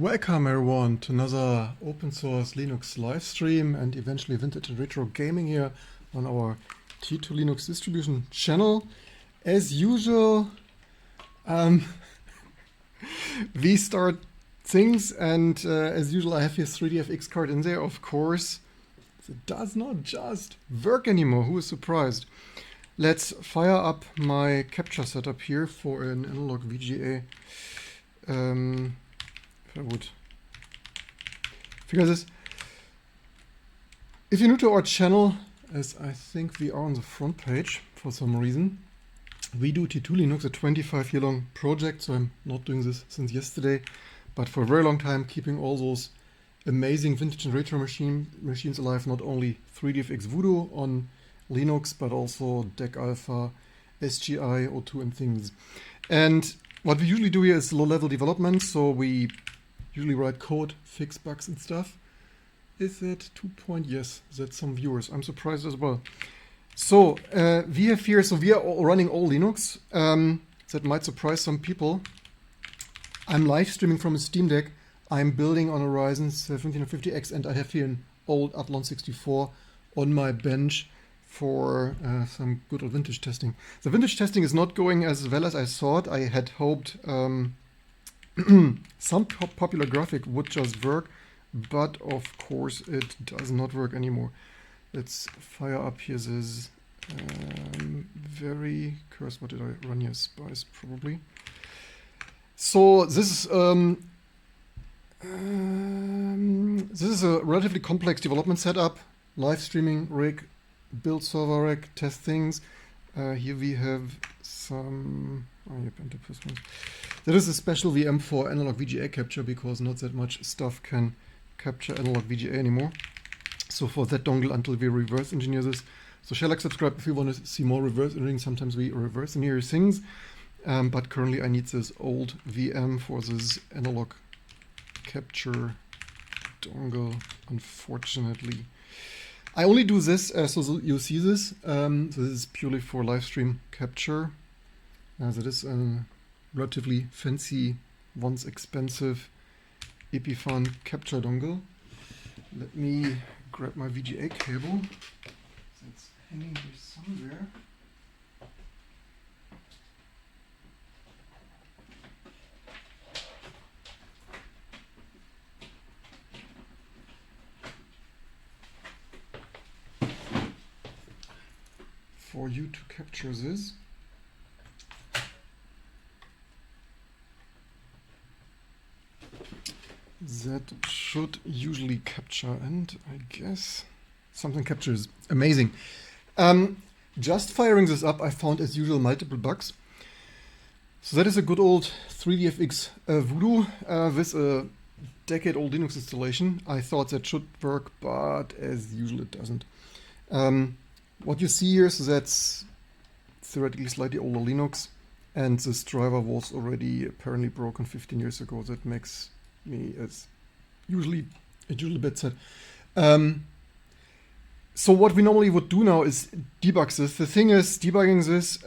Welcome everyone to another open source Linux live stream and eventually vintage and retro gaming here on our T2 Linux distribution channel. As usual, we start things and as usual I have here 3DFX card in there, of course. It does not just work anymore, who is surprised? Let's fire up my capture setup here for an analog VGA. If I would figure this. If you're new to our channel, as I think we are on the front page for some reason, we do T2 Linux, a 25-year-long project, so I'm not doing this since yesterday, but for a very long time, keeping all those amazing vintage and retro machines alive, not only 3DFX Voodoo on Linux, but also DEC Alpha, SGI, O2 and things. And what we usually do here is low-level development, so we usually write code, fix bugs and stuff. Is that 2 point? Yes, that's some viewers. I'm surprised as well. So we have here, so we are running all Linux. That might surprise some people. I'm live streaming from a Steam Deck. I'm building on a Ryzen 1750X and I have here an old Athlon 64 on my bench for some good old vintage testing. The vintage testing is not going as well as I thought. I had hoped some popular graphic would just work, but of course it does not work anymore. Let's fire up here this very curse. What did I run here? Spice probably. So this is a relatively complex development setup. Live streaming rig, build server rack, test things. Here we have some. That is a special VM for analog VGA capture because not that much stuff can capture analog VGA anymore. So for that dongle until we reverse engineer this. So share, like, subscribe if you want to see more reverse engineering. Sometimes we reverse engineer things, but currently I need this old VM for this analog capture dongle, unfortunately. I only do this so you see this. So this is purely for live stream capture. That is a relatively fancy, once expensive Epiphone capture dongle. Let me grab my VGA cable. It's hanging here somewhere. For you to capture this. That should usually capture, and I guess something captures. Amazing. Just firing this up, I found as usual multiple bugs. So that is a good old 3DFX Voodoo with a decade-old Linux installation. I thought that should work, but as usual it doesn't. What you see here is that's theoretically slightly older Linux, and this driver was already apparently broken 15 years ago. That makes me as usually a bit sad. So what we normally would do now is debug this. The thing is, debugging this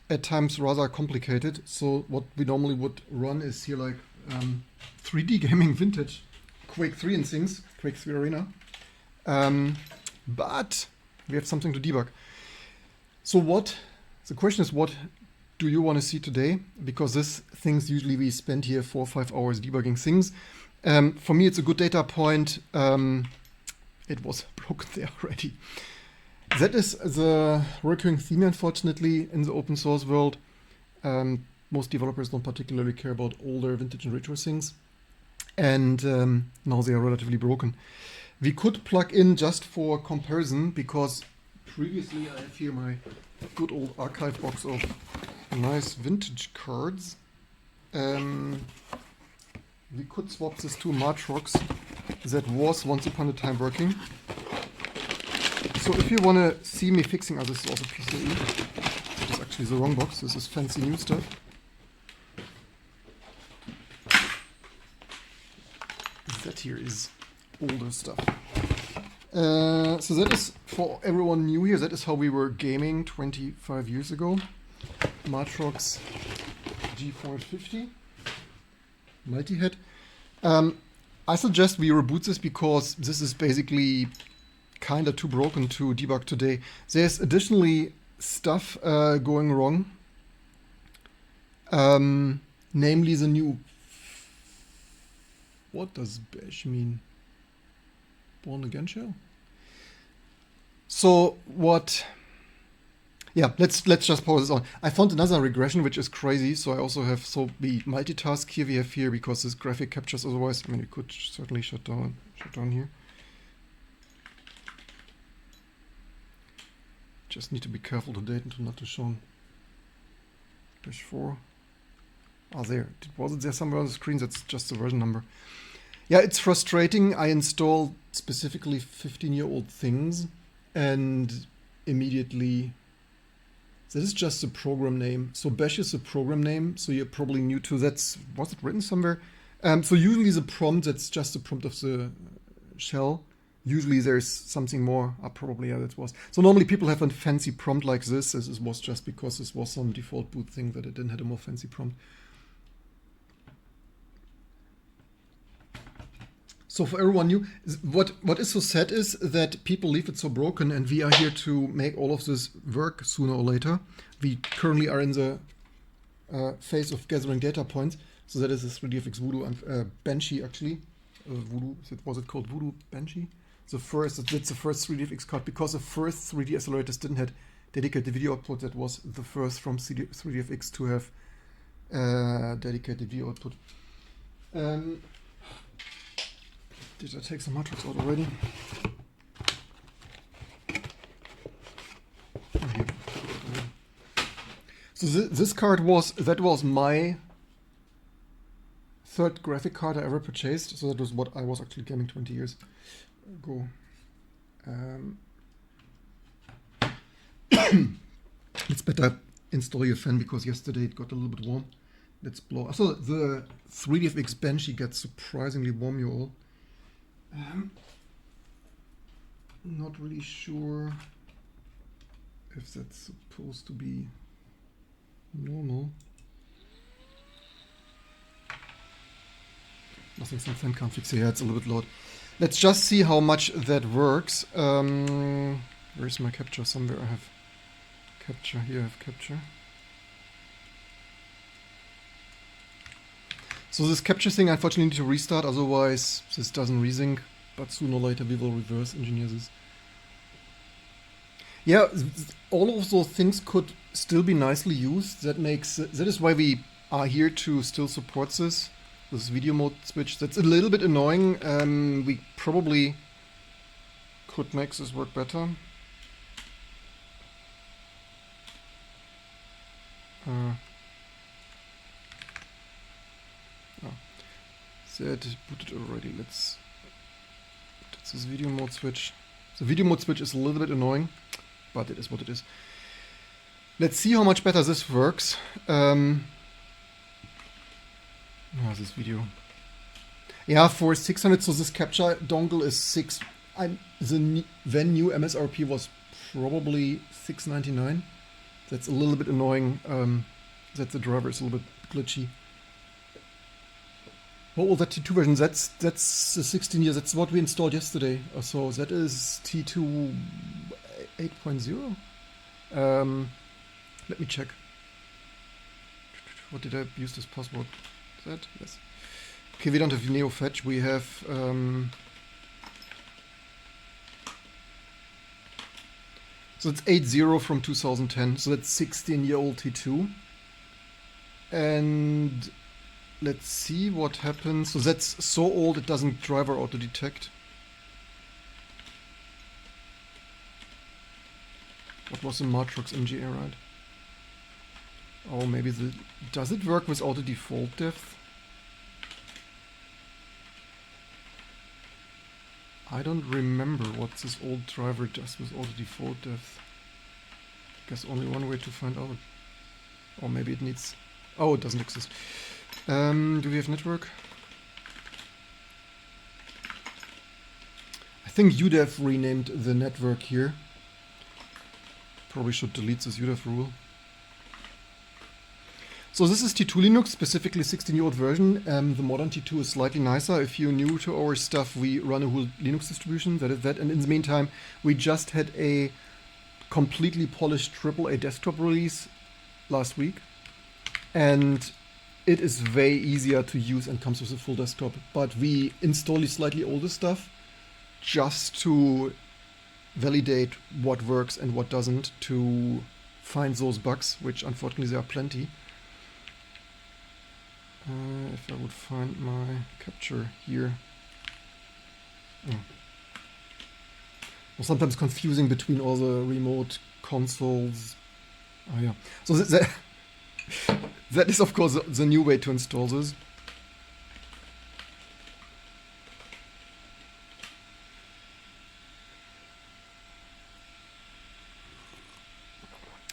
at times rather complicated. So what we normally would run is here like 3D gaming vintage, Quake 3 and things, Quake 3 Arena. But we have something to debug. So the question is, what do you want to see today? Because this things usually we spend here 4 or 5 hours debugging things. For me, it's a good data point. It was broken there already. That is the recurring theme, unfortunately, in the open source world. Most developers don't particularly care about older vintage and retro things. And now they are relatively broken. We could plug in just for comparison, because previously I have here my good old archive box of nice vintage cards. We could swap this to Matrox that was once upon a time working. So if you want to see me fixing, this is also PCIe. It's actually the wrong box. This is fancy new stuff. That here is older stuff. So that is, for everyone new here, that is how we were gaming 25 years ago. Matrox G450 multi-head. I suggest we reboot this because this is basically kind of too broken to debug today. There's additionally stuff going wrong. Namely the new... What does bash mean? Born again shell? So what... Yeah, let's just pause this on. I found another regression which is crazy. So I also have we multitask here. We have here because this graphic captures otherwise. I mean, we could certainly shut down here. Just need to be careful to date and not to show. Bash 4. Ah, there. Was it there somewhere on the screen? That's just the version number. Yeah, it's frustrating. I installed specifically 15-year-old things and immediately... This is just a program name. So bash is a program name. So you're probably new to that. Was it written somewhere? So usually the prompt, that's just the prompt of the shell. Usually there's something more. Probably, yeah, that was. So normally people have a fancy prompt like this. This was just because this was some default boot thing that it didn't have a more fancy prompt. So for everyone new, what is so sad is that people leave it so broken, and we are here to make all of this work sooner or later. We currently are in the phase of gathering data points. So that is this 3dfx Voodoo and Banshee actually. Voodoo, was it called Voodoo Banshee? That's the first 3dfx card because the first 3D accelerators didn't have dedicated video output. That was the first from 3dfx to have dedicated video output. Did I take some Matrox out already? Oh, here. So this card was my third graphic card I ever purchased. So that was what I was actually gaming 20 years ago. It's better install your fan because yesterday it got a little bit warm. Let's blow. So the 3dfx Banshee gets surprisingly warm, you all. Not really sure if that's supposed to be normal. Nothing some fan can't fix it. Yeah, it's a little bit loud. Let's just see how much that works. Where's my capture? Somewhere I have capture. Here I have capture. So this capture thing, unfortunately, need to restart, otherwise this doesn't resync, but sooner or later we will reverse engineer this. Yeah, all of those things could still be nicely used. That is why we are here to still support this video mode switch. That's a little bit annoying. We probably could make this work better. That booted already. That's this video mode switch. The video mode switch is a little bit annoying, but it is what it is. Let's see how much better this works. This video. Yeah, for 600, so this capture dongle is 6. The new MSRP was probably $6.99. That's a little bit annoying. That the driver is a little bit glitchy. What was that T2 version? That's the 16 years. That's what we installed yesterday. So that is T2 8.0. Let me check. What did I use this password? That? Yes. Okay, we don't have NeoFetch. We have so it's 8.0 from 2010. So that's 16-year-old T2. And let's see what happens. So that's so old it doesn't driver auto detect. What was the Matrox MGA, right? Oh, maybe does it work without a default depth? I don't remember what this old driver does with auto default depth. Guess only one way to find out. Or maybe it needs... Oh, it doesn't exist. Do we have network? I think UDEV renamed the network here. Probably should delete this UDEV rule. So this is T2 Linux, specifically 16-year-old version. The modern T2 is slightly nicer. If you're new to our stuff, we run a whole Linux distribution, that is that. And in the meantime, we just had a completely polished AAA desktop release last week. And it is way easier to use and comes with a full desktop. But we install the slightly older stuff just to validate what works and what doesn't, to find those bugs, which unfortunately there are plenty. If I would find my capture here. Oh. Well, sometimes confusing between all the remote consoles. Oh yeah. So that is of course the new way to install this.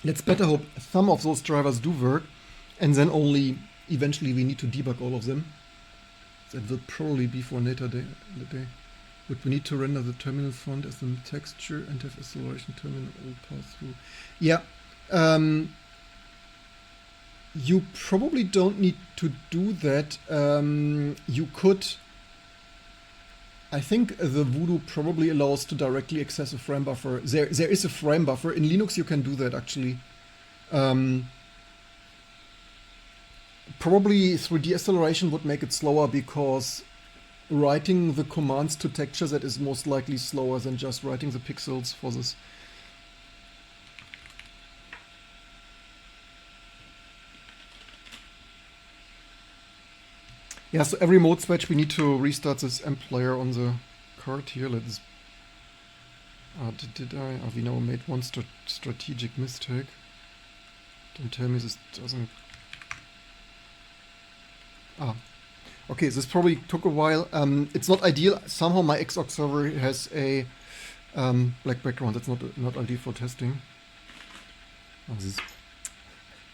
Let's better hope some of those drivers do work, and then only eventually we need to debug all of them. That will probably be for later day. Would we need to render the terminal font as a texture and have acceleration terminal all pass through? Yeah. You probably don't need to do that. You could. I think the Voodoo probably allows to directly access a frame buffer. There is a frame buffer. In Linux you can do that actually. Probably 3D acceleration would make it slower because writing the commands to texture that is most likely slower than just writing the pixels for this. Yeah, so every mode switch we need to restart this M player on the card here. Let's. Did I? We now made one strategic mistake. Don't tell me this doesn't. Okay, this probably took a while. It's not ideal. Somehow my Xorg server has a black background. That's not ideal for testing. Oh, this is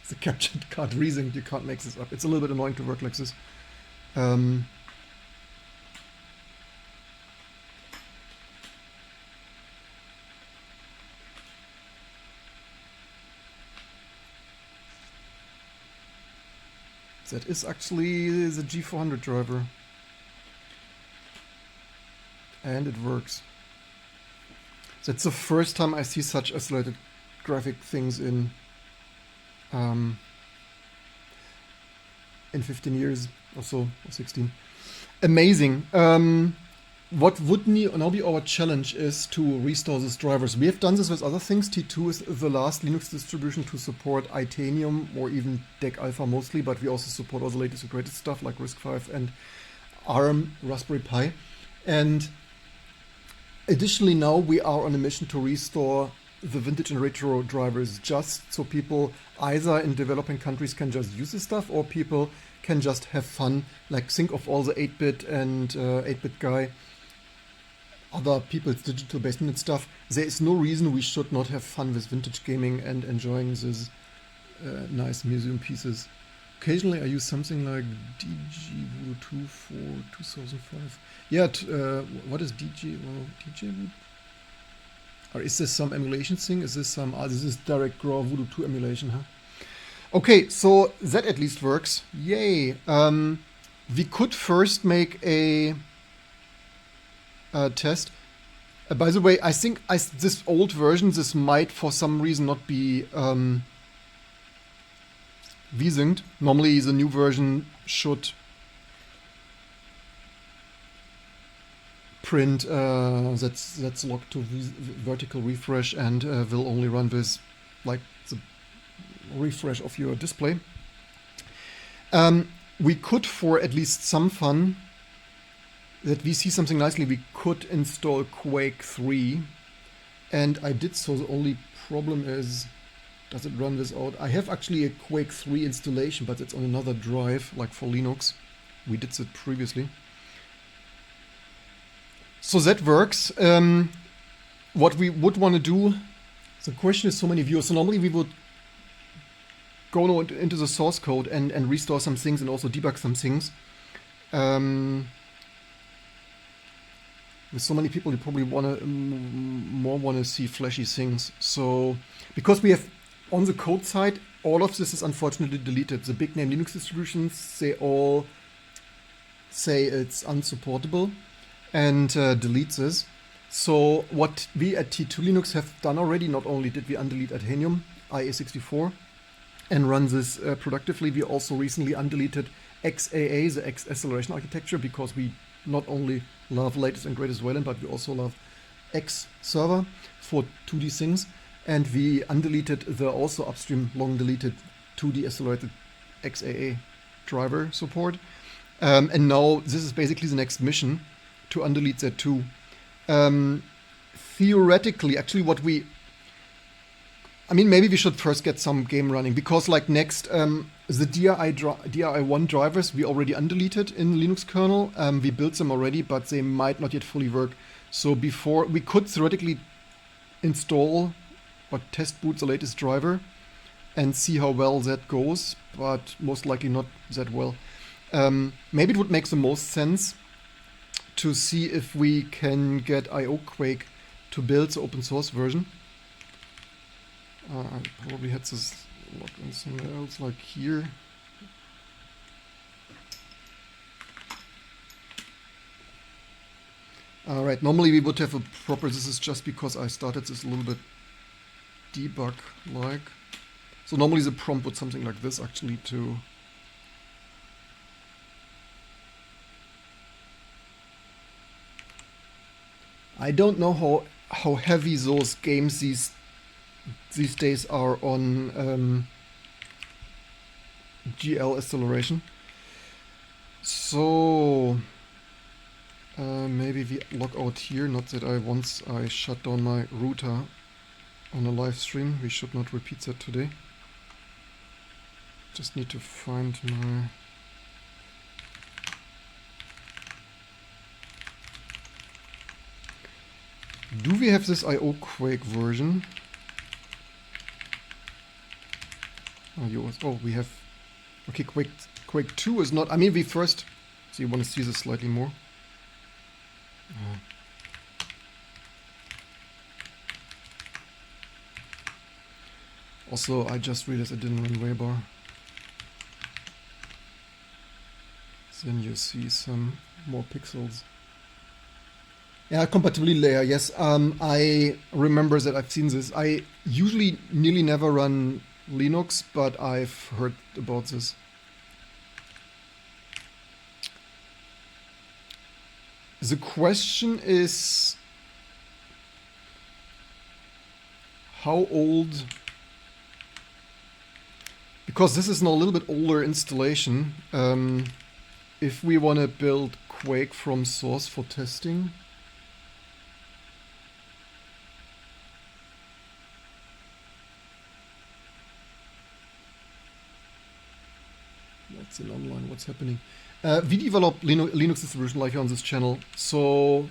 the captured card reason. You can't make this up. It's a little bit annoying to work like this. That is actually the G400 driver. And it works. That's the first time I see such isolated graphic things in 15 years or so, or 16. Amazing. What would now be our challenge is to restore these drivers. We have done this with other things. T2 is the last Linux distribution to support Itanium or even DEC Alpha mostly, but we also support all the latest and greatest stuff like RISC-V and ARM, Raspberry Pi. And additionally now we are on a mission to restore the vintage and retro drivers just so people either in developing countries can just use this stuff or people can just have fun. Like think of all the 8-bit and 8-bit guy, other people's digital basement and stuff. There is no reason we should not have fun with vintage gaming and enjoying these nice museum pieces. Occasionally I use something like DG Voodoo 2 for 2005. Yeah, what is DG? Well, DJ Voodoo? Or is this some emulation thing? Is this some... this is direct raw Voodoo 2 emulation, huh? Okay, so that at least works. Yay! We could first make a test. By the way, I think this old version, this might for some reason not be V-synced. Normally the new version should print that's locked to vertical refresh and will only run with like the refresh of your display. We could, for at least some fun, that we see something nicely, we could install Quake 3, and I did so. The only problem is, does it run without? I have actually a Quake 3 installation, but it's on another drive, like for Linux. We did that previously. So that works. What we would want to do, the question is so many views, so normally we would go into the source code and restore some things and also debug some things. With so many people, you probably more want to see flashy things. So because we have on the code side all of this is unfortunately deleted. The big name Linux distributions, they all say it's unsupportable and delete this. So what we at T2 Linux have done already, not only did we undelete Athenium IA64 and run this productively, we also recently undeleted XAA, the X acceleration architecture, because we not only love latest and greatest Wayland, but we also love X server for 2D things. And we undeleted the also upstream long deleted 2D accelerated XAA driver support. And now this is basically the next mission, to undelete that too. Theoretically, actually maybe we should first get some game running, because like next, the DRI1 drivers we already undeleted in Linux kernel. We built them already, but they might not yet fully work. So before, we could theoretically install or test boot the latest driver and see how well that goes, but most likely not that well. Maybe it would make the most sense to see if we can get IO Quake to build the open source version. I probably had this logged in somewhere else, like here. Alright, normally we would have a proper, this is just because I started this a little bit debug-like. So normally the prompt would something like this, actually, to... I don't know how heavy those games these days are on GL acceleration. So maybe we log out here. Not that once I shut down my router on a live stream, we should not repeat that today. Just need to find my... Do we have this IO Quake version? Oh, we have... Okay, Quake 2 is not... I mean, we first... So you want to see this slightly more? Also, I just realized I didn't run Waybar. Then you see some more pixels. Yeah, compatibility layer, yes. I remember that I've seen this. I usually nearly never run Linux, but I've heard about this. The question is, how old? Because this is now a little bit older installation. If we want to build Quake from source for testing, that's in online, what's happening? We develop Linux distribution like here on this channel. So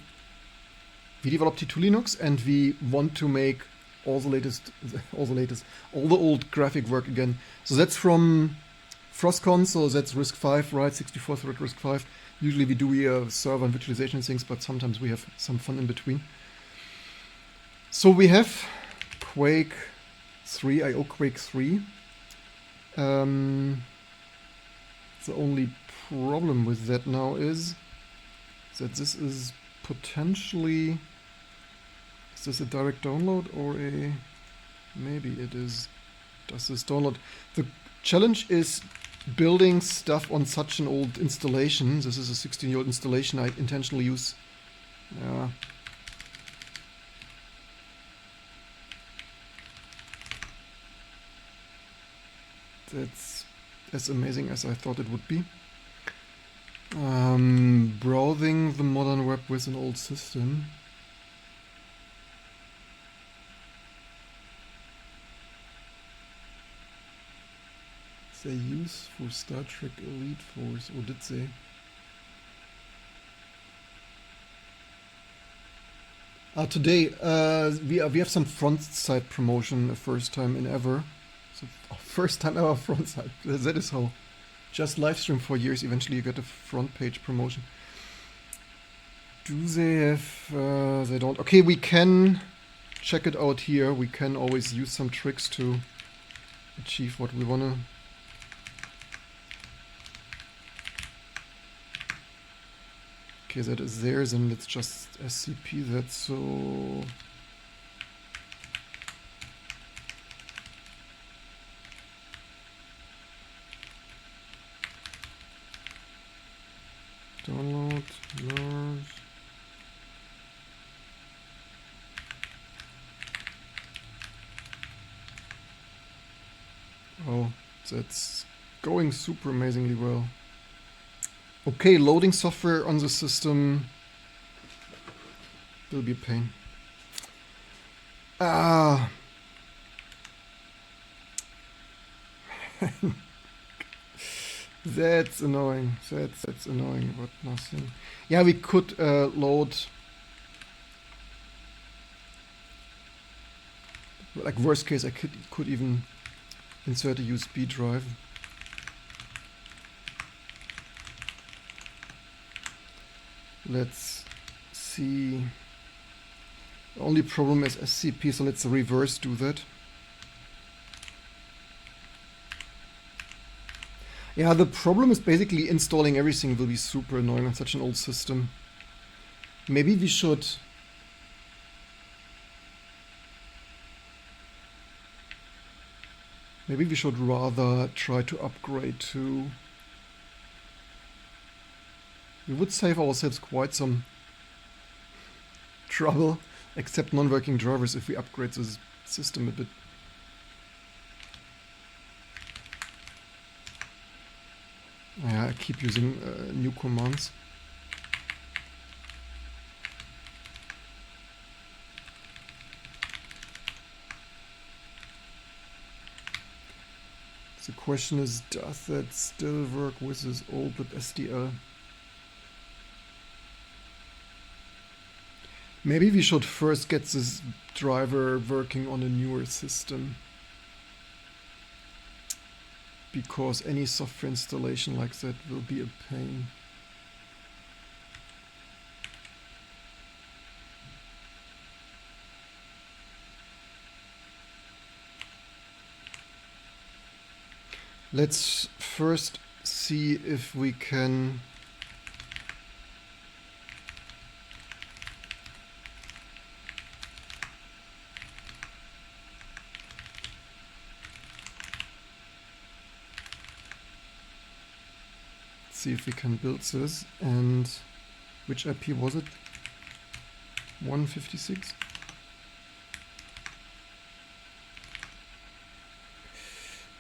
we develop T2 Linux, and we want to make all the old graphic work again. So that's from Frostcon, so that's RISC-V, right? 64-thread RISC-V. Usually we do here server and virtualization things, but sometimes we have some fun in between. So we have Quake 3, IO Quake 3. The only problem with that now is that this is potentially... Is this a direct download or a... Maybe it is... Does this download? The challenge is building stuff on such an old installation. This is a 16-year-old installation I intentionally use. That's as amazing as I thought it would be. Browsing the modern web with an old system. They use for Star Trek Elite Force, or did they? Today we have some front side promotion, the first time in ever. So first time ever front side. That is how. Just live stream for years. Eventually you get a front page promotion. Do they have? They don't. Okay, we can check it out here. We can always use some tricks to achieve what we want to. Okay, that is theirs, and it's just SCP that, so... Download, large. Oh, that's going super amazingly well. Okay, loading software on the system will be a pain. That's annoying. That's annoying, but nothing. Yeah, we could load, like worst case, I could even insert a USB drive. Let's see. The only problem is SCP, so let's reverse do that. Yeah, the problem is basically installing everything will be super annoying on such an old system. Maybe we should... Maybe we should rather try to upgrade to... We would save ourselves quite some trouble, except non-working drivers, if we upgrade this system a bit. Yeah, I keep using new commands. The question is, does that still work with this old SDL? Maybe we should first get this driver working on a newer system, because any software installation like that will be a pain. Let's first see if we can build this. And which IP was it? 156?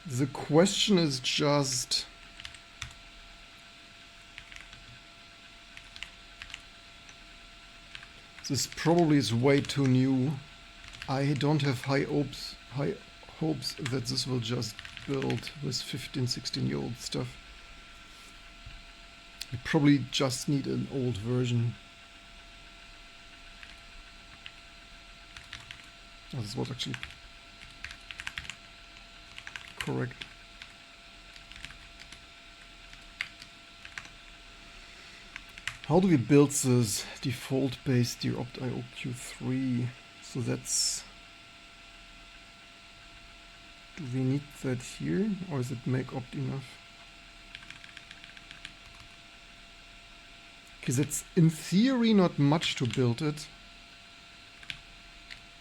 The question is just, this probably is way too new. I don't have high hopes that this will just build with 15, 16-year-old stuff. We probably just need an old version. Oh, this was actually correct. How do we build this default base deopt IO Q3? So that's... Do we need that here, or is it make opt enough? Because it's in theory not much to build it.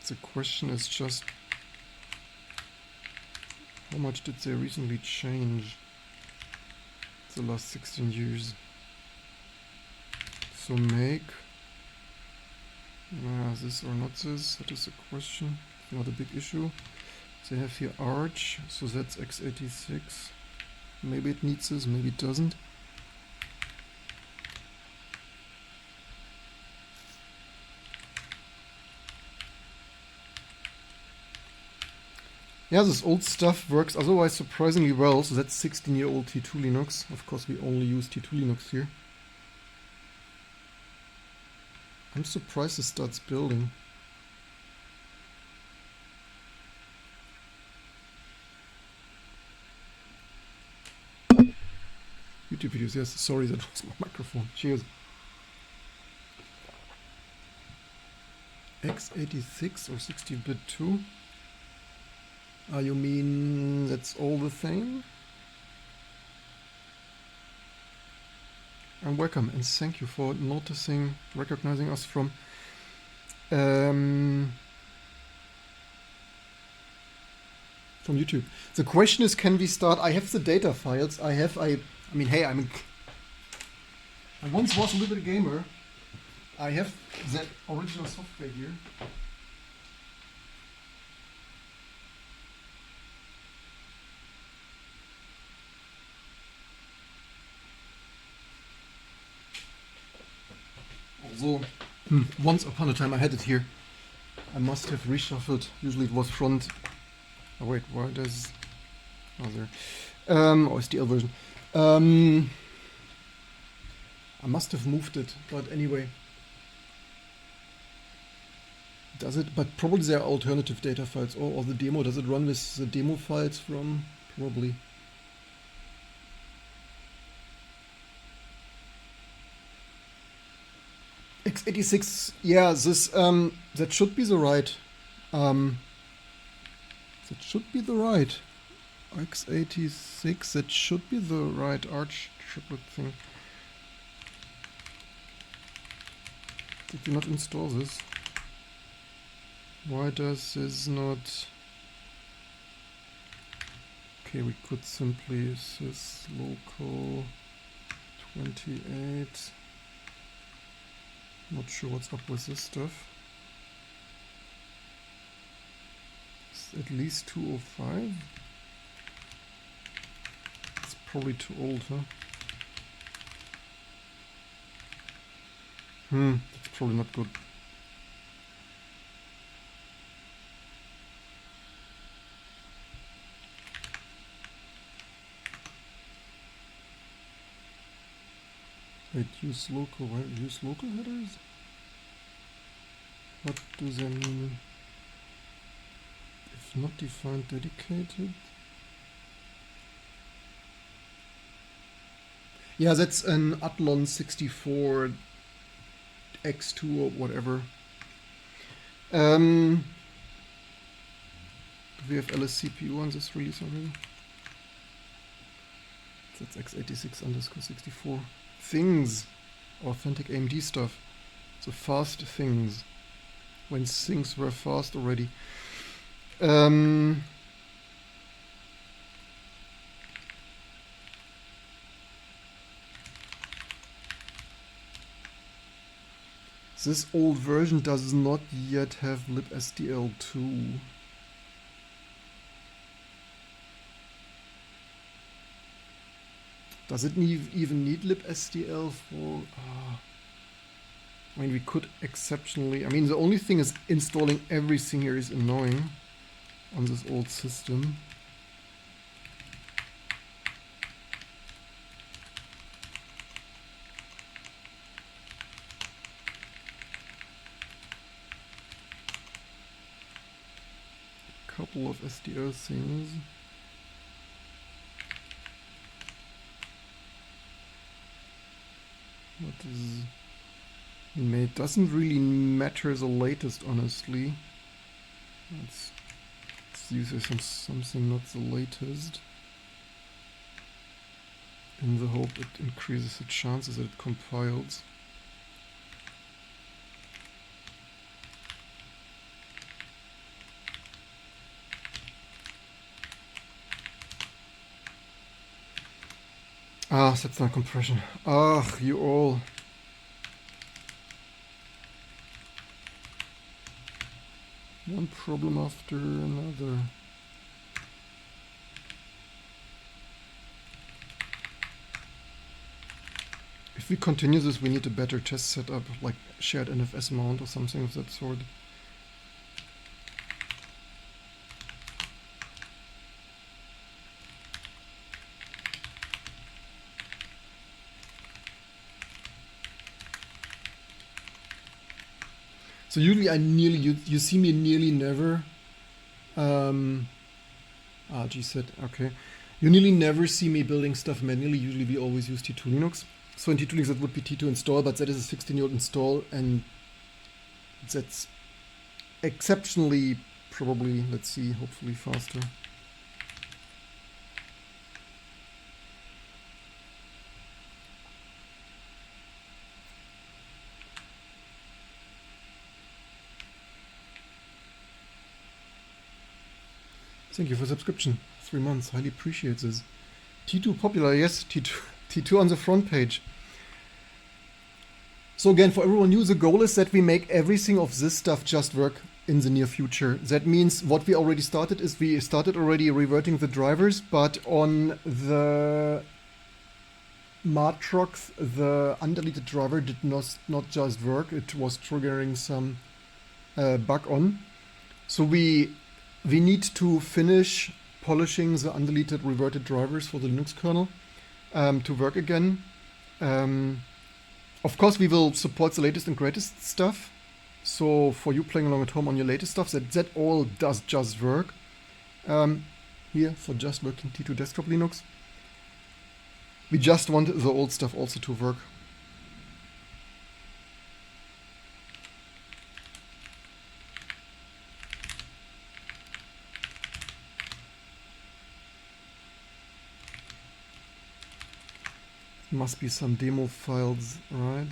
The question is just, how much did they recently change the last 16 years? So make this or not this, that is the question. Not a big issue. They have here Arch, so that's x86. Maybe it needs this, maybe it doesn't. Yeah, this old stuff works otherwise surprisingly well. So that's 16-year-old T2 Linux. Of course, we only use T2 Linux here. I'm surprised it starts building. YouTube videos, yes, sorry, that was my microphone. Cheers. x86 or 16-bit 2? You mean that's all the thing? And welcome, and thank you for noticing, recognizing us from YouTube. The question is, can we start? I have the data files. I mean, hey, I once was a little gamer. I have that original software here. Also, once upon a time I had it here. I must have reshuffled. Usually it was front. Oh wait, why does... Oh, there. SDL version. I must have moved it, but anyway. Does it? But probably there are alternative data files. Or the demo. Does it run with the demo files from? Probably. x86, yeah, this that should be the right. That should be the right. x86, that should be the right arch triplet thing. Did we not install this? Why does this not... Okay, we could simply sys local 28. Not sure what's up with this stuff. It's at least 205. It's probably too old, huh? That's probably not good. Wait, use local headers? What do they mean? If not defined dedicated? Yeah, that's an Athlon 64 X2 or whatever. Do we have LSCPU on this release already? That's x86_64. Things, authentic AMD stuff, so fast things, when things were fast already. This old version does not yet have libSDL2. Does it even need libSDL for... I mean, we could exceptionally... I mean, the only thing is installing everything here is annoying on this old system. A couple of SDL things. What is... It doesn't really matter the latest, honestly. Let's use something not the latest, in the hope it increases the chances that it compiles. Ah, that's not compression. Ah, you all. One problem after another. If we continue this, we need a better test setup, like shared NFS mount or something of that sort. So usually you see me nearly never, gset, okay. You nearly never see me building stuff manually. Usually we always use T2 Linux. So in T2 Linux that would be T2 install, but that is a 16-year-old install, and that's exceptionally, probably, let's see, hopefully faster. Thank you for subscription. 3 months. Highly appreciate this. T2 popular. Yes, T2 on the front page. So again, for everyone new, the goal is that we make everything of this stuff just work in the near future. That means what we already started is we started already reverting the drivers, but on the Matrox, the undeleted driver did not just work. It was triggering some bug on. So we need to finish polishing the undeleted reverted drivers for the Linux kernel to work again. Of course, we will support the latest and greatest stuff. So for you playing along at home on your latest stuff, that all does just work. Here for just working T2 desktop Linux. We just want the old stuff also to work. Must be some demo files, right?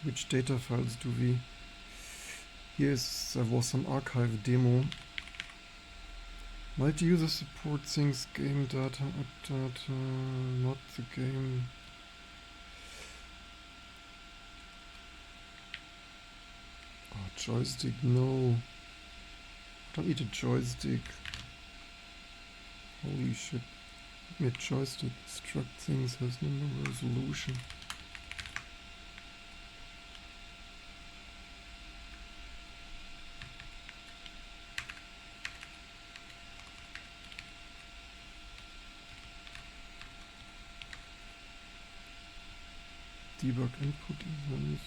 Which data files do we? Yes, there was some archive demo. Multi-user support things, game data, app data, not the game. Oh, joystick, no. Don't need a joystick. Holy shit. Give me a joystick. Struct things has no resolution. Debug input events.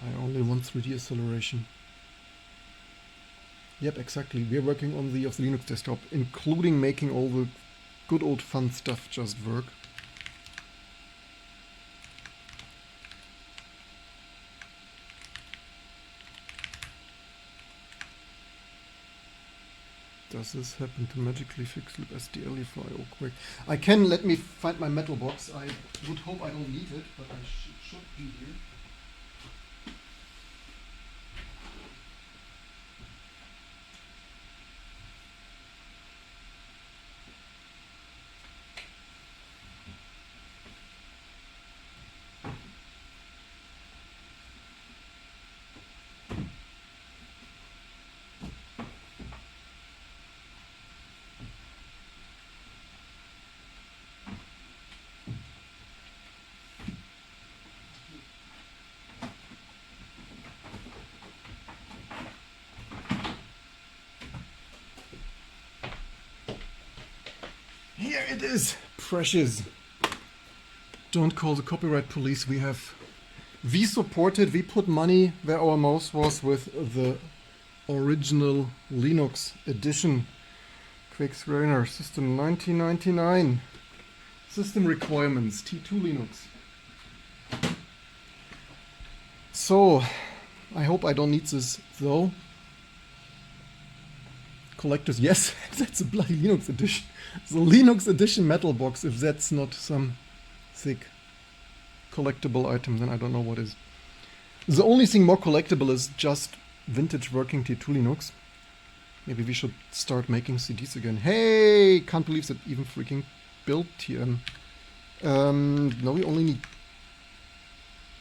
I only want 3D acceleration. Yep, exactly. We're working on the Linux desktop, including making all the good old fun stuff just work. Does this happen to magically fix loop SDL if I or Quake? I can. Let me find my metal box. I would hope I don't need it, but I should be here. Here it is, precious. Don't call the copyright police. We supported, we put money where our mouth was with the original Linux edition. Quake Square System 1999. System requirements, T2 Linux. So, I hope I don't need this though. Collectors, yes, that's a bloody Linux edition. The Linux edition metal box, if that's not some thick collectible item, then I don't know what is. The only thing more collectible is just vintage working T2 Linux. Maybe we should start making CDs again. Hey, can't believe that even freaking built TM. No, we only need...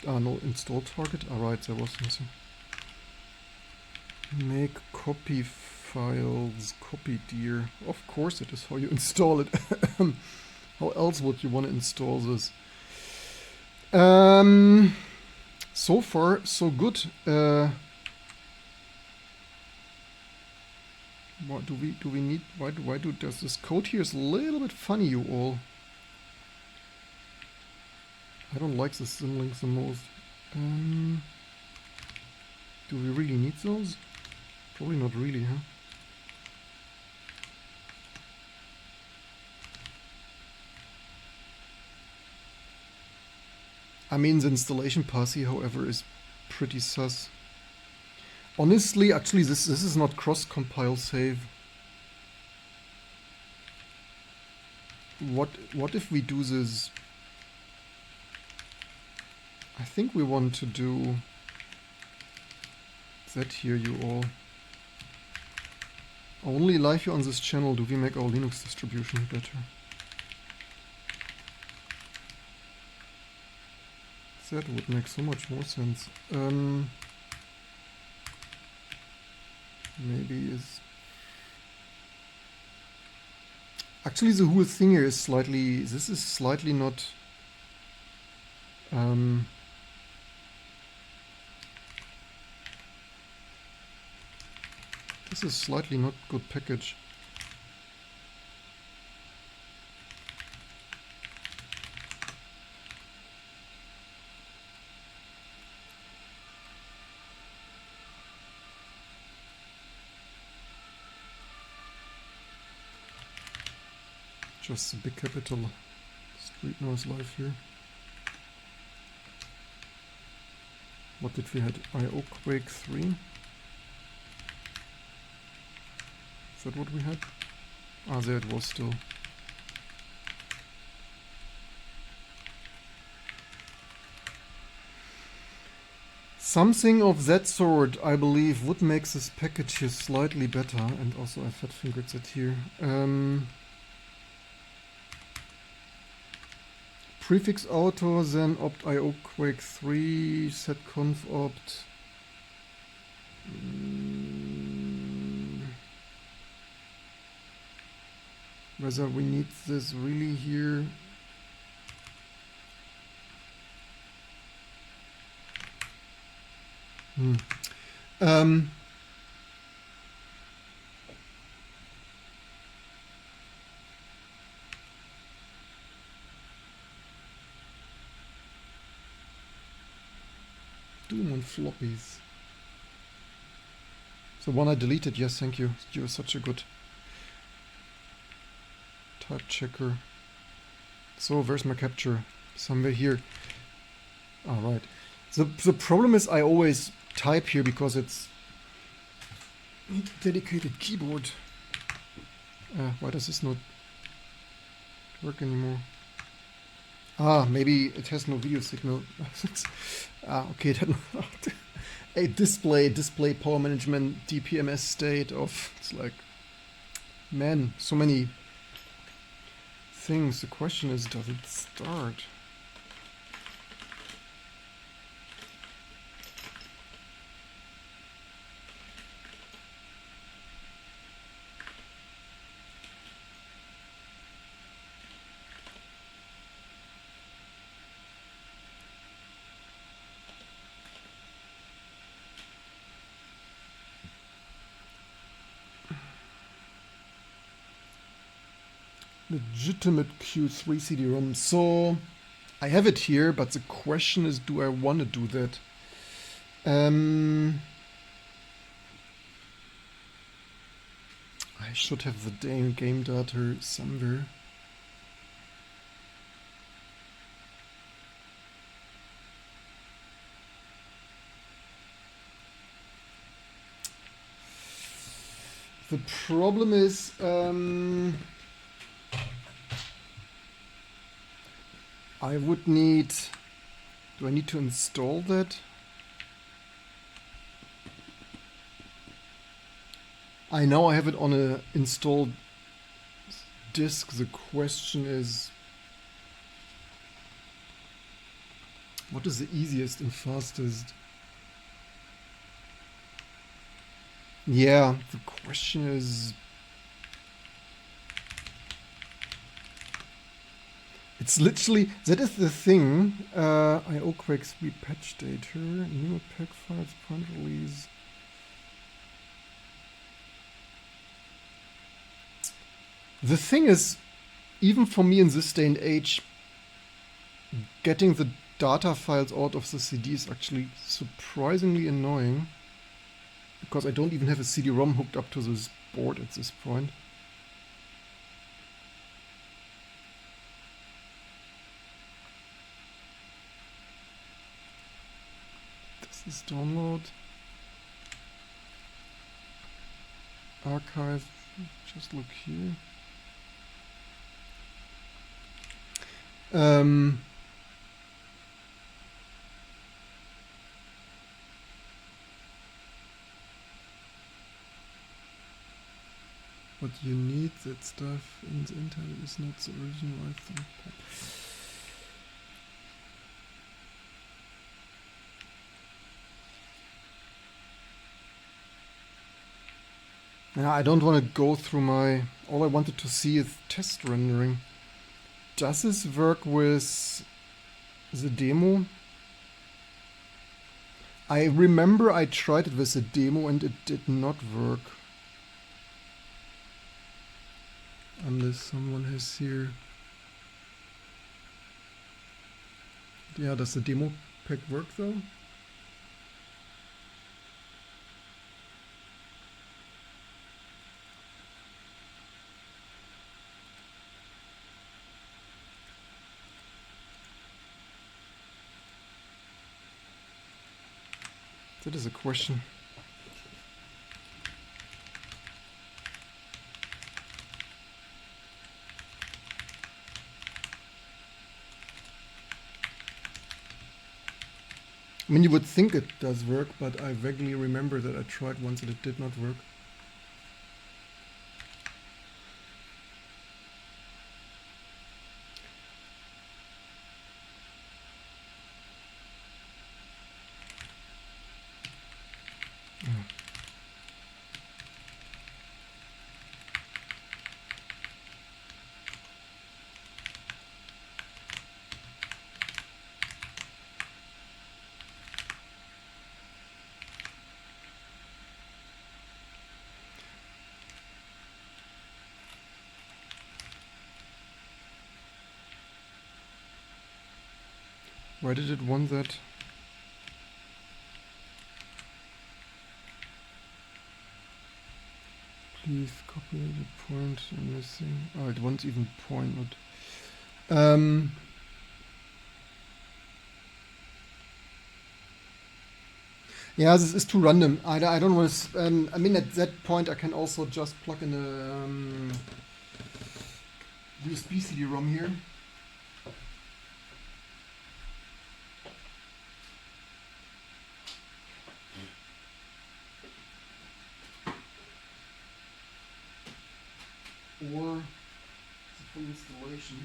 no, install target. Alright, there was something. Make copy files, copy dear. Of course it is how you install it. How else would you want to install this? So far, so good. What do we need? Does this code here is a little bit funny, you all? I don't like the symlinks the most. Do we really need those? Probably not really, huh? I mean, the installation posse, however, is pretty sus. Honestly, actually, this is not cross-compile save. what if we do this? I think we want to do that here, you all. Only live here on this channel do we make our Linux distribution better. That would make so much more sense. Maybe is... Actually, the whole thing here is slightly... This is slightly not... This is slightly not good package. Just a big capital street noise live here. What did we had? IO Quake 3. Is that what we had? Ah, there it was still. Something of that sort, I believe, would make this package here slightly better. And also I fat fingered that here. Prefix auto, then opt IO Quake 3, set conf opt. Whether we need this really here. Doom on floppies. The one I deleted, yes, thank you. You're such a good type checker. So where's my capture? Somewhere here. Alright. The problem is I always type here because it's dedicated keyboard. Why does this not work anymore? Ah, maybe it has no video signal. Okay, then a display power management DPMS state of, it's like, man, so many things. The question is, does it start? Legitimate Q3 CD-ROM. So I have it here, but the question is, do I want to do that? I should have the damn game data somewhere. The problem is, I would need... Do I need to install that? I know I have it on a installed disk. The question is, what is the easiest and fastest? Yeah, the question is... It's literally, that is the thing. IO Quake 3 patch data, new pack files, point release. The thing is, even for me in this day and age, getting the data files out of the CD is actually surprisingly annoying. Because I don't even have a CD-ROM hooked up to this board at this point. This download, archive, just look here. What you need, that stuff in the internet is not the original, I think. Yeah, I don't want to go through my... All I wanted to see is test rendering. Does this work with the demo? I remember I tried it with the demo and it did not work. Unless someone has here... Yeah, does the demo pack work though? That is a question. I mean, you would think it does work, but I vaguely remember that I tried once and it did not work. Why did it want that? Please copy the point I'm missing. Oh, it wants even point, not... Yeah, this is too random. I don't want to... I mean, at that point, I can also just plug in a USB CD-ROM here. Or the full installation.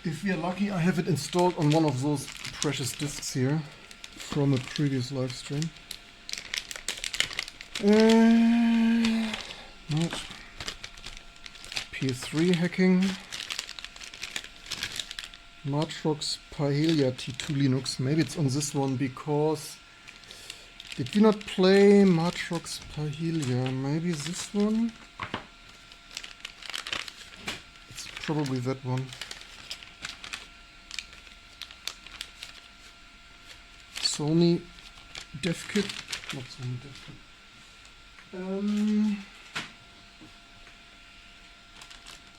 If we are lucky, I have it installed on one of those precious discs here from a previous live stream. No. PS3 hacking. Matrox Pahelia T2 Linux. Maybe it's on this one because... Did we not play Matrox Pahelia? Maybe this one? It's probably that one. Sony dev kit, not Sony dev kit.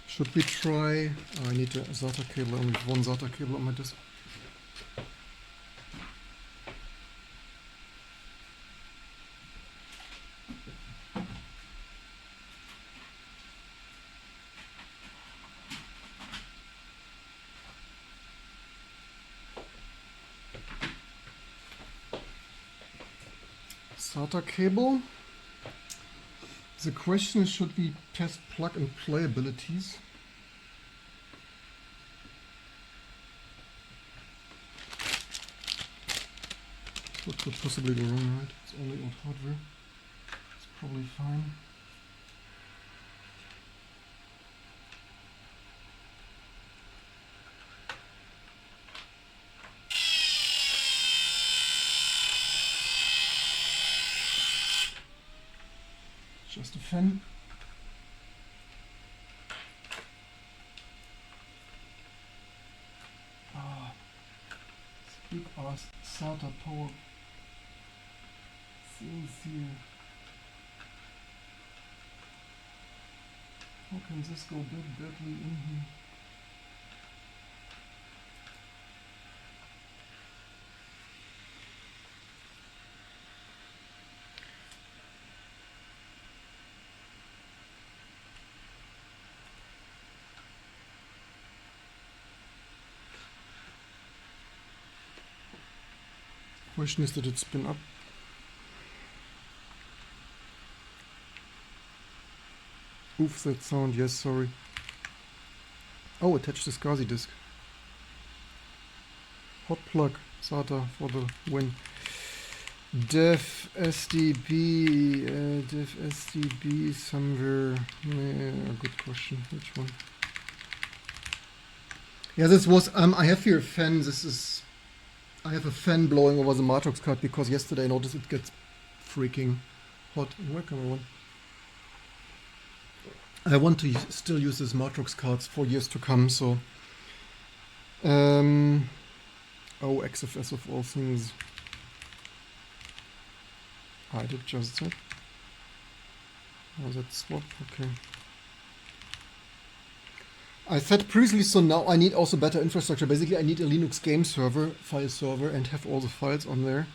Should we try? Oh, I need a SATA cable. Only one SATA cable on my disk. SATA cable. The question is, should we test plug and play abilities? What could possibly go wrong, right? It's only old hardware. It's probably fine. Just a fan. Ah, big ass SATA power things here. How can this go badly in here? Question is, did it spin up? Oof, that sound, yes, sorry. Oh, attach the SCSI disk. Hot plug, SATA for the win. Dev SDB somewhere. Good question. Which one? Yeah, this was. I have here a fan. This is. I have a fan blowing over the Matrox card because yesterday I noticed it gets freaking hot. Welcome everyone. I want to still use this Matrox cards for years to come. So. Oh, XFS of all things. I did just that. Oh, that swap, okay. I said previously, so now I need also better infrastructure. Basically, I need a Linux game server, file server, and have all the files on there.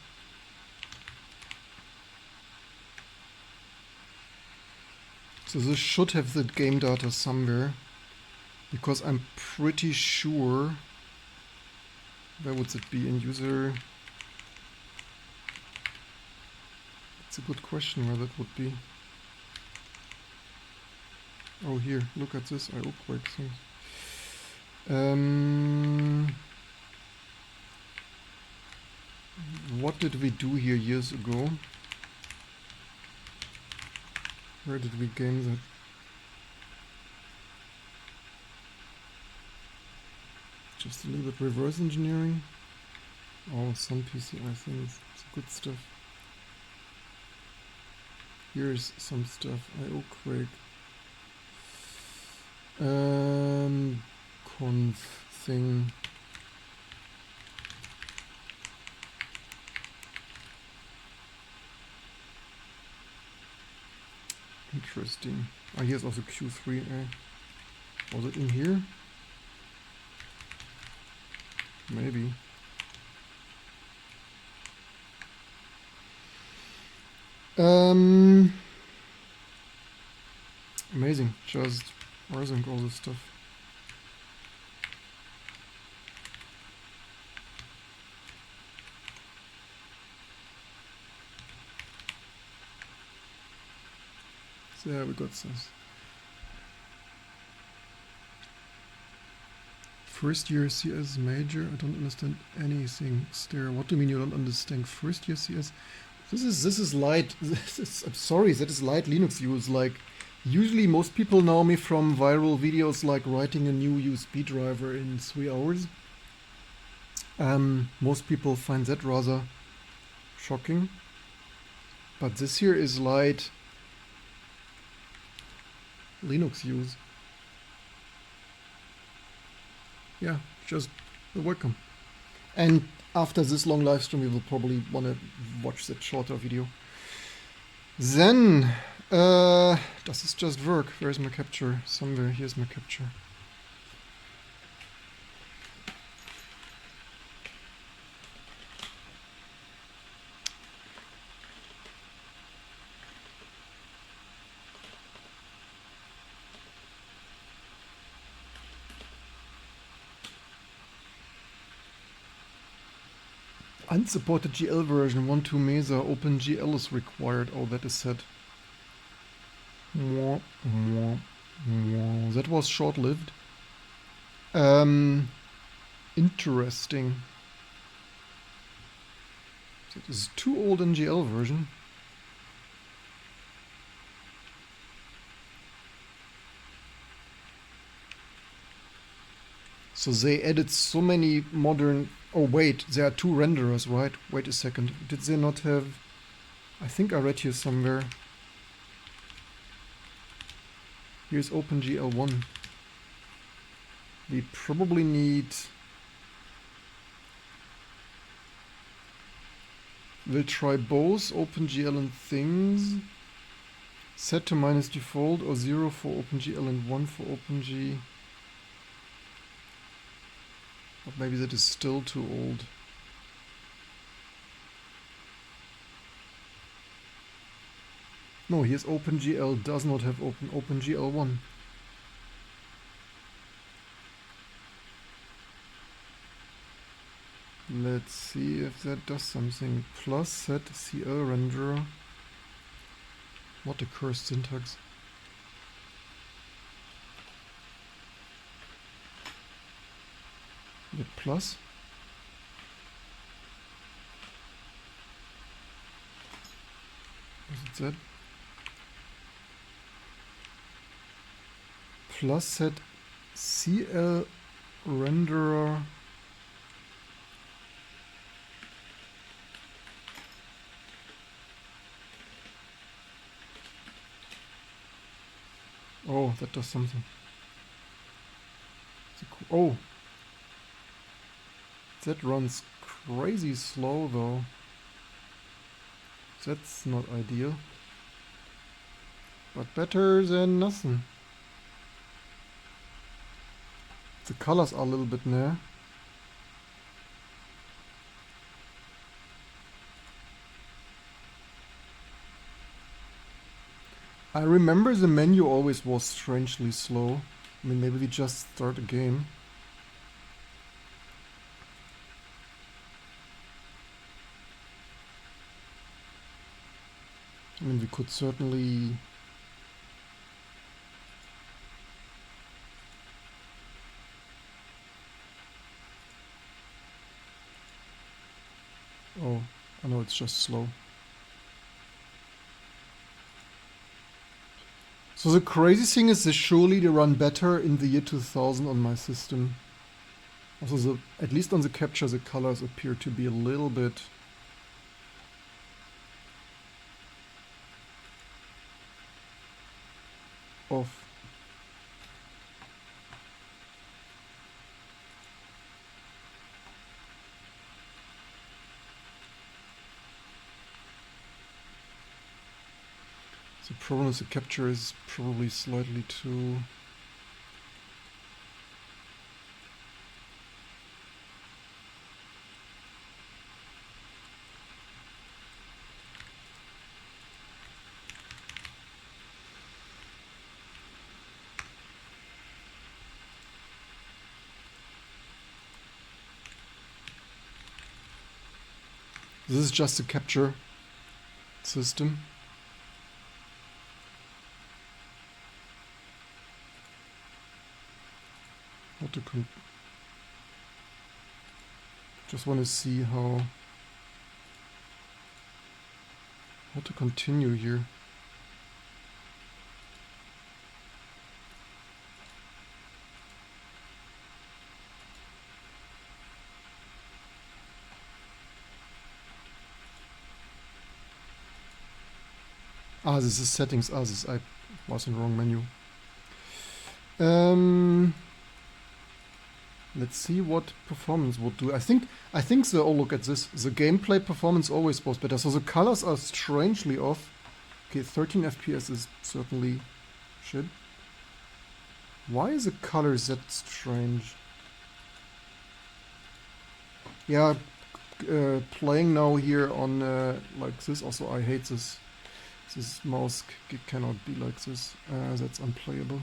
So this should have the game data somewhere, because I'm pretty sure, where would it be in user? It's a good question where that would be. Oh, here, look at this. I Quake things. What did we do here years ago? Where did we game that? Just a little bit reverse engineering. Oh, some PCI things. It's good stuff. Here's some stuff. IO Quake. Conf thing. Interesting. Ah, here's also Q3A. Was it in here? Maybe. Amazing. Just parsing all this stuff. So yeah, we got this. First year CS major. I don't understand anything. Stare. What do you mean you don't understand first year CS? This is light. I'm sorry, that is light Linux use. Like, usually most people know me from viral videos like writing a new USB driver in 3 hours. Most people find that rather shocking. But this here is light Linux use. Yeah, just welcome. And after this long live stream, we will probably want to watch that shorter video. Then, does this just work? Where's my capture? Somewhere, here's my capture. Unsupported GL version 1.2 Mesa OpenGL is required. Oh, that is sad. That was short-lived. Interesting. That is too old in GL version. So they added so many modern... Oh wait, there are 2 renderers, right? Wait a second. Did they not have... I think I read here somewhere. Here's OpenGL1. We probably need... We'll try both OpenGL and things. Set to minus default or 0 for OpenGL and 1 for OpenG. But maybe that is still too old. No, here's OpenGL does not have OpenGL1. Let's see if that does something. Plus set CL renderer. What a cursed syntax. The plus. Is it that? Plus set CL renderer. Oh, that does something. Oh, that runs crazy slow though. That's not ideal, but better than nothing. The colors are a little bit near. I remember the menu always was strangely slow. I mean, maybe we just start a game. I mean, we could certainly... Oh, I know it's just slow. So the crazy thing is, surely they run better in the year 2000 on my system. Also, at least on the capture, the colors appear to be a little bit off. The problem is the capture is probably slightly too... This is just a capture system. Just want to see how to continue here. Ah, this is settings. Ah, this I was in the wrong menu. Let's see what performance would do. I think the, oh look at this, the gameplay performance always was better. So the colors are strangely off. Okay, 13 FPS is certainly shit. Why is the colors that strange? Yeah, playing now here on like this. Also, I hate this. This mouse cannot be like this. That's unplayable.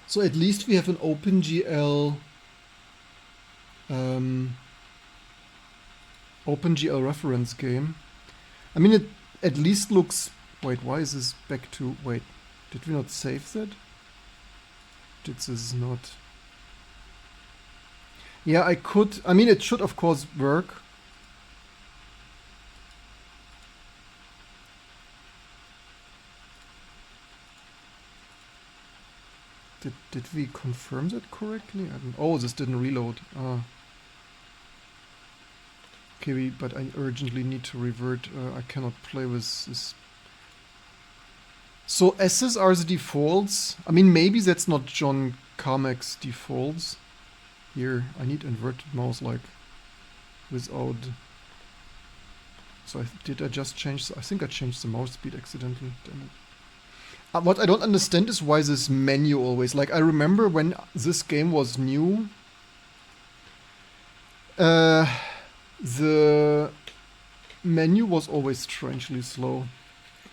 So at least we have an OpenGL OpenGL reference game. I mean, it at least looks... Wait, why is this back to... Wait, did we not save that? Did this not... Yeah, I could... I mean, it should of course work. Did we confirm that correctly? I don't, oh, this didn't reload. Ah. Okay, but I urgently need to revert. I cannot play with this So S's are the defaults. I mean, maybe that's not John Carmack's defaults. Here, I need inverted mouse, like, without... So did I just change... I think I changed the mouse speed accidentally. Damn it. What I don't understand is why this menu always... Like, I remember when this game was new... the menu was always strangely slow.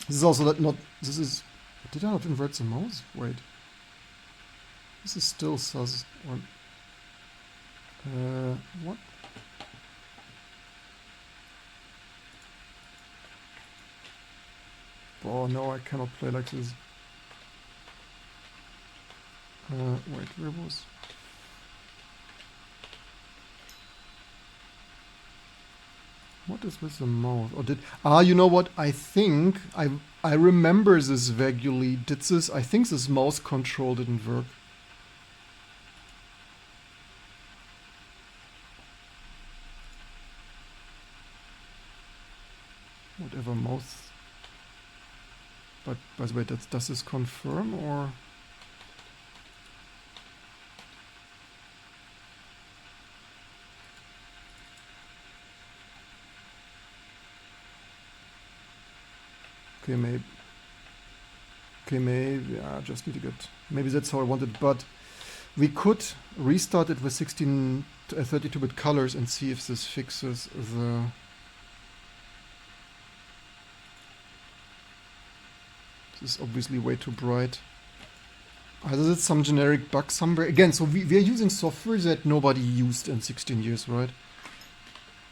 This is also not... This is... Did I not invert the mouse? Wait. This is still sus... Or, what? Oh no, I cannot play like this. Wait, where was... What is with the mouse? Or did... Ah, you know what? I think... I remember this vaguely. Did this... I think this mouse control didn't work. Whatever mouse... But, by the way, does this confirm, or... Okay, maybe... Okay, maybe... Yeah, I just need to get... Maybe that's how I want it, but... We could restart it with 32-bit colors and see if this fixes the... This is obviously way too bright. Either it's some generic bug somewhere. Again, so we are using software that nobody used in 16 years, right?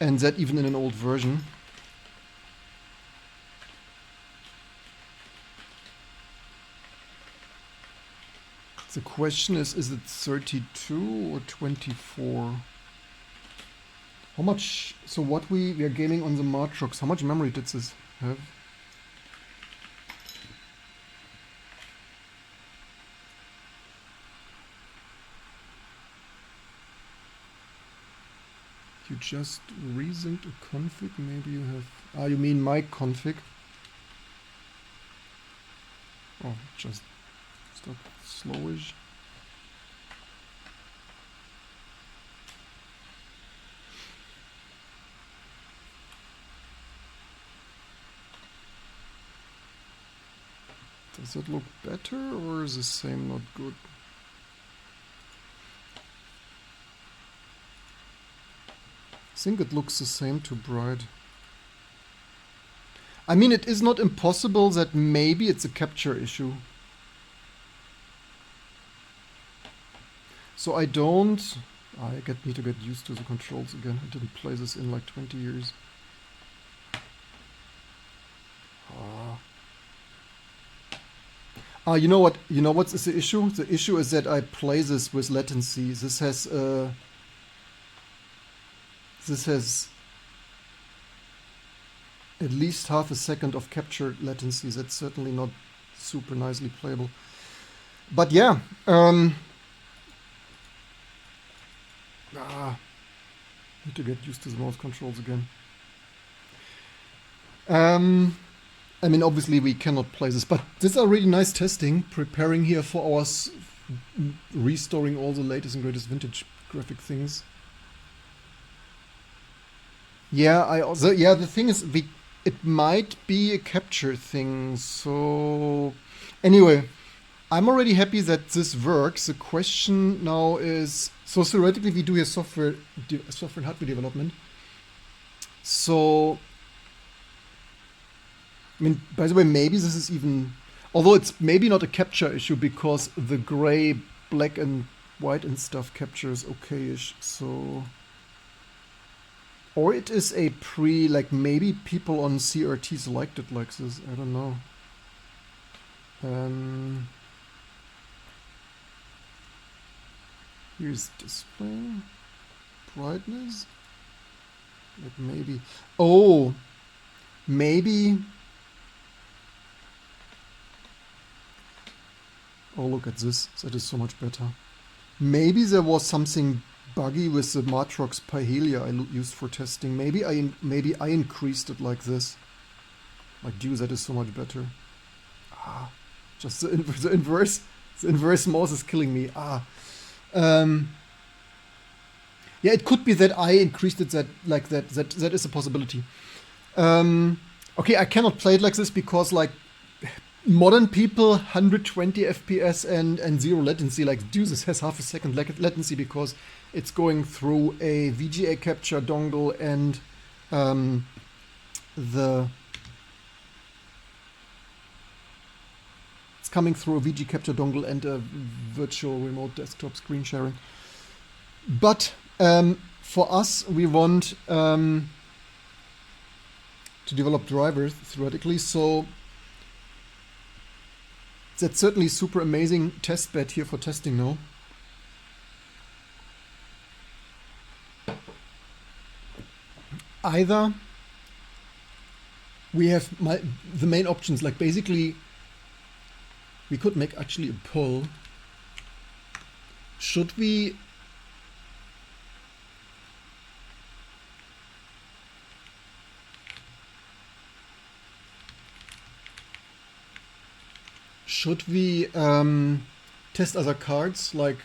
And that even in an old version. The question is it 32 or 24? How much... So what we are gaming on the Matrox, how much memory did this have? You just resynced a config, maybe you have... Ah, you mean my config? Oh, just stop slowish. Does it look better, or is the same not good? I think it looks the same to bright. I mean, it is not impossible that maybe it's a capture issue. So I don't... need to get used to the controls again. I didn't play this in like 20 years. You know what? You know what's the issue? The issue is that I play this with latency. This has at least half a second of capture latency. That's certainly not super nicely playable. But yeah, need to get used to the mouse controls again. I mean, obviously we cannot play this, but these are really nice testing, preparing here for our restoring all the latest and greatest vintage graphic things. Yeah, the thing is, it might be a capture thing, so... Anyway, I'm already happy that this works. The question now is... So theoretically we do here software and hardware development. So... I mean, by the way, maybe this is even... Although it's maybe not a capture issue, because the gray, black and white and stuff captures okay-ish, so... Or it is a like maybe people on CRTs liked it like this, I don't know. Here's display, brightness, like maybe, oh, maybe, oh look at this, that is so much better. Maybe there was something buggy with the Matrox Pahelia I used for testing. Maybe I increased it like this. Like, dude, that is so much better. Just the inverse mouse is killing me. Yeah, it could be that I increased it like that. That is a possibility. Okay, I cannot play it like this because like modern people 120 FPS and zero latency, like this has half a second latency because it's going through a VGA capture dongle and it's coming through a VG capture dongle and a virtual remote desktop screen sharing. But for us, we want to develop drivers theoretically, so that's certainly super amazing test bed here for testing now. Either we have the main options, like basically we could make actually a poll. Should we test other cards, like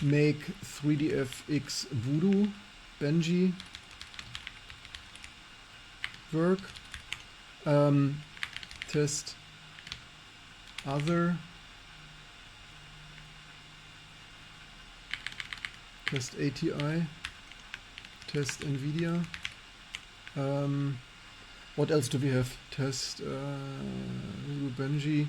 make 3DFX Voodoo, Benji work, test other, test ATI, test Nvidia. What else do we have? Test Benji.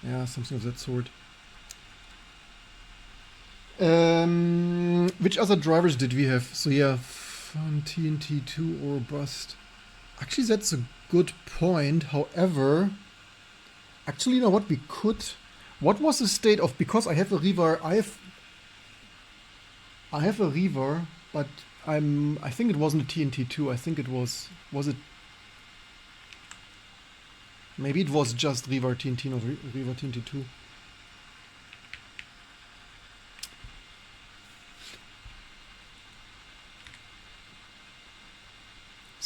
Yeah, something of that sort. Which other drivers did we have? So yeah, TNT2 or bust. Actually, that's a good point. However, actually, you know what we could. What was the state of, because I have a revar, I have a revar, but I think it wasn't a TNT2. I think it was it? Maybe it was just revar TNT, not revar TNT2.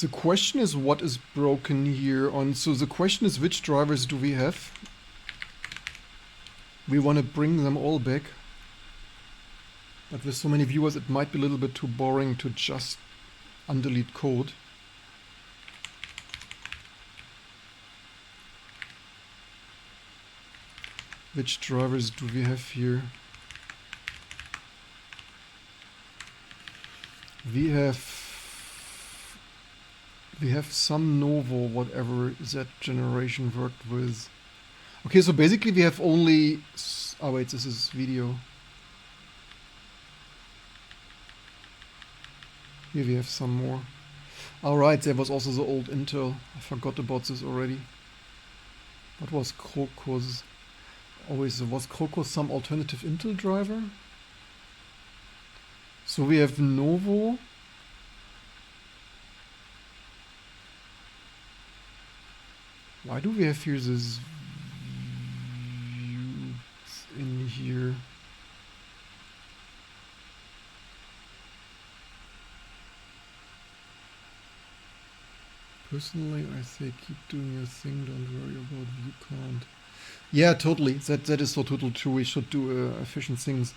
The question is what is broken here on, so the question is which drivers do we have? We want to bring them all back. But with so many viewers it might be a little bit too boring to just undelete code. Which drivers do we have here? We have some Novo, whatever that generation worked with. Okay, so basically we have only... Oh wait, this is video. Here we have some more. Alright, there was also the old Intel. I forgot about this already. What was Crocus? Always, was Crocus some alternative Intel driver? So we have Novo. Why do we have here this in here? Personally, I say keep doing your thing, don't worry about view count. Yeah, totally. That is so totally true. We should do efficient things.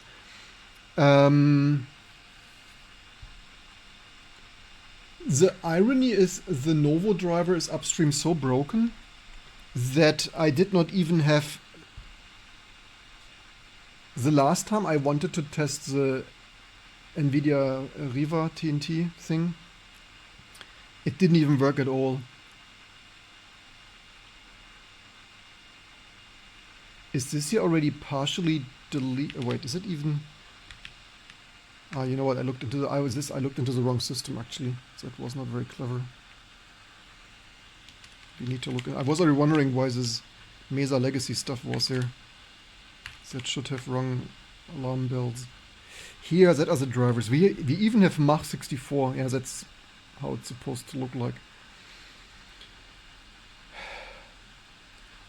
The irony is the Novo driver is upstream so broken that I did not even have... The last time I wanted to test the Nvidia Riva TNT thing, it didn't even work at all. Is this here already partially deleted? Wait, is it even... Ah, you know what? I looked into the... I looked into the wrong system actually. That was not very clever. We need to look. I was already wondering why this Mesa legacy stuff was here. That should have rung alarm bells. Here, that are the drivers. We even have Mach 64. Yeah, that's how it's supposed to look like.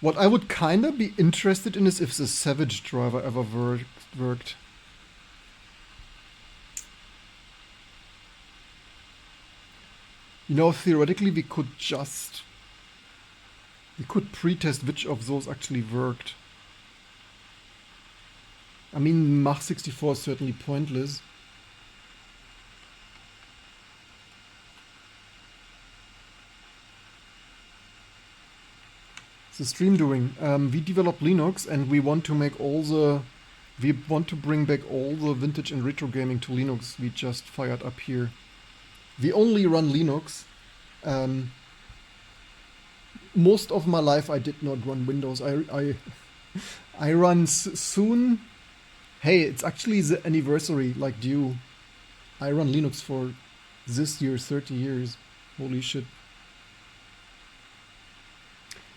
What I would kinda be interested in is if the Savage driver ever worked. You know, theoretically we could pre-test which of those actually worked. I mean, Mach64 is certainly pointless. The stream doing. We develop Linux and we want to bring back all the vintage and retro gaming to Linux. We just fired up here. We only run Linux. Most of my life I did not run Windows. I run soon. Hey, it's actually the anniversary, like due. I run Linux for this year 30 years. Holy shit.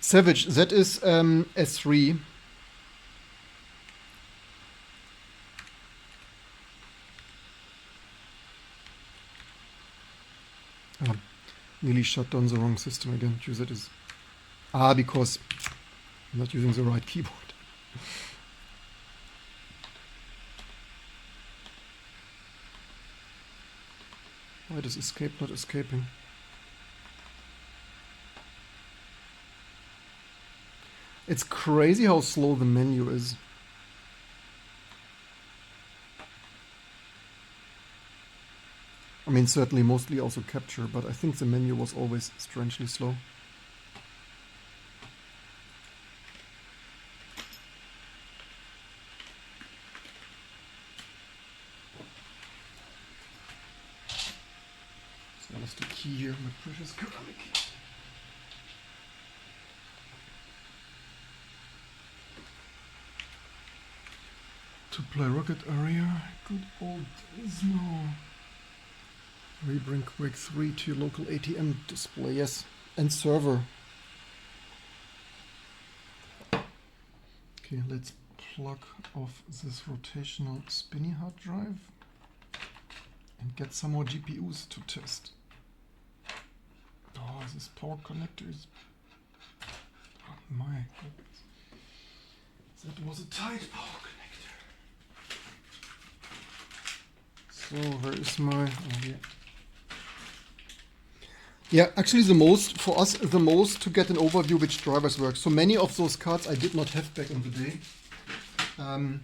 Savage, that is S3. Nearly shut down the wrong system again. That is because I'm not using the right keyboard. Why does escape not escaping? It's crazy how slow the menu is. I mean, certainly mostly also capture, but I think the menu was always strangely slow. So that's the key here, my precious ceramic. To play Rocket Area, good old days now. Bring Quake 3 to your local ATM display, yes, and server. Okay, let's plug off this rotational spinny hard drive and get some more GPUs to test. Oh, this power connector is... Oh my goodness. That was a tight power connector. So where is my... Oh, yeah. Yeah, actually the most to get an overview which drivers work. So many of those cards I did not have back in the day. I'm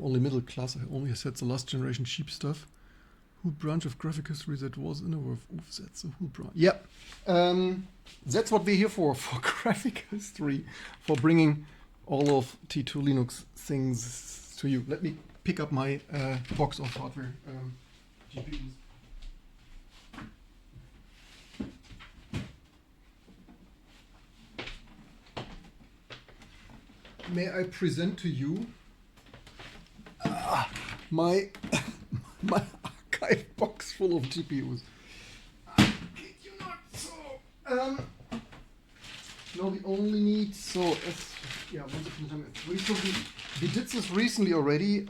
only middle class, I only had the last generation cheap stuff. Who branch of graphic history that was in a worth? Oof, that's a who branch. Yeah, that's what we're here for graphic history, for bringing all of T2 Linux things to you. Let me pick up my box of hardware GPUs. May I present to you my my archive box full of GPUs? I kid you not. So no, we only need so we did this recently already.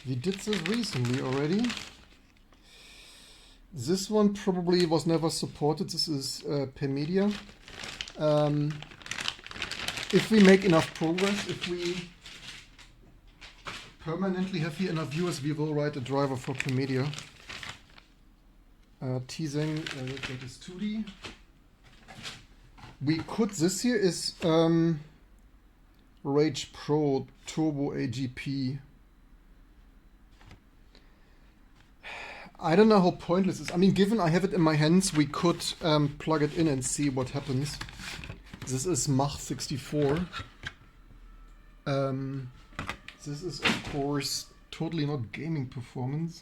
We did this recently already. This one probably was never supported. This is PMedia. If we make enough progress, if we permanently have here enough viewers, we will write a driver for PMedia. Teasing, that is 2D. We could, this here is Rage Pro Turbo AGP. I don't know how pointless it is. I mean, given I have it in my hands, we could plug it in and see what happens. This is Mach64. This is, of course, totally not gaming performance.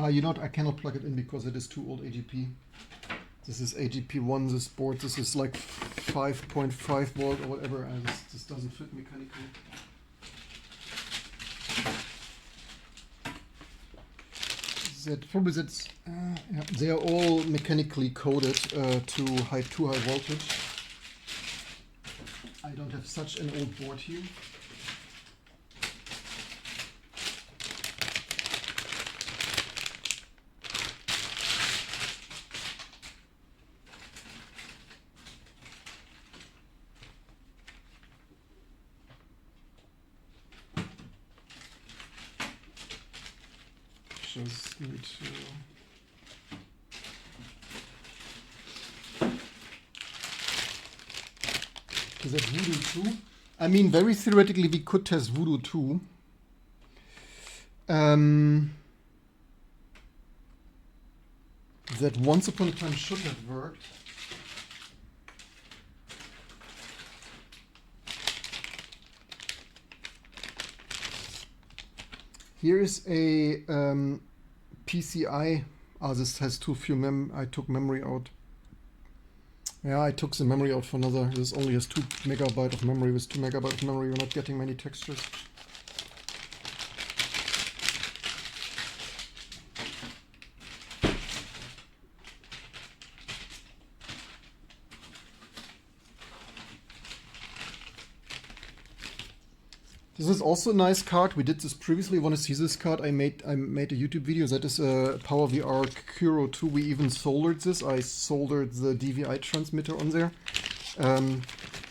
You know what? I cannot plug it in because it is too old AGP. This is AGP1, this board. This is like 5.5 volt or whatever. This doesn't fit mechanically. Yeah, they are all mechanically coded to too high voltage. I don't have such an old board here. just need to. Is that Voodoo 2? I mean, very theoretically, we could test Voodoo 2. That once upon a time should have worked. Here is a PCI. This has too few I took memory out. Yeah, I took the memory out for another. This only has 2 megabyte of memory. With 2 megabyte of memory, you're not getting many textures. This is also a nice card. We did this previously. Want to see this card? I made a YouTube video. That is a PowerVR Kuro 2. We even soldered this. I soldered the DVI transmitter on there.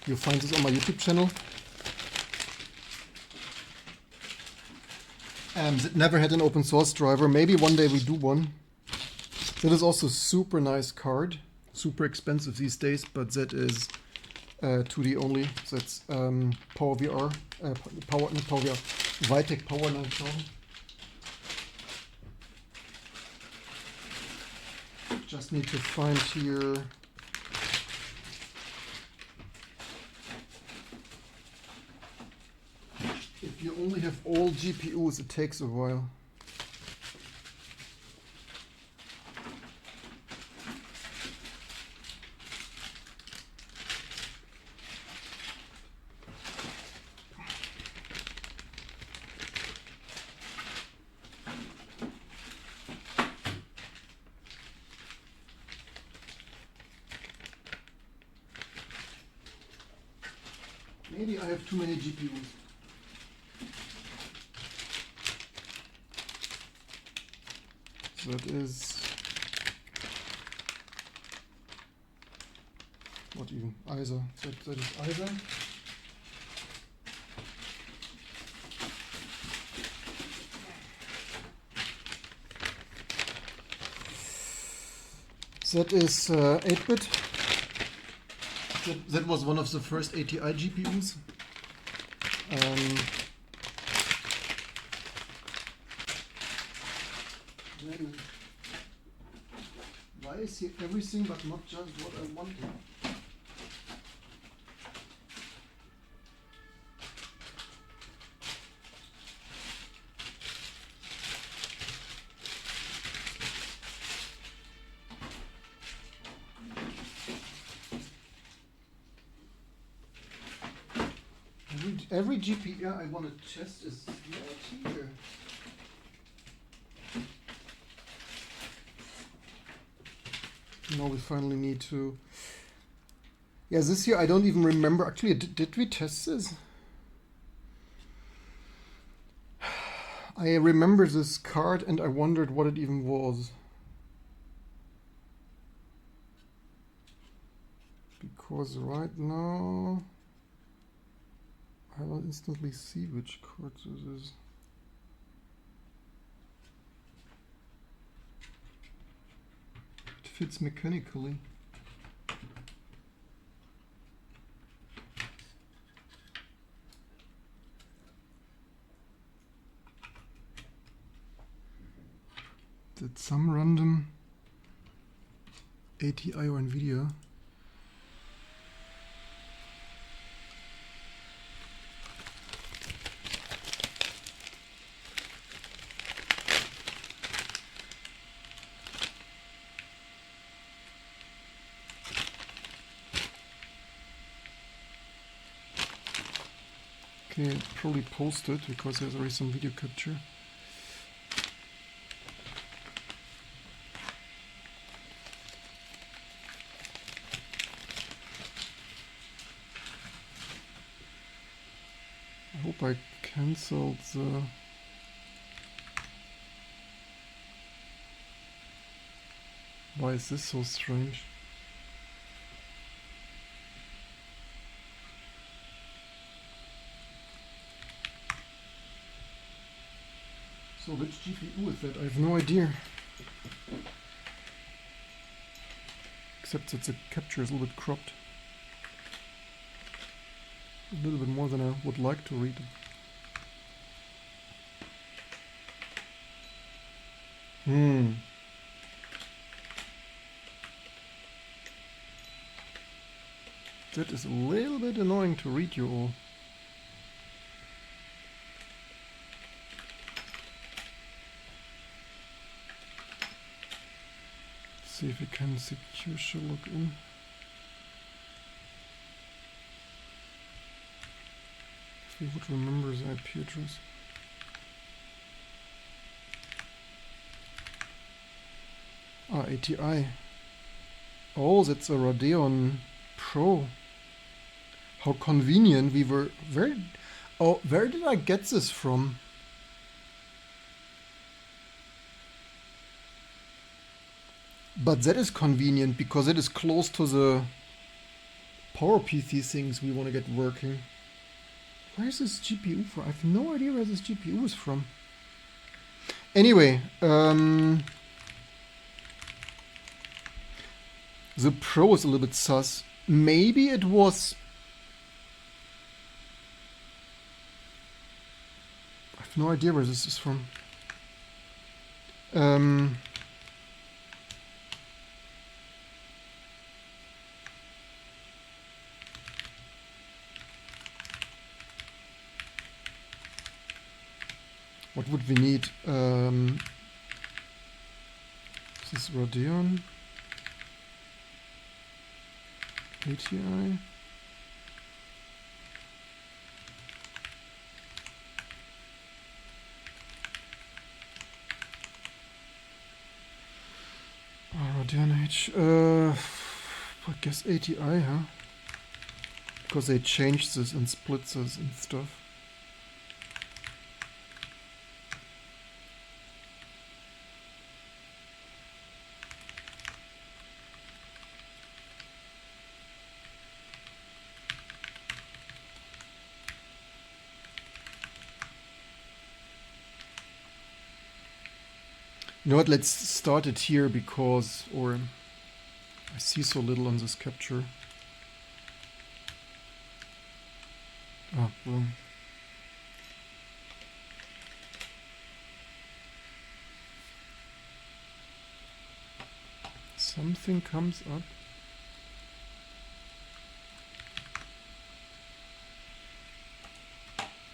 You'll find this on my YouTube channel. It never had an open source driver. Maybe one day we do one. That is also a super nice card. Super expensive these days, but that is 2D only. That's PowerVR. Not PowerVR. Vitec Power 9000. Just need to find here. If you only have all GPUs, it takes a while. Maybe I have too many GPUs. So that is not even either. That is either. That is 8-bit. That was one of the first ATI GPUs. Then, why is here everything but not just what I wanted? Every GPU I want to test is not here. Now we finally need to. Yeah, this here I don't even remember. Actually, did we test this? I remember this card and I wondered what it even was. Because right now I will instantly see which card this is. It fits mechanically. Did some random ATI or Nvidia? Okay, it's probably posted because there's already some video capture. I hope I cancelled the... Why is this so strange? So which GPU is that? I have no idea. Except that the capture is a little bit cropped. A little bit more than I would like to read. That is a little bit annoying to read you all. See if we can secure shell login. If we would remember the IP address. Ah, ATI. Oh, that's a Radeon Pro. How convenient. We were very... Oh, where did I get this from? But that is convenient because it is close to the PowerPC things we want to get working. Where is this GPU from? I have no idea where this GPU is from. Anyway, the Pro is a little bit sus. Maybe it was... I have no idea where this is from. What would we need? This is Radeon. ATI. Radeon H. I guess ATI, huh? Because they changed this and split this and stuff. You know what, let's start it here because, or I see so little on this capture. Ah, wrong. Something comes up.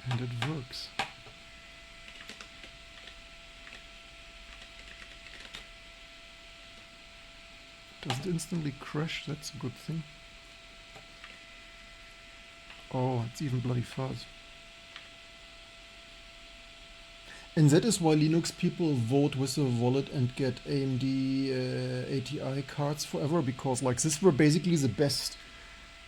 And it works. Does it instantly crash? That's a good thing. Oh, it's even bloody fast. And that is why Linux people vote with a wallet and get AMD ATI cards forever, because like this were basically the best,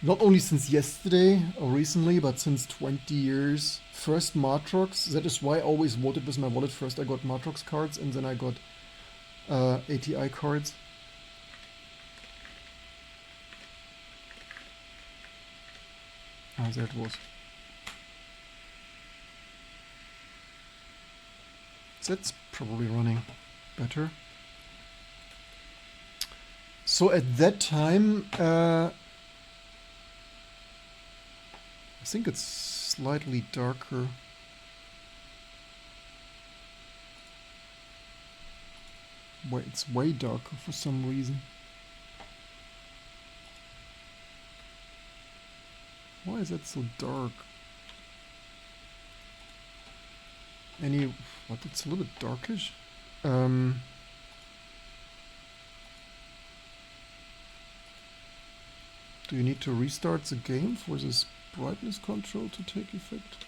not only since yesterday or recently, but since 20 years. First Matrox, that is why I always voted with my wallet. First I got Matrox cards and then I got ATI cards. Ah, there it was. That's probably running better. So at that time, I think it's slightly darker. Wait, it's way darker for some reason. Why is that so dark? What? It's a little bit darkish. Do you need to restart the game for this brightness control to take effect?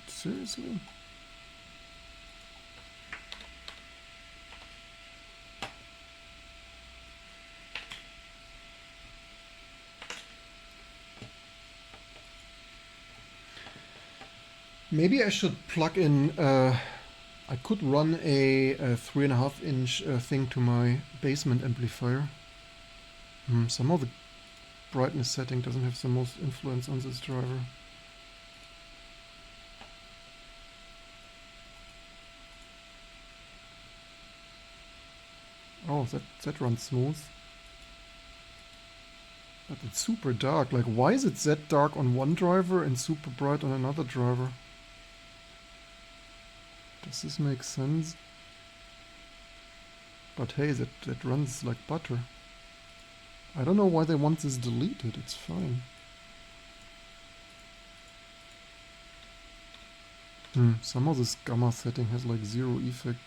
Seriously? Maybe I should plug in, I could run a 3.5-inch thing to my basement amplifier. Somehow the brightness setting doesn't have the most influence on this driver. Oh, that runs smooth. But it's super dark. Like, why is it that dark on one driver and super bright on another driver? Does this make sense? But hey, that runs like butter. I don't know why they want this deleted. It's fine. Somehow this gamma setting has like zero effect.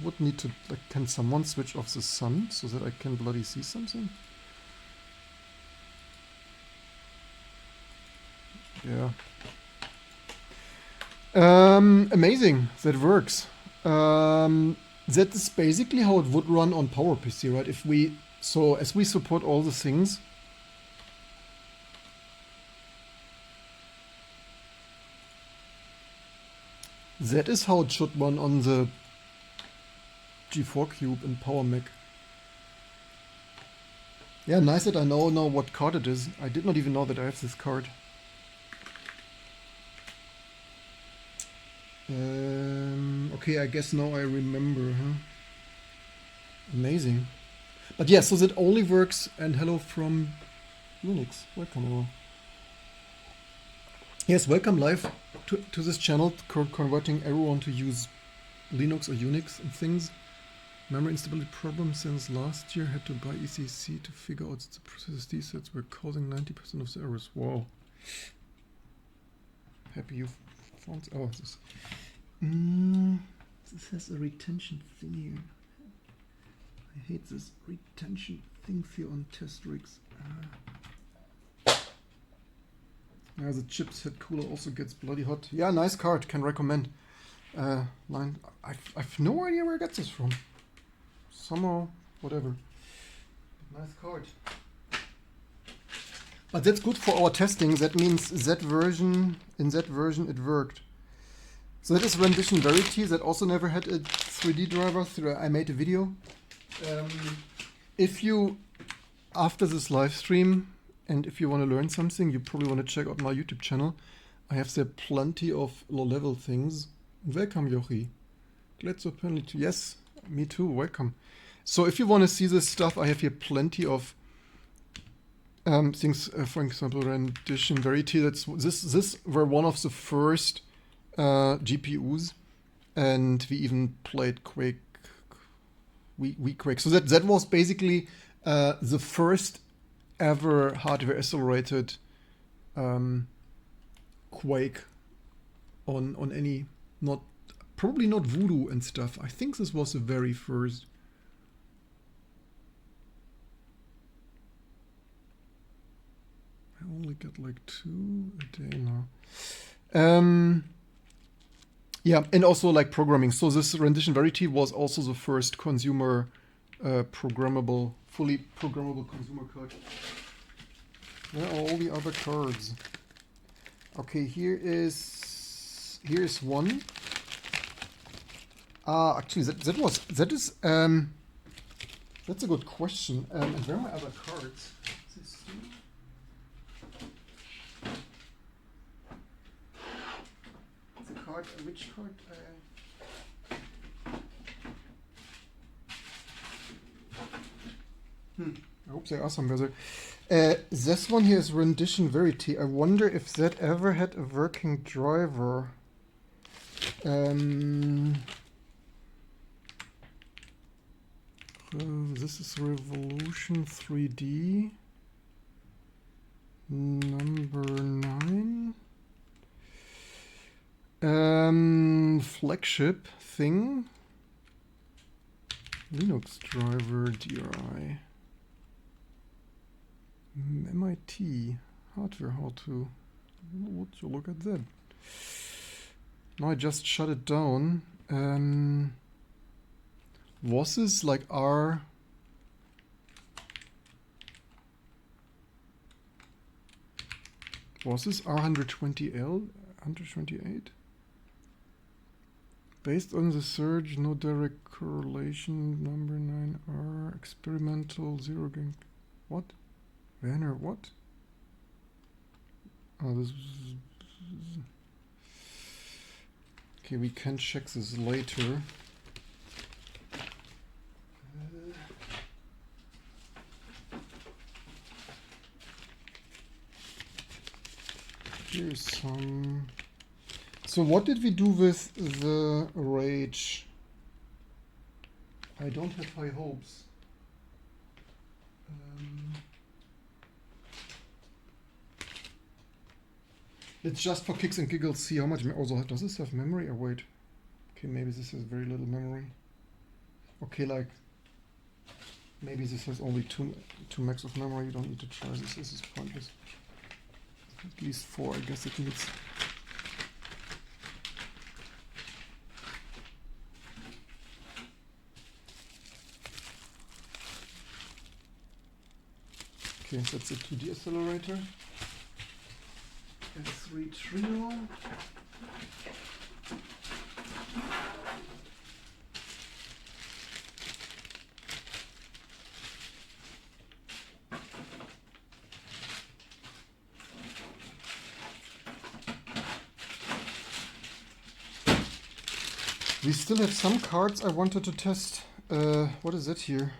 I would need to, like, can someone switch off the sun so that I can bloody see something? Yeah. Amazing. That works. That is basically how it would run on PowerPC, right? If we, so as we support all the things, that is how it should run on the G4 Cube in PowerMac. Yeah, nice that I know now what card it is. I did not even know that I have this card. Okay, I guess now I remember, huh? Amazing. But yeah, so that only works, and hello from Unix. Welcome over. Yes, welcome live to this channel, converting everyone to use Linux or Unix and things. Memory instability problem since last year. Had to buy ECC to figure out the SSD sets were causing 90% of the errors. Wow. Happy you found. Oh, this. This has a retention thing here. I hate this retention things here on test rigs. Yeah, the chipset cooler also gets bloody hot. Yeah, nice card. Can recommend. Line. I've no idea where I got this from. Somehow, whatever. Nice card. But that's good for our testing. That means that version, in that version it worked. So that is Rendition Verity. That also never had a 3D driver. I made a video. If you, after this live stream, and if you want to learn something, you probably want to check out my YouTube channel. I have there plenty of low-level things. Welcome, Jochi. Glad so apparently to. Yes, me too. Welcome. So if you want to see this stuff, I have here plenty of things. For example, Rendition Verity. This were one of the first GPUs, and we even played Quake. We Quake. So that was basically the first ever hardware accelerated Quake on any, probably not Voodoo and stuff. I think this was the very first. I only get like 2 a day now. Yeah, and also like programming. So this Rendition Verity was also the first consumer programmable, fully programmable consumer card. Where are all the other cards? Okay, here's one. Actually, that's a good question. And where are my other cards? Which card? I hope they are somewhere there. This one here is Rendition Verity. I wonder if that ever had a working driver. This is Revolution 3D. Number 9. Flagship thing. Linux driver DRI. MIT hardware how to. Would you look at that? Now I just shut it down. Was this like R? Was this R120L? 128? Based on the surge, no direct correlation. Number 9R experimental 0 gain. What? Werner, what? Oh, this is... Okay, we can check this later. Here's some. So what did we do with the rage? I don't have high hopes. Let's just for kicks and giggles see how much. Also, does this have memory? Oh wait. Okay, maybe this has very little memory. Okay, like maybe this has only two megs of memory. You don't need to try this. This is pointless. At least 4, I guess it needs. Okay, that's a 2D accelerator. It's retrieval. We still have some cards I wanted to test. What is that here?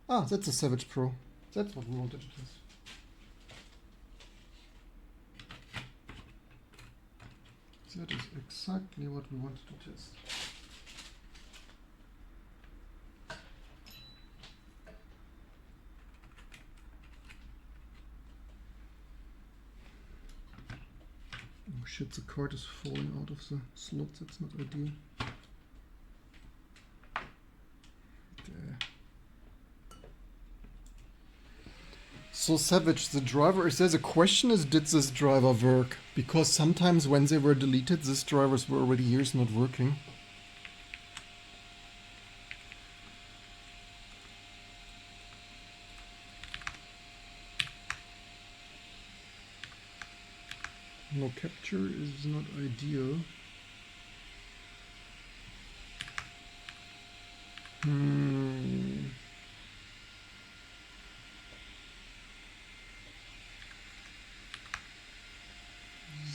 Ah, that's a Savage Pro. That's what we wanted to test. That is exactly what we wanted to test. Oh shit, the card is falling out of the slot. That's not ideal. There. So Savage, the driver, if there's a question is, did this driver work? Because sometimes when they were deleted, these drivers were already years not working. No capture is not ideal.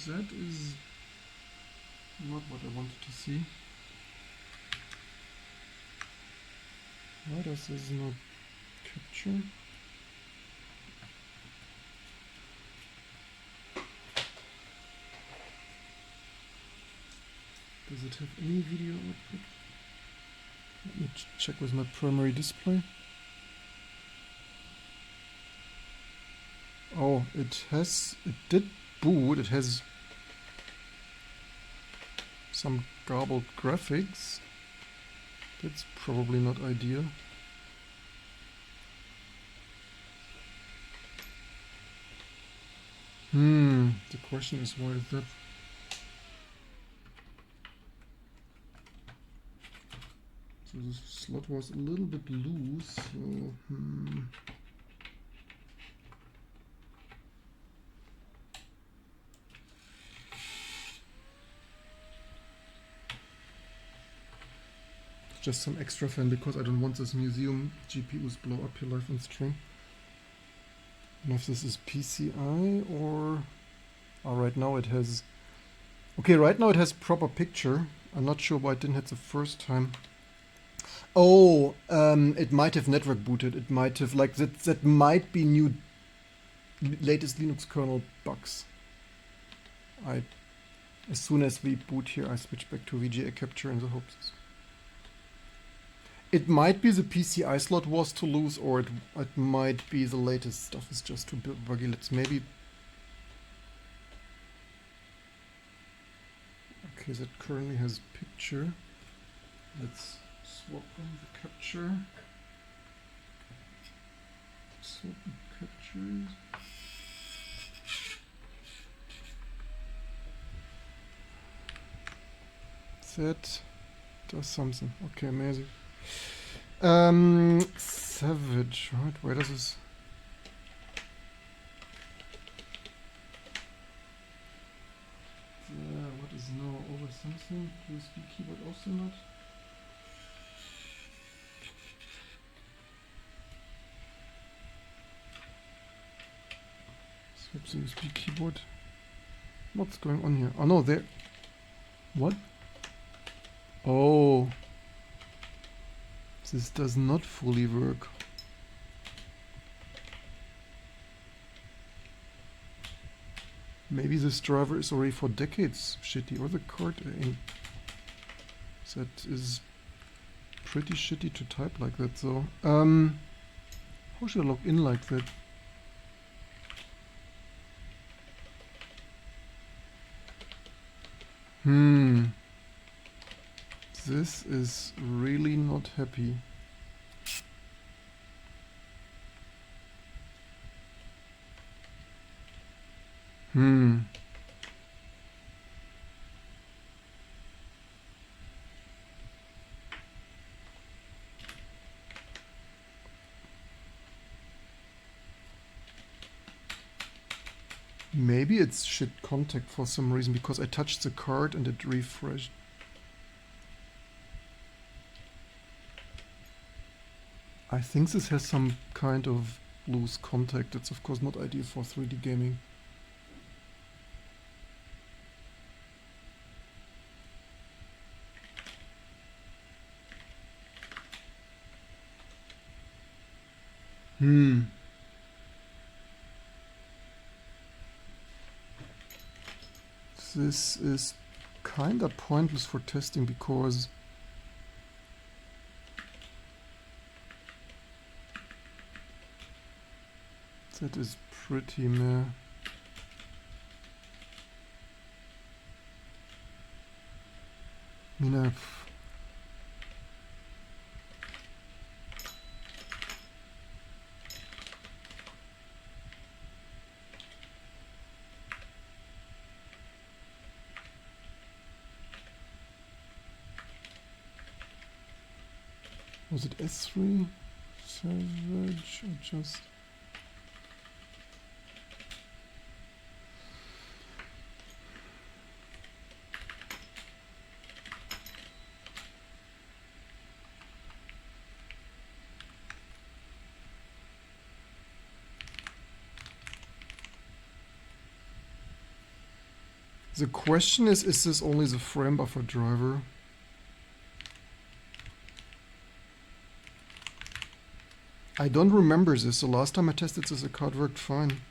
That is not what I wanted to see. Why does this not capture? Does it have any video output? Let me check with my primary display. Oh, it did boot, it has some garbled graphics. That's probably not ideal. The question is, why is that? So this slot was a little bit loose, so just some extra fan because I don't want this museum GPUs blow up here live on stream. And if this is PCI or... Oh, right now it has... Okay, right now it has proper picture. I'm not sure why it didn't have the first time. Oh, it might have network booted. It might have, like, that might be new latest Linux kernel bugs. As soon as we boot here, I switch back to VGA capture in the hopes. It might be the PCI slot was too loose, or it might be the latest stuff is just too buggy. Let's maybe... Okay, that currently has picture. Let's swap on the capture. Swap the captures. That does something. Okay, amazing. Savage, right? Where does this? What is now over something? USB keyboard also not. Swap the USB keyboard. What's going on here? Oh no, there. What? Oh. This does not fully work. Maybe this driver is already for decades shitty, or the card ain't. That is pretty shitty to type like that, though. How should I log in like that? This is really not happy. Maybe it's shit contact for some reason, because I touched the card and it refreshed. I think this has some kind of loose contact. It's of course not ideal for 3D gaming. This is kinda pointless for testing, because that is pretty meh. I mean, was it S3? Savage or just... The question is this only the Framebuffer driver? I don't remember this. The last time I tested this, the card worked fine.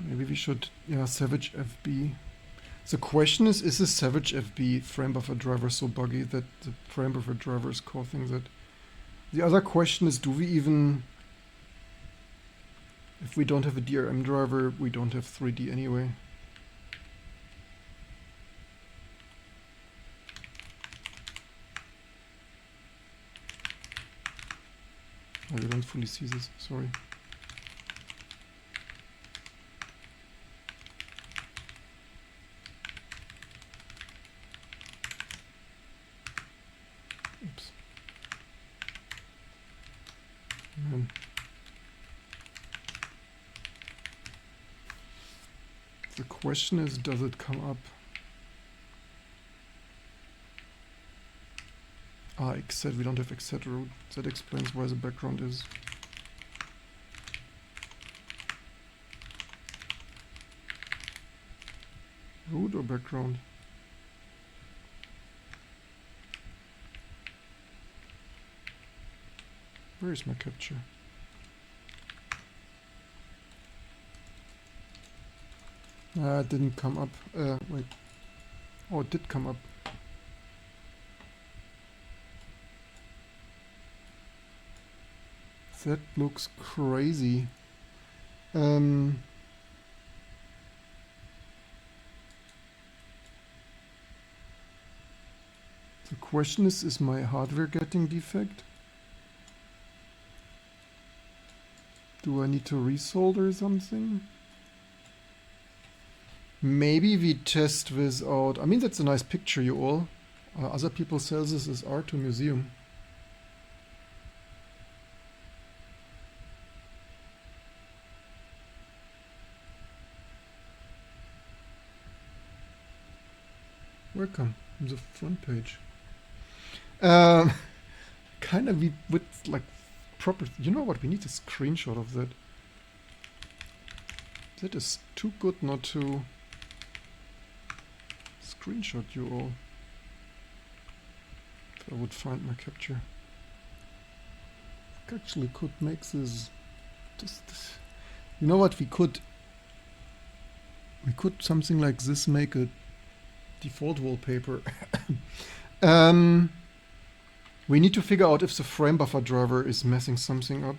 Maybe we should, yeah, Savage FB. The question is this Savage FB Framebuffer driver so buggy that the Framebuffer driver is causing that? The other question is, do we even... If we don't have a DRM driver, we don't have 3D anyway. I don't fully see this, sorry. Oops. Man. The question is, does it come up? Ah, except we don't have except root. That explains why the background is. Root or background? Where is my capture? It didn't come up. Wait. Oh, it did come up. That looks crazy. The question is my hardware getting defect? Do I need to resolder something? Maybe we test without... I mean, that's a nice picture, you all. Other people sell this as art to museum. Welcome on the front page. Kind of with like proper. You know what? We need a screenshot of that. That is too good not to screenshot you all. If I would find my capture. I actually could make this. You know what? We could something like this make a default wallpaper. We need to figure out if the Framebuffer driver is messing something up.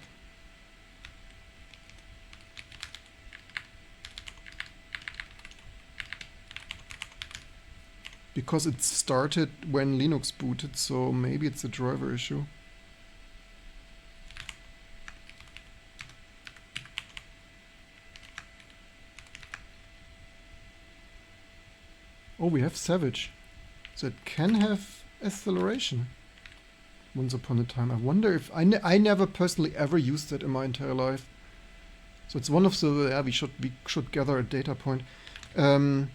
Because it started when Linux booted, so maybe it's a driver issue. Oh, we have Savage. That can have acceleration. Once upon a time. I wonder if... I never personally ever used that in my entire life. So it's one of the... Yeah, we should gather a data point. You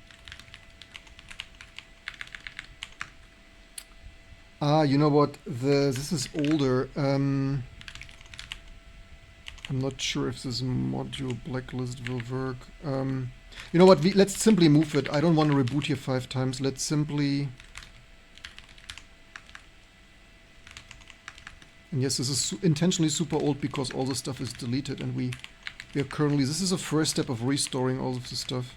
know what? This is older. I'm not sure if this module blacklist will work. You know what? Let's simply move it. I don't want to reboot here 5 times. Let's simply... And yes, this is intentionally super old because all the stuff is deleted and we are currently... This is a first step of restoring all of the stuff.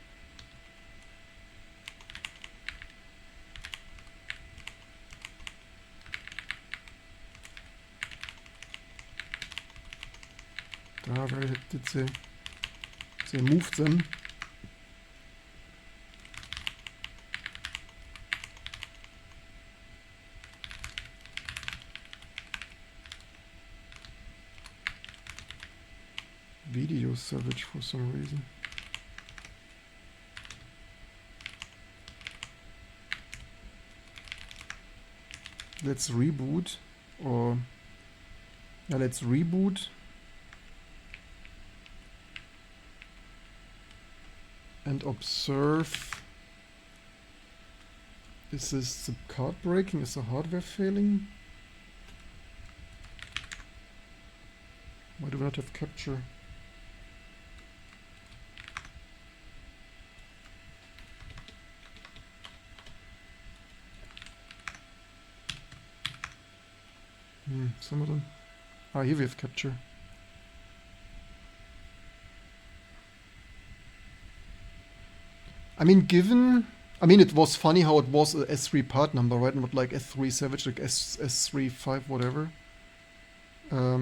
Where did they moved them? Video Savage for some reason. Let's reboot, or yeah, let's reboot and observe. Is this the card breaking? Is the hardware failing? Why do we not have capture? Some of them. Here we have capture. I mean, it was funny how it was a S3 part number, right? Not like S3 Savage, like S3 5 whatever. Are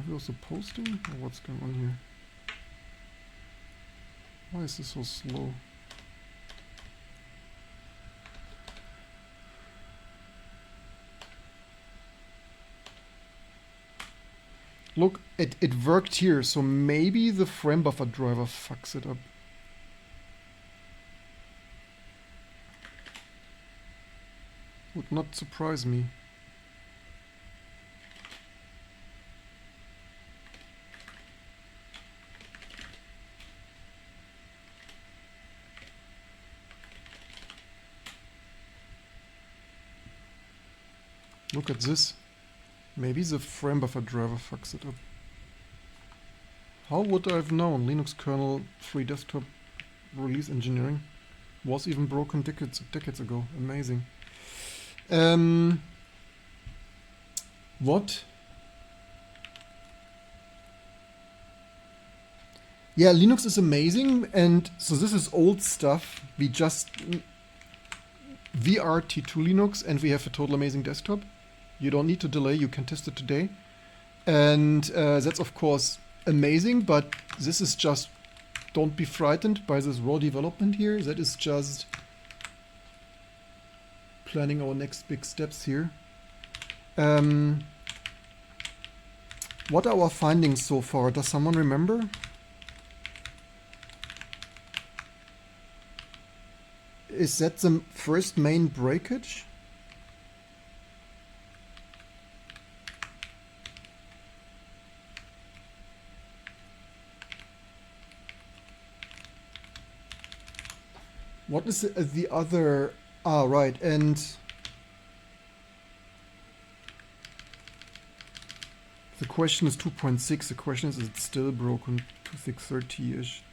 we also posting? Or what's going on here? Why is this so slow? Look, it worked here, so maybe the Framebuffer driver fucks it up. Would not surprise me. Look at this. Maybe the Framebuffer driver fucks it up. How would I have known? Linux kernel free desktop release engineering was even broken decades ago. Amazing. What? Yeah, Linux is amazing, and so this is old stuff. We just VRT2 Linux, and we have a total amazing desktop. You don't need to delay, you can test it today. And that's of course amazing, but this is just, don't be frightened by this raw development here. That is just planning our next big steps here. What are our findings so far? Does someone remember? Is that the first main breakage? What is the other? Ah, right, and the question is 2.6. The question is it still broken to 630-ish?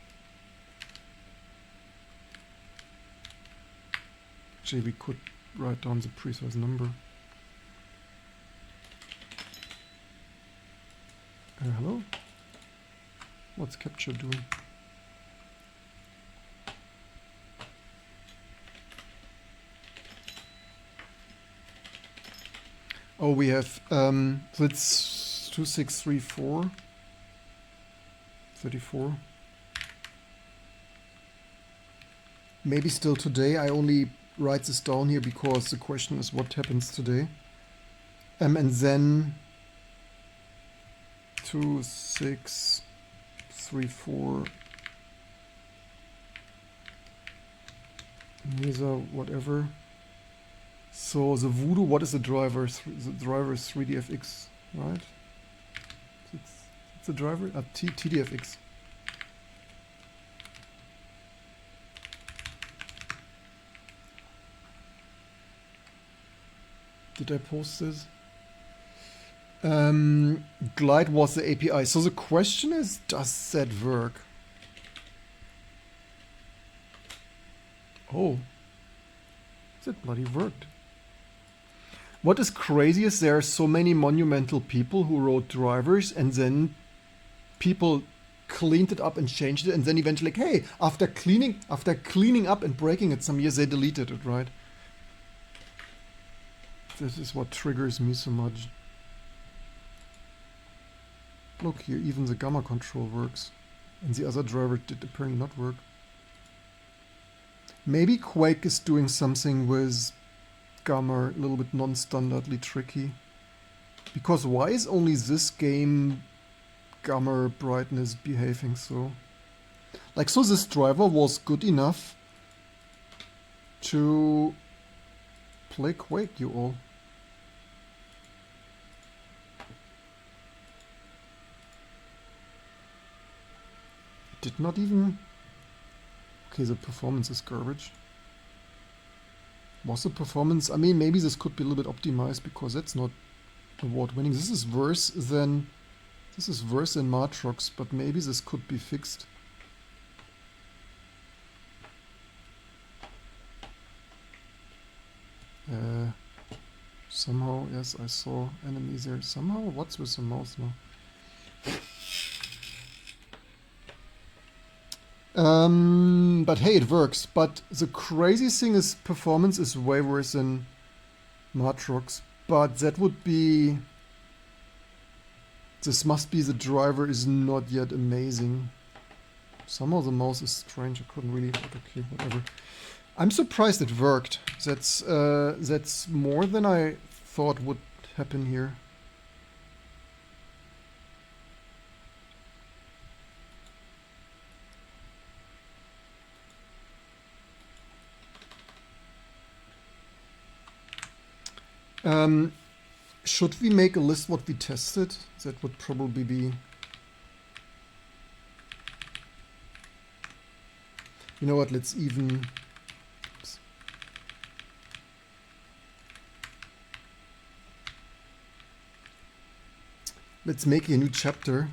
Actually, we could write down the precise number. Hello? What's capture doing? Oh, we have, so it's 2634, 34. Maybe still today. I only write this down here because the question is what happens today. And then 2634 Mesa, whatever. So the Voodoo, what is the driver? The driver is 3DFX, right? It's the driver? TDFX. Did I post this? Glide was the API. So the question is, does that work? Oh, that bloody worked. What is crazy is there are so many monumental people who wrote drivers, and then people cleaned it up and changed it, and then eventually, like, hey, after cleaning up and breaking it some years, they deleted it, right? This is what triggers me so much. Look here, even the gamma control works, and the other driver did apparently not work. Maybe Quake is doing something with gamma a little bit non-standardly tricky. Because why is only this game gamma brightness behaving so? Like, so this driver was good enough to play Quake, you all. Did not even... Okay, the performance is garbage. Was the performance... I mean, maybe this could be a little bit optimized because that's not award-winning. This is worse than... This is worse than Matrox, but maybe this could be fixed. Somehow, yes, I saw enemies there. Somehow, what's with the mouse now? But hey, it works. But the crazy thing is performance is way worse than Matrox. But that would be... This must be the driver is not yet amazing. Somehow the mouse is strange. I couldn't really... Okay, whatever. I'm surprised it worked. That's more than I thought would happen here. Should we make a list what we tested? That would probably be... You know what, let's even... Oops. Let's make a new chapter.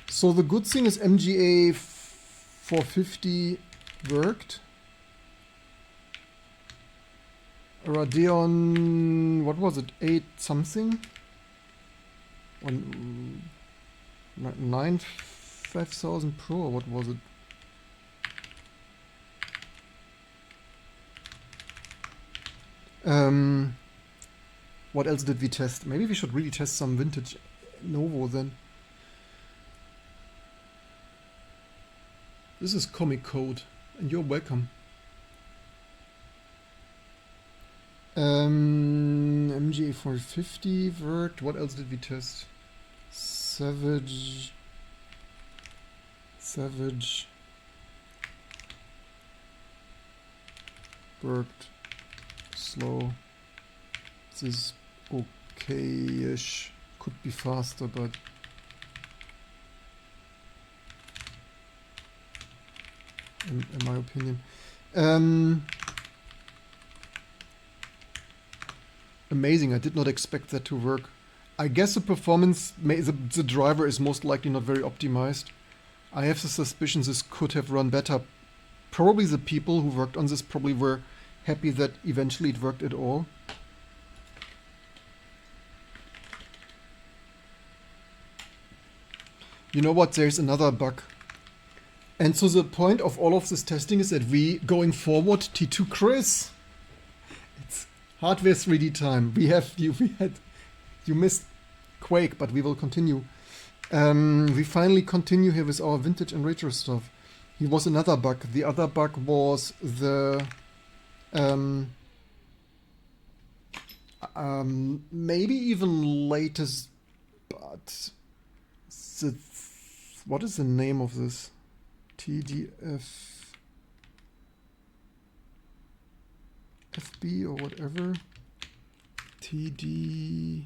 So the good thing is MGA 450 worked. Radeon, what was it? 8 something? 5000 Pro, or what was it? What else did we test? Maybe we should really test some vintage Novo then. This is Comic Code, and you're welcome. MGA 450 worked. What else did we test? Savage. Worked. Slow. This is okay-ish. Could be faster, but in my opinion. Amazing, I did not expect that to work. I guess the performance, the driver is most likely not very optimized. I have the suspicion this could have run better. Probably the people who worked on this probably were happy that eventually it worked at all. You know what, there's another bug. And so the point of all of this testing is that we, going forward, T2 Chris, it's hardware 3D time. You missed Quake, but we will continue. We finally continue here with our vintage and retro stuff. Here was another bug. The other bug was the maybe even latest, but what is the name of this? TDF FB or whatever. TD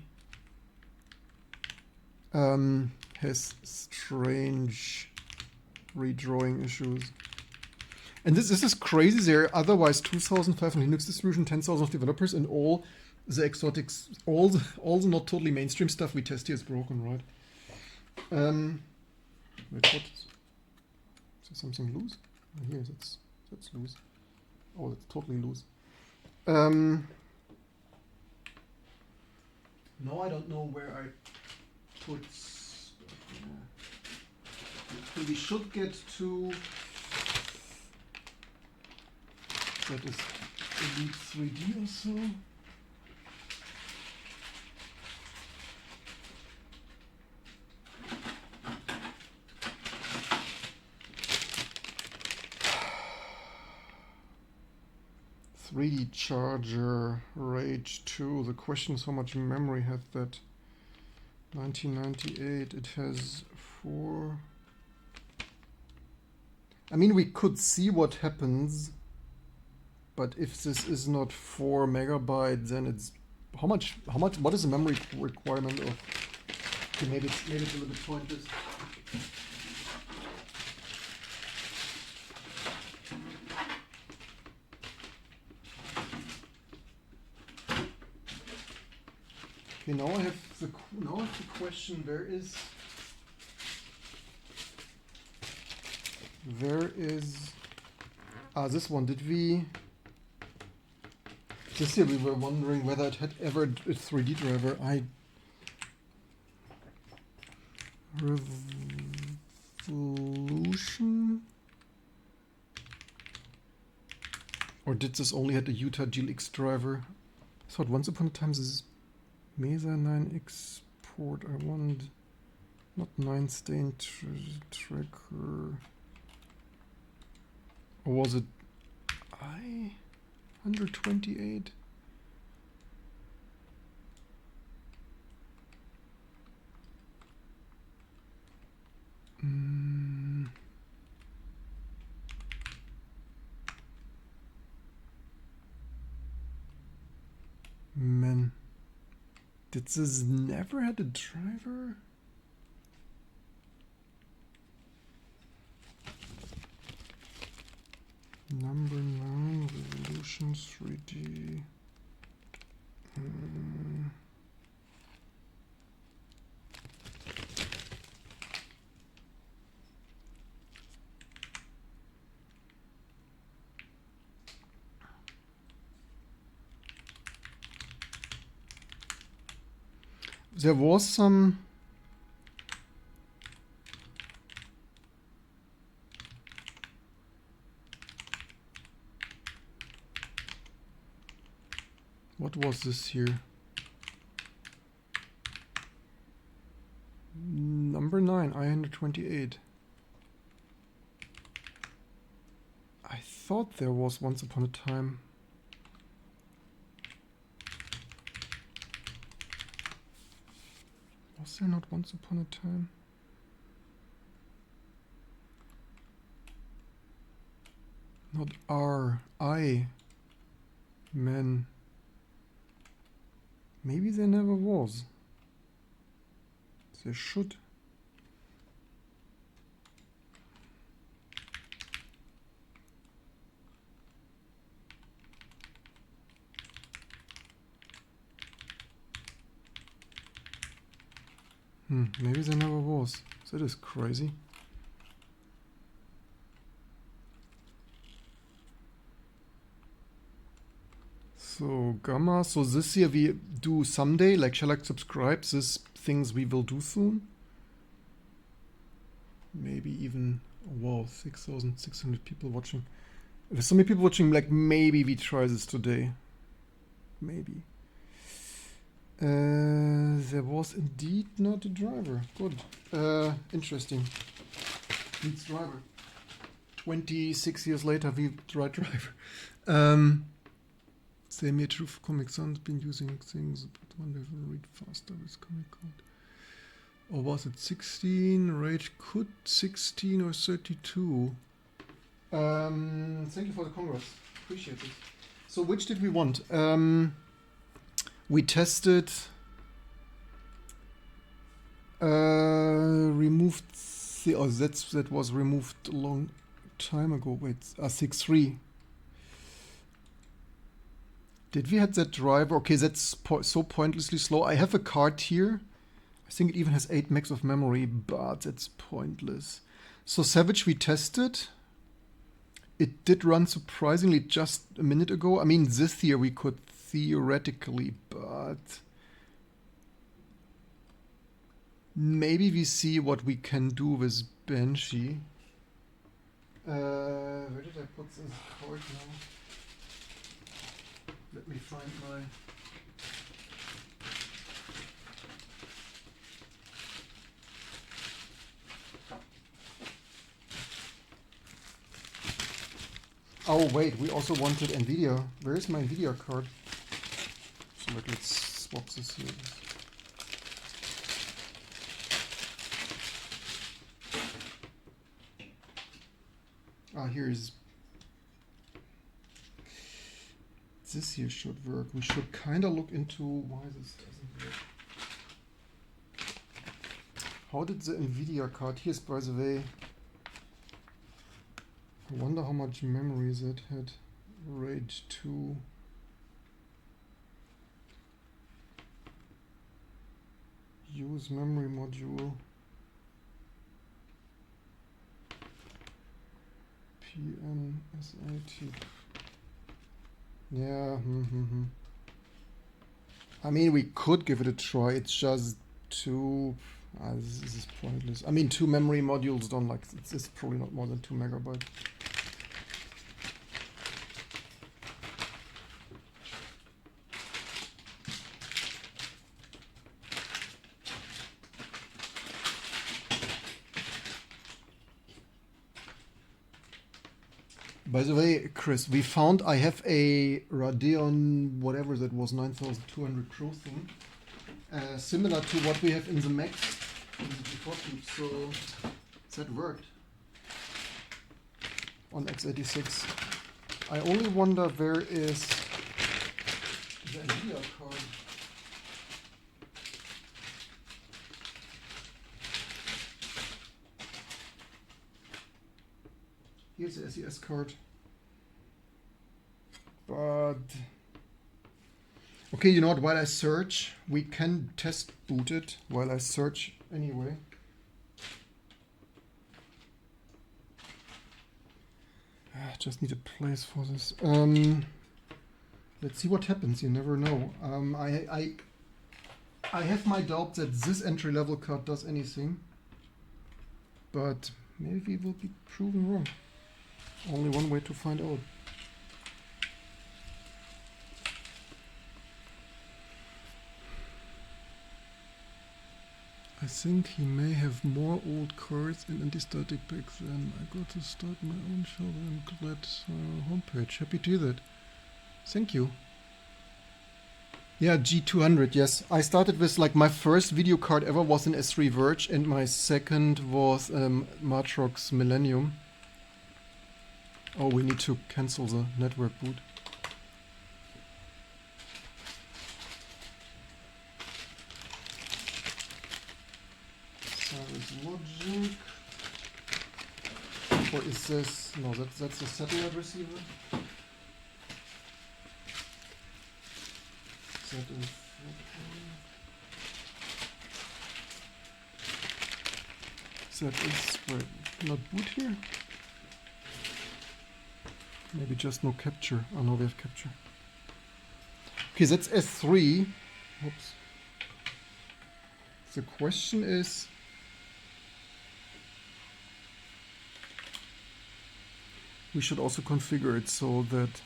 has strange redrawing issues. And this is crazy. There are otherwise 2,500 Linux distribution, 10,000 developers, and all the exotics, all the not totally mainstream stuff we test here is broken, right? Wait, what? Is there something loose? Oh, here, that's loose. Oh, that's totally loose. No, I don't know where I put. We should get to. That is Elite 3D or so. .3D charger, RAID 2. The question is how much memory has that? 1998. It has 4. I mean, we could see what happens, but if this is not 4 megabytes, then it's how much? What is the memory requirement of? Okay, maybe it's a little bit pointless. Okay, now I have the question. Where is this one? Did we? This year we were wondering whether it had ever a 3D driver. Revolution? Or did this only had a Utah GLX driver? I thought once upon a time this Mesa 9 export. I want not 9 stain tracker. Or was it 128? Man, did this never had a driver? Number 9, Revolution 3D. There was some. What was this here? Number 9, I-128. I thought there was once upon a time. Was there not once upon a time? Not R, I, men. Maybe there never was. There should. Maybe there never was. That is crazy. So gamma. So this here we do someday. Like, shall I subscribe? This things we will do soon. Maybe even, wow, 6,600 people watching. There's so many people watching. Like, maybe we try this today. Maybe. There was indeed not a driver. Good. Interesting. Needs driver. 26 years later, we tried driver. Same here, true for Comic Sans been using things, but one will read faster with Comic Code. Or was it 16? Rage could 16 or 32. Thank you for the congrats. Appreciate it. So which did we want? We tested removed that was removed a long time ago. Wait, 6.3. Did we have that driver? Okay, that's so pointlessly slow. I have a card here. I think it even has 8 megs of memory, but it's pointless. So Savage we tested. It did run surprisingly just a minute ago. I mean, this here we could theoretically, but maybe we see what we can do with Banshee. Where did I put this card now? Let me find my... Oh wait, we also wanted Nvidia. Where is my Nvidia card? So like, let's swap this here. Ah, here is... This here should work. We should kind of look into why this doesn't work. How did the Nvidia card... Here's, by the way... I wonder how much memory that had. RAID 2. Use memory module. PNSAT. Yeah. I mean, we could give it a try. It's just too... this is pointless. I mean, 2 memory modules don't like... It's probably not more than 2 megabytes. By the way, Chris, we found I have a Radeon, whatever that was, 9200 Pro thing, similar to what we have in the Mac, in the G14, so that worked on x86. I only wonder where is the Nvidia card. Here's the SES card. But okay, you know what? While I search, we can test boot it while I search anyway. I just need a place for this. Let's see what happens. You never know. I have my doubt that this entry-level card does anything, but maybe we will be proven wrong. Only one way to find out. I think he may have more old cards in anti-static back then. I got to start my own show and glad homepage. Happy to hear that. Thank you. Yeah, G200, yes. I started with, like, my first video card ever was an S3 Verge and my second was Matrox Millennium. Oh, we need to cancel the network boot. is logic. Or is this, no, that's a satellite receiver. That is, wait, not boot here? Maybe just no capture. Oh no, we have capture. Okay, that's S3. Oops. The question is, we should also configure it so that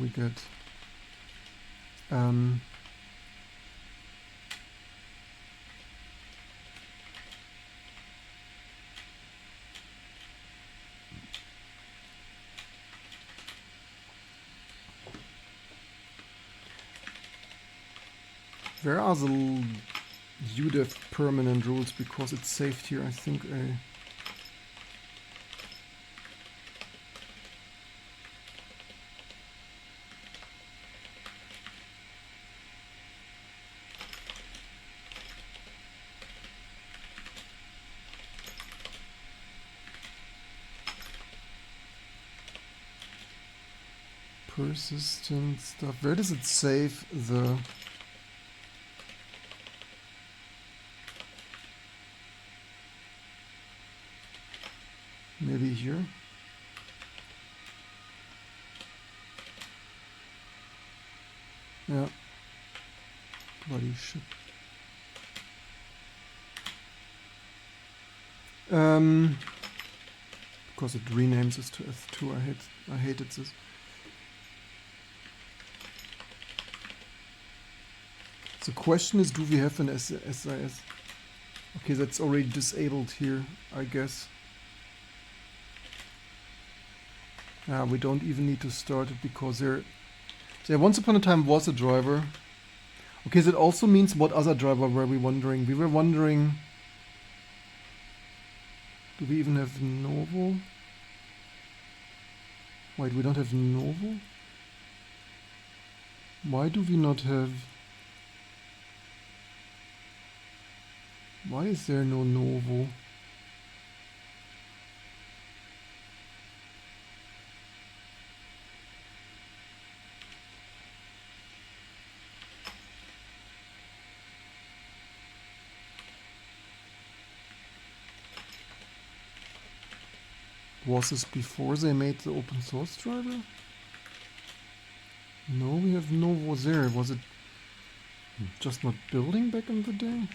we get where are the UDEV permanent rules, because it's saved here, I think. Persistent stuff. Where does it save the maybe here? Yeah. Bloody shit. Because it renames this to F2. I hated this. The question is, do we have an SIS? Okay, that's already disabled here, I guess. We don't even need to start it because there once upon a time was a driver. Okay, that also means what other driver were we wondering? We were wondering, do we even have Novo? Wait, we don't have Novo? Why do we not have... Why is there no Novo? Was this before they made the open source driver? No, we have Novo there. Was it just not building back in the day?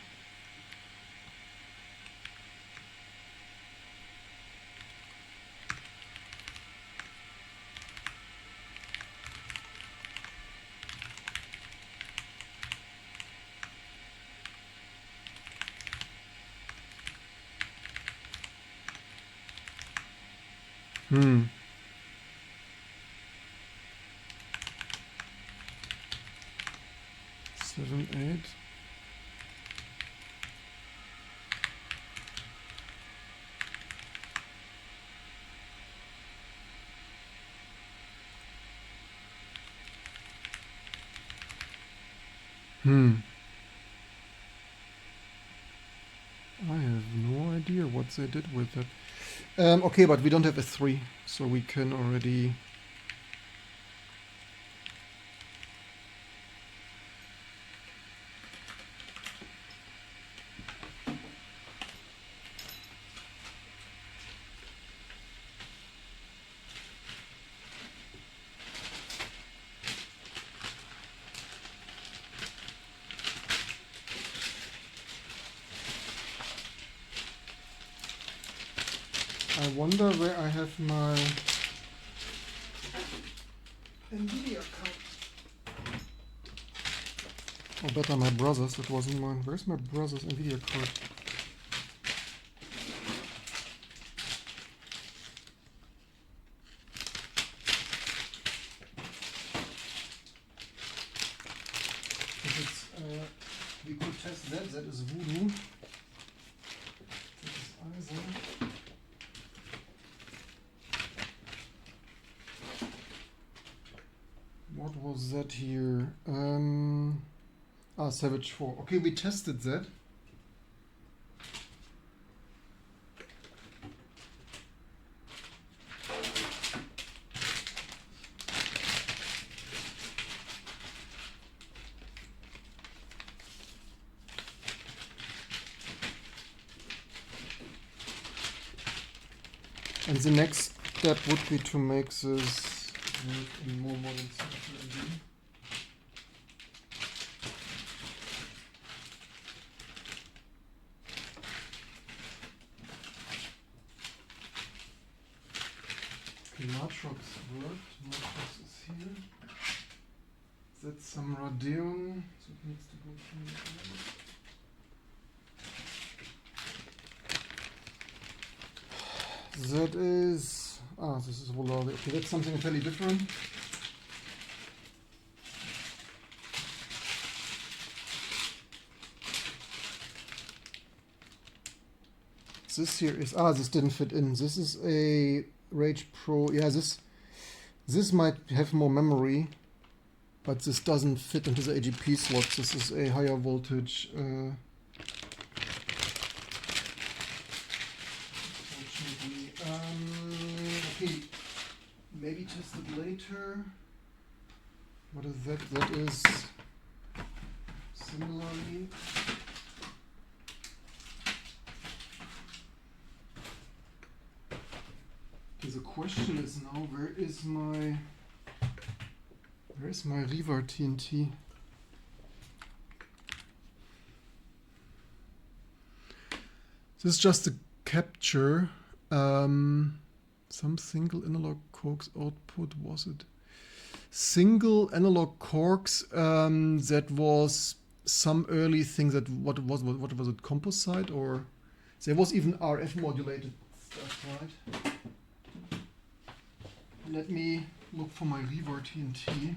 Hmm. Seven, 8. I have no idea what they did with that. Okay, but we don't have a 3, so we can already... I wonder where I have my Nvidia card. Or better, my brother's. That wasn't mine. Where's my brother's Nvidia card? If it's, we could test that. That is Voodoo. That is either. What was that here? Savage 4. Okay, we tested that. And the next step would be to make this work in more modern software engine. Okay, Matrox worked. Matrox is here. That's some Radeon. So it needs to go through. That is, this is Voodoo. Okay, that's something entirely different. This here is, this didn't fit in. This is a Rage Pro. Yeah, this might have more memory, but this doesn't fit into the AGP slot. This is a higher voltage. Okay, maybe test it later. What is that? That is similarly. Okay, the question is now, where is my Riva TNT? This is just a capture. Some single analog Quarks output, was it? Single analog Quarks, that was some early thing that, what was it, composite, or there was even RF modulated stuff, right? Let me look for my Riva TNT.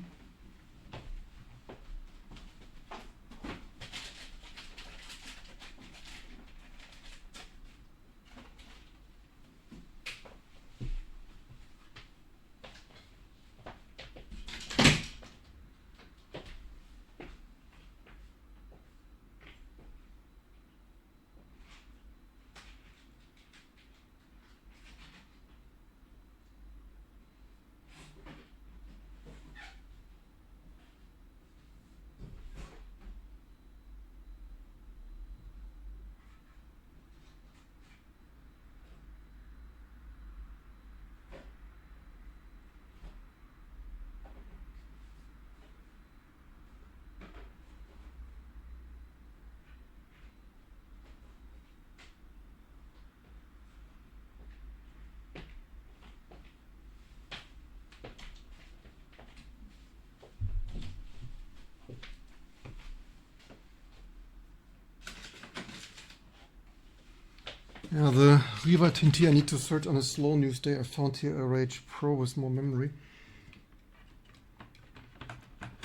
Yeah, the Riva TNT, I need to search on a slow news day. I found here a Rage Pro with more memory.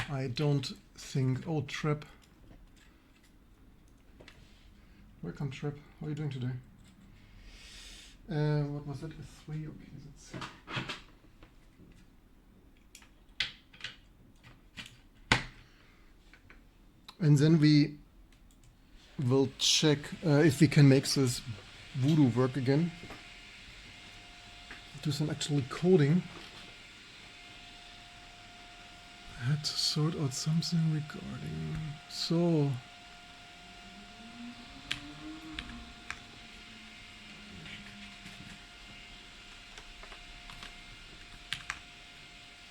I don't think, oh, Trap. Welcome, Trap. How are you doing today? What was that? A 3? Okay, that's and then we will check if we can make this Voodoo work again. Do some actual coding. I had to sort out something regarding. So.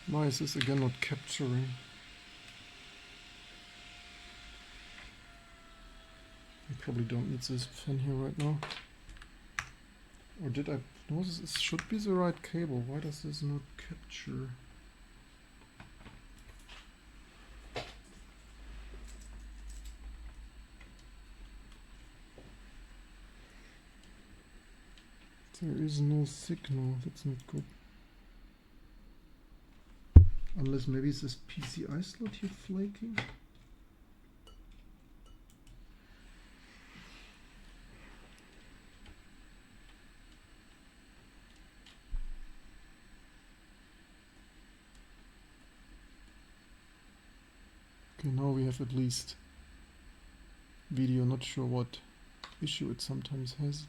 Why is this again not capturing? I probably don't need this fan here right now. Or did I? No, this should be the right cable. Why does this not capture? There is no signal. That's not good. Unless maybe it's this PCI slot here flaking. Okay, now we have at least video, not sure what issue it sometimes has.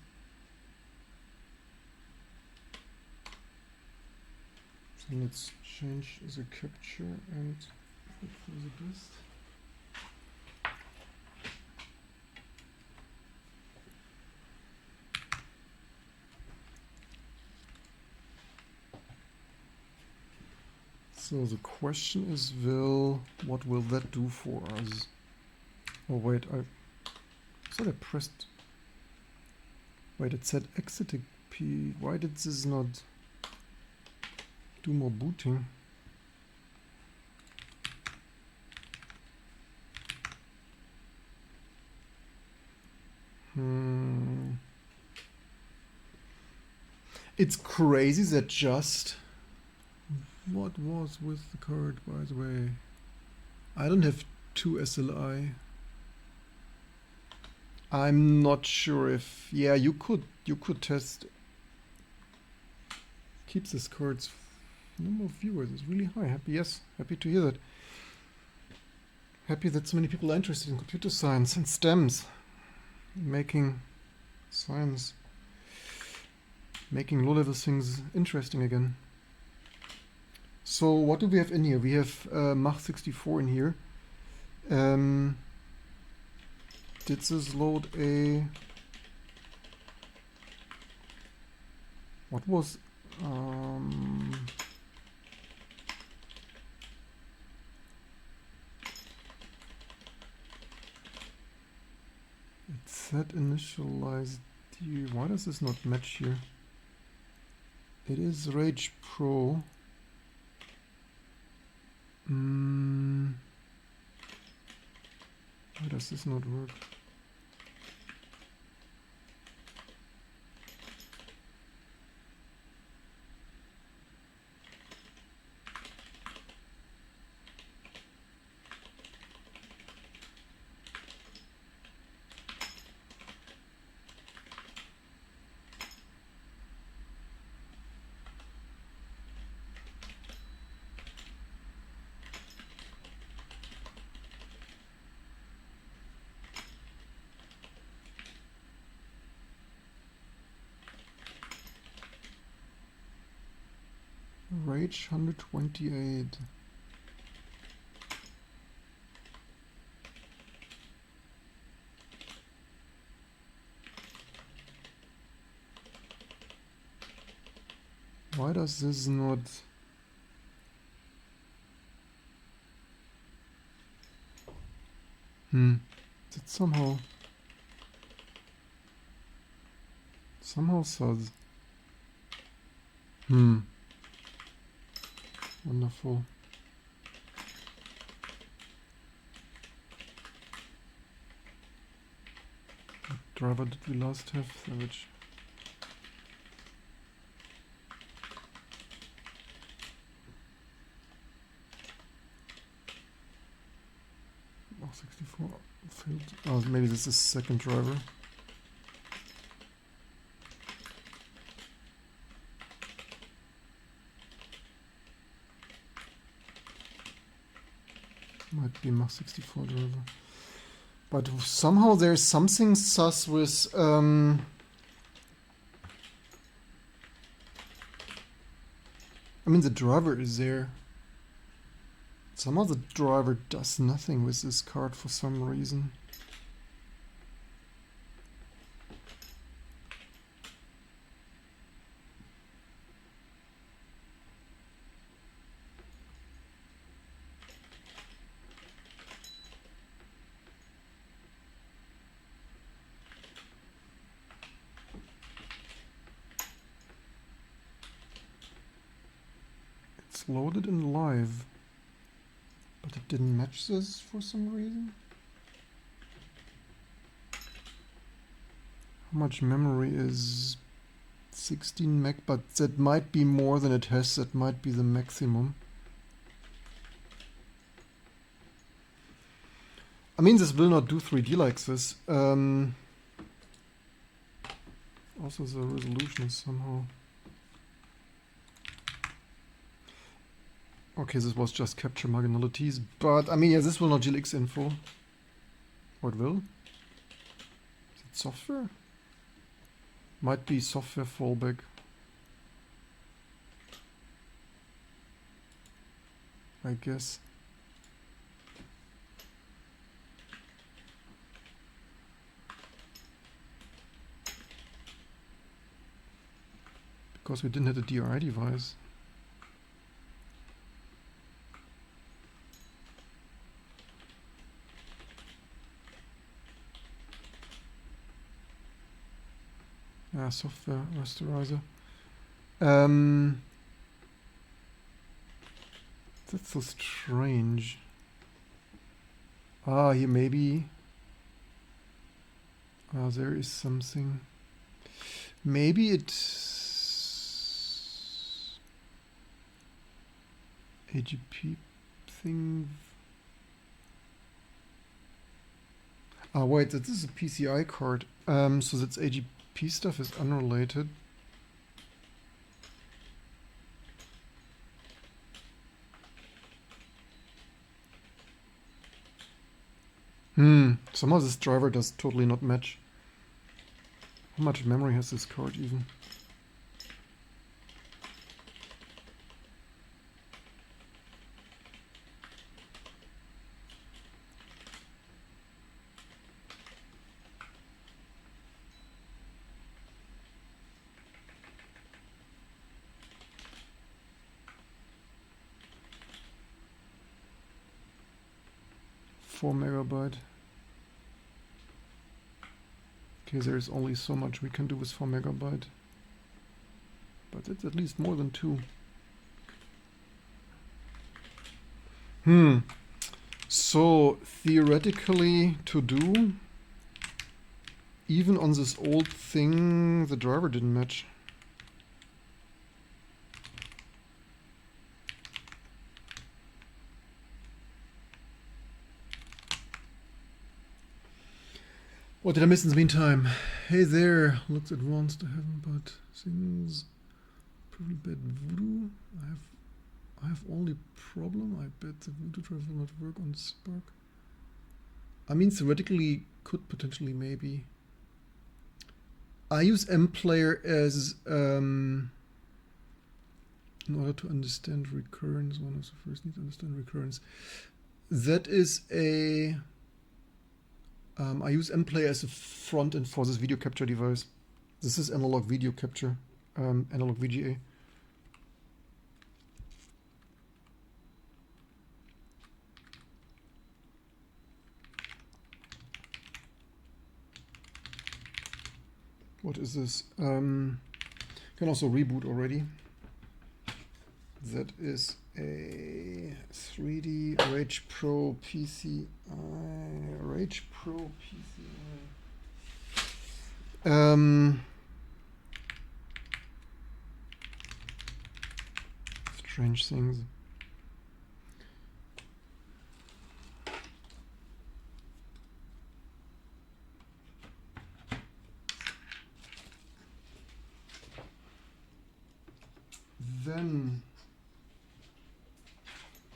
So let's change the capture and look for the best. So the question is, what will that do for us? Oh wait, I thought I pressed. Wait, it said exiting P. Why did this not do more booting? It's crazy that just. What was with the card, by the way? I don't have 2 SLI. I'm not sure if, yeah, you could test. Keeps this card's number of viewers is really high. Happy to hear that. Happy that so many people are interested in computer science and STEMs, making science, making low-level things interesting again. So what do we have in here? We have Mach64 in here. Did this load a... What was... it said initialized... Why does this not match here? It is Radeon Pro. Why does this not work? Rage 128. Why does this not... Is it somehow says... Wonderful. What driver did we last have? Savage. Oh, 64 failed. Oh, maybe this is second driver. Might be Mach64 driver. But somehow there's something sus with I mean, the driver is there. Somehow the driver does nothing with this card for some reason. Loaded in live, but it didn't match this for some reason. How much memory is 16 meg, but that might be more than it has. That might be the maximum. I mean, this will not do 3D like this. Also, the resolution is somehow... Okay, this was just capture marginalities, but I mean, yeah, this will not GLX info. Or it will? Is it software? Might be software fallback. I guess. Because we didn't have a DRI device. Ah, software rasterizer. That's so strange. Ah, here maybe. Ah, there is something. Maybe it's AGP thing. Ah, wait, this is a PCI card. So that's AGP stuff is unrelated. Somehow this driver does totally not match. How much memory has this card even? Four megabyte. Okay, there is only so much we can do with 4 megabyte. But it's at least more than 2. So, theoretically, to do, even on this old thing, the driver didn't match. What did I miss in the meantime? Hey there, looks advanced, I haven't, but things probably bad. Voodoo. I have only problem. I bet the Voodoo driver will not work on Spark. I mean, theoretically, could potentially maybe. I use mPlayer as in order to understand recurrence. One of the first needs to understand recurrence. That is a. I use mPlayer as a front end for this video capture device. This is analog video capture, analog VGA. What is this? Can also reboot already. That is a 3D Rage Pro PCI. Rage Pro PCI. Strange things. Then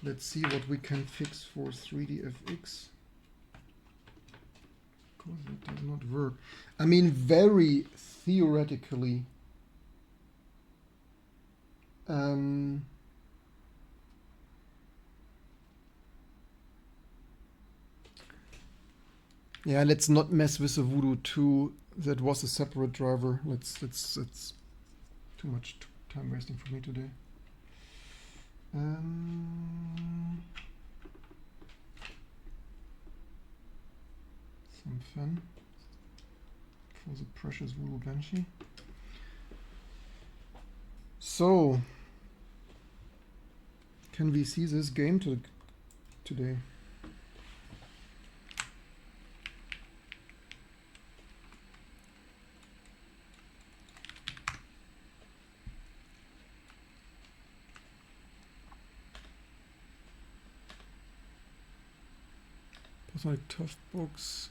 let's see what we can fix for 3DFX. Because it does not work. I mean, very theoretically. Yeah, let's not mess with the Voodoo 2. That was a separate driver. That's too much time wasting for me today. Some fun for the precious Voodoo Banshee. So, can we see this game today? Like tough box,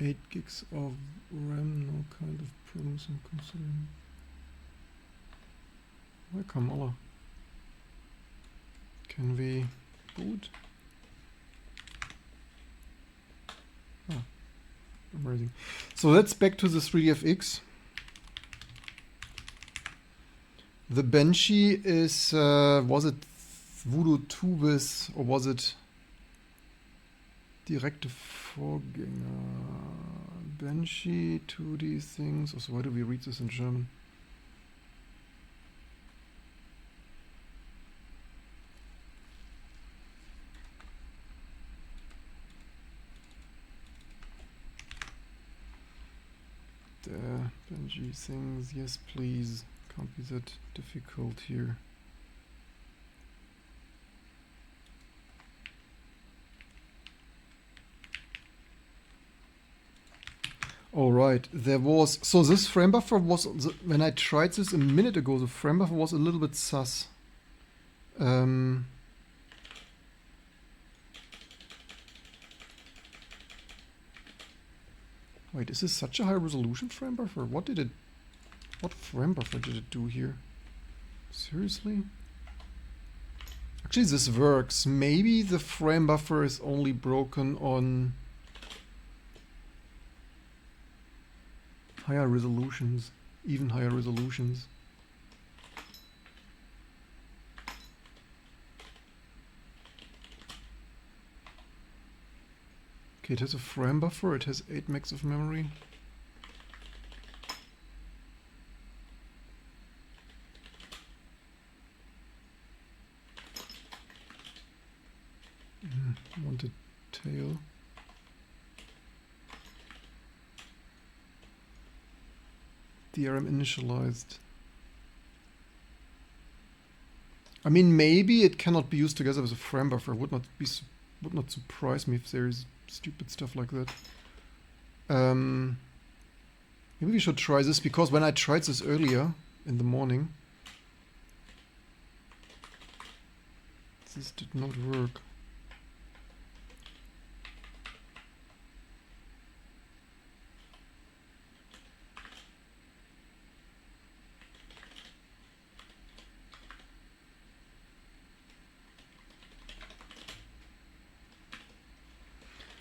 8 gigs of RAM, no kind of problems I'm considering. Welcome, Allah. Can we boot? Oh, amazing. So let's back to the 3DFX. The Banshee is, was it Voodoo 2 with, or was it direkte Vorgänger? Banshee, 2D things. Also, why do we read this in German? The Banshee things, yes please. Can't be that difficult here. Alright, there was, so this Framebuffer was, when I tried this a minute ago, the Framebuffer was a little bit sus. Wait, is this such a high resolution Framebuffer? What Framebuffer did it do here? Seriously? Actually, this works. Maybe the Framebuffer is only broken on higher resolutions, even higher resolutions. Okay, it has a Framebuffer, it has 8 megs of memory. Wanted tail. DRM initialized. I mean, maybe it cannot be used together with a Framebuffer. Would not surprise me if there is stupid stuff like that. Maybe we should try this, because when I tried this earlier in the morning, this did not work.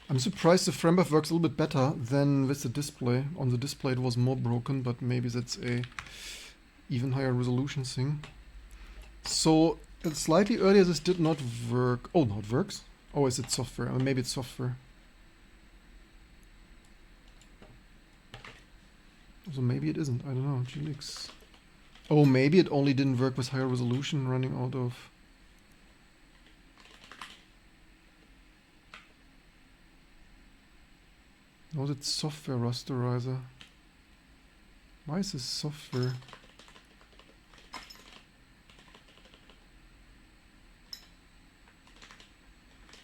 I'm surprised the Framebuffer works a little bit better than with the display. On the display it was more broken, but maybe that's a even higher resolution thing. So slightly earlier this did not work. Oh, no, it works? Oh, is it software? Or maybe it's software. So maybe it isn't. I don't know. GLX. Oh, maybe it only didn't work with higher resolution running out of... No, that's software rasterizer. Why is this software?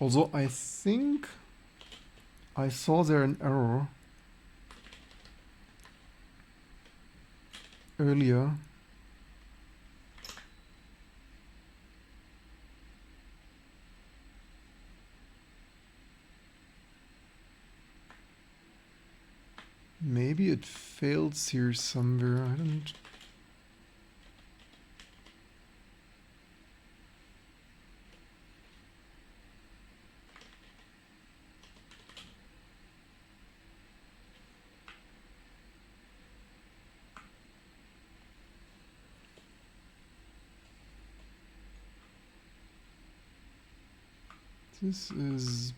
Also, I think I saw there an error earlier. Maybe it fails here somewhere. I don't... This is...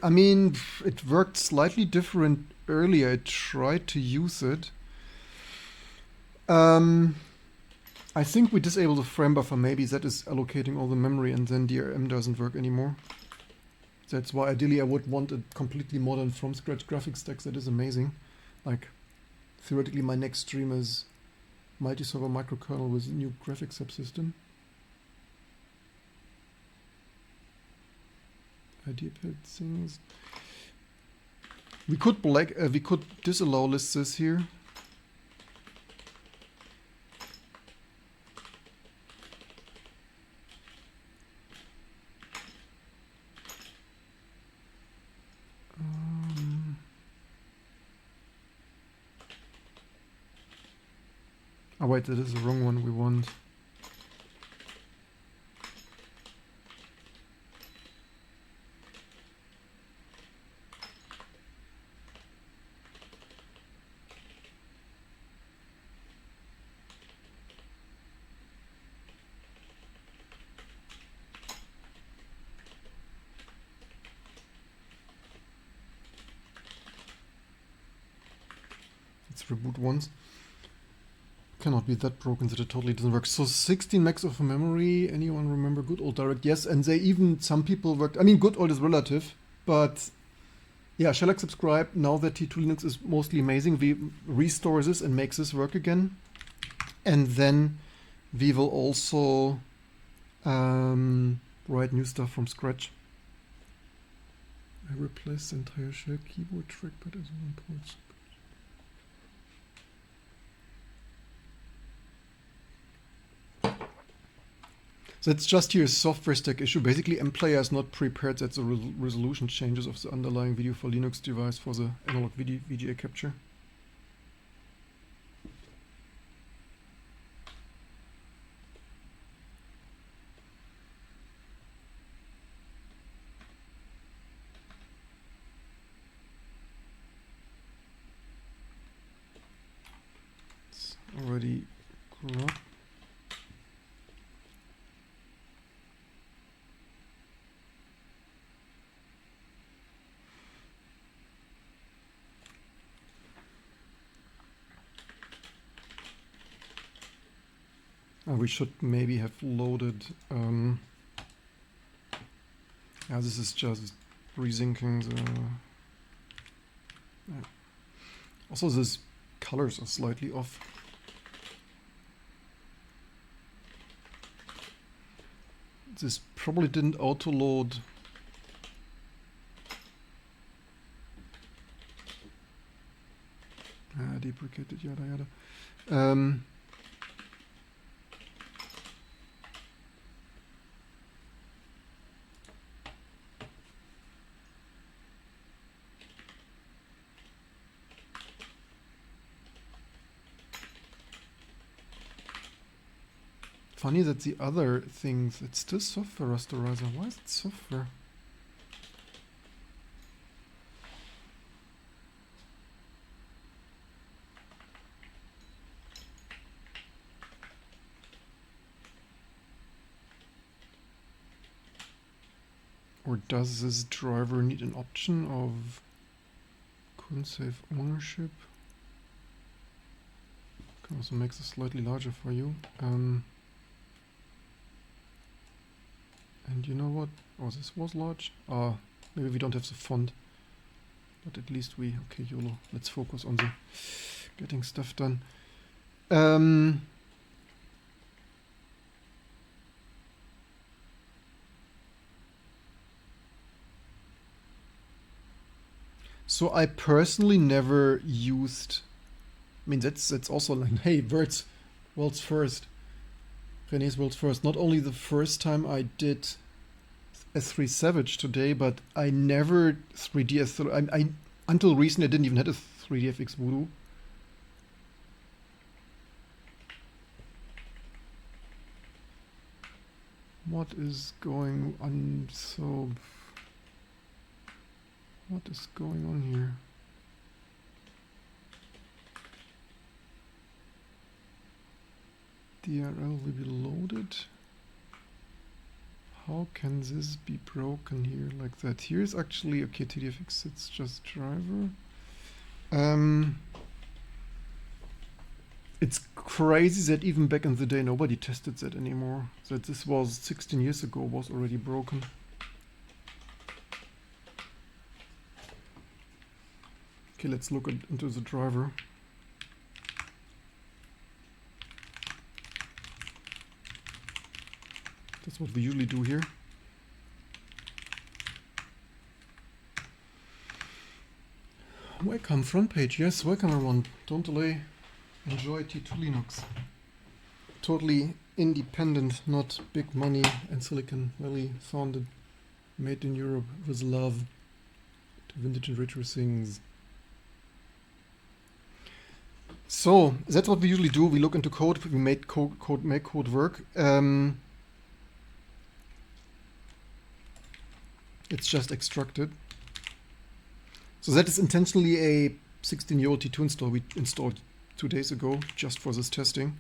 I mean, it worked slightly different earlier. I tried to use it. I think we disable the Framebuffer. Maybe that is allocating all the memory, and then DRM doesn't work anymore. That's why ideally I would want a completely modern from scratch graphics stack. That is amazing. Like, theoretically my next stream is multi-server microkernel with a new graphics subsystem. Idea pad things. We could disallow list this here. Oh wait, that is the wrong one we want. Let's reboot once. Cannot be that broken that it totally doesn't work. So 16 megs of memory. Anyone remember good old direct? Yes, and they even, some people worked, I mean, good old is relative, but yeah, shell subscribe. Now that T2 Linux is mostly amazing, we restore this and make this work again. And then we will also write new stuff from scratch. I replaced the entire shell keyboard trackpad as one port. So it's just here a software stack issue. Basically, MPlayer is not prepared that the resolution changes of the underlying video for Linux device for the analog VGA capture. It's already corrupt. We should maybe have loaded. Yeah, this is just resyncing the. Yeah. Also, these colors are slightly off. This probably didn't auto-load. Deprecated, yada yada. Funny that the other things, it's still software rasterizer. Why is it software? Or does this driver need an option of couldn't save ownership? Can also make this slightly larger for you. And you know what? Oh, this was large. Maybe we don't have the font. But at least we... Okay, YOLO. Let's focus on the getting stuff done. So I personally never used... I mean, that's also like, hey, world's first. René's world's first. Not only the first time I did S3 Savage today, but I never 3D I until recently I didn't even have a 3DFX Voodoo. What is going on? So what is going on here? DRL will be loaded. How can this be broken here like that? Here's actually, okay, TDFX, it's just driver. It's crazy that even back in the day nobody tested that anymore. That this was 16 years ago was already broken. Okay, let's look into the driver. That's what we usually do here. Welcome, front page. Yes, welcome everyone. Don't delay. Enjoy T2 Linux. Totally independent, not big money and Silicon Valley founded, made in Europe with love to vintage and retro things. So that's what we usually do. We look into code. We make code work. It's just extracted. So that is intentionally a 16-year-old T2 install we installed 2 days ago just for this testing.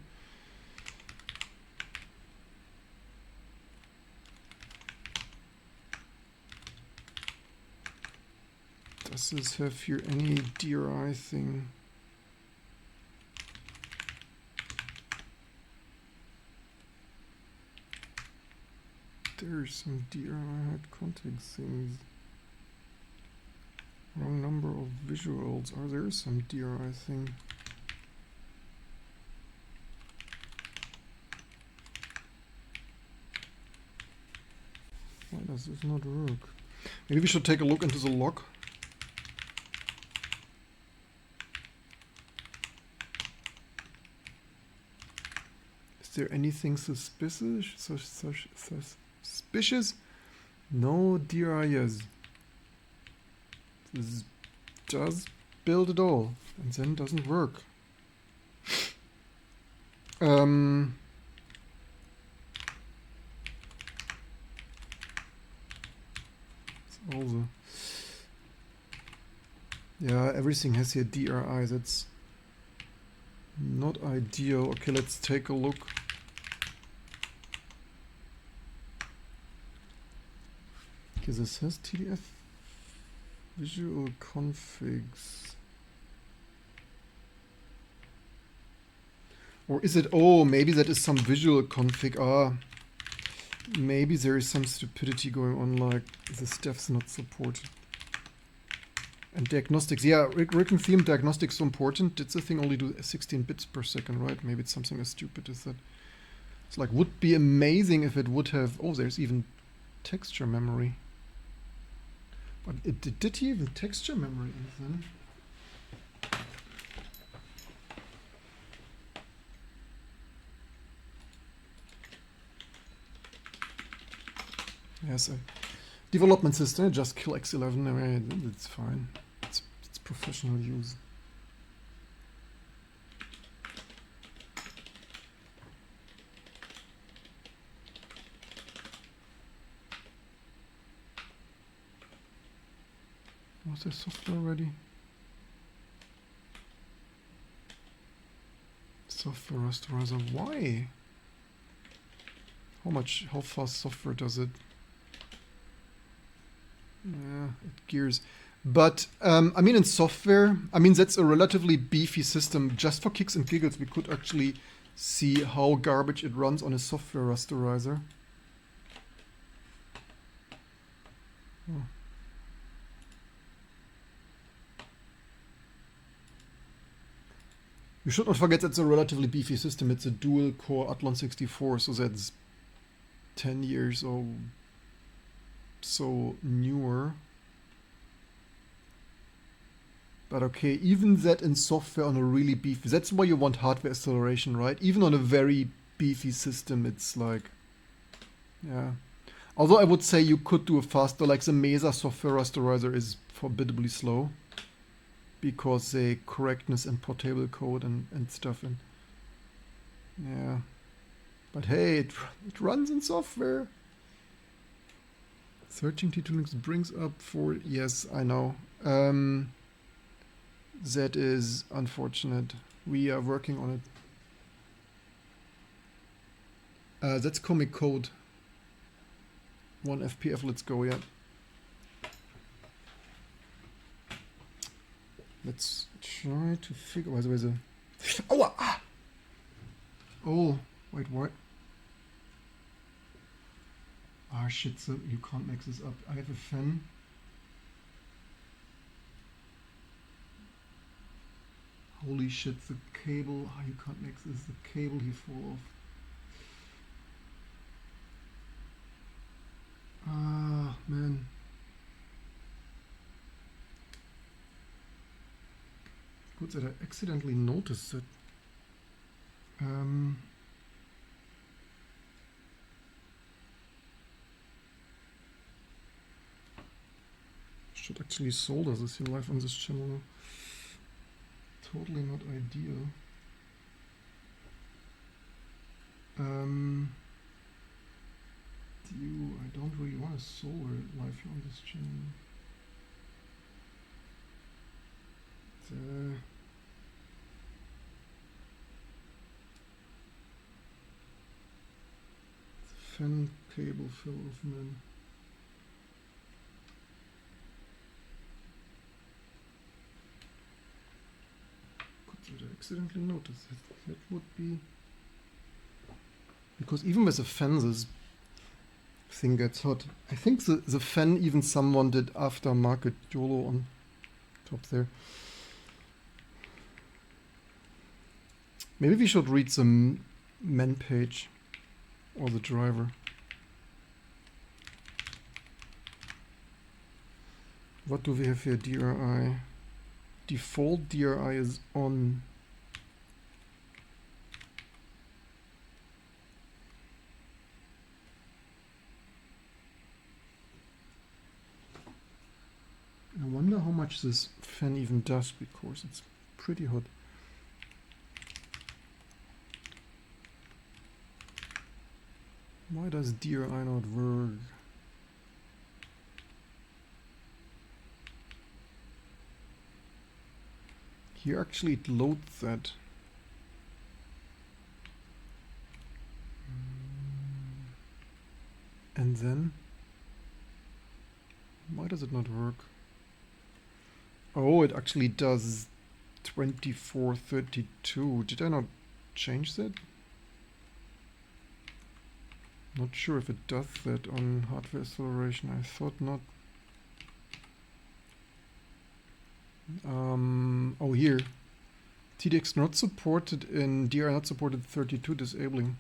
Does this have here any DRI thing? There's some DRI config things. Wrong number of visuals. Are there some DRI thing? Why does this not work? Maybe we should take a look into the log. Is there anything suspicious? Suspicious? No DRIs. This does build it all and then doesn't work. Also, yeah, everything has here DRI. That's not ideal. Okay, let's take a look. Okay, this has TDF visual configs. Or is it, oh, maybe that is some visual config. Ah, maybe there is some stupidity going on, like the stuff's not supported. And diagnostics, yeah, written theme diagnostics so important. Did the thing only do 16 bits per second, right? Maybe it's something as stupid as that. It's like, would be amazing if it would have, oh, there's even texture memory. But did he even texture memory anything? Yes, a development system, just kill X11, I mean, it's fine. It's professional use. Was there software already? Software rasterizer, why? How fast software does it? Yeah, it gears. But, I mean, in software, I mean, that's a relatively beefy system. Just for kicks and giggles, we could actually see how garbage it runs on a software rasterizer. Oh. You should not forget that's a relatively beefy system. It's a dual-core Athlon 64, so that's 10 years or so newer. But okay, even that in software on a really beefy, that's why you want hardware acceleration, right? Even on a very beefy system, it's like, yeah. Although I would say you could do a faster, like the Mesa software rasterizer is forbiddingly slow. Because the correctness and portable code and stuff, and yeah, but hey, it runs in software. Searching T2 links brings up for, yes, I know. That is unfortunate. We are working on it. That's comic code. 1 FPF, let's go, yeah. Let's try to figure. By the way, oh, wait, what? Ah, shit! So you can't mix this up. I have a fan. Holy shit! The cable. Ah, you can't mix this. The cable here fall off. Ah, man. Good that I accidentally noticed it. Should actually solder this here live on this channel. Totally not ideal. I don't really want to solver it live here on this channel. The fan cable fell off, man. Did I accidentally notice it? That would be... Because even with the fan, this thing gets hot. I think the fan even someone did aftermarket YOLO on top there. Maybe we should read the man page or the driver. What do we have here? DRI. Default DRI is on. I wonder how much this fan even does, because it's pretty hot. Why does DRI not work? Here actually it loads that. And then why does it not work? Oh, it actually does 2432. Did I not change that? Not sure if it does that on hardware acceleration. I thought not. Oh, here. TDX not supported in DRI, not supported 32 disabling.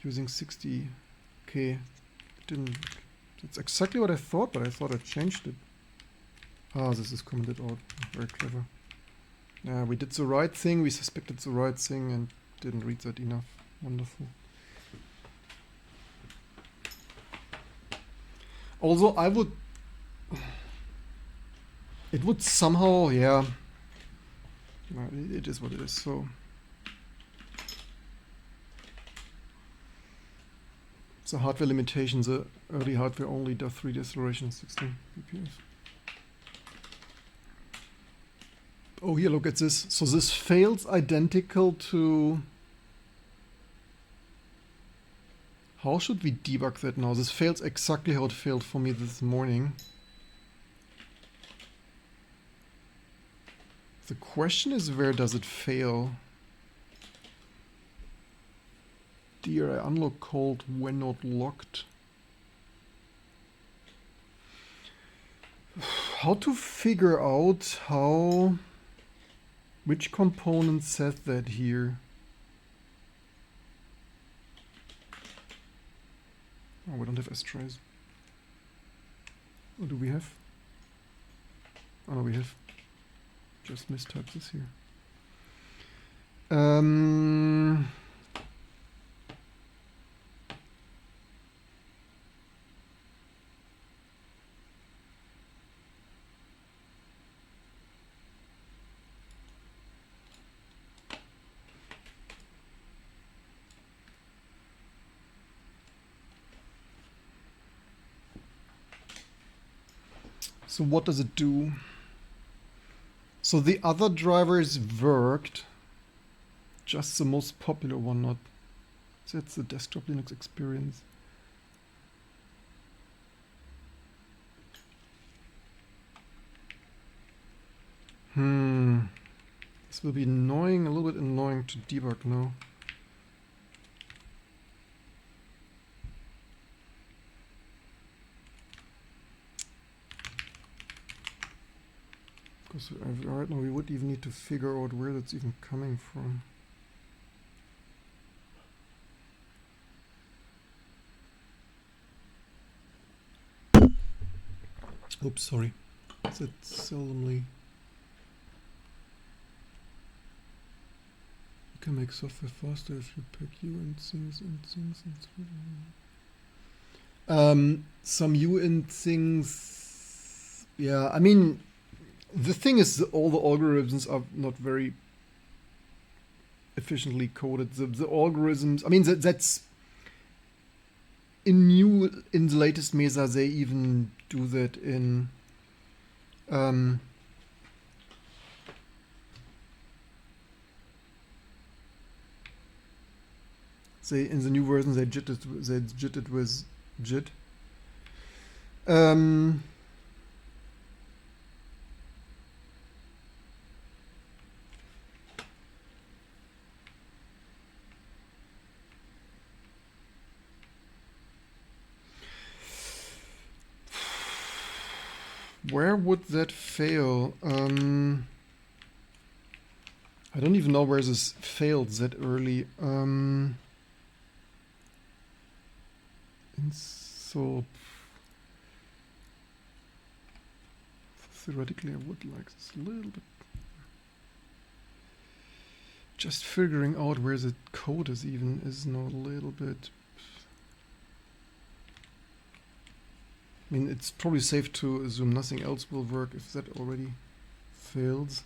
Using 60K. Didn't. That's exactly what I thought, but I thought I changed it. Ah, this is commented out. Very clever. Yeah, we did the right thing. We suspected the right thing and didn't read that enough. Wonderful. Also, I would... It would somehow, yeah. It is what it is, so... It's a hardware limitation. The early hardware only does 3D acceleration 16 bps. Oh, here, look at this. So this fails identical to... How should we debug that now? This fails exactly how it failed for me this morning. The question is, where does it fail? DRI unlock called when not locked. How to figure out how... Which component says that here? Oh, we don't have S-trays. Or do we have? Oh, no, we have. Just mistyped this here. So what does it do? So the other drivers worked, just the most popular one not. That's the desktop Linux experience. This will be annoying, a little bit annoying to debug now. Because right now we would even need to figure out where that's even coming from. Oops, sorry. That's seldomly. You can make software faster if you pack uint things and things and some uint things. Yeah, I mean, the thing is, all the algorithms are not very efficiently coded. The algorithms, I mean, that's in the latest Mesa, they even do that in in the new version they jitted with JIT. Where would that fail? I don't even know where this failed that early. So theoretically I would like this a little bit. Just figuring out where the code is even is now a little bit. I mean, it's probably safe to assume nothing else will work if that already fails.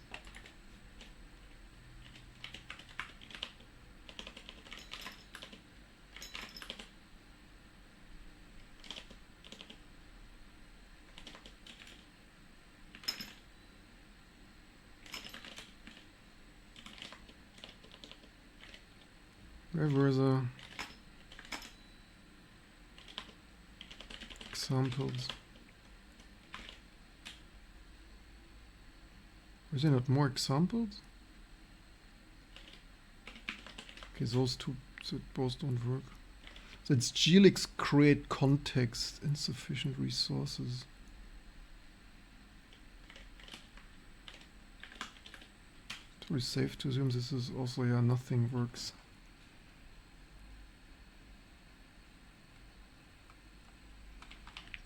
Where were the examples? Are there not more examples? Okay, those two both don't work. So it's glx create context, insufficient resources. It's very safe to assume this is also, yeah, nothing works.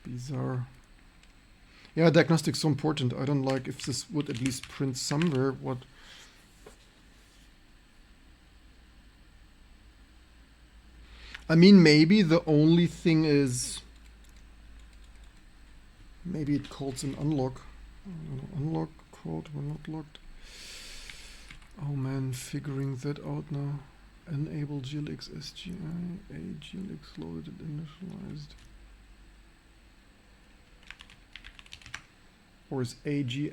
Bizarre. Yeah, diagnostics so important. I don't like if this would at least print somewhere what. I mean, maybe the only thing is maybe it calls an unlock. Unlock code were not locked. Oh man, figuring that out now. Enable glx SGI, a glx loaded and initialized. Or is AG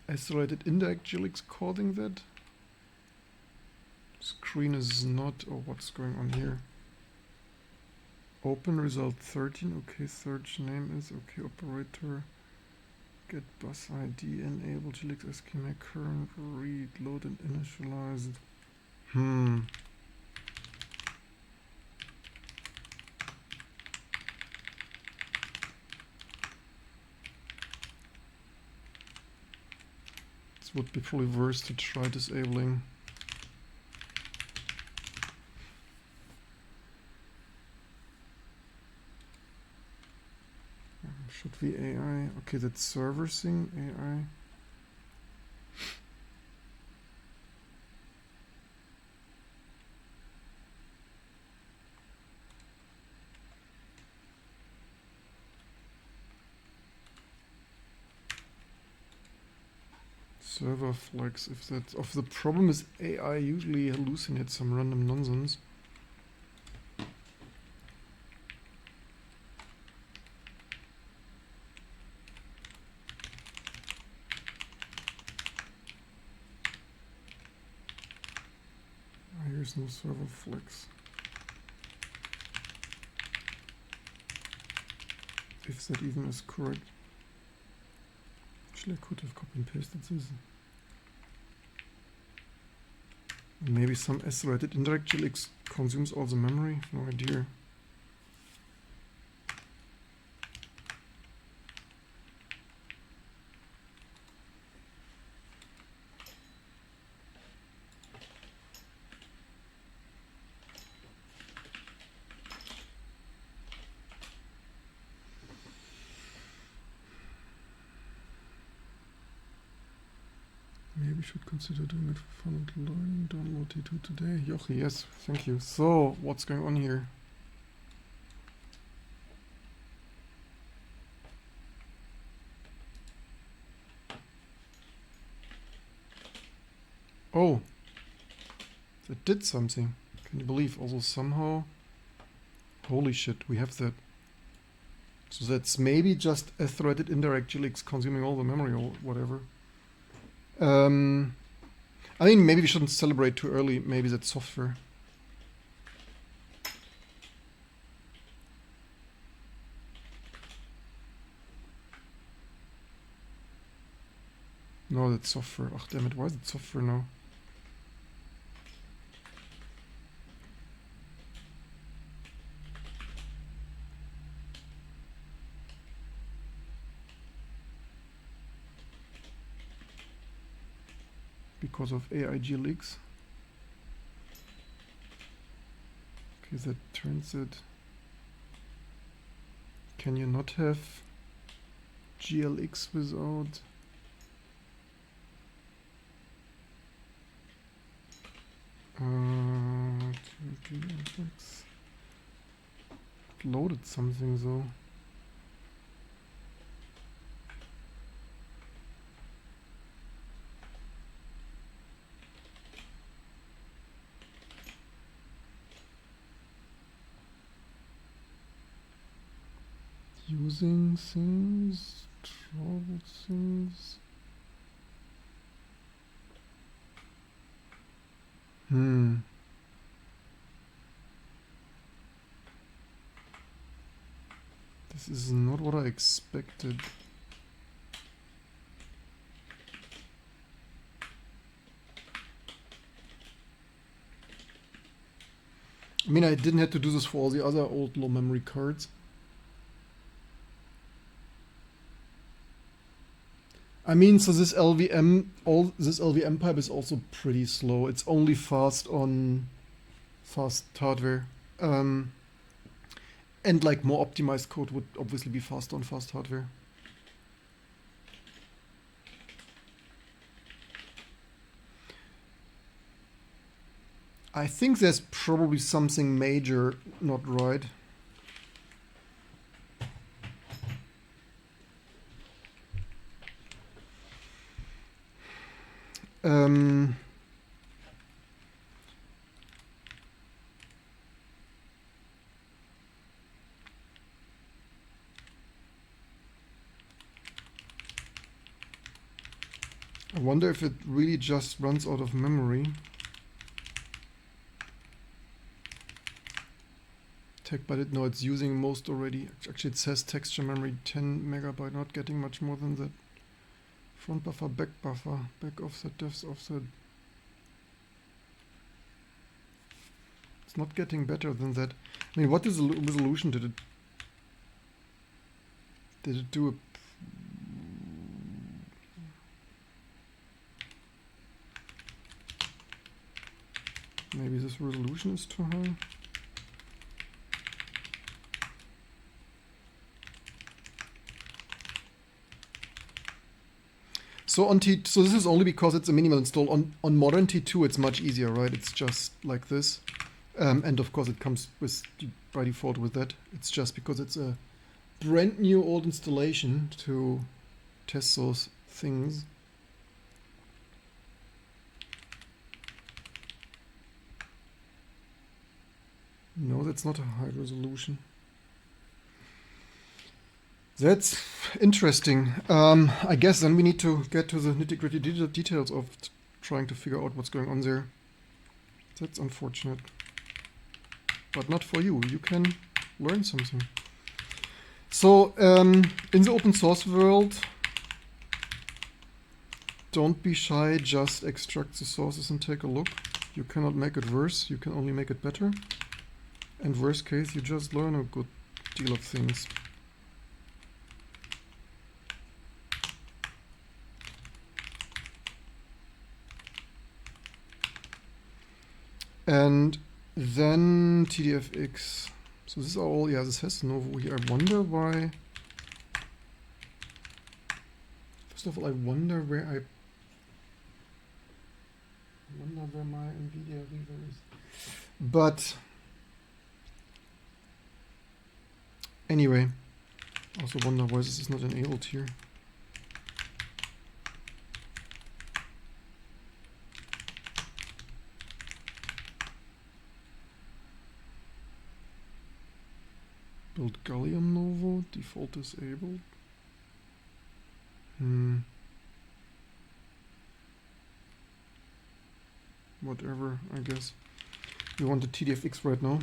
accelerated indirect glx coding that? Screen is not, oh, what's going on here? Open result 13, okay, search name is, okay, operator, get bus ID, enable glx schema, current, read, load and initialized. Would be probably worse to try disabling. Should be AI. Okay, that's server thing, AI. Server flags, if that's of the problem is AI usually hallucinates some random nonsense. Here's no server flags. If that even is correct. Actually I could have copy and pasted this. Maybe some accelerated indirect glx consumes all the memory, no idea. Maybe should consider doing it for fun and learn. Download T2 today. Jochi, yes, thank you. So, what's going on here? Oh, It did something. Can you believe? Also somehow, holy shit, we have that. So that's maybe just a threaded indirect GLX consuming all the memory or whatever. I mean, maybe we shouldn't celebrate too early. Maybe that's software. No, that's software. Oh, damn it. Why is it software now? Because of AIG leaks. Okay, that turns it. Can you not have GLX without? GLX. It loaded something though. Using things, trouble things. This is not what I expected. I mean, I didn't have to do this for all the other old low memory cards. I mean, so this LVM pipe is also pretty slow. It's only fast on fast hardware. And like more optimized code would obviously be fast on fast hardware. I think there's probably something major not right. I wonder if it really just runs out of memory. But no, it's using most already. Actually, it says texture memory 10 megabyte, not getting much more than that. Front buffer, back offset, depth offset. It's not getting better than that. I mean, what is the resolution? Did it do a... Maybe this resolution is too high. So on so this is only because it's a minimal install. On modern T2 it's much easier, right? It's just like this. And of course it comes with by default with that. It's just because it's a brand new old installation to test those things. No, that's not a high resolution. That's interesting. I guess then we need to get to the nitty-gritty details of trying to figure out what's going on there. That's unfortunate. But not for you. You can learn something. So, in the open source world, don't be shy, just extract the sources and take a look. You cannot make it worse, you can only make it better. And worst case, you just learn a good deal of things. And then TDFX. So this is all, yeah, this has Novo here. I wonder why. First of all, I wonder where my Nvidia reader is. But anyway, I also wonder why this is not enabled here. Build Gallium Novo, default disabled. Whatever, I guess. We want the TDFX right now.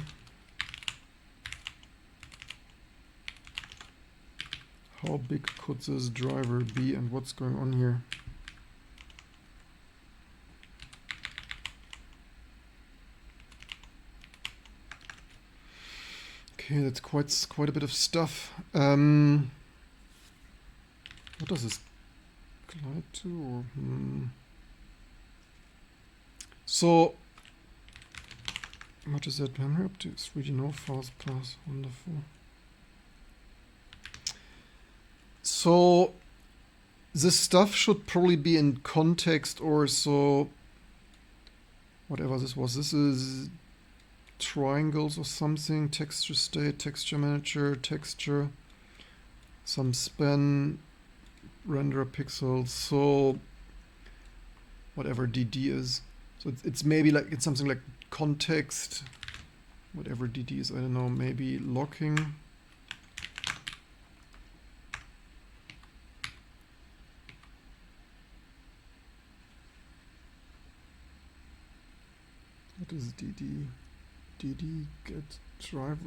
How big could this driver be and what's going on here? Okay, that's quite a bit of stuff. What does this glide to? Or, So, what is that memory up to? 3D no fast pass, wonderful. So, this stuff should probably be in context or so. Whatever this was, this is triangles or something, texture state, texture manager, texture, some span, render pixels, so whatever DD is. So it's maybe like, it's something like context, whatever DD is, I don't know, maybe locking. What is DD? DD get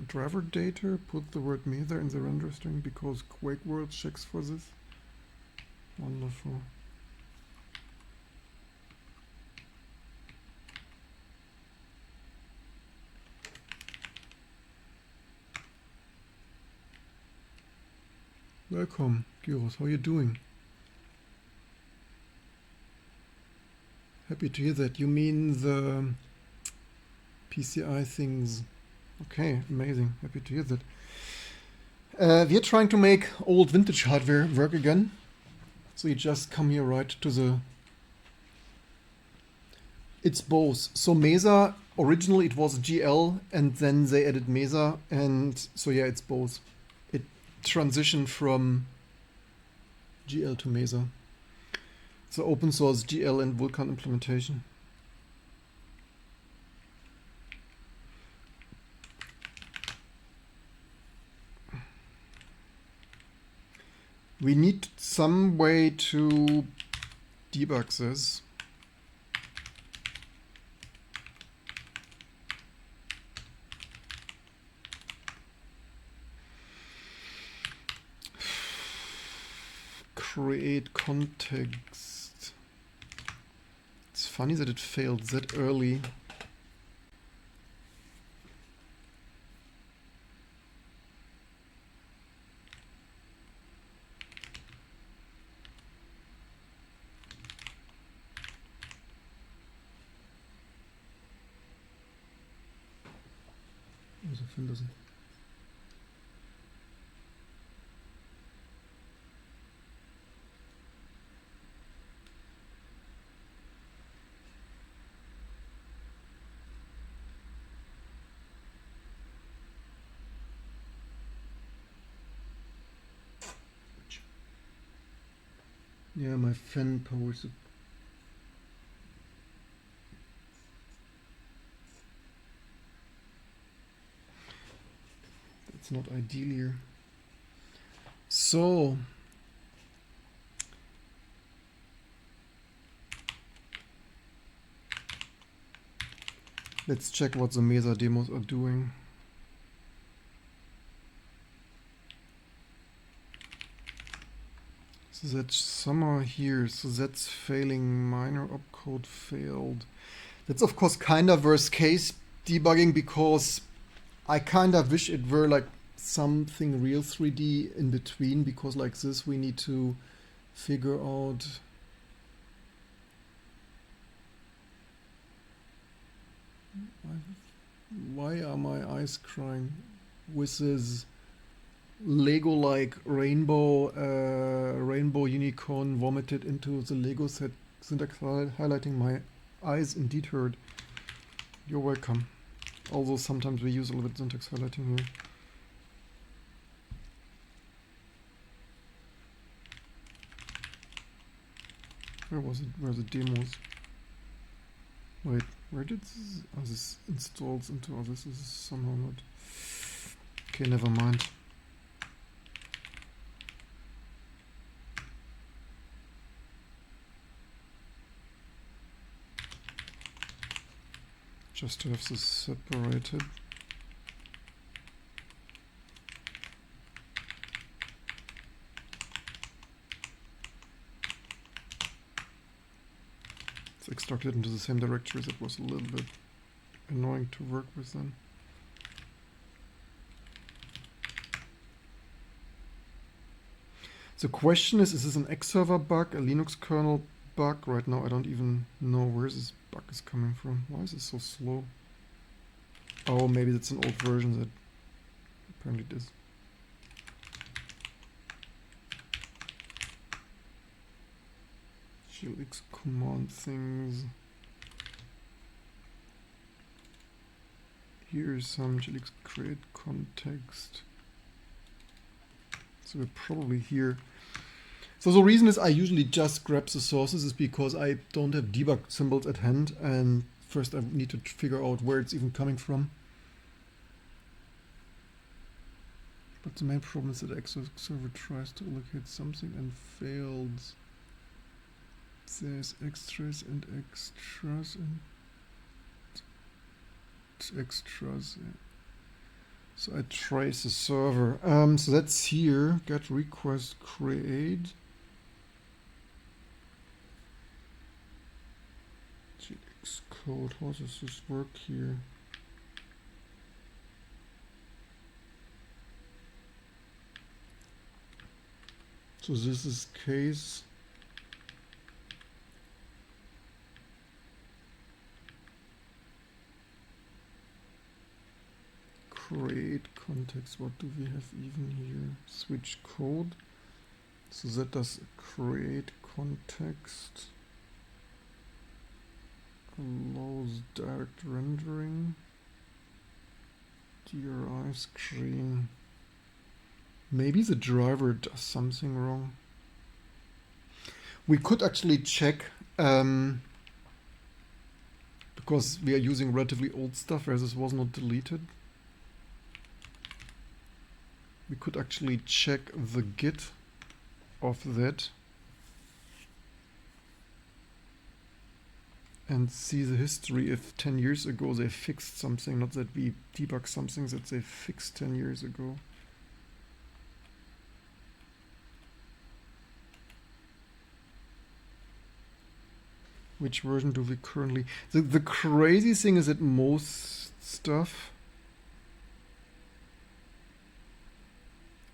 driver data, put the word Mesa in the render string because Quake World checks for this. Wonderful. Welcome, Gyros, how are you doing? Happy to hear that. You mean the PCI things. Okay, amazing. Happy to hear that. We're trying to make old vintage hardware work again. So you just come here right to the... It's both. So Mesa, originally it was GL and then they added Mesa. And so yeah, it's both. It transitioned from GL to Mesa. So open source GL and Vulkan implementation. We need some way to debug this. Create context. It's funny that it failed that early. Yeah, my fan powers up. That's not ideal here. So let's check what the Mesa demos are doing. So that's somewhere here. So that's failing. Minor opcode failed. That's of course kind of worst case debugging because I kind of wish it were like something real 3D in between, because like this we need to figure out why are my eyes crying with this Lego-like rainbow unicorn vomited into the Lego set syntax highlighting. My eyes indeed hurt. You're welcome. Although sometimes we use a little bit syntax highlighting here. Where was it? Where are the demos? Wait, where did this? Oh, this installs into. Oh, this is somehow not. Okay, never mind. just to have this separated. It's extracted into the same directories. It was a little bit annoying to work with then. The question is this an X server bug, a Linux kernel bug? Right now I don't even know where this bug is coming from. Why is it so slow? Oh, maybe that's an old version that apparently it is. GLX command things. Here's some GLX create context. So we're probably here. So the reason is I usually just grab the sources is because I don't have debug symbols at hand, and first I need to figure out where it's even coming from. But the main problem is that Xserver server tries to allocate something and fails. There's extras and extras and extras. Yeah. So I trace the server. So that's here. Get request create. GX code. How does this work here? So this is case. Create context. What do we have even here? Switch code. So that does create context. Allows direct rendering. DRI screen. Maybe the driver does something wrong. We could actually check because we are using relatively old stuff where this was not deleted. We could actually check the git of that and see the history if 10 years ago they fixed something, not that we debug something that they fixed 10 years ago. Which version do we currently... The crazy thing is that most stuff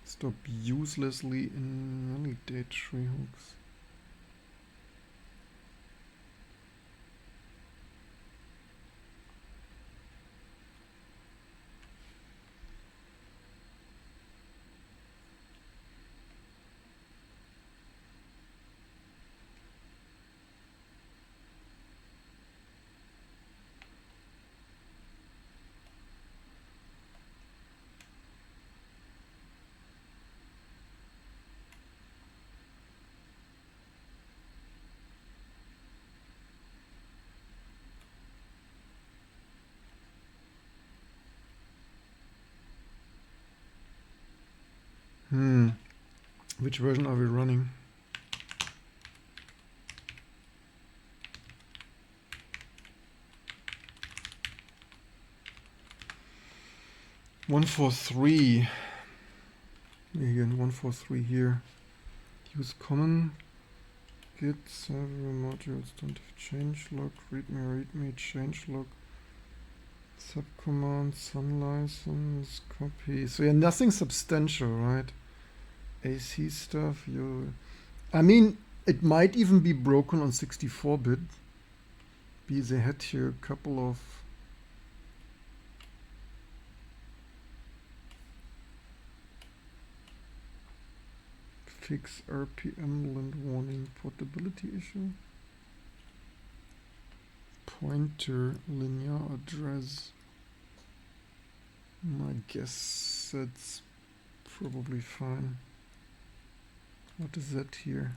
stop uselessly invalidate tree hooks. Which version are we running? One four three. Again, 143 here. Use common. Git several modules don't have change log. Readme change log. Subcommand sun license copy. So yeah, nothing substantial, right? AC stuff. I mean, it might even be broken on 64-bit. They had here a couple of fix RPM lint warning portability issue. Pointer linear address. I guess that's probably fine. What is that here?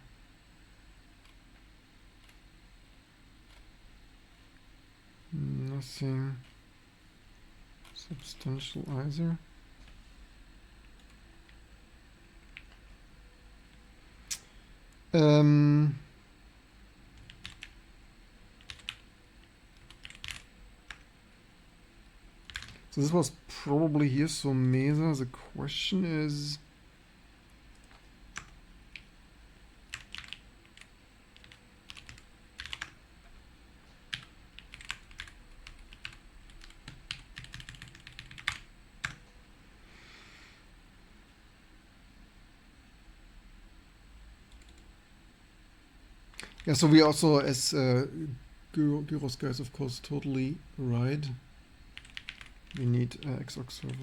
Nothing substantial either. So this was probably here. So Mesa, the question is, yeah, so we also, as Gyros guy is of course totally right. We need XOC server.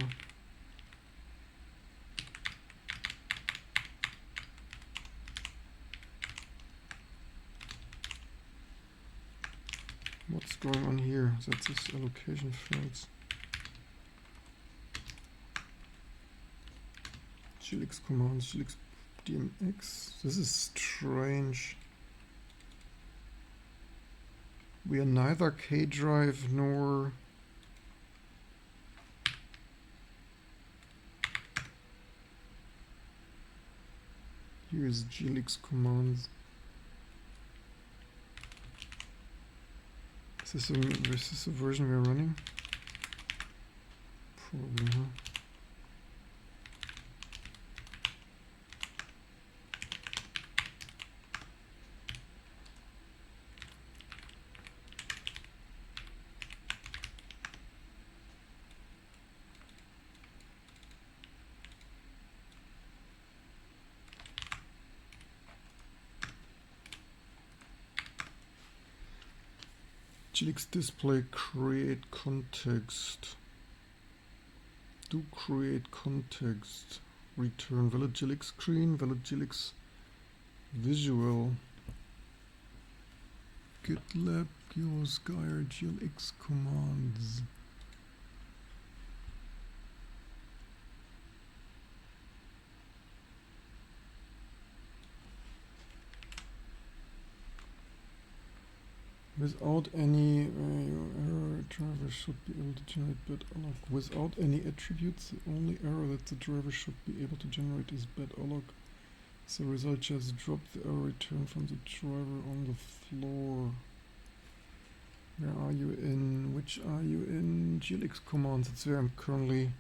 What's going on here? That's this allocation fields. glx commands, glx dmx. This is strange. We are neither K-drive nor here is glx commands. Is this a version we're running? Probably, huh? glx display create context. Do create context. Return valid glx screen, valid glx visual. GitLab gyros gear glx commands. Without any error, driver should be able to generate bad alloc. Without any attributes, the only error that the driver should be able to generate is bad alloc. As a result, just drop the error return from the driver on the floor. Where are you in? Which are you in? glx commands. That's where I'm currently.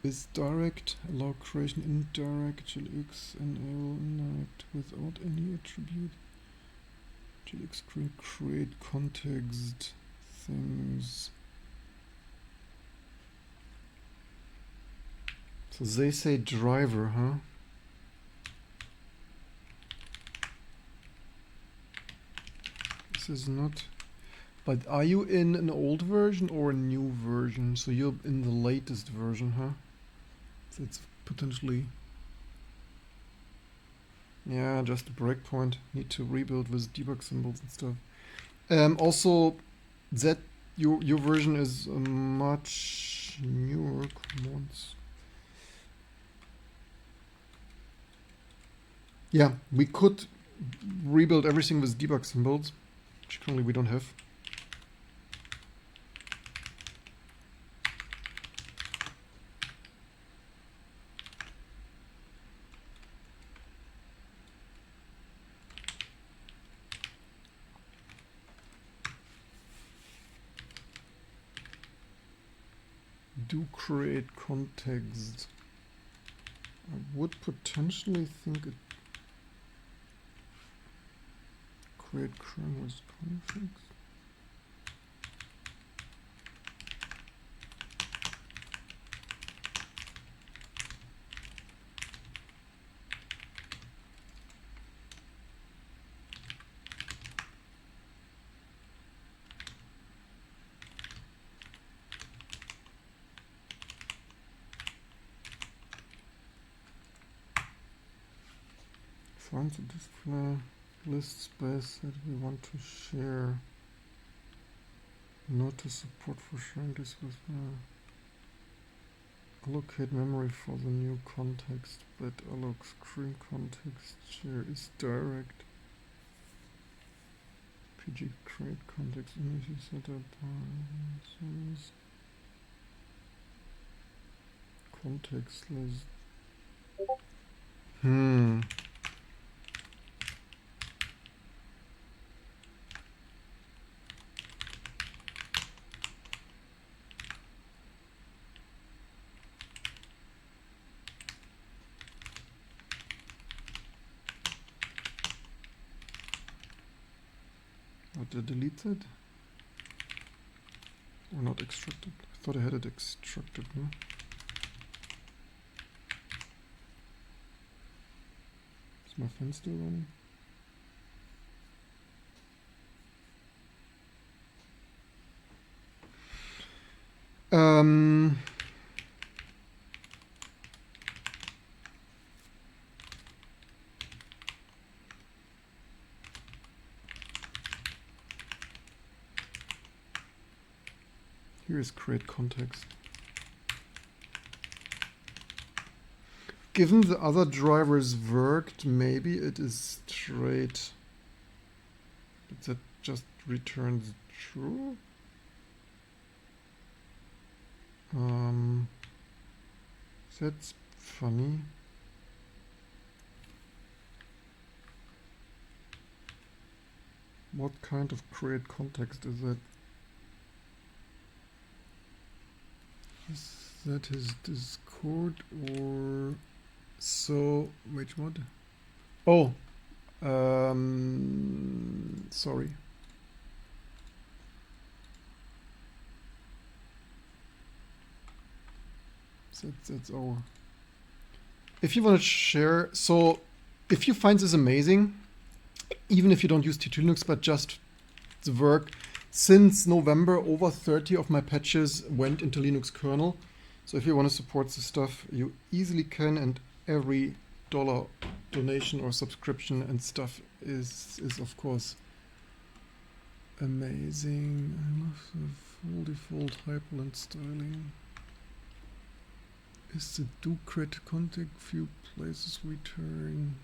Is direct, allow creation indirect, glx enable indirect without any attribute. glx screen create context things. So they say driver, huh? This is not. But are you in an old version or a new version? So you're in the latest version, huh? So it's potentially. Yeah, just a breakpoint. Need to rebuild with debug symbols and stuff. Also, that your version is much newer. Commands. Yeah, we could rebuild everything with debug symbols, which currently we don't have. Do create context. I would potentially think it create kernel with context. Find the display list space that we want to share. Notice support for sharing this with allocate memory for the new context, but alloc screen context share is direct. PG create context initially setup context list. Or did I delete it? Or not extracted? I thought I had it extracted, no? Is my fan still running? Here is create context. Given the other drivers worked, maybe it is straight. But that just returns true. That's funny. What kind of create context is that? Is that his Discord or so? Which mod? Oh, sorry. That's all. If you want to share, so if you find this amazing, even if you don't use T2 Linux, but just the work, since November, over 30 of my patches went into Linux kernel. So if you want to support this stuff, you easily can, and every dollar donation or subscription and stuff is of course amazing. I love the full default hyperlink styling. Is the do create contact few places return?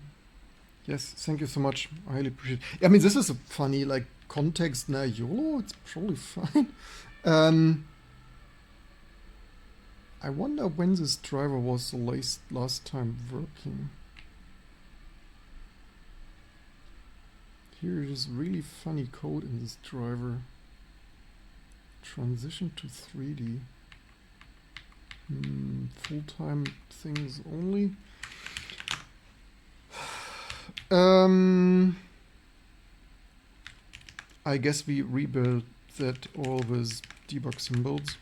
Yes, thank you so much. I highly appreciate it. I mean, this is a funny like context now. YOLO, it's probably fine. I wonder when this driver was the last time working. Here is really funny code in this driver. Transition to 3D. Full-time things only. I guess we rebuild that all with debug symbols.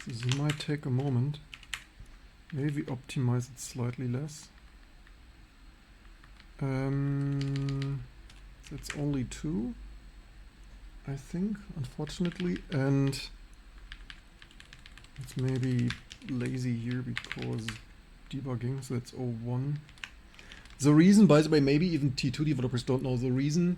This might take a moment. Maybe optimize it slightly less. That's only 2, I think, unfortunately, and it's maybe lazy here because debugging, so that's 01. The reason, by the way, maybe even T2 developers don't know the reason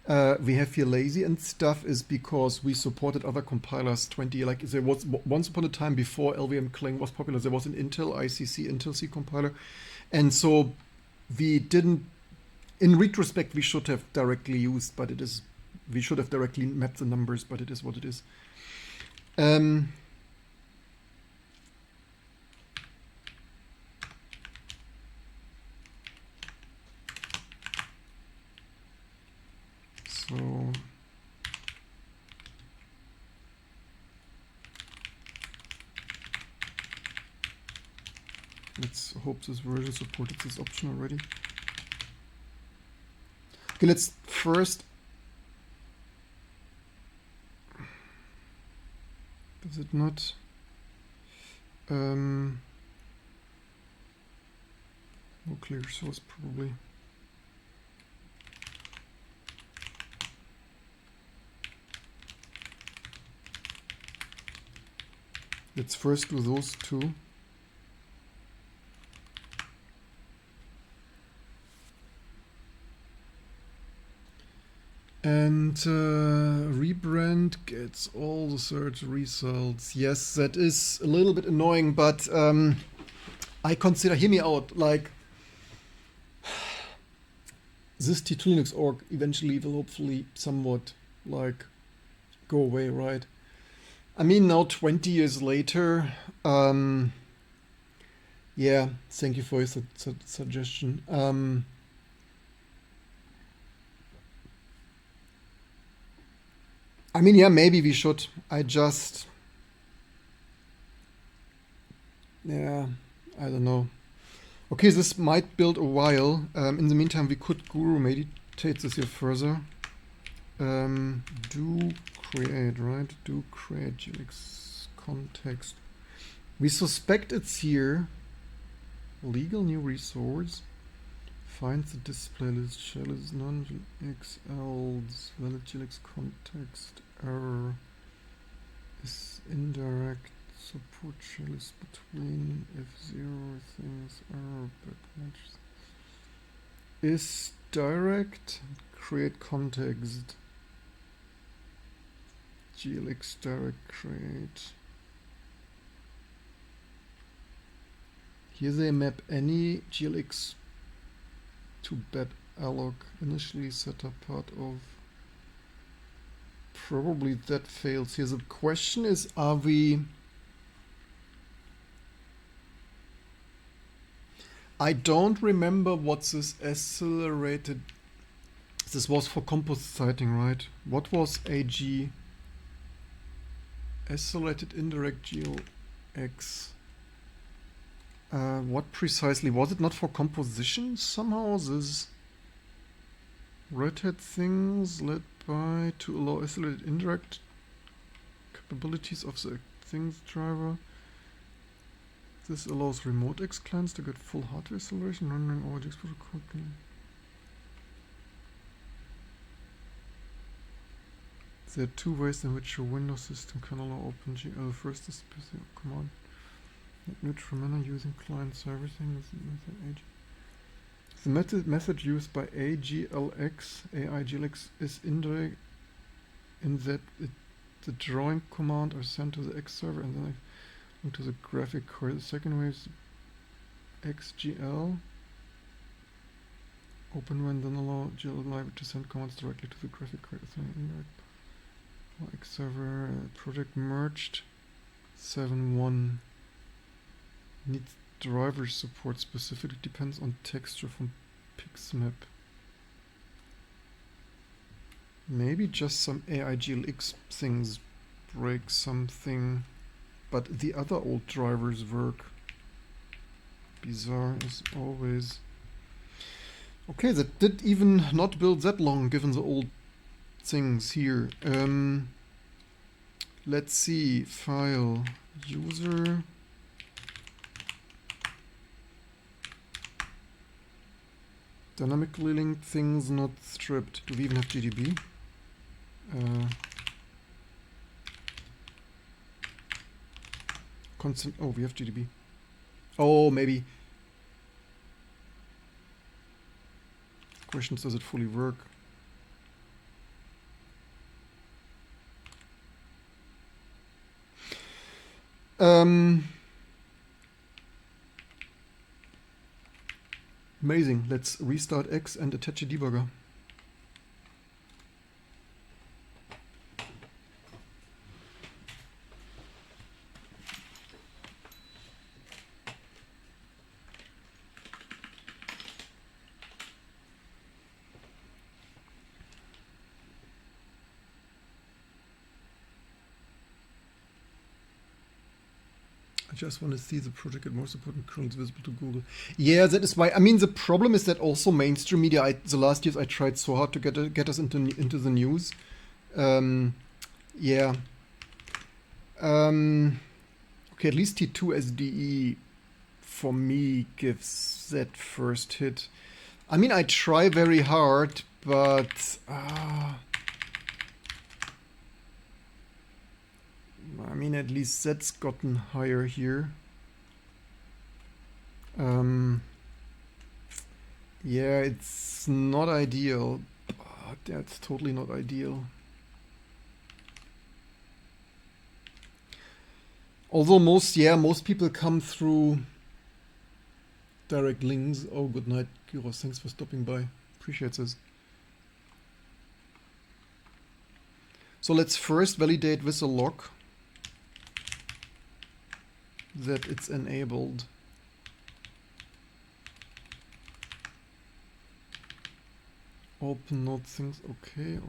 we have here lazy and stuff is because we supported other compilers 20, like there was once upon a time before LVM Clang was popular, there was an Intel ICC, Intel C compiler. And so we didn't, in retrospect, we should have directly used, but it is, we should have directly mapped the numbers, but it is what it is. So let's hope this version supported this option already. Okay, let's first. Does it not? No clear source probably. Let's first do those two. And rebrand gets all the search results. Yes, that is a little bit annoying, but I consider, hear me out, like this T2 Linux org eventually will hopefully somewhat like go away, right? I mean, now 20 years later, yeah, thank you for your suggestion. I mean, yeah, maybe we should. Yeah, I don't know. Okay, this might build a while. In the meantime, we could guru meditate this here further. Do create, right? Do create GLX context. We suspect it's here. Legal new resource. Find the display list. Shell is non-XLs. Valid GLX context. Error. Is indirect. Support shell is between F0 things. Error. Backmatch. Is direct. Create context. GLX direct create. Here they map any GLX to bed alloc initially set up part of. Probably that fails. Here the question is, are we... I don't remember what this accelerated... This was for compositing, right? What was AG? Accelerated indirect GLX. What precisely? Was it not for composition somehow? This Red Hat things led by to allow accelerated indirect capabilities of the things driver. This allows remote X clients to get full hardware acceleration rendering over the exposure code. There are two ways in which your Windows system can allow OpenGL. First is specific command. Neutral manner using client server things. The method used by AIGLX is indirect in that the drawing command are sent to the X server and then into the graphic card. The second way is XGL. Open when then allow GL library to send commands directly to the graphic card. Indirect. X server project merged 7.1. Needs driver support. Specifically depends on texture from Pixmap. Maybe just some AIGLX things break something, but the other old drivers work. Bizarre as always. Okay, that did even not build that long given the old things here. Let's see. File. User. Dynamically linked things not stripped. Do we even have GDB? Constant. Oh, we have GDB. Oh, maybe. Questions, does it fully work? Amazing. Let's restart X and attach a debugger. I just want to see the project get more support and kernels visible to Google. Yeah, that is why. I mean, the problem is that also mainstream media. The last years I tried so hard to get us into the news. Yeah. Okay, at least T2 SDE for me gives that first hit. I mean, I try very hard, but I mean, at least that's gotten higher here. Yeah, it's not ideal, but that's totally not ideal. Although most people come through direct links. Oh, good night, Gyros. Thanks for stopping by. Appreciate this. So let's first validate with a log that it's enabled. Open node things, okay,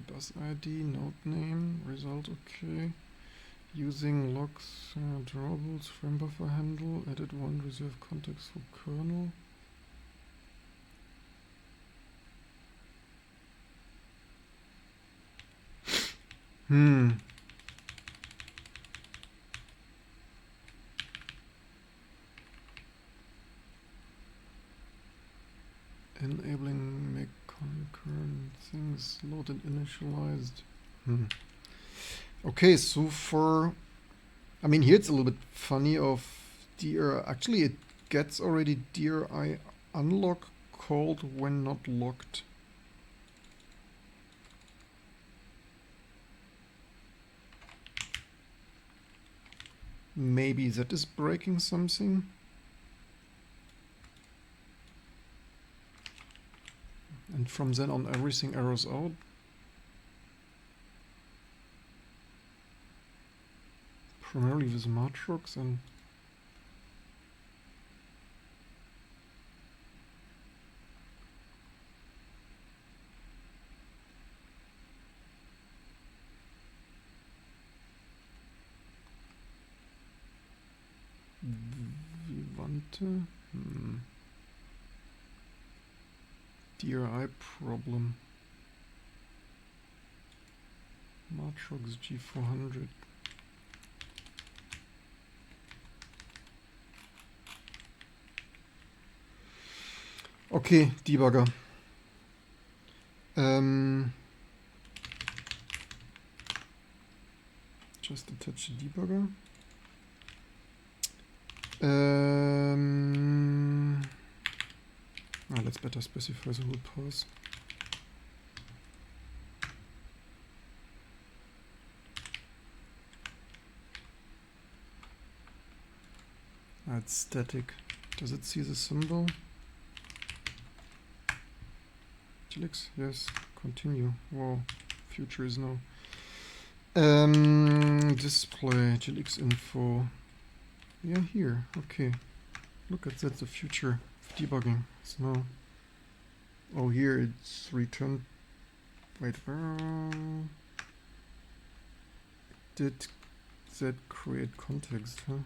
bus ID, node name, result, okay. Using logs, drawables, Framebuffer handle, edit one, reserve context for kernel. Enabling make concurrent things loaded initialized. Okay, so for, I mean, here it's a little bit funny of actually it gets already DRI unlock called when not locked. Maybe that is breaking something. And from then on everything arrows out. Primarily with Matrox and Vivante. DRI problem. Matrox G400. Okay, debugger. Just attach the debugger. Let's better specify the whole path. It's static. Does it see the symbol? Helix, yes. Continue. Wow. Future is now. Display Helix info. Yeah, here. Okay. Look at that. The future of debugging. It's now. Oh, here it's returned. Wait, did that create context? Huh?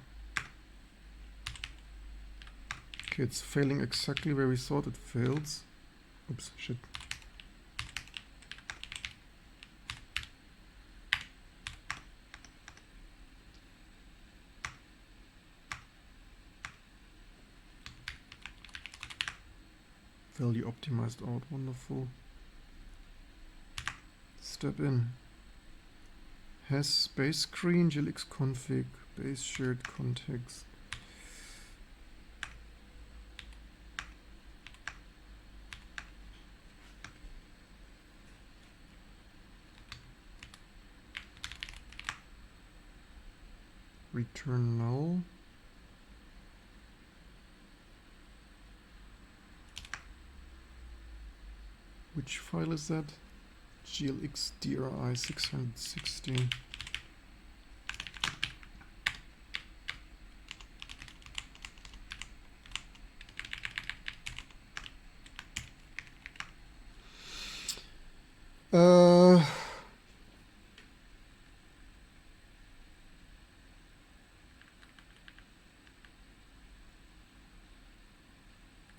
Okay, it's failing exactly where we thought it fails. Oops, shit. Value optimized out, wonderful. Step in. Has base screen, Helix config, base shared context. Return null. Which file is that? glx DRI 616.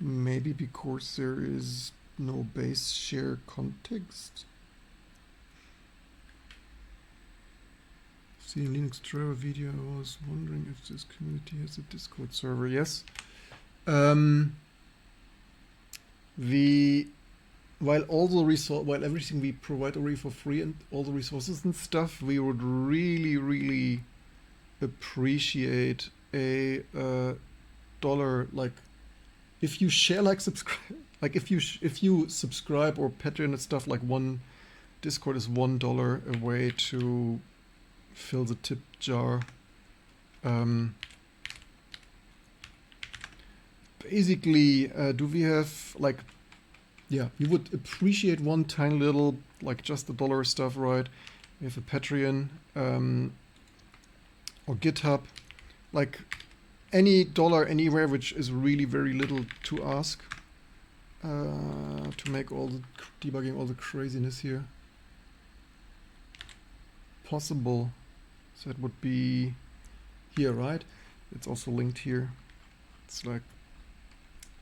Maybe because there is no base share context. See Linux driver video. I was wondering if this community has a Discord server. Yes. While everything we provide already for free and all the resources and stuff, we would really appreciate a dollar, like if you share, like subscribe, like if you subscribe or Patreon and stuff, like one Discord is $1 a way to fill the tip jar. Basically, do we have like, yeah, we would appreciate one tiny little, like just the dollar stuff, right? We have a Patreon or GitHub, like any dollar anywhere, which is really very little to ask to make all the debugging, all the craziness here possible. So that would be here, right? It's also linked here. It's like,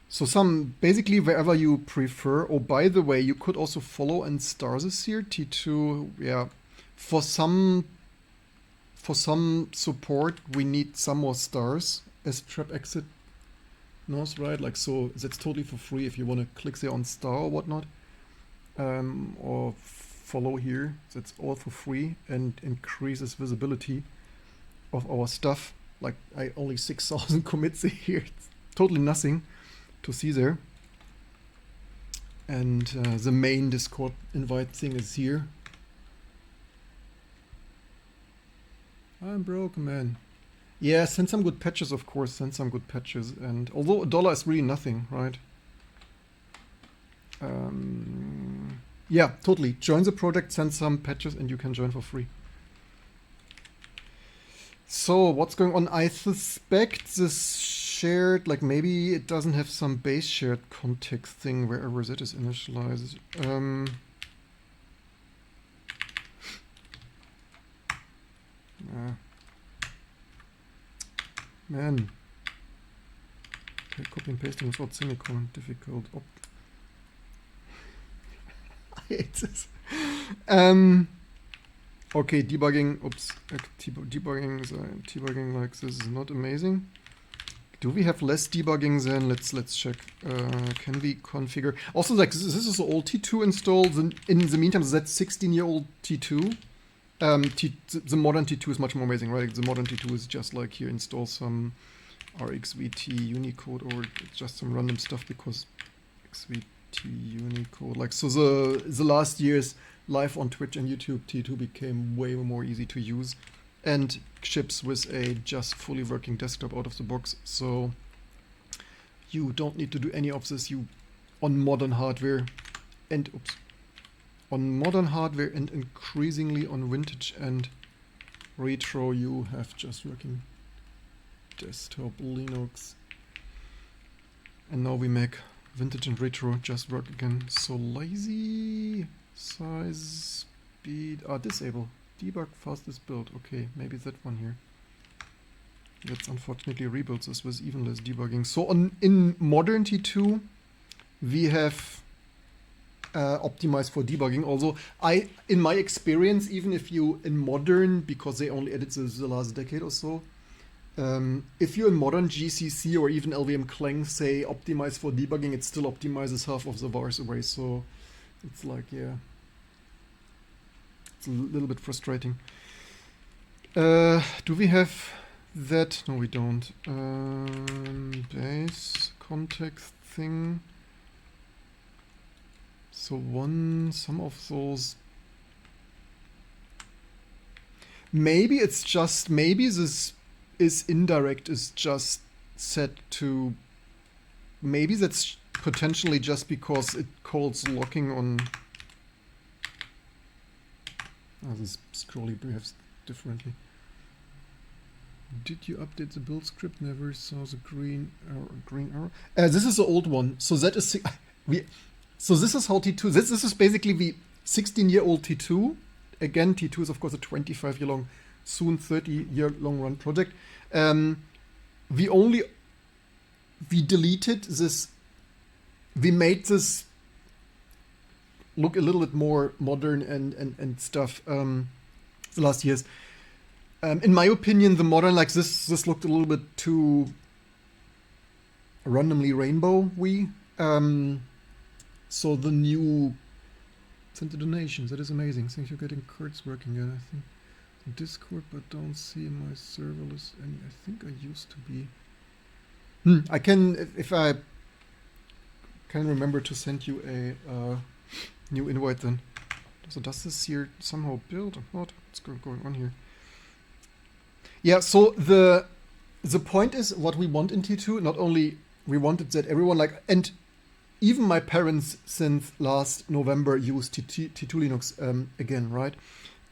so some, basically wherever you prefer. Oh, by the way, you could also follow and star this here, T2, yeah. For some support, we need some more stars, as trap exit knows, right? Like, so that's totally for free if you want to click there on star or whatnot. Or follow here, that's all for free and increases visibility of our stuff. Like, I only 6,000 commits here, it's totally nothing to see there. And the main Discord invite thing is here. I'm broke, man. Yeah, send some good patches, of course, send some good patches. And although $1 is really nothing, right? Yeah, totally. Join the project, send some patches, and you can join for free. So what's going on? I suspect this shared, like maybe it doesn't have some base shared context thing wherever that is initialized. Man. Okay, copy and pasting without semicolon, difficult. Oh. I hate this. Okay, debugging, oops, debugging like this is not amazing. Do we have less debugging then? Let's check. Can we configure? Also, like this is the old T2 installed. In the meantime, that's 16-year-old T2. The modern T2 is much more amazing, right? The modern T2 is just like here, install some RxVT Unicode or just some random stuff because XVT Unicode. Like, so the last years live on Twitch and YouTube, T2 became way more easy to use and ships with a just fully working desktop out of the box. So you don't need to do any of this. You on modern hardware and on modern hardware and increasingly on vintage and retro, you have just working desktop Linux. And now we make vintage and retro just work again. So lazy, size, speed, disable, debug fastest build. Okay, maybe that one here. Let's unfortunately rebuild this with even less debugging. So in modern T2, we have optimized for debugging. Also, in my experience, even if you in modern, because they only added the last decade or so, if you in modern GCC or even LVM Clang say optimize for debugging, it still optimizes half of the vars away. So it's like, yeah, it's a little bit frustrating. Do we have that? No, we don't. Base context thing. So some of those, maybe it's just, maybe this is indirect is just set to, maybe that's potentially just because it calls locking on, this scrolly behaves differently. Did you update the build script? Never saw the green arrow. This is the old one. So that is, so this is how T2, this is basically the 16-year-old T2. Again, T2 is of course a 25-year-long, soon 30-year-long run project. We deleted this, we made this look a little bit more modern and stuff the last years. In my opinion, the modern, like this looked a little bit too randomly rainbow-y. So the new, send the donations, that is amazing. Thanks, you're getting cards working again, I think. Discord, but don't see in my serverless any. I think I used to be. I can, if I can remember to send you a new invite then. So does this here somehow build or not? What's going on here? Yeah, so the point is what we want in T2, not only we wanted that everyone like, and even my parents since last November used T2 Linux again, right?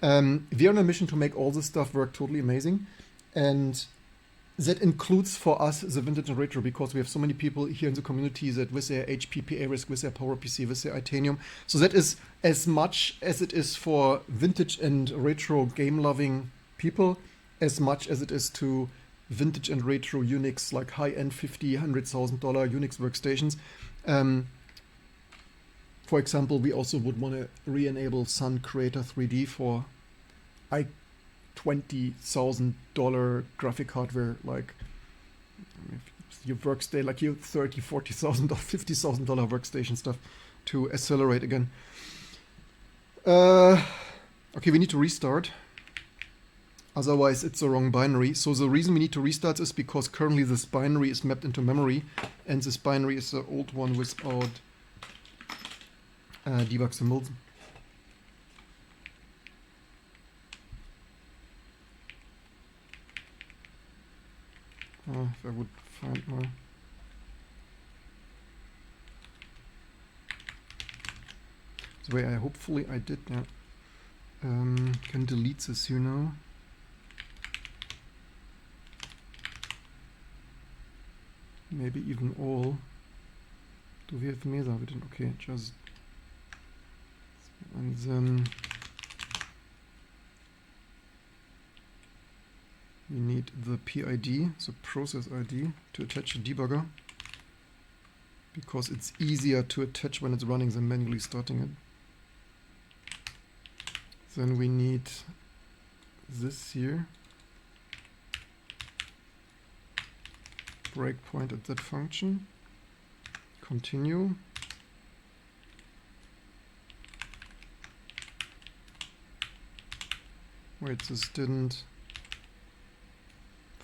We are on a mission to make all this stuff work totally amazing. And that includes for us the vintage and retro, because we have so many people here in the community that with their HPPA risk, with their PowerPC, with their Itanium. So that is as much as it is for vintage and retro game loving people. as much as it is to vintage and retro Unix, like high-end $50,000, $100,000 Unix workstations. For example, we also would want to re-enable Sun Creator 3D for $20,000 graphic hardware, like your workstation, like your $30,000, $40,000, $50,000 workstation stuff to accelerate again. Okay, we need to restart. Otherwise, it's the wrong binary. So the reason we need to restart is because currently this binary is mapped into memory, and this binary is the old one without debug symbols. If I would find my... So wait, hopefully I did that. Can delete this here now. Maybe even all. Do we have Mesa3D? Okay, just... And then... we need the PID, the process ID, to attach a debugger. Because it's easier to attach when it's running than manually starting it. Then we need this here. Breakpoint at that function. Continue. Wait, this didn't...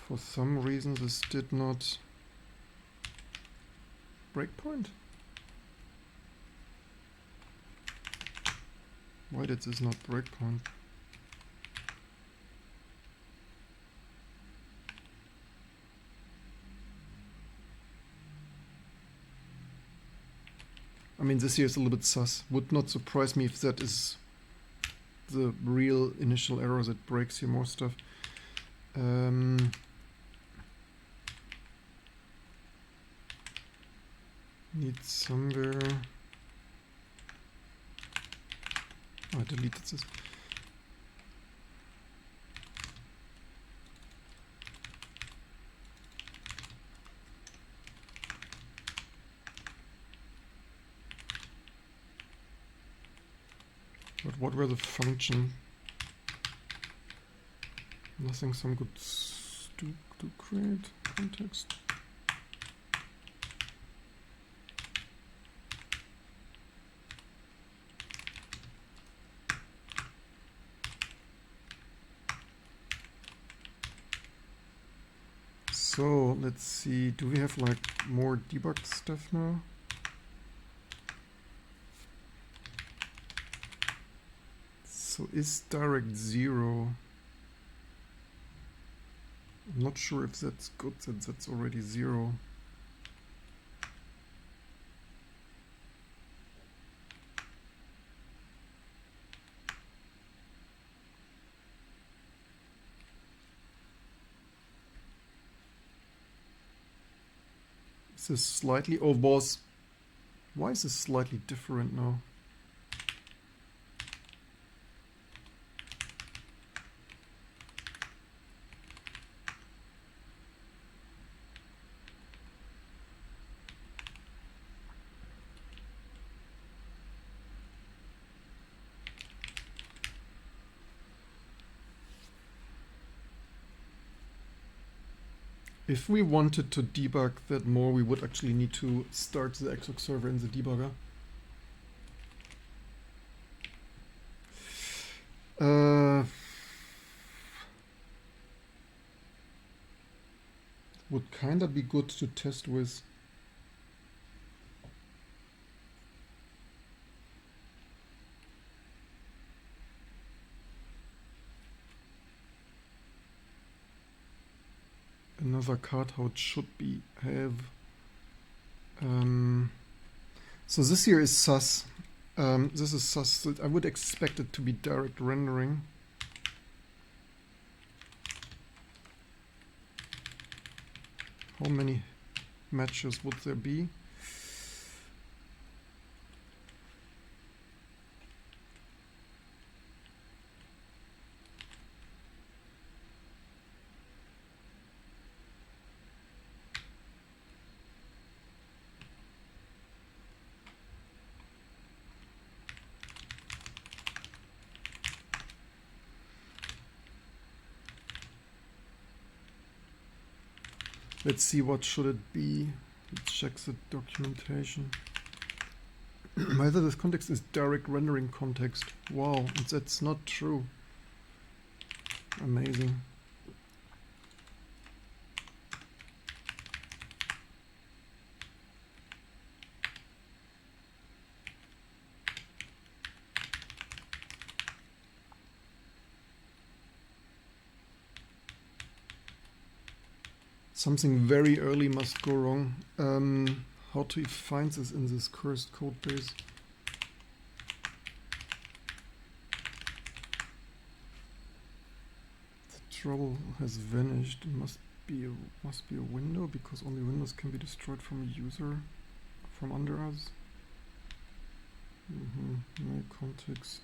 For some reason this did not... Breakpoint? Why did this not breakpoint? I mean, this here is a little bit sus. Would not surprise me if that is the real initial error that breaks here more stuff. Need somewhere... I deleted this. But what were the function? Nothing, some good to create context. So let's see, do we have like more debug stuff now? So is direct 0? I'm not sure if that's good, that's already 0. Is this slightly, oh boss, why is this slightly different now? If we wanted to debug that more, we would actually need to start the Xbox server in the debugger. Would kinda be good to test with. Another card, how it should be have. So this here is sus. This is sus. So I would expect it to be direct rendering. How many matches would there be? Let's see, what should it be? Let's check the documentation. Whether this context is direct rendering context. Wow, that's not true. Amazing. Something very early must go wrong. How to find this in this cursed code base? The trouble has vanished. It must be a window, because only windows can be destroyed from a user from under us. No context.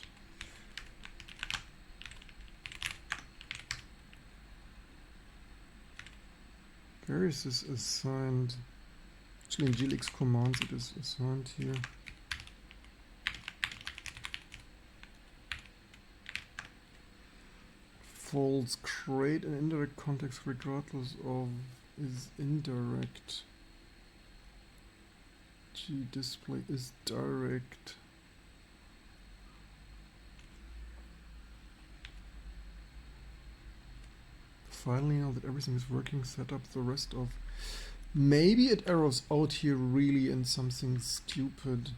Where is this assigned? Actually in glx commands it is assigned here. False, create an indirect context regardless of is indirect. Display is direct. Finally, now that everything is working, set up the rest of... Maybe it errors out here really in something stupid.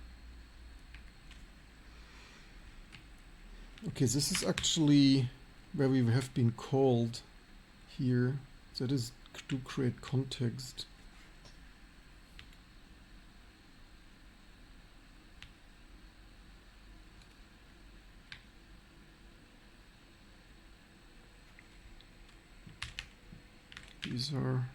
Okay, this is actually where we have been called here. That is to create context. These are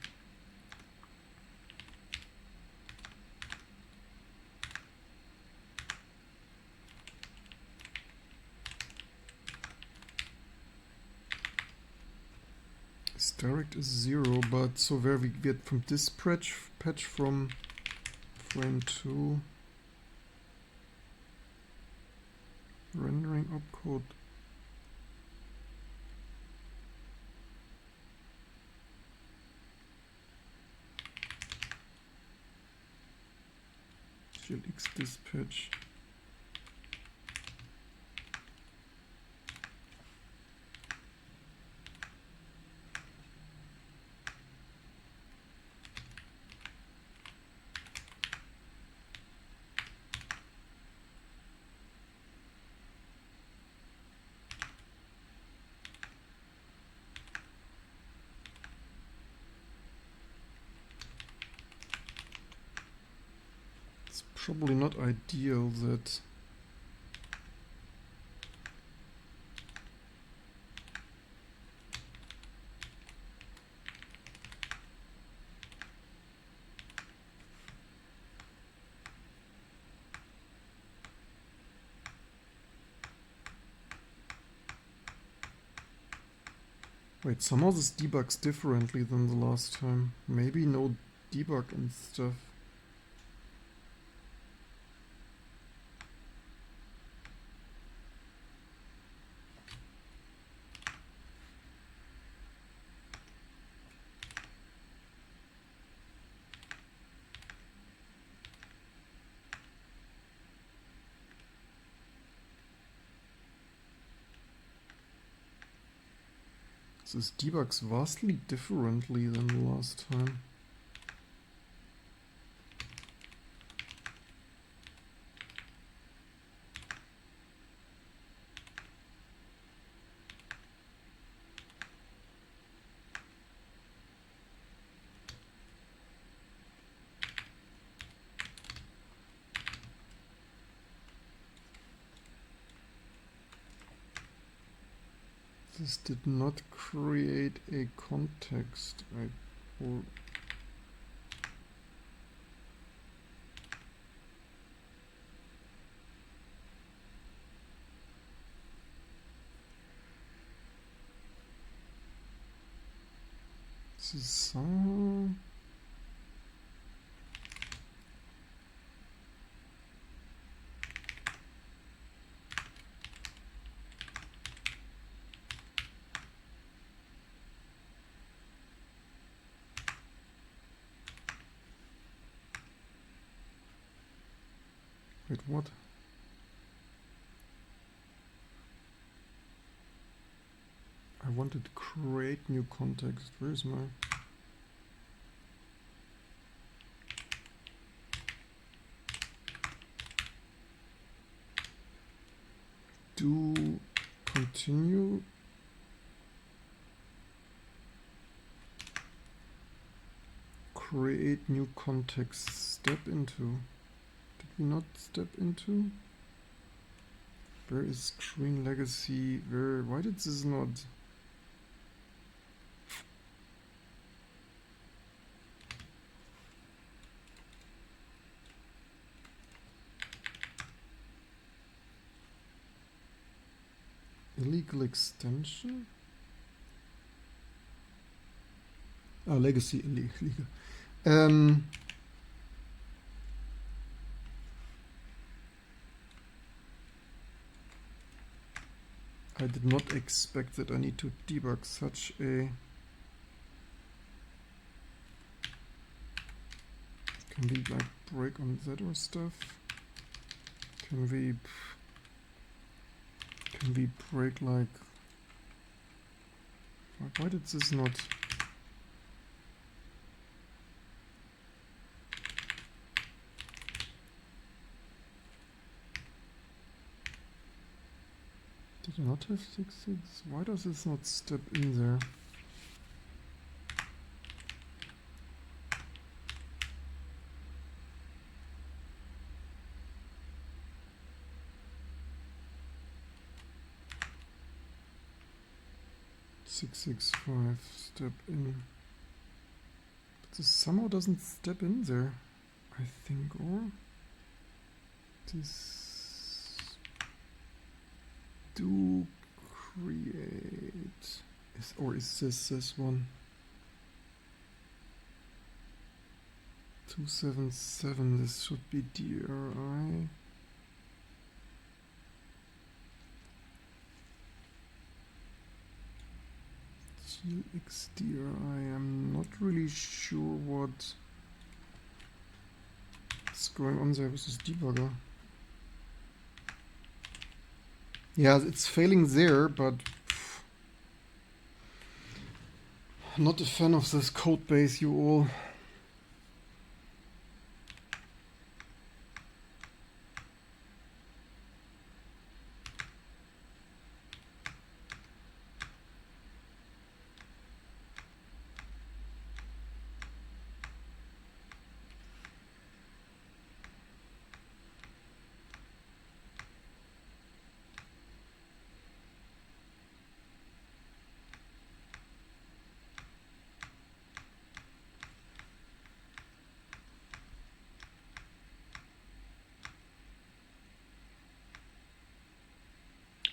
direct is 0, but so where we get from this patch from frame 2 rendering opcode. glx dispatch. Probably not ideal that wait, somehow this debugs differently than the last time. Maybe no debug and stuff. This debugs vastly differently than the last time. This did not create a context. This is some... Wait, what? I wanted to create new context. Where's my... Do continue. Create new context. Step into. Did we not step into? Where is screen legacy? Where? Why did this not? Illegal extension? Oh, legacy illegal. I did not expect that I need to debug such a... Can we like break on that or stuff? Can we break like... Why did this not... Did I not have 6.6? Why does this not step in there? Six five step in. But this somehow doesn't step in there, I think, or this do create is this one 277? This should be DRI. GXDRI. I'm not really sure what's going on there with this debugger. Yeah, it's failing there, but not a fan of this code base, you all.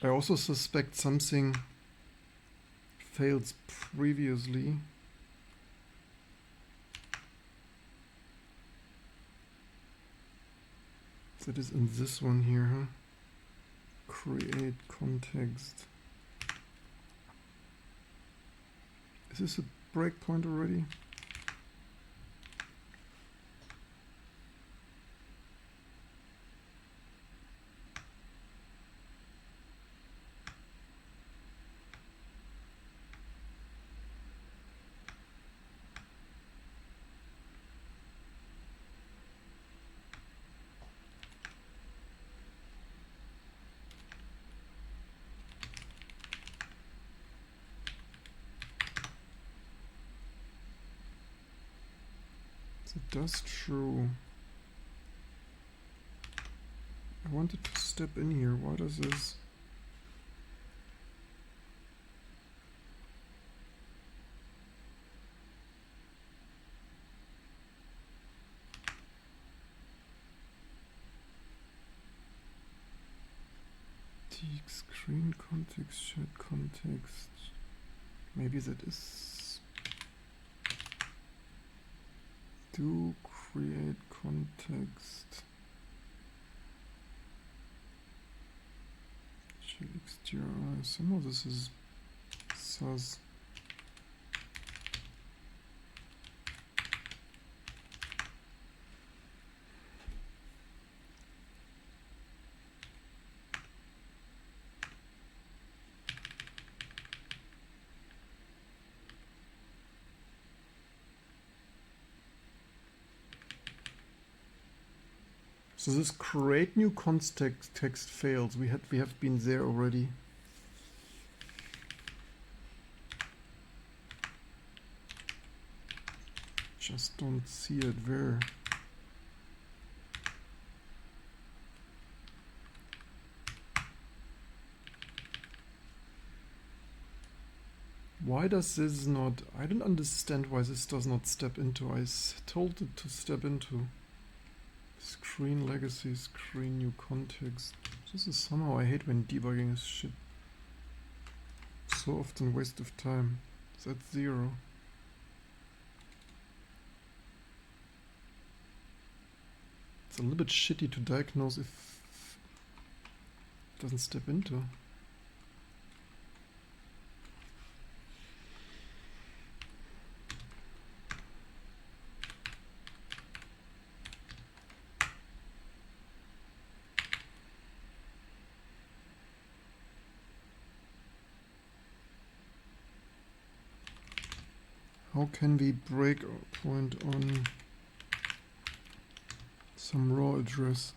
I also suspect something failed previously. That is in this one here, huh? Create context. Is this a breakpoint already? That's true. I wanted to step in here. Why does this? TX screen context, chat context. Maybe that is. Do create context. GXDRI. Some of this is sus. So this create new context text fails. We have been there already. Just don't see it where. Why does this not? I don't understand why this does not step into. I told it to step into. Screen legacy, screen new context. This is somehow, I hate when debugging is shit. So often waste of time. It's at 0. It's a little bit shitty to diagnose if it doesn't step into. How can we break a point on some raw address?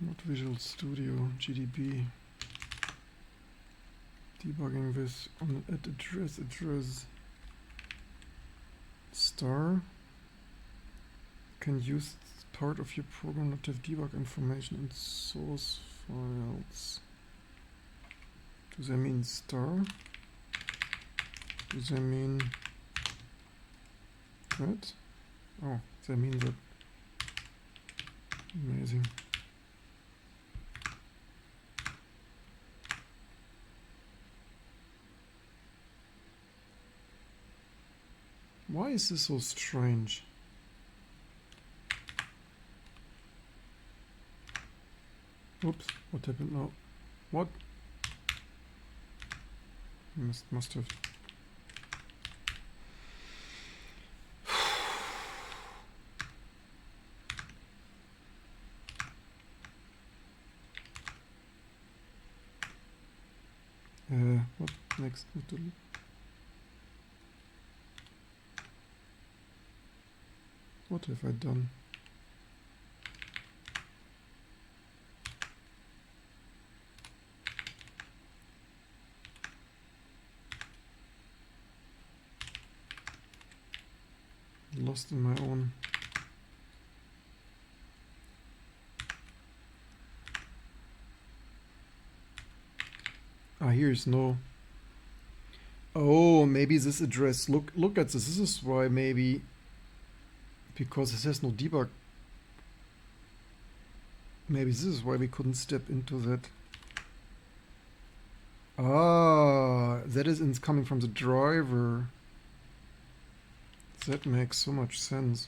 Not Visual Studio, GDB. Debugging with on at address star. Can use part of your program not to have debug information in source files. Does that mean star? Does that mean that? Oh, does that mean that? Amazing. Why is this so strange? Oops, what happened now? What? Must have. What next? What have I done? Lost in my own. Ah, here's no. Oh, maybe this address. Look at this. This is why maybe. Because it has no debug. Maybe this is why we couldn't step into that. Ah, that is coming from the driver. That makes so much sense.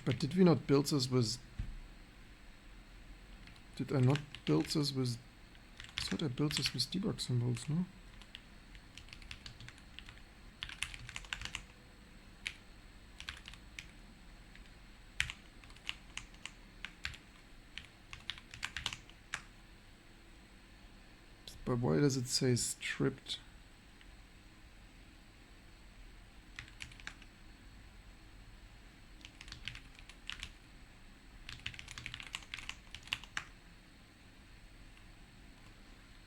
But did we not build this with... Did I not build this with... I thought I built this with debug symbols, no? But why does it say stripped?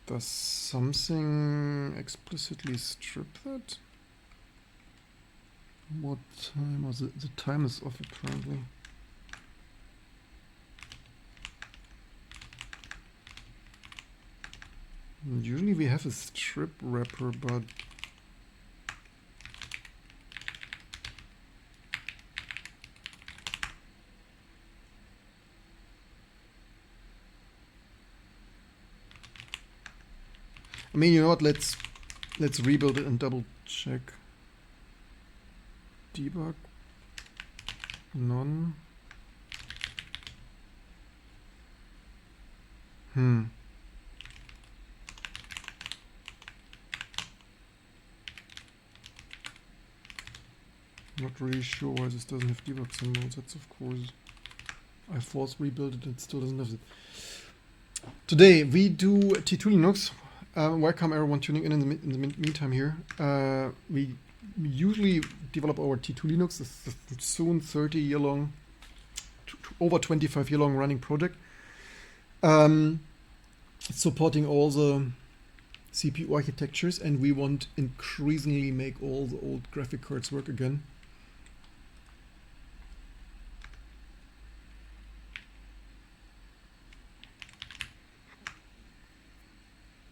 Does something explicitly strip that? What time? Oh, the time is off apparently. Usually we have a strip wrapper, but I mean, you know what? Let's rebuild it and double check. Debug none. Not really sure why this doesn't have debug symbols. That's of course, I force rebuilt it, it still doesn't have it. Today we do T2 Linux. Welcome everyone tuning in the meantime here. We usually develop our T2 Linux. This is soon 30-year long, over 25-year long running project. It's supporting all the CPU architectures, and we want increasingly make all the old graphic cards work again.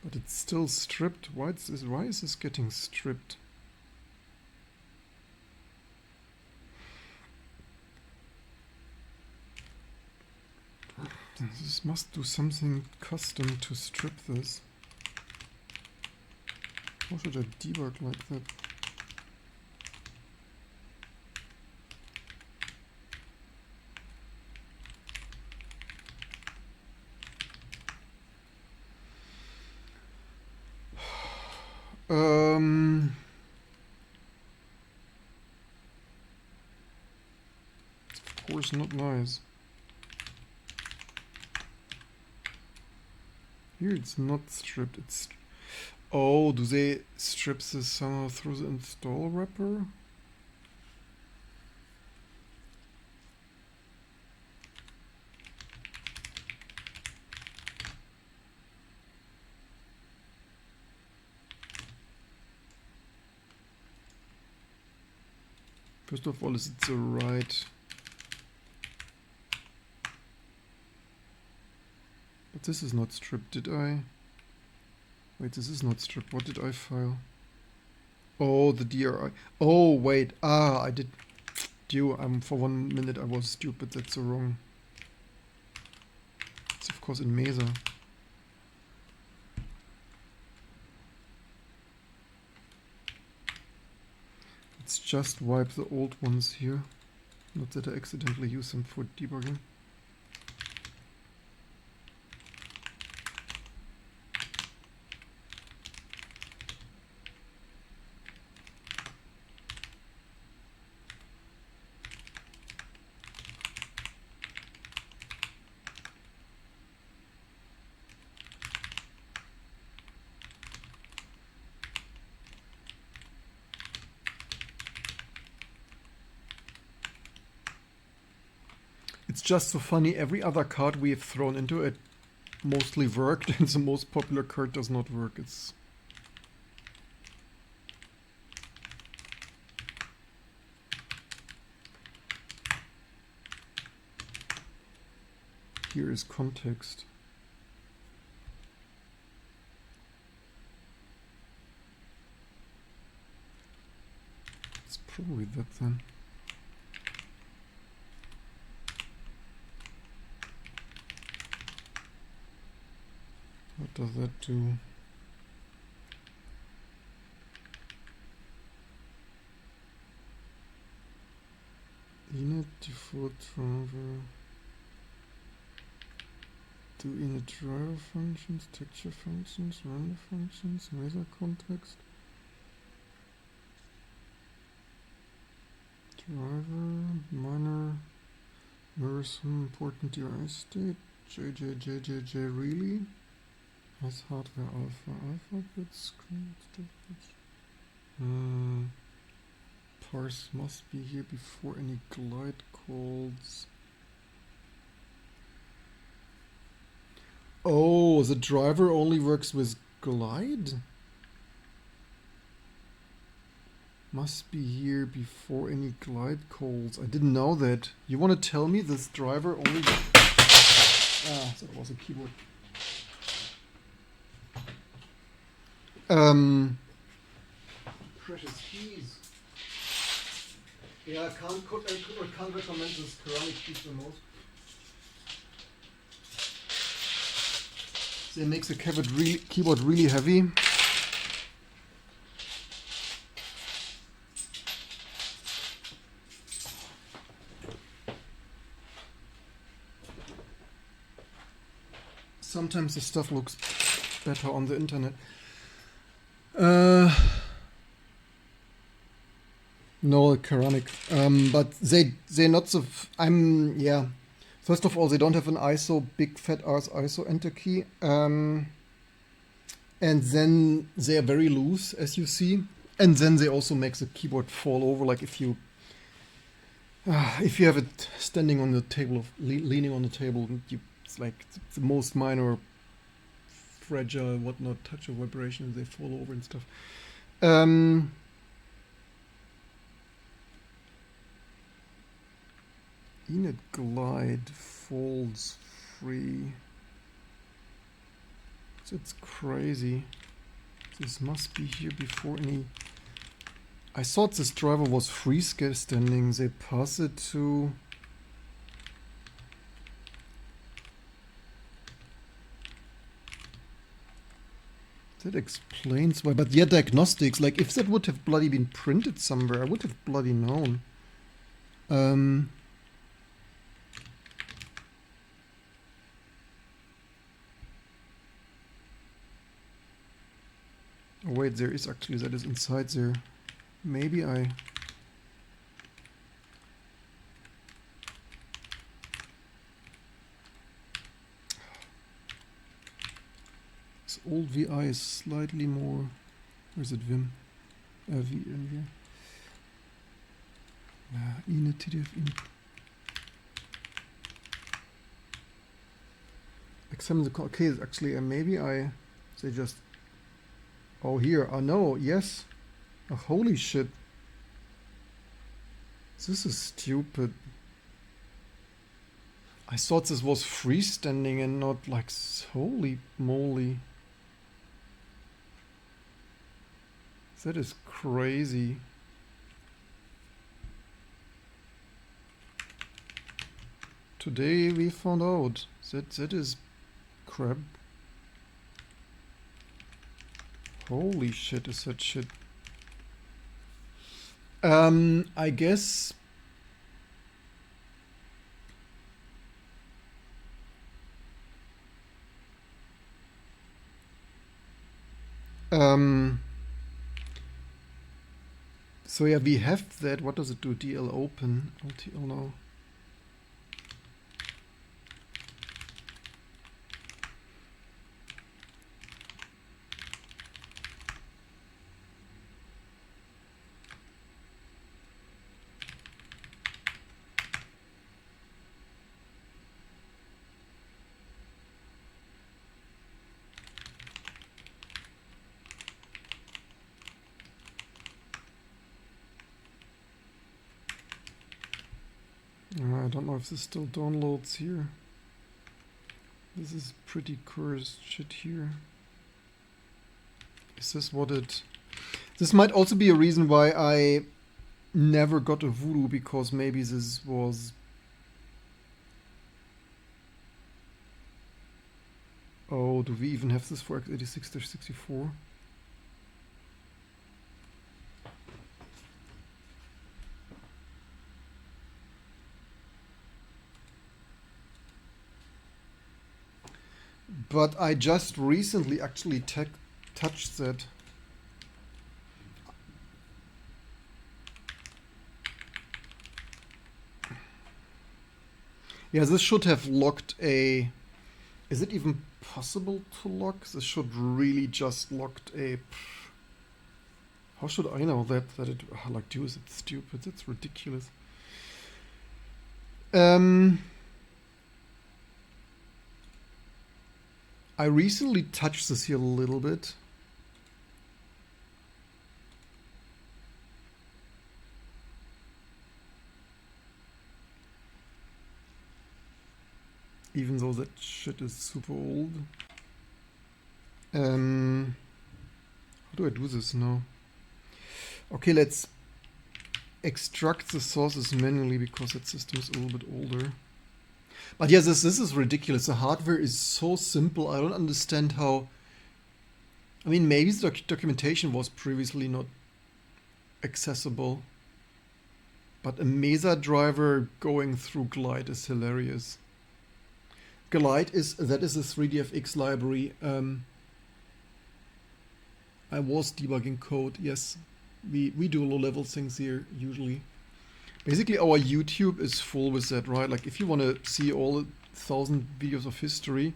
But it's still stripped. Why is this getting stripped? This must do something custom to strip this. How should I debug like that? Of course not nice. Here it's not stripped, it's... Oh, do they strip this somehow through the install wrapper? First of all, is it the right... But this is not stripped, did I? Wait, this is not stripped. What did I file? Oh, the DRI. Oh, wait. Ah, I did... for 1 minute I was stupid. That's the wrong... It's of course in Mesa. Let's just wipe the old ones here. Not that I accidentally use them for debugging. It's just so funny, every other card we have thrown into it mostly worked, and the most popular card does not work. It's... Here is context. It's probably that then. What does that do? Init default driver. Do init driver functions, texture functions, render functions, Mesa context. Driver, minor, mirror some important DRI state, JJJJJ really? As hardware alpha bits, parse must be here before any glide calls. Oh, the driver only works with glide? Must be here before any glide calls. I didn't know that. You want to tell me this driver only... Ah, that was a keyboard. Precious keys. Yeah, I can't recommend this ceramic keys the most. They make the keyboard really heavy. Sometimes the stuff looks better on the internet. No, ceramic. But they're not so. Yeah. First of all, they don't have an ISO big fat ass ISO enter key. And then they are very loose, as you see. And then they also make the keyboard fall over. Like if you have it standing on the table, leaning on the table, it's like the most minor fragile whatnot touch or vibration, they fall over and stuff. Init glide falls free. That's crazy. This must be here before any. I thought this driver was freestanding. They pass it to. That explains why. But yeah, diagnostics. Like if that would have bloody been printed somewhere, I would have bloody known. Oh wait, there is actually, that is inside there. Maybe I... This old VI is slightly more... Where's it, Vim? Nvidia. Init, TDF, init. Examine the... Okay, actually, maybe I... They just... Oh, here. Oh, no. Yes. Oh, holy shit. This is stupid. I thought this was freestanding and not like... Holy moly. That is crazy. Today we found out that is crap. Holy shit, is that shit. I guess so yeah, we have that. What does it do? DL open, LTL now. I don't know if this still downloads here. This is pretty cursed shit here. Is this what it... This might also be a reason why I never got a Voodoo, because maybe this was... Oh, do we even have this for x86-64? But I just recently actually touched that. Yeah, this should have locked a... Is it even possible to lock? This should really just locked a... How should I know that it... Like, dude, is it stupid? That's ridiculous. I recently touched this here a little bit. Even though that shit is super old. How do I do this now? Okay, let's extract the sources manually because that system is a little bit older. But yeah, this is ridiculous. The hardware is so simple. I don't understand how... I mean, maybe the documentation was previously not accessible. But a Mesa driver going through Glide is hilarious. Glide is a 3DFX library. I was debugging code, yes. we do low-level things here usually. Basically, our YouTube is full with that, right? Like, if you want to see all 1,000 videos of history,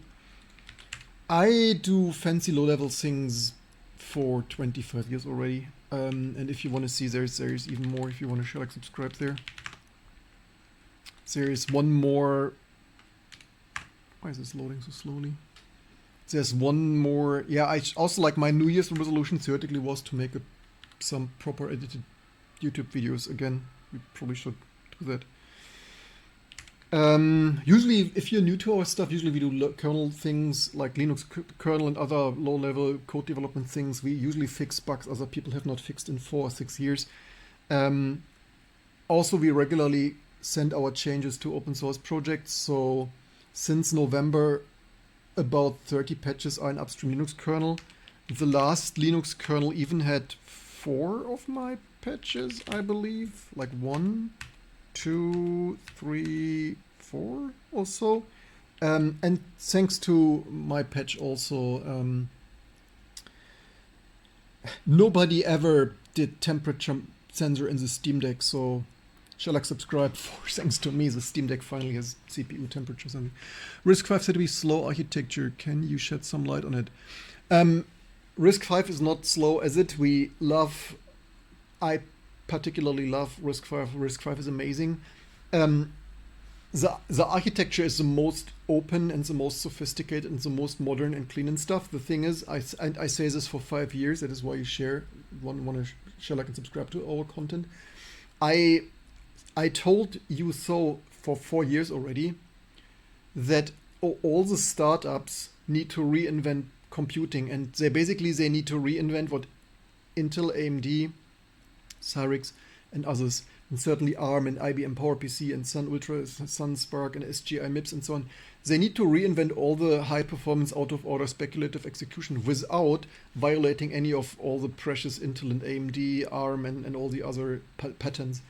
I do fancy low-level things for 25 years already. And if you want to see, there's even more. If you want to share, like, subscribe there. There is one more. Why is this loading so slowly? There's one more. Yeah, I also, like, my New Year's resolution theoretically was to make some proper edited YouTube videos again. We probably should do that. Usually, if you're new to our stuff, usually we do kernel things like Linux kernel and other low-level code development things. We usually fix bugs other people have not fixed in 4 or 6 years. Also, we regularly send our changes to open source projects. So since November, about 30 patches are in upstream Linux kernel. The last Linux kernel even had 4 of my patches, I believe. Like 1, 2, 3, 4 or so. And thanks to my patch also, nobody ever did temperature sensor in the Steam Deck, so shall I subscribe for thanks to me the Steam Deck finally has CPU temperature sensor. RISC-V said to be slow architecture. Can you shed some light on it? RISC-V is not slow as it. I particularly love RISC-V. RISC-V is amazing. The architecture is the most open and the most sophisticated and the most modern and clean and stuff. The thing is, I say this for 5 years. That is why you want to share, like, and subscribe to our content. I told you so for 4 years already that all the startups need to reinvent computing, and they need to reinvent what Intel, AMD, Cyrix, and others, and certainly ARM and IBM PowerPC and Sun Ultra, Sun Spark and SGI MIPS and so on. They need to reinvent all the high performance out of order speculative execution without violating any of all the precious Intel and AMD, ARM and all the other patents.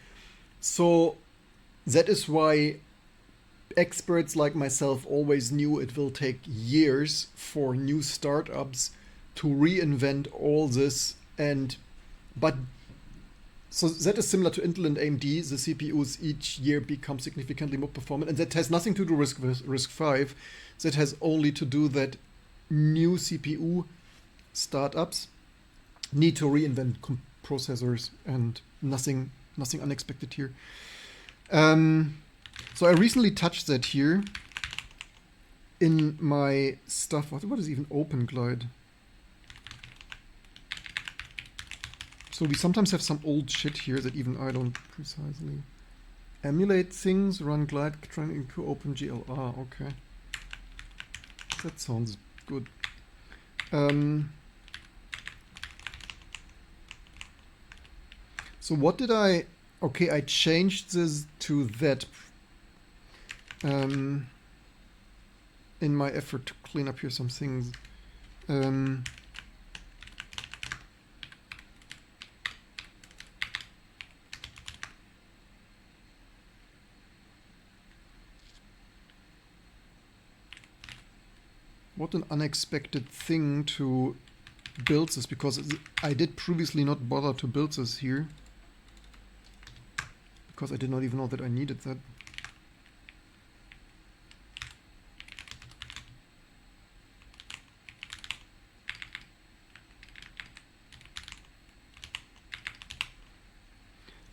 So that is why experts like myself always knew it will take years for new startups to reinvent all this. So that is similar to Intel and AMD. The CPUs each year become significantly more performant, and that has nothing to do with RISC-V. That has only to do that new CPU startups need to reinvent processors, and nothing unexpected here. So I recently touched that here in my stuff. What is even Open Glide? So we sometimes have some old shit here that even I don't precisely emulate things. Run Glide trying to OpenGL. Ah, okay. That sounds good. So what did I... Okay, I changed this to that in my effort to clean up here some things. What an unexpected thing to build this, because I did previously not bother to build this here, because I did not even know that I needed that.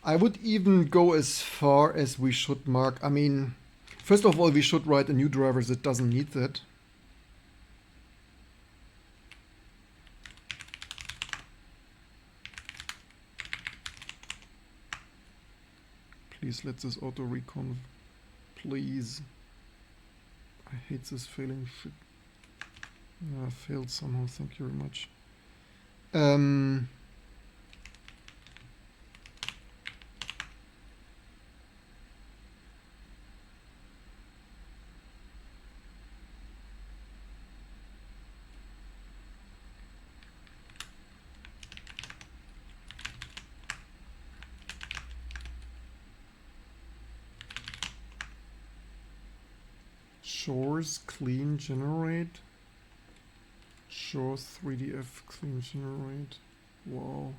I would even go as far as we should mark. I mean, first of all, we should write a new driver that doesn't need that. Please let this auto recon, please. I hate this failing shit. Failed somehow, thank you very much. Shores clean generate. Shores 3DF clean generate. Wow.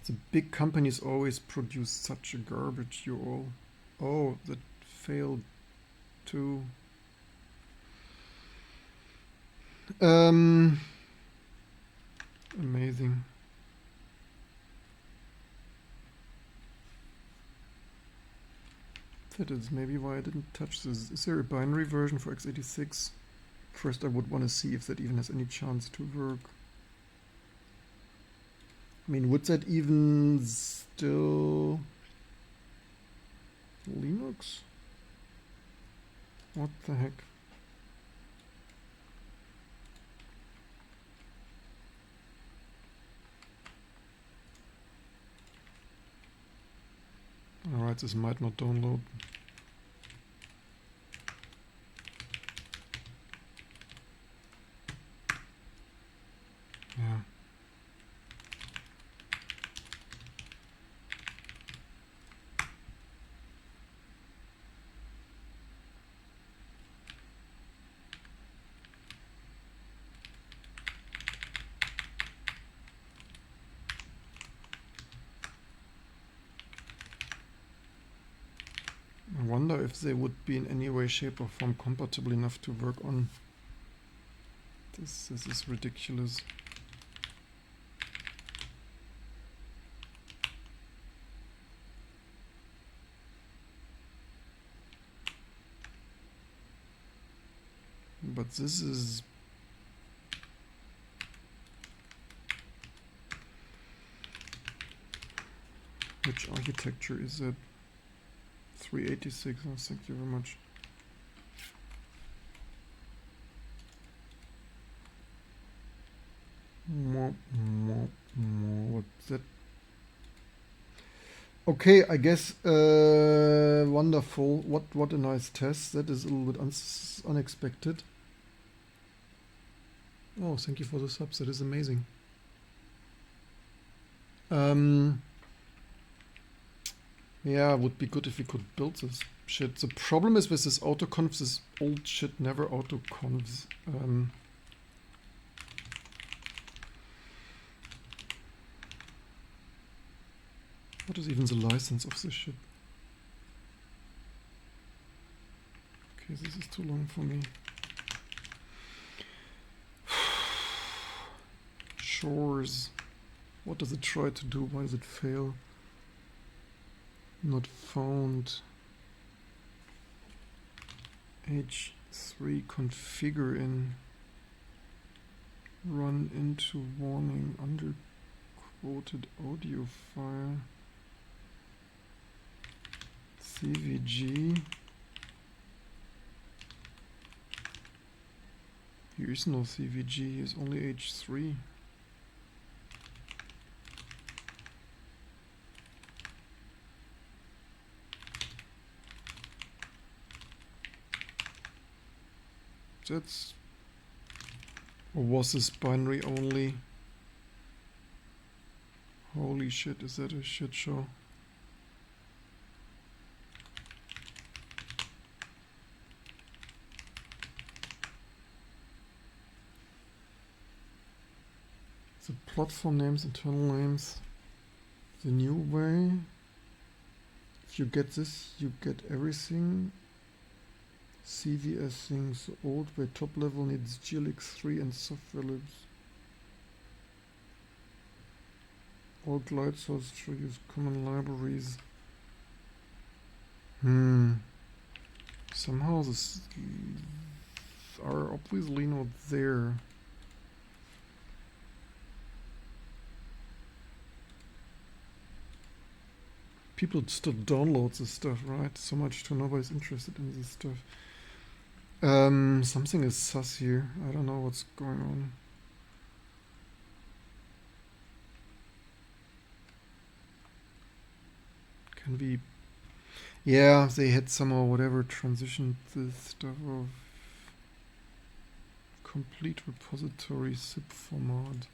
The big companies always produce such a garbage, you all. Oh, that failed too. Amazing. That is maybe why I didn't touch this. Is there a binary version for x86? First I would want to see if that even has any chance to work. I mean, would that even still Linux? What the heck? Alright, this might not download. Yeah. I wonder if they would be in any way, shape or form compatible enough to work on this. This is ridiculous. But this is which architecture is that? 386. Oh, thank you very much. What's that? Okay, I guess wonderful. What a nice test. That is a little bit unexpected. Oh, thank you for the subs. That is amazing. Yeah, it would be good if we could build this shit. The problem is with this autoconf, this old shit never autoconfs. What is even the license of this shit? Okay, this is too long for me. Shores. What does it try to do? Why does it fail? Not found. H3 configure in. Run into warning under quoted audio file. CVG. Here is no CVG, it's only H3. That's, or was this binary only? Holy shit, is that a shit show? The platform names, internal names, the new way. If you get this, you get everything. CVS things, the old way, top level needs GLX3 and software libs. All glide source should use common libraries. Somehow this are obviously not there. People still download this stuff, right? So much to nobody's interested in this stuff. Something is sus here. I don't know what's going on. Can we... Yeah, they had somehow whatever transitioned this stuff of complete repository zip format.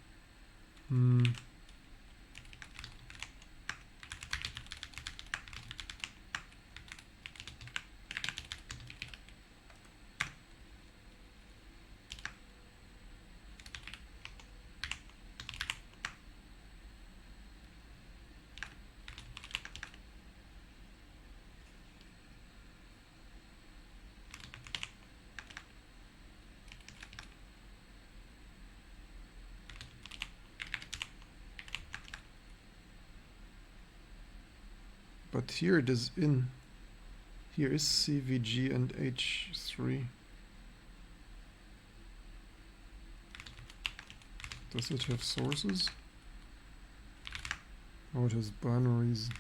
But here it is in. Here is CVG and H3. Does it have sources? Oh, it has binaries.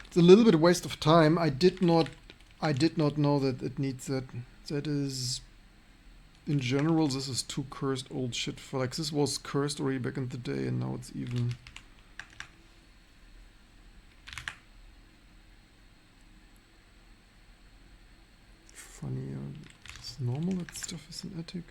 It's a little bit of waste of time. I did not know that it needs that. That is, in general, this is too cursed old shit for, like, this was cursed already back in the day, and now it's even. Funny, it's normal that stuff is in attic.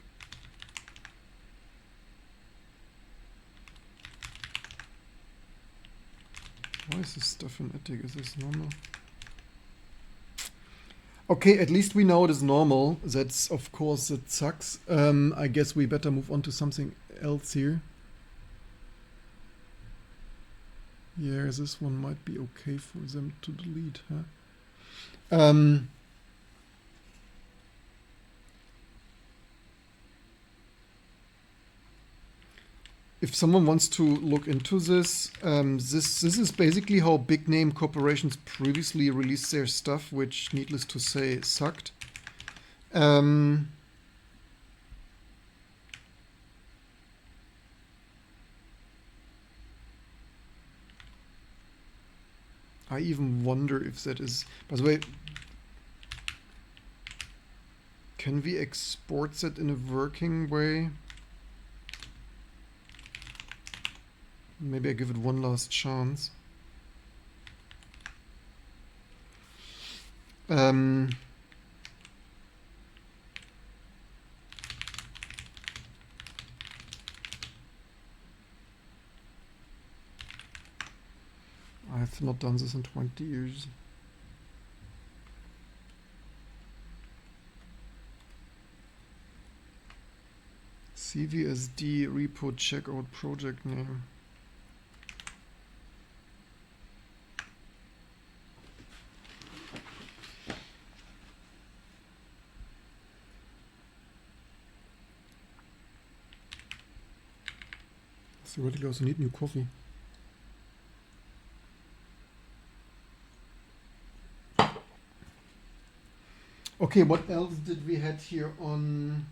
Why is this stuff in attic? Is this normal? Okay, at least we know it is normal. That's, of course, that sucks. I guess we better move on to something else here. Yeah, this one might be okay for them to delete, huh? If someone wants to look into this, this is basically how big name corporations previously released their stuff, which, needless to say, sucked. I even wonder if that is... By the way, can we export that in a working way? Maybe I give it one last chance. I have not done this in 20 years. CVSD repo checkout project name. Theoretically, I also need new coffee. Okay, what else did we had here on?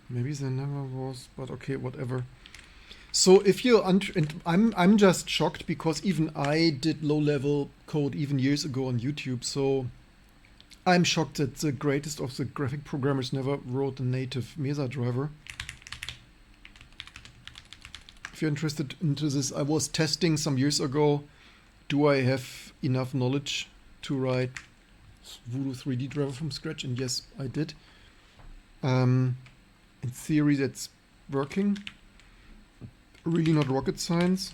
Maybe there never was, but okay, whatever. So if you're I'm just shocked because even I did low-level code even years ago on YouTube. So I'm shocked that the greatest of the graphic programmers never wrote a native Mesa driver. If you're interested into this, I was testing some years ago. Do I have enough knowledge to write Voodoo 3D driver from scratch? And yes, I did. In theory, that's working. Really not rocket science.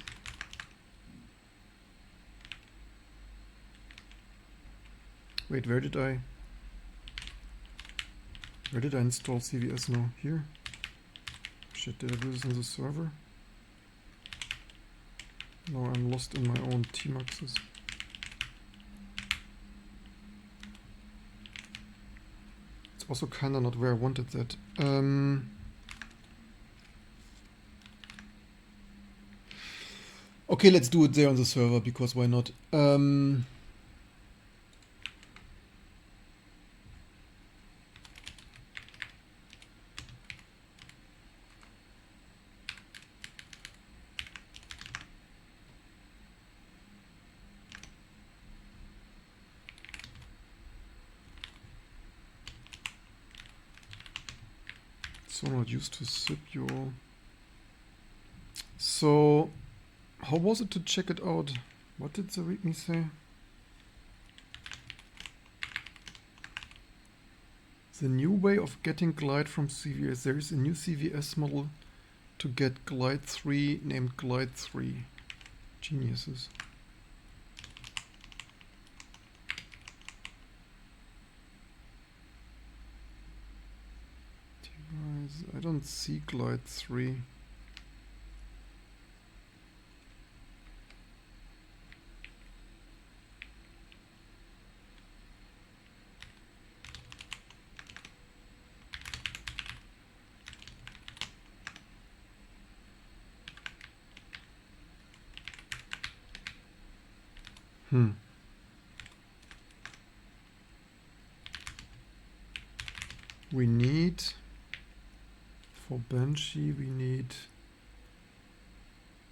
Wait, where did I install CVS now? Here? Shit, did I do this on the server? No, I'm lost in my own Tmaxes. It's also kinda not where I wanted that. Okay, let's do it there on the server, because why not? So not used to Scipio. So how was it to check it out? What did the readme say? The new way of getting glide from CVS. There is a new CVS model to get Glide 3 named Glide 3. Geniuses. Device. I don't see Glide 3. We need, for Banshee, we need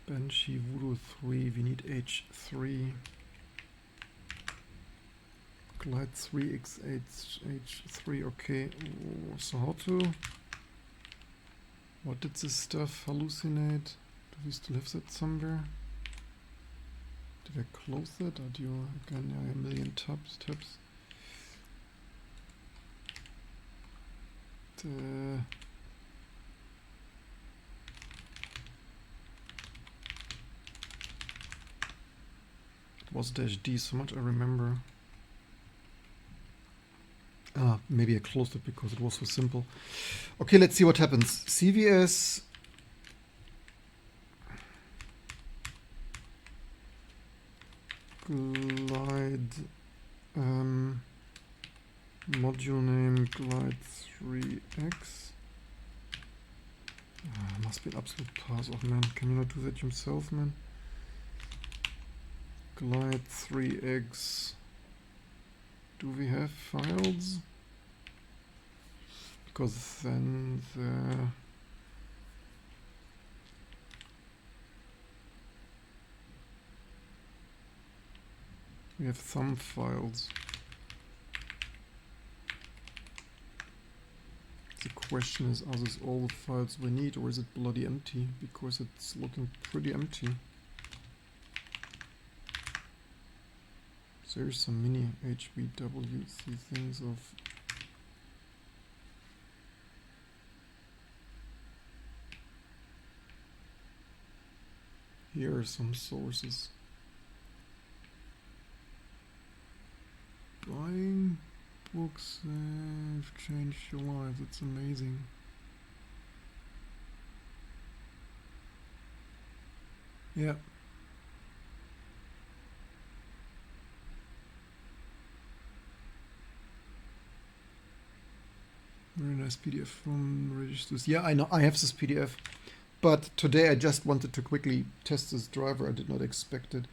Banshee Voodoo 3, we need H3. Glide 3x H3, okay. So how to, what did this stuff hallucinate? Do we still have that somewhere? Did I close that? Or do you, again, yeah, a million tabs. It was -D, so much I remember. Ah, maybe I closed it because it was so simple. Okay, let's see what happens. CVS. Glide. Module name Glide 3x. Must be an absolute pass off, man. Can you not do that yourself, man? Glide 3x. Do we have files? Because then we have some files. The question is, are these all the files we need, or is it bloody empty? Because it's looking pretty empty. There's some mini HVWC things of here are some sources. Buying books have changed your life. It's amazing. Yeah. Very nice PDF from registers. Yeah, I know. I have this PDF. But today I just wanted to quickly test this driver. I did not expect it.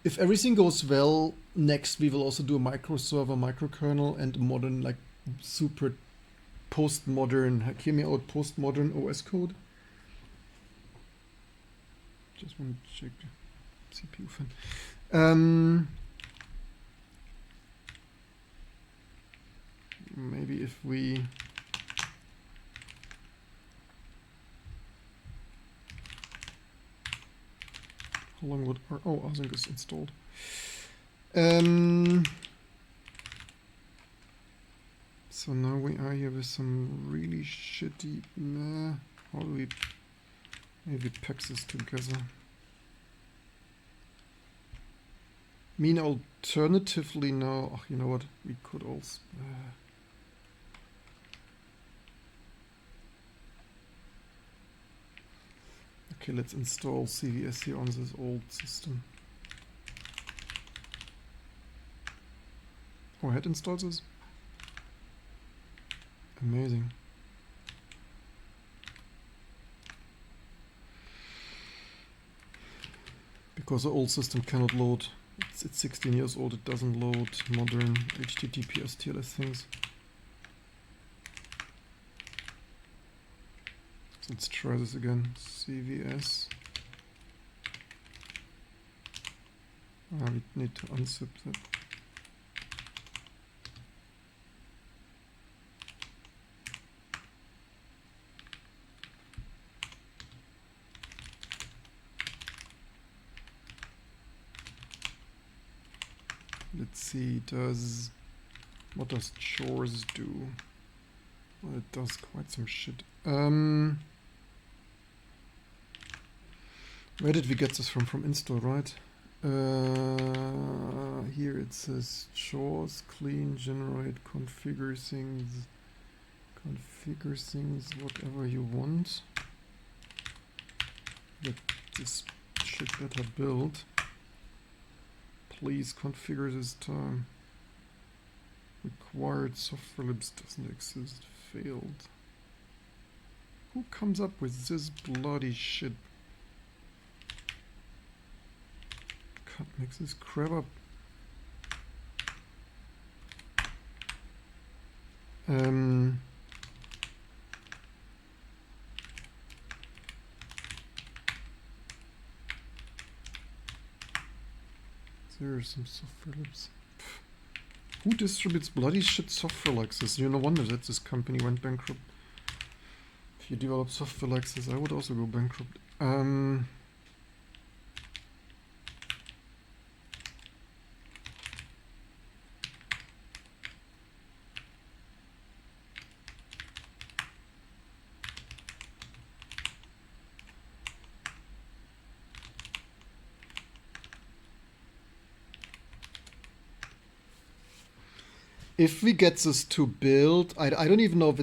If everything goes well, next we will also do a microserver, microkernel, and modern, like super postmodern, hear me out, postmodern OS code. Just want to check CPU fan. Maybe if we how long would our async is installed? So now we are here with some really shitty. How do we maybe pack this together? I mean, alternatively now. Oh, you know what? We could also. Okay, let's install CVS here on this old system. Oh, I had installed this? Amazing. Because the old system cannot load. It's 16 years old, it doesn't load modern HTTPS TLS things. Let's try this again. CVS. We need to unzip that. Let's see, what does chores do? Well, it does quite some shit. Where did we get this from? From install, right? Here it says chores, clean, generate, configure things, whatever you want. But this shit better build. Please configure this time. Required software libs doesn't exist. Failed. Who comes up with this bloody shit? Can't mix this crap up. There are some software libs. Who distributes bloody shit software like this? You no wonder that this company went bankrupt. If you develop software like this, I would also go bankrupt. If we get this to build, I don't even know if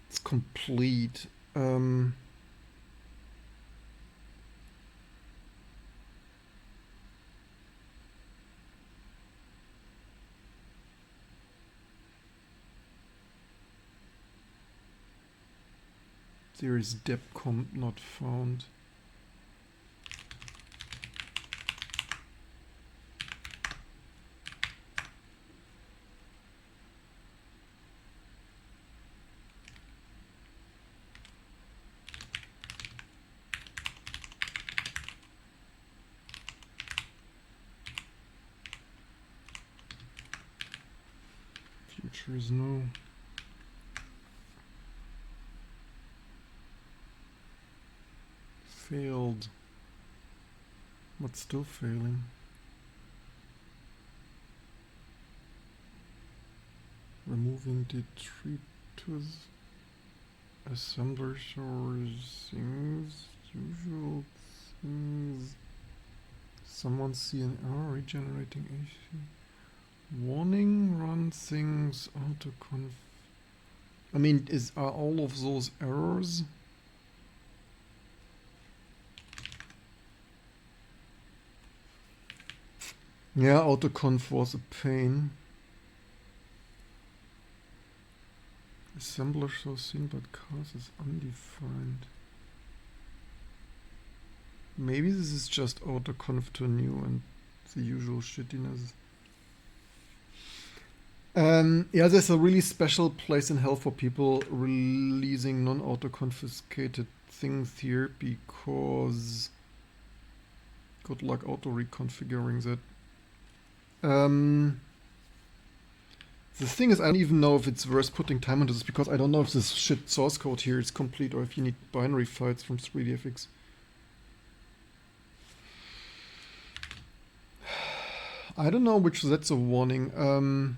it's complete. There is debcomp not found. Future is no. Failed. What's still failing? Removing detritus, assemblers or things, usual things. Someone see an error regenerating AC. Warning, run things, autoconf. I mean, are all of those errors? Yeah, autoconf was a pain. Assembler shows seen but class is undefined. Maybe this is just autoconf to new and the usual shittiness. Yeah, there's a really special place in hell for people releasing non-auto-confiscated things here because good luck auto-reconfiguring that. The thing is, I don't even know if it's worth putting time into this because I don't know if this shit source code here is complete or if you need binary files from 3dfx. I don't know which that's a warning.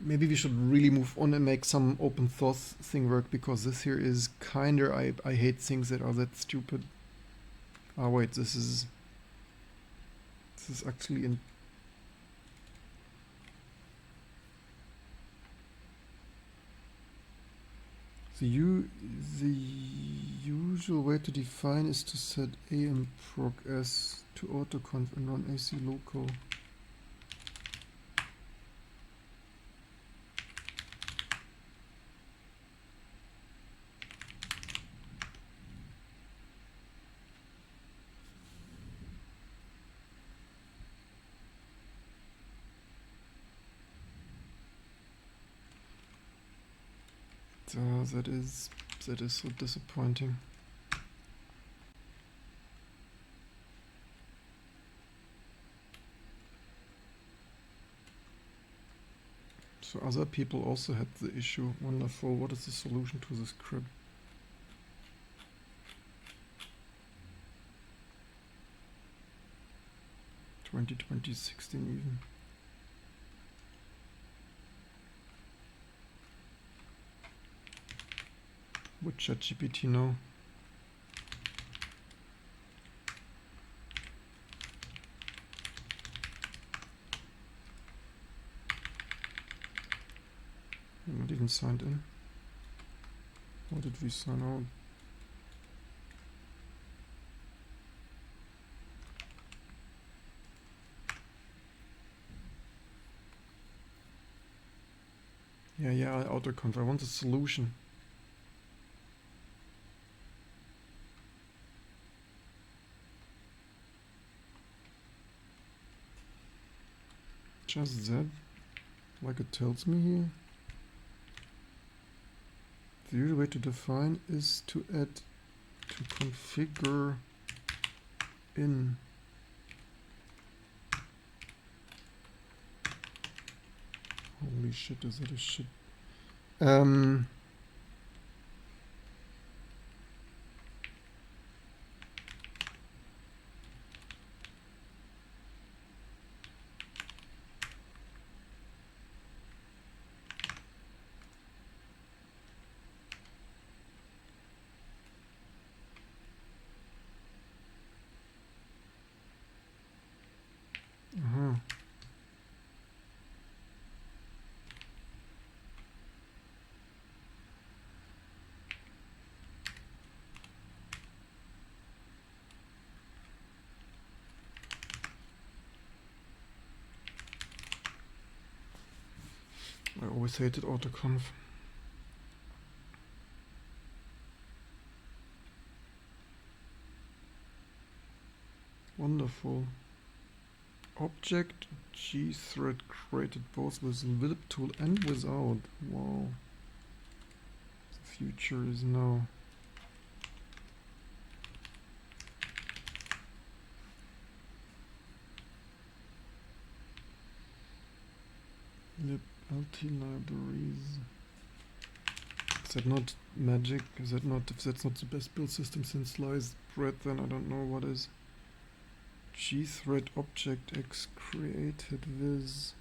Maybe we should really move on and make some open source thing work because this here is kinda, I hate things that are that stupid. Ah wait, this is actually in the usual way to define is to set amproc s to autoconf and run AC local. That is so disappointing. So other people also had the issue. Wonderful. What is the solution to this script? '2016 even. with ChatGPT now. I'm not even signed in. How did we sign out? Yeah, autoconf. I want a solution. Just that, like it tells me here. The usual way to define is to add to configure in. Holy shit, is that a shit? I always hated autoconf. Wonderful. Object G thread created both with the lib tool and without. Wow. The future is now. Lib LT libraries. Is that not magic? Is that not, if that's not the best build system since sliced bread, then I don't know what is. Gthread object X created with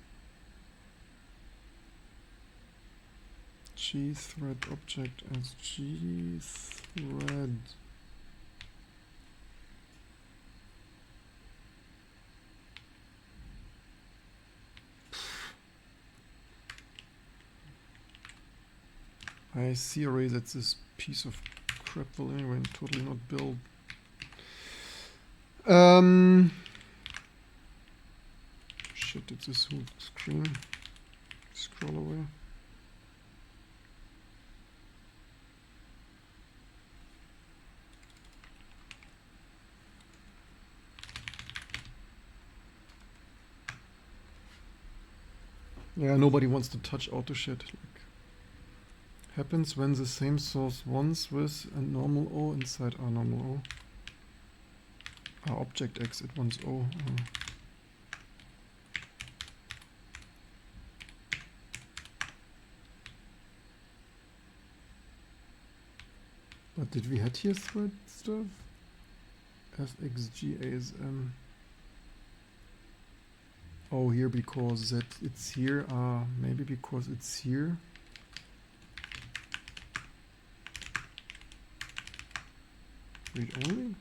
Gthread object as Gthread. I see already that this piece of crap will anyway totally not build. Shit, it's this whole screen. Scroll away. Yeah, nobody wants to touch auto shit. Like, happens when the same source once with a normal O inside our normal O. Our object X it wants O. But did we had here thread stuff? FXGASM. Oh, here because that it's here. Maybe because it's here. Read only?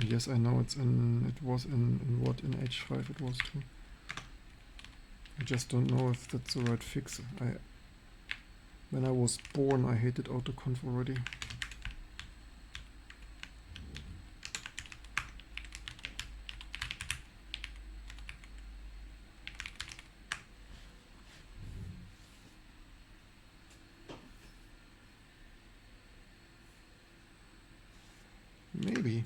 Yes, I know it's in. It was in what in H5 it was too. I just don't know if that's the right fix. When I was born, I hated autoconf already. Maybe.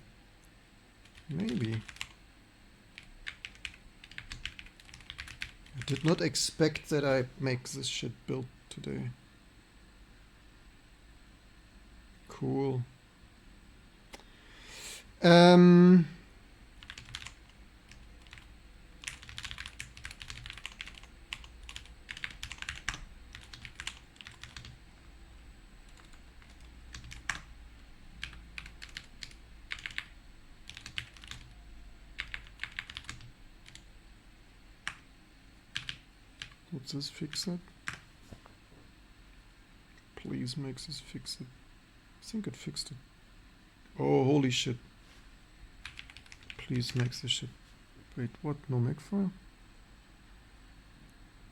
I did not expect that I make this shit build today. Cool. What's this fix that? Please make this fix it. I think it fixed it. Oh, holy shit. Please make this shit. Wait, what? No makefile?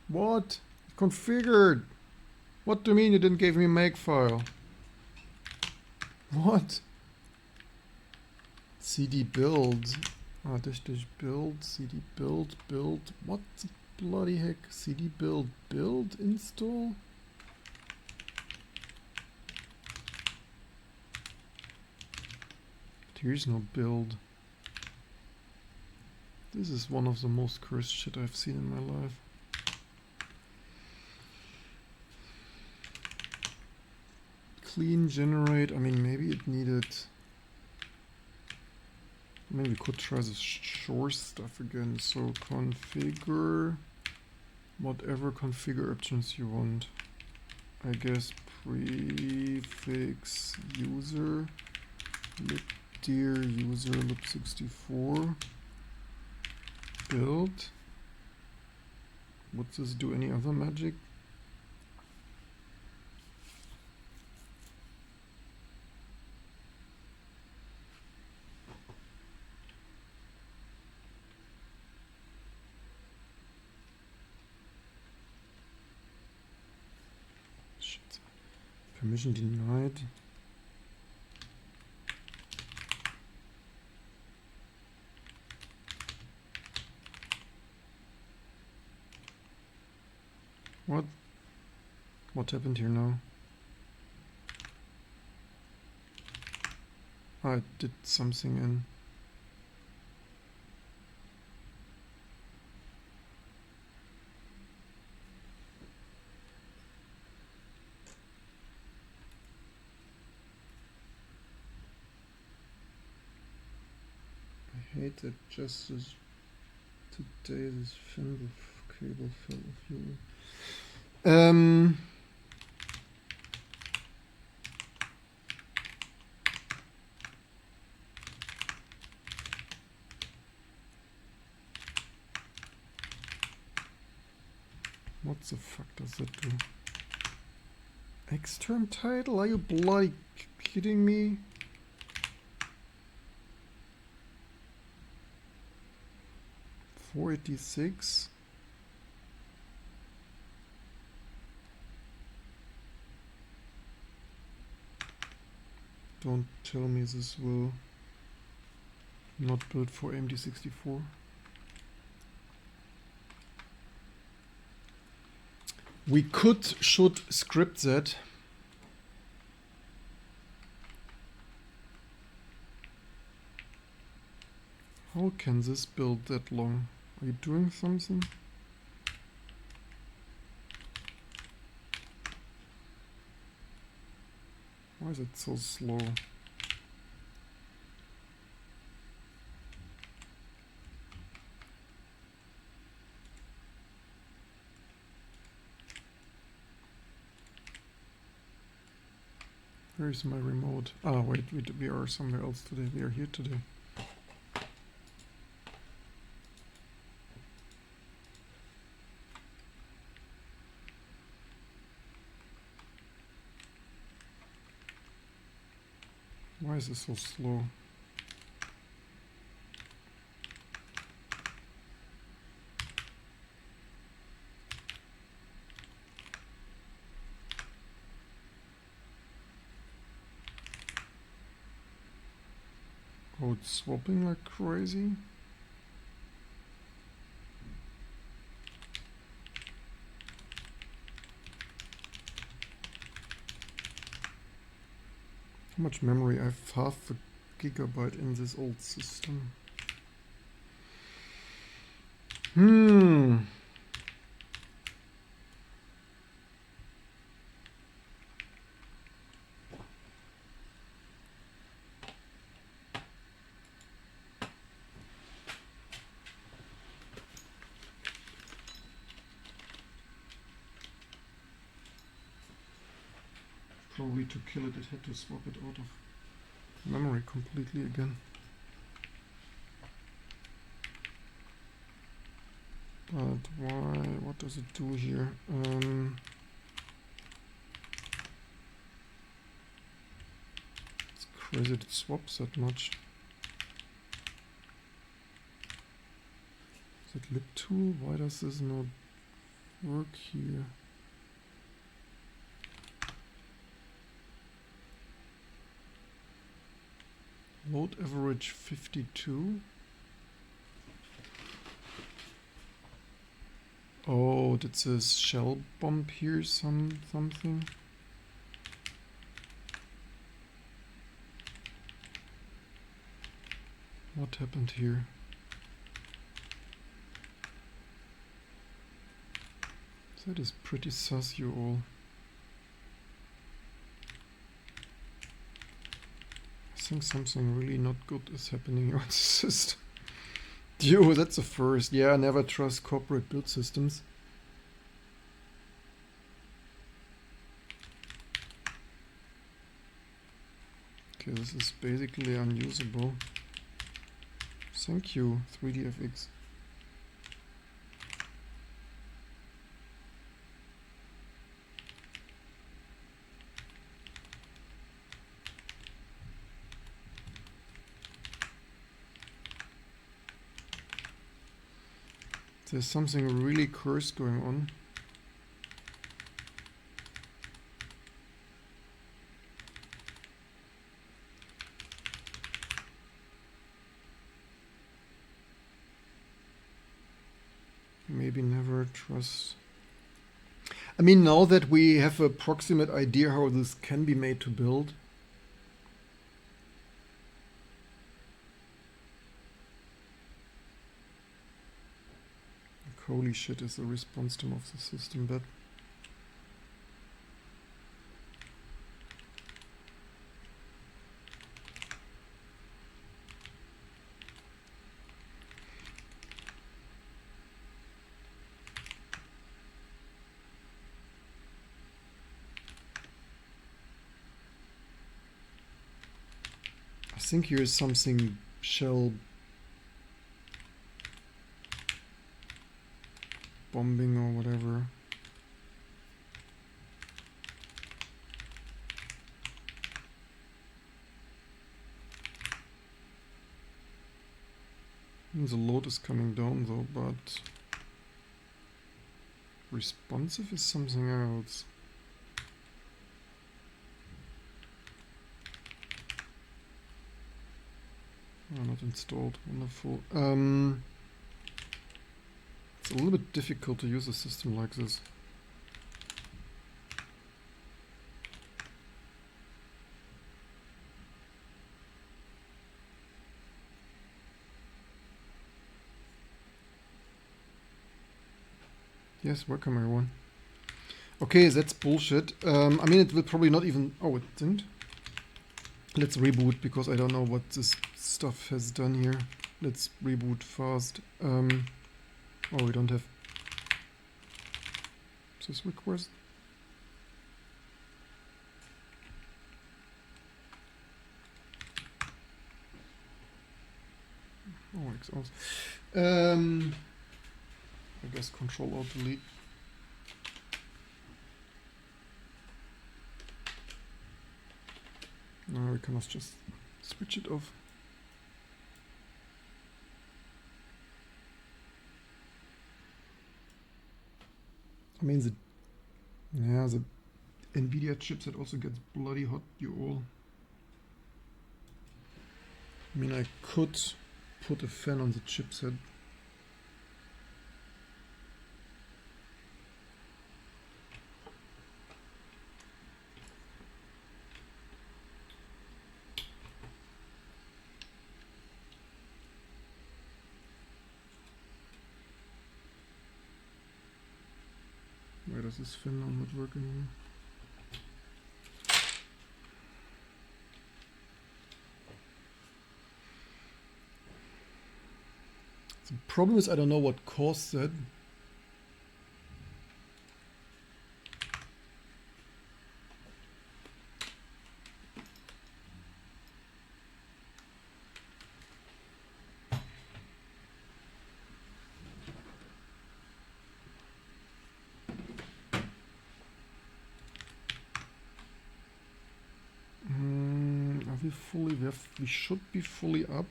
What? Configured! What do you mean you didn't give me a makefile? What? CD build. Ah, dash build, CD build. What the bloody heck? CD build, install? Here's no build. This is one of the most cursed shit I've seen in my life. Clean generate. I mean, maybe it needed. Maybe we could try the shore stuff again. So configure whatever configure options you want. I guess prefix user dear user lib64 build. Would this do any other magic? Shit. Permission denied. What happened here now? I did something in. I hate that just as today this Framebuffer cable fell off you. What the fuck does that do? Xterm title? Are you bloody kidding me? $486. Don't tell me this will not build for AMD64. We should script that. How can this build that long? Are you doing something? Why is it so slow? Where is my remote? Ah, wait, we are somewhere else today. We are here today. Why is this so slow? Oh, it's swapping like crazy. How much memory? I have half a gigabyte in this old system. Probably to kill it, it had to swap it out of memory completely again. But why? What does it do here? crazy it swaps that much. Is it lib tool? Why does this not work here? Load average 52. Oh, did this shell bump here something? What happened here? That is pretty sus, you all. I think something really not good is happening on the system. Yo, that's the first. Yeah, never trust corporate build systems. Okay, this is basically unusable. Thank you, 3DFX. There's something really cursed going on. Maybe never trust. I mean, now that we have an approximate idea how this can be made to build, holy shit, is the response time of the system bad? I think here is something shell bombing or whatever. The load is coming down though, but responsive is something else. Oh, not installed. Wonderful. It's a little bit difficult to use a system like this. Yes, welcome everyone. Okay, that's bullshit. I mean, it will probably not even... Oh, it didn't. Let's reboot, because I don't know what this stuff has done here. Let's reboot fast. Oh, we don't have this request. Oh, exhaust. I guess Control Alt Delete. No, we can just switch it off. I mean, the Nvidia chipset also gets bloody hot, you all. I mean, I could put a fan on the chipset. Why does this fan now not work anymore? The problem is I don't know what caused that. we should be fully up.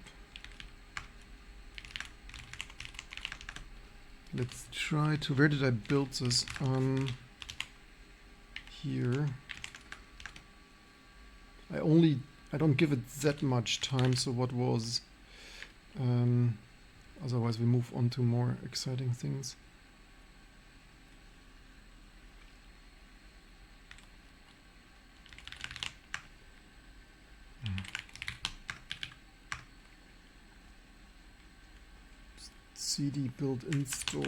Let's try to, where did I build this? Here. I don't give it that much time, so what was, otherwise we move on to more exciting things. CD build install.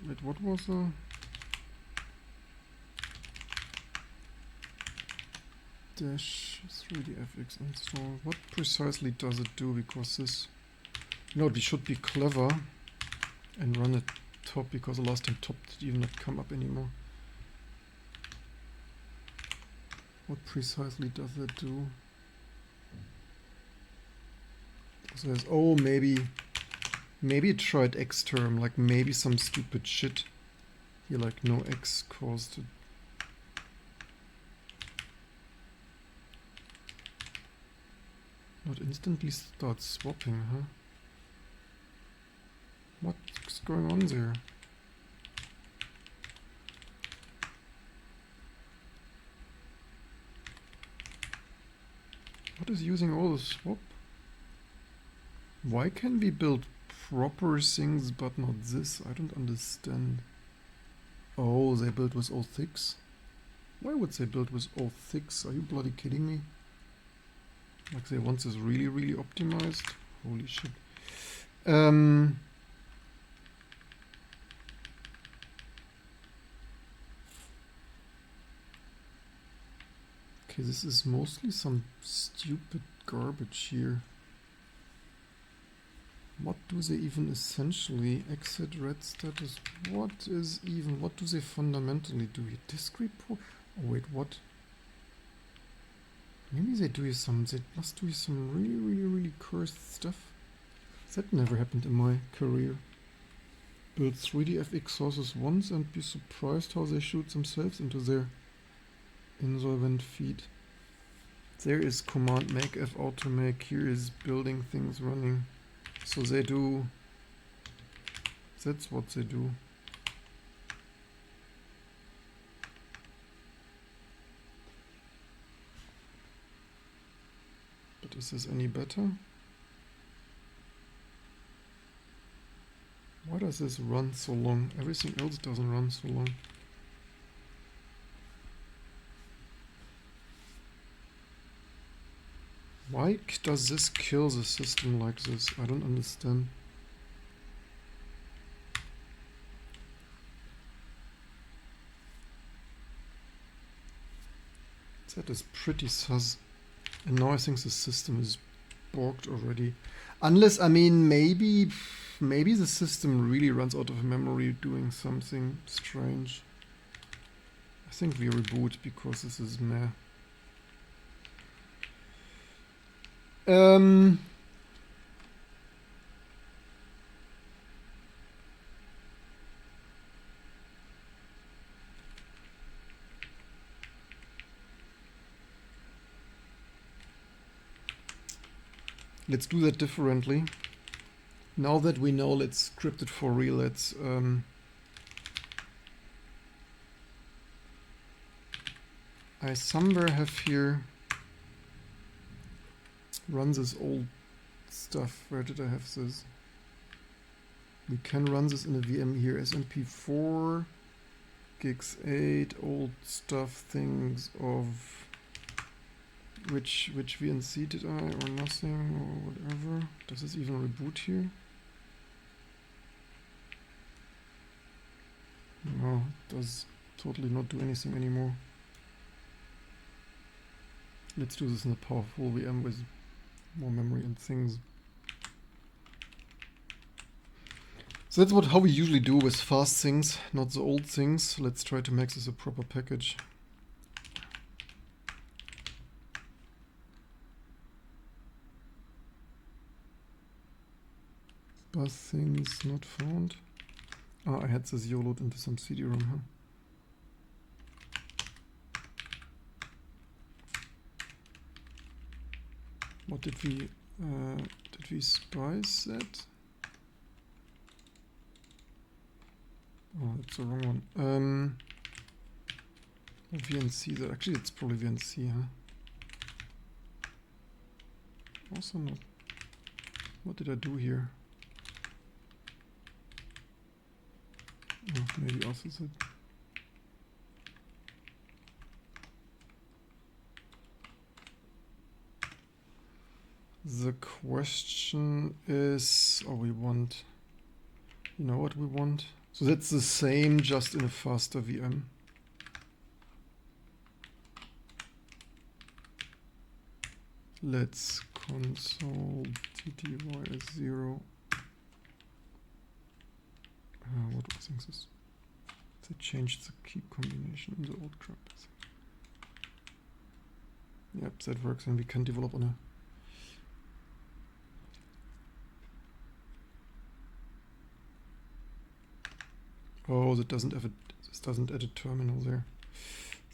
Wait, what was dash 3dfx install? What precisely does it do? Because this, you know, we should be clever and run it top, because the last time top did even not come up anymore. What precisely does that do? So there's, oh, maybe it tried X term, like maybe some stupid shit here, like no X caused it. Not instantly start swapping, huh? What's going on there? What is using all the swap? Why can we build proper things but not this? I don't understand. Oh, they built with 06? Why would they build with 06? Are you bloody kidding me? Like they want this really, really optimized? Holy shit. Okay, this is mostly some stupid garbage here. What do they even essentially, exit red status, what do they fundamentally do here? Disk report? Oh wait, what? Maybe they must do some really, really, really cursed stuff. That never happened in my career. Build 3dfx sources once and be surprised how they shoot themselves into their insolvent feed. There is command make f automake, here is building things running. So they do, that's what they do. But is this any better? Why does this run so long? Everything else doesn't run so long. Why does this kill the system like this? I don't understand. That is pretty sus. And now I think the system is borked already. Unless, I mean, maybe the system really runs out of memory doing something strange. I think we reboot because this is meh. Let's do that differently. Now that we know, let's script it for real. Let's I somewhere have here run this old stuff. Where did I have this? We can run this in a VM here. SMP4 gigs 8 old stuff things of which VNC did I, or nothing, or whatever. Does this even reboot here? No, it does totally not do anything anymore. Let's do this in a powerful VM with more memory and things. So that's how we usually do with fast things, not the old things. Let's try to make this a proper package. Bus things not found. Ah, I had this YOLO'd into some CD-ROM, huh? What did we spice that? Oh, that's the wrong one. VNC, that actually it's probably VNC, huh? Also not. What did I do here? Oh, maybe also that. The question is, oh, we want, you know what we want? So that's the same, just in a faster VM. Let's console tty0. What was this? They changed the key combination in the old crap. Yep, that works, and we can develop on a. Oh, that doesn't have a. This doesn't add a terminal there.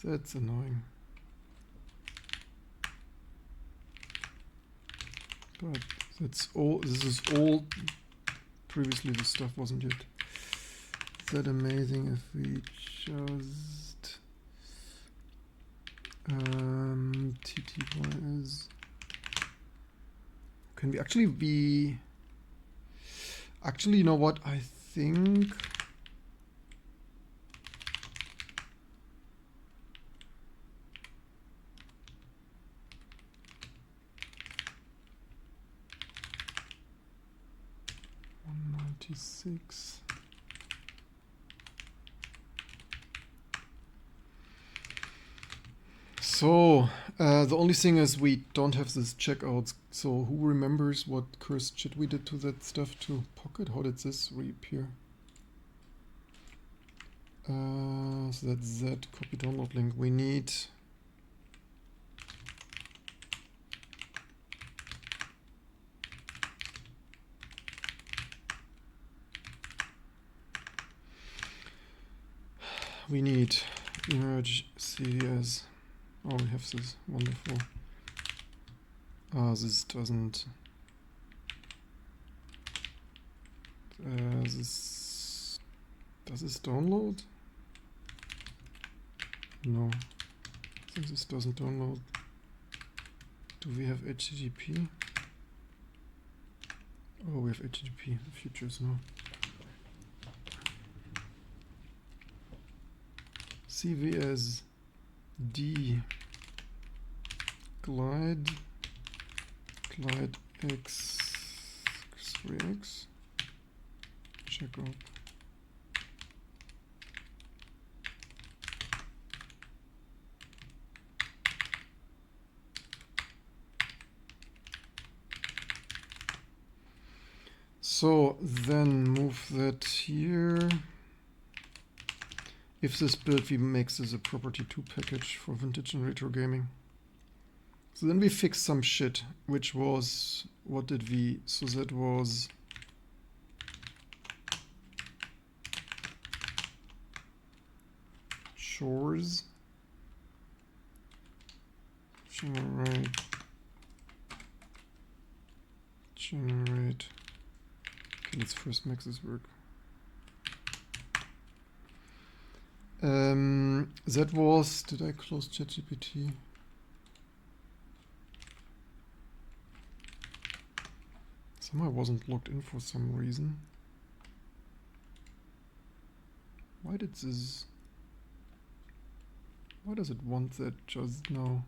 That's annoying. But that's all. This is all. Previously, this stuff wasn't yet. Is that amazing if we just tty is. Can we actually be? Actually, you know what? I think. Six. So the only thing is we don't have this checkouts. So who remembers what cursed shit we did to that stuff to Pocket? How did this reappear? So that's that copy download link. We need. We need merge CVS. Oh, we have this. Wonderful. This doesn't. This does this download? No. I think this doesn't download. Do we have HTTP? Oh, we have HTTP. The futures now. CVS D Glide X 3X check out. So then move that here. If this build makes this a property 2 package for vintage and retro gaming. So then we fixed some shit, which was, what did we, so that was chores, generate, okay, let's first make this work. That was, did I close ChatGPT? Somehow I wasn't logged in for some reason. Why did this, why does it want that just now?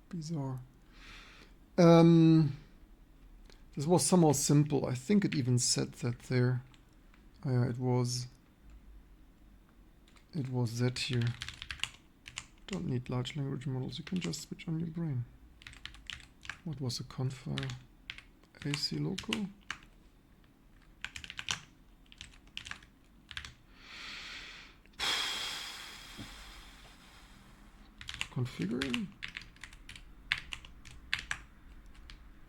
Bizarre. This was somehow simple. I think it even said that there. Yeah, it was that here. Don't need large language models, you can just switch on your brain. What was the conf file? AC local? Configuring?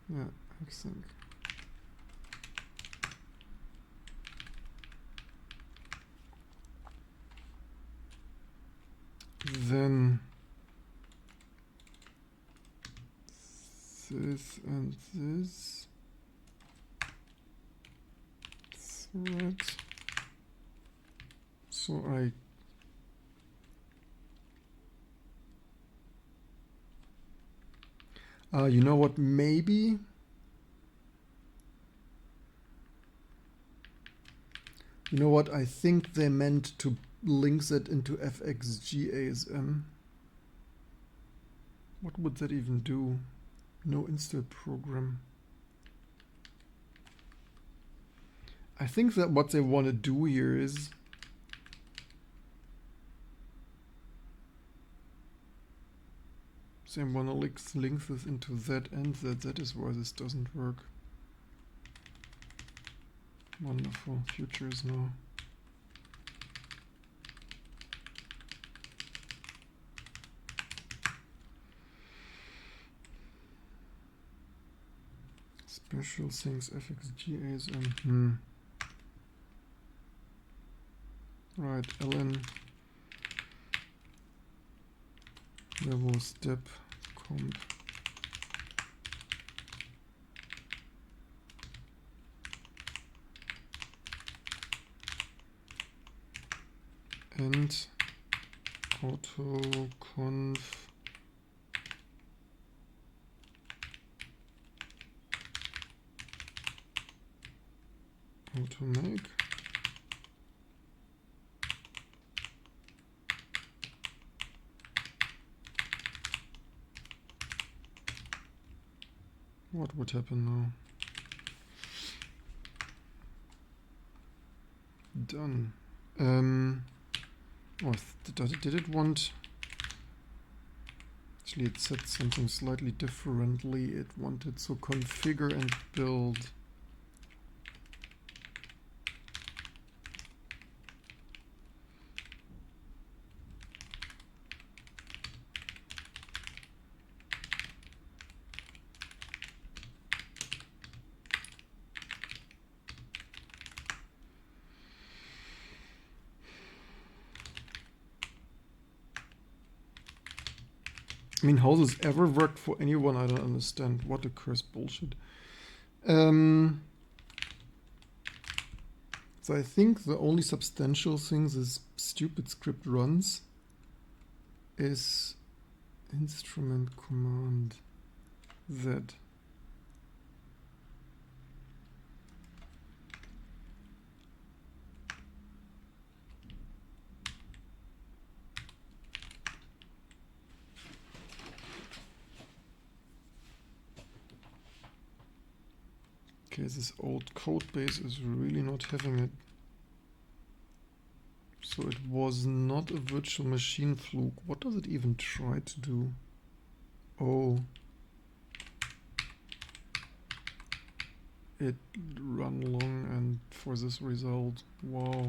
Yeah, I think. Then this and this thread. So you know what, maybe you know what, I think they meant to link that into fxgasm. What would that even do? No install program. I think that what they want to do here is they want to link this into that and that. That is why this doesn't work. Wonderful. Futures now. Special things fxgasm. Right, ln level step comp and autoconf automake what would happen now? Done. Did it want? Actually, it said something slightly differently. It wanted so configure and build. I mean, how this ever worked for anyone, I don't understand. What a cursed bullshit. So I think the only substantial thing this stupid script runs is instrument command Z. Okay, this old code base is really not having it. So it was not a virtual machine fluke. What does it even try to do? Oh. It run long and for this result. Wow.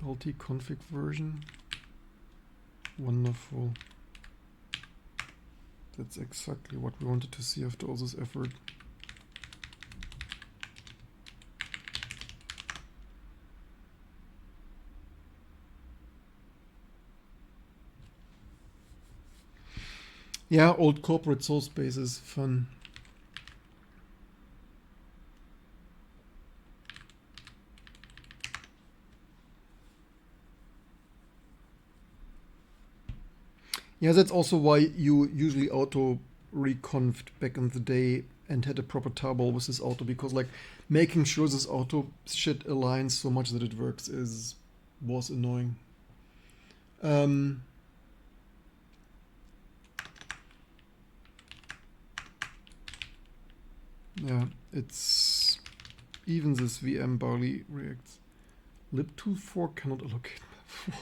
LT config version. Wonderful. That's exactly what we wanted to see after all this effort. Yeah, old corporate source base is fun. Yeah, that's also why you usually auto reconfed back in the day and had a proper tarball with this auto, because like making sure this auto shit aligns so much that it works was annoying. Yeah, it's even this VM barely reacts. libtool4 cannot allocate.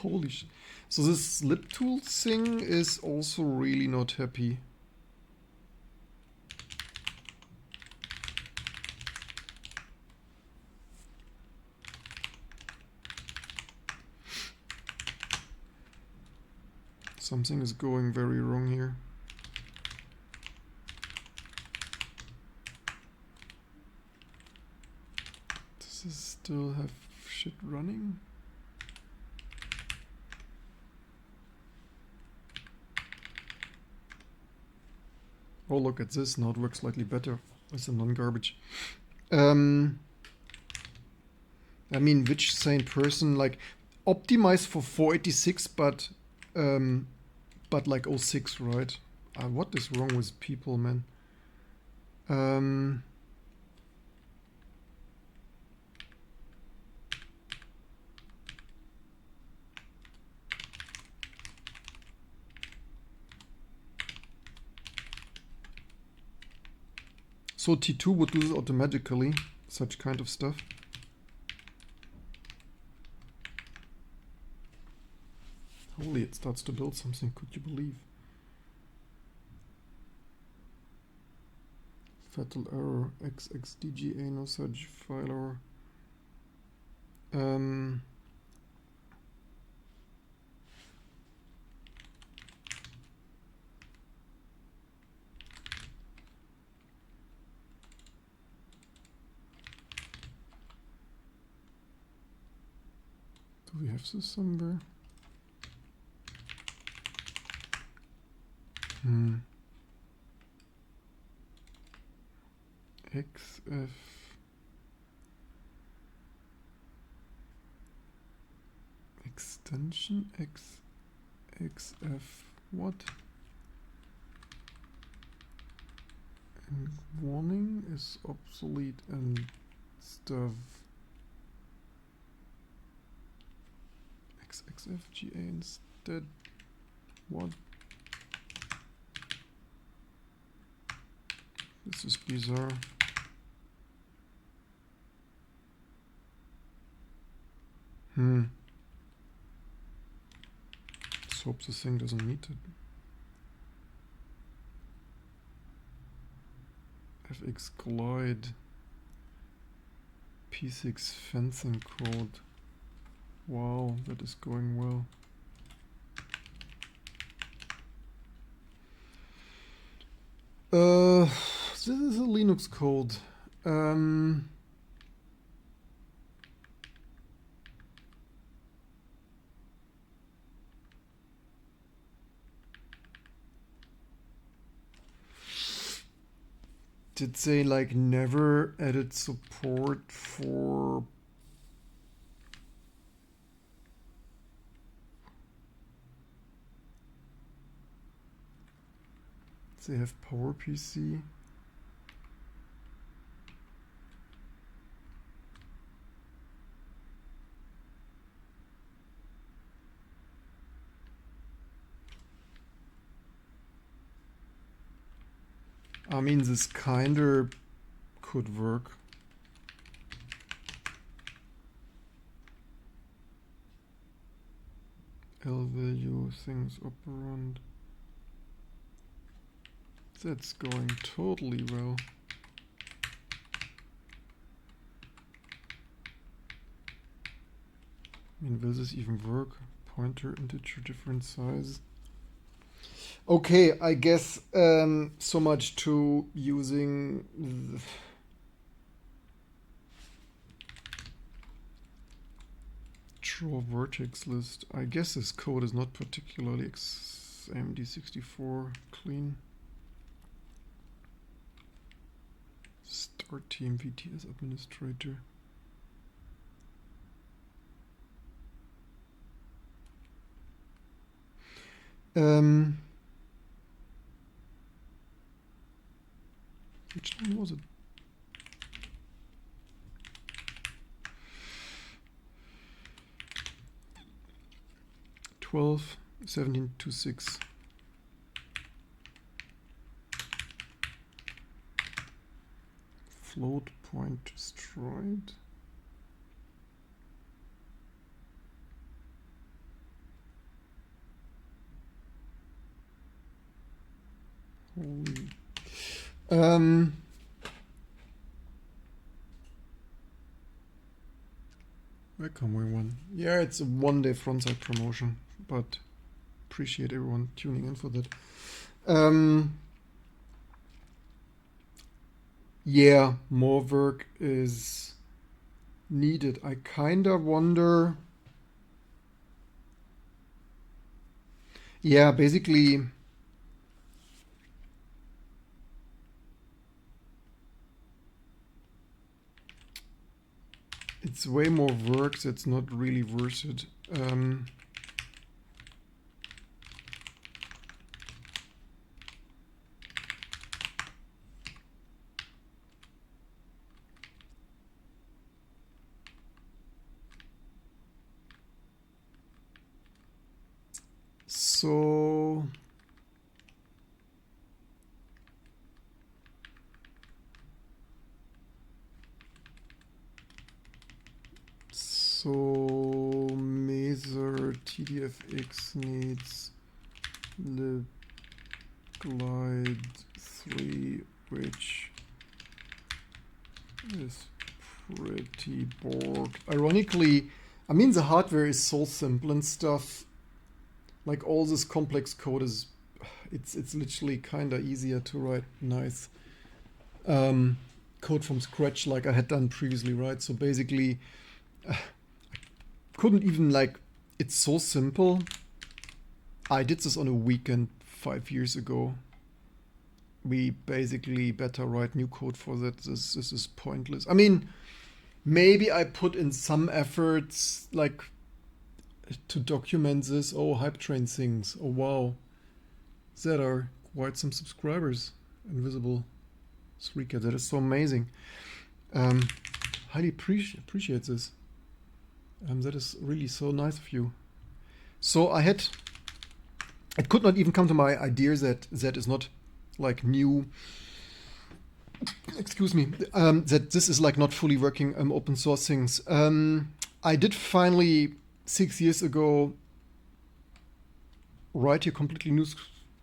Holy shit. So this libtool thing is also really not happy. Something is going very wrong here. Does this still have shit running? Oh, look at this. Now it works slightly better with the non-garbage. I mean, which sane person, like, optimize for 486, but like 06, right? What is wrong with people, man? So T2 would do this automatically, such kind of stuff. Holy, it starts to build something, could you believe? Fatal error, xxdga, no such file error. Do we have this somewhere? XF extension XF what? And warning is obsolete and stuff. XXFGA instead. What? This is bizarre. Let's hope this thing doesn't need it. FX Glide. P6 fencing code. Wow, that is going well. This is a Linux code. Did they like never added support for they have PowerPC? I mean, this kinda could work. L value things operand. That's going totally well. I mean, will this even work? Pointer, integer, different size. Okay, I guess so much to using the draw vertex list. I guess this code is not particularly AMD64 clean. Start team VTS administrator. Which one was it? Twelve 1726. Float point destroyed. Holy. Welcome everyone. Yeah, it's a one-day frontside promotion, but appreciate everyone tuning in for that. Yeah, more work is needed. I kinda wonder. Yeah, basically it's way more work that's not really worth it. So Mesa3D needs the Glide 3, which is pretty bored. Ironically, I mean, the hardware is so simple and stuff. Like all this complex code is, it's literally kind of easier to write nice code from scratch like I had done previously, right? So basically, I couldn't even like, it's so simple. I did this on a weekend 5 years ago. We basically better write new code for that. This is pointless. I mean, maybe I put in some efforts like to document this. Oh, hype train things. Oh wow, that are quite some subscribers. Invisible 3K. That is so amazing. Highly appreciate this. That is really so nice of you. So it could not even come to my idea that that is not like new. Excuse me. That this is like not fully working open source things. I did finally 6 years ago write here completely new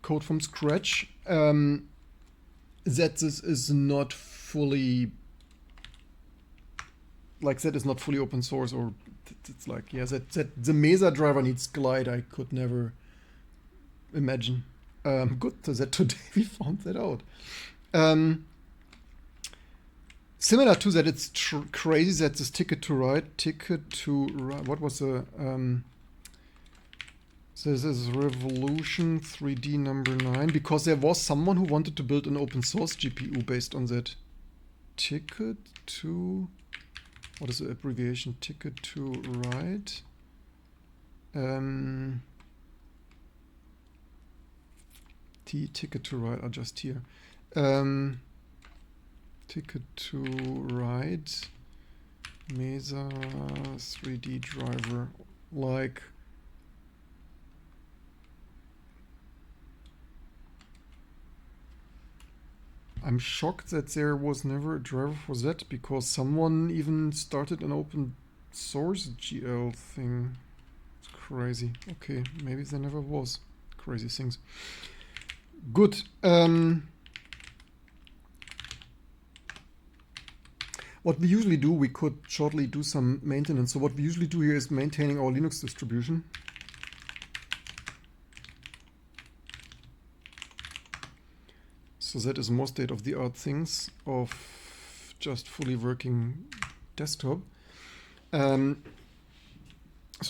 code from scratch. That this is not fully like that is not fully open source, or it's like, yeah, that the Mesa driver needs Glide. I could never imagine. Good that today we found that out. Similar to that, it's crazy that this ticket to ride, what was the, this is Revolution 3D number 9, because there was someone who wanted to build an open source GPU based on that. Ticket to, what is the abbreviation? Ticket to ride. Ticket to ride are just here. Ticket to ride Mesa 3D driver. Like, I'm shocked that there was never a driver for that, because someone even started an open source GL thing. It's crazy. Okay, maybe there never was. Crazy things. Good. What we usually do, we could shortly do some maintenance. So what we usually do here is maintaining our Linux distribution. So that is more state-of-the-art things of just fully working desktop. So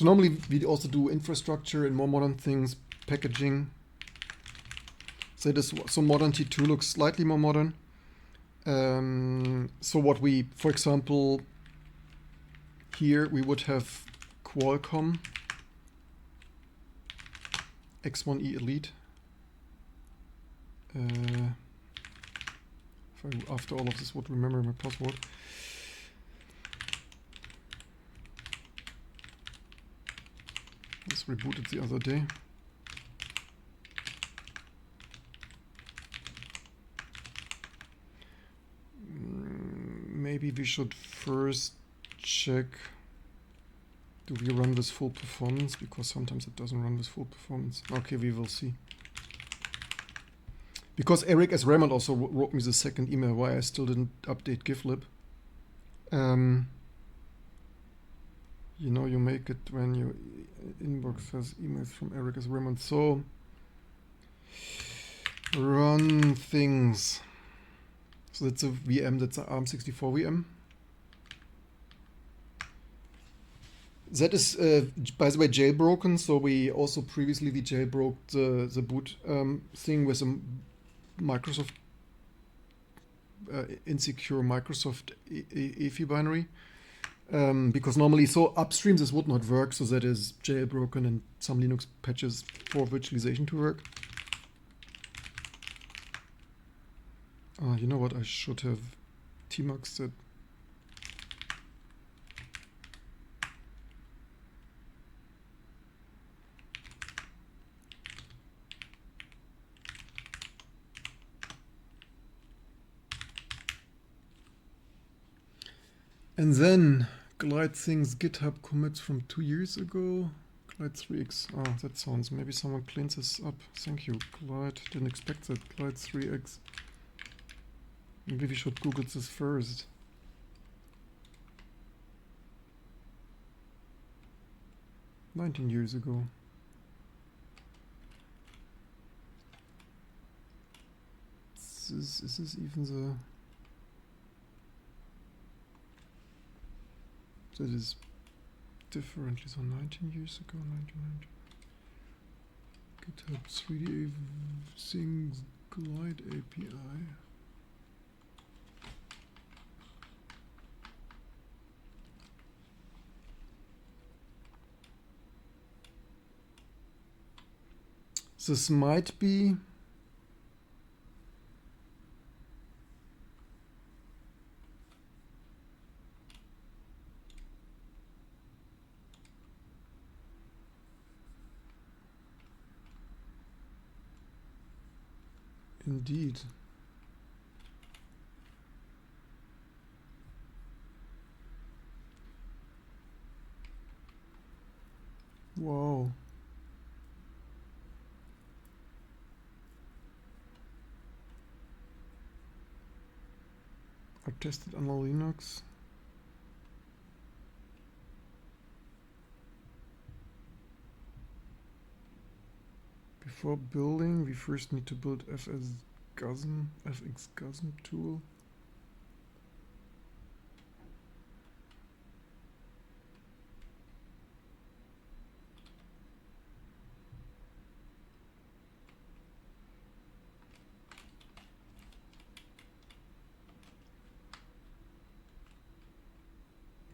normally we also do infrastructure and more modern things, packaging. So modern T2 looks slightly more modern. So what we, for example, here we would have Qualcomm X1E Elite. If I, after all of this, would remember my password. Let's reboot it the other day. Maybe we should first check, do we run with full performance? Because sometimes it doesn't run with full performance. Okay, we will see. Because Eric S. Raymond also wrote me the second email why I still didn't update GIFlib. You know, you make it when your inbox has emails from Eric S. Raymond. So, run things. So that's a VM, that's an ARM64 VM. That is, by the way, jailbroken. So we also previously jailbroke the boot thing with a Microsoft insecure Microsoft EFI binary. Because normally, so upstream this would not work, so that is jailbroken and some Linux patches for virtualization to work. You know what, I should have tmuxed it. And then Glide things GitHub commits from 2 years ago. Glide 3x. Oh, that sounds. Maybe someone cleans this up. Thank you. Glide. Didn't expect that. Glide 3x. Maybe we should Google this first. "19 years ago. Is this even the... That is differently, so 19 years ago, 1990. GitHub 3D things Glide API. This might be... Indeed. Wow. I tested on Linux. Before building, we first need to build FXGASM tool.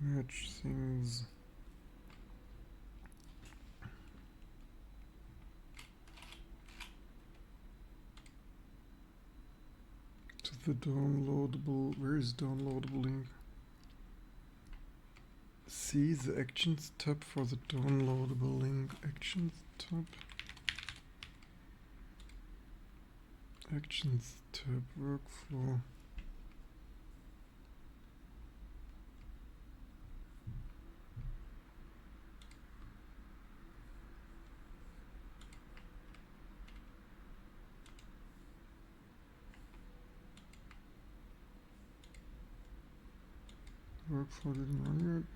Match things. To the downloadable. Where is downloadable link? See the Actions tab for the downloadable link. Actions tab. Actions tab. Workflow. Workflow didn't run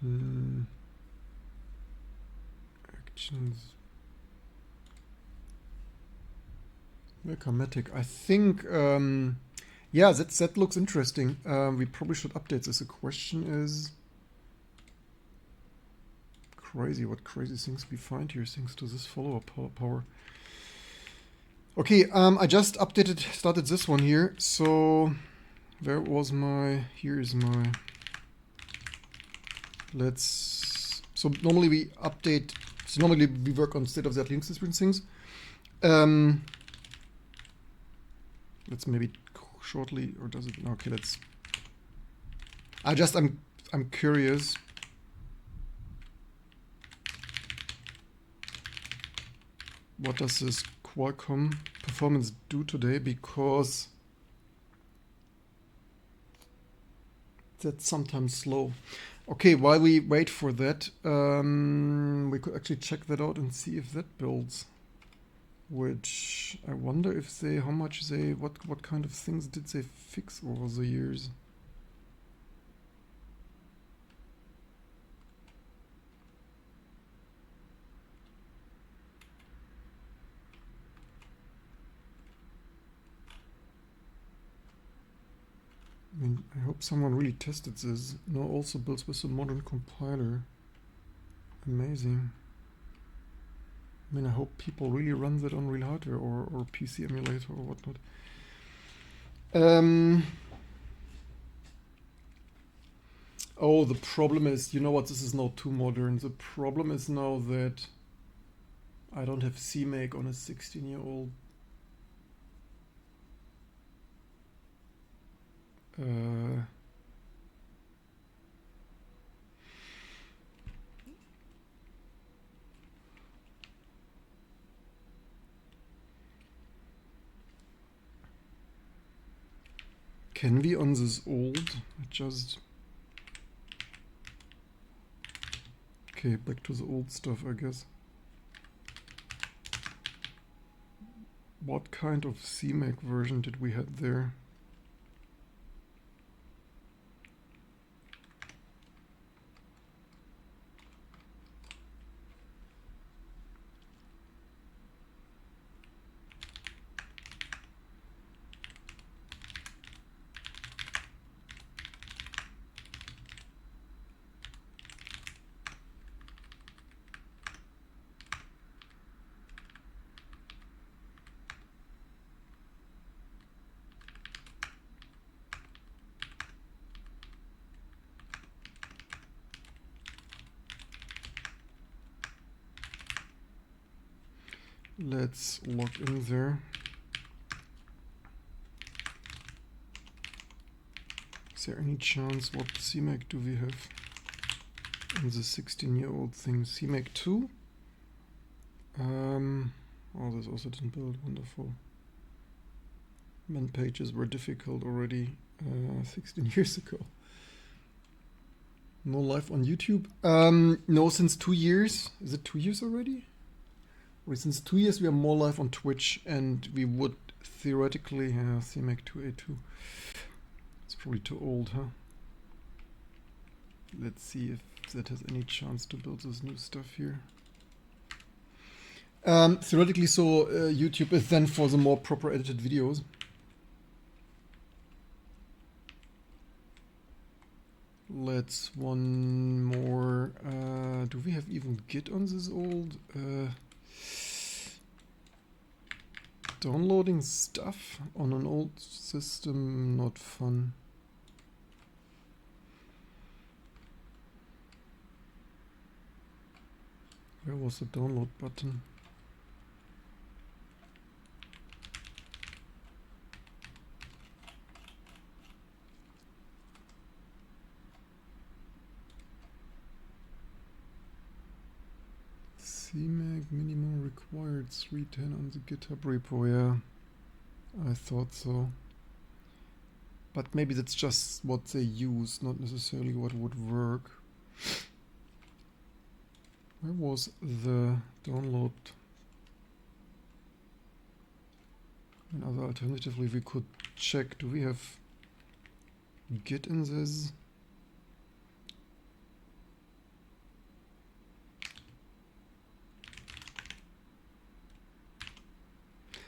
yet. Actions. Welcomatic. I think, yeah, that looks interesting. We probably should update this. The question is crazy. What crazy things we find here thanks to this follow-up power. Okay, I just started this one here. So where was my? Here is my. So normally we update. So normally we work on state-of-the-art Linux distribution things. Let's maybe shortly, or does it? Okay, let's. I'm curious. What does this Qualcomm performance do today? Because that's sometimes slow. Okay, while we wait for that, we could actually check that out and see if that builds. Which I wonder if they, how much they, what kind of things did they fix over the years? I mean, I hope someone really tested this. No, also builds with a modern compiler. Amazing. I mean, I hope people really run that on real hardware or PC emulator or whatnot. Oh, the problem is, you know what, this is now too modern. The problem is now that I don't have CMake on a 16-year-old. Can we on this old just... Okay, back to the old stuff, I guess. What kind of CMake version did we have there? Let's log in there. Is there any chance what CMake do we have in the 16-year-old thing? CMake 2? Oh, this also didn't build. Wonderful. Man pages were difficult already 16 years ago. No live on YouTube? No, since 2 years. Is it 2 years already? Well, since 2 years we are more live on Twitch, and we would theoretically have CMake 2A2. It's probably too old, huh? Let's see if that has any chance to build this new stuff here. Theoretically, so YouTube is then for the more proper edited videos. Let's one more. Do we have even Git on this old? Downloading stuff on an old system, not fun. Where was the download button? CMake minimum required 310 on the GitHub repo, yeah. I thought so. But maybe that's just what they use, not necessarily what would work. Where was the download? And other alternatively, we could check, do we have Git in this?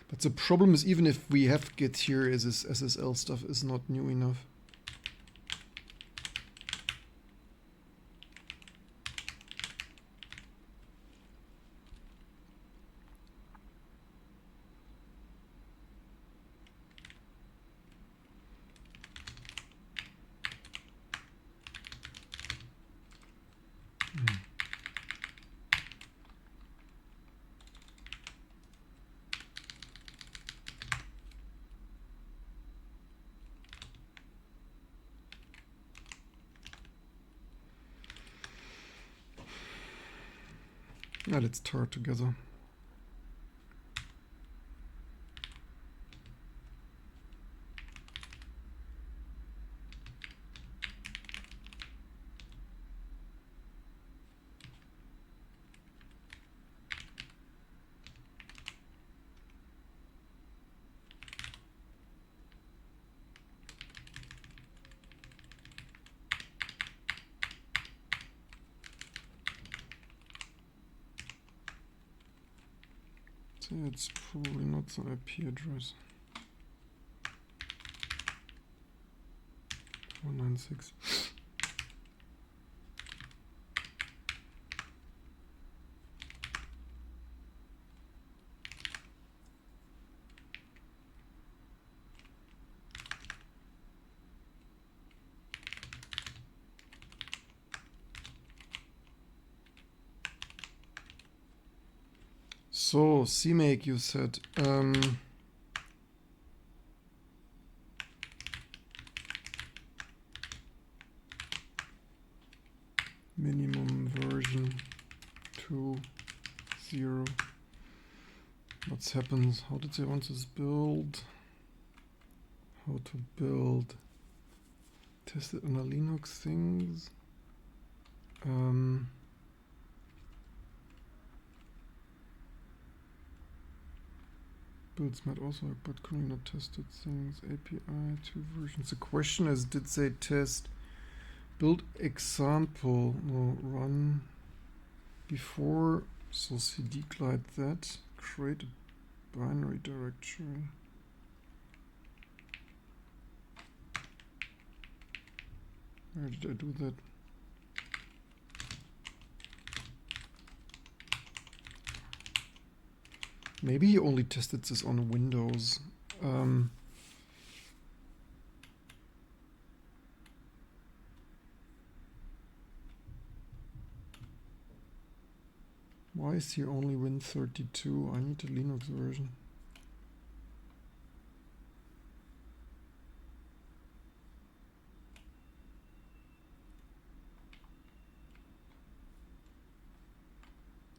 But the problem is, even if we have Git here, is this SSL stuff is not new enough. Yeah, let's tar together. It's probably not the IP address. 496. So, CMake, you said. Minimum version 2.0. What happens? How did they want this build? How to build? Test it on a Linux things. Builds might also work, but currently not tested things. API 2 versions. The question is, did they test build example or run before? So cd glide that, create a binary directory. Where did I do that? Maybe he only tested this on Windows. Why is here only Win32? I need a Linux version.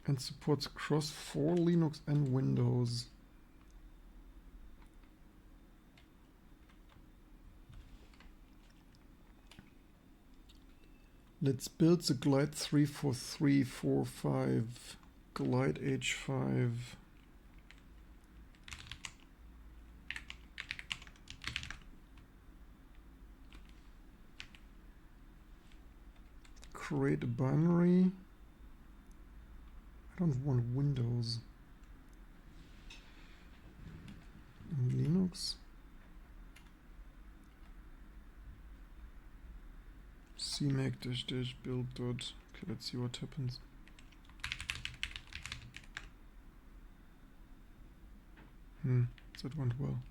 And supports cross for Linux and Windows. Let's build the Glide 34345, Glide H5. Create a binary. I don't want Windows. And Linux. CMake -- build dot. Okay, let's see what happens. That went well.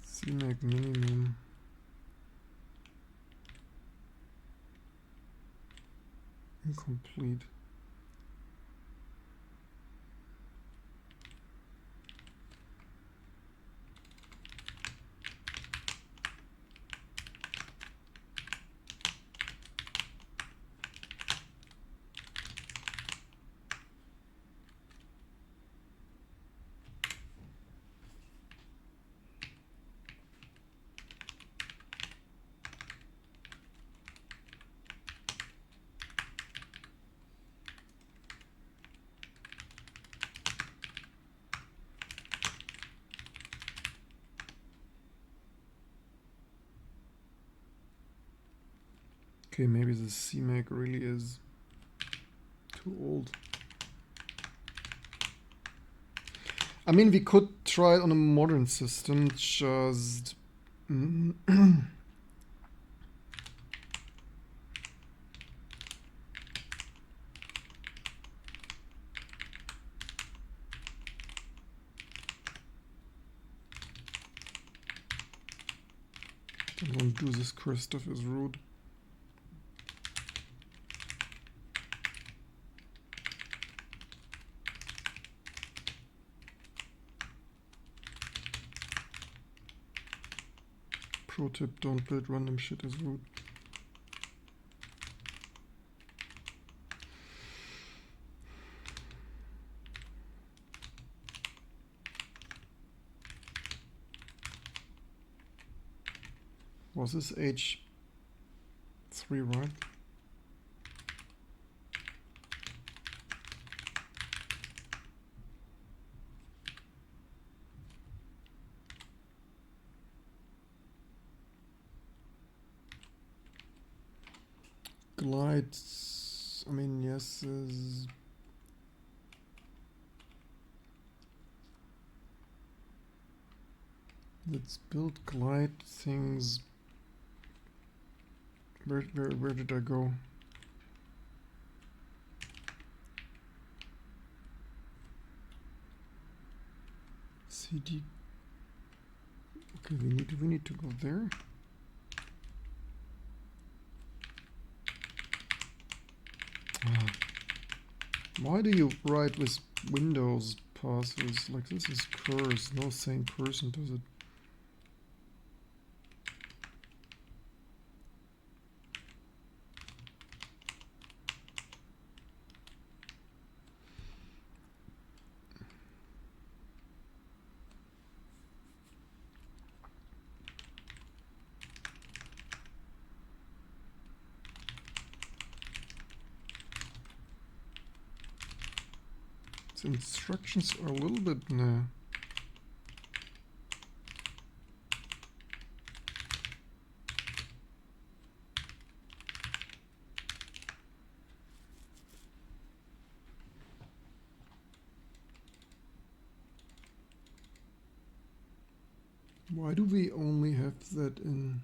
CMake minimum. Incomplete. Okay, maybe the CMake really is too old. I mean, we could try it on a modern system, just... Don't want to do this core stuff is rude. Pro tip, don't build random shit as root. Was this H3, right? Glide, I mean, yes, let's build glide things. Where did I go? CD. Okay, we need to go there. Why do you write with Windows passes? Like, this is cursed. No sane person does it. The instructions are a little bit nah. Why do we only have that in?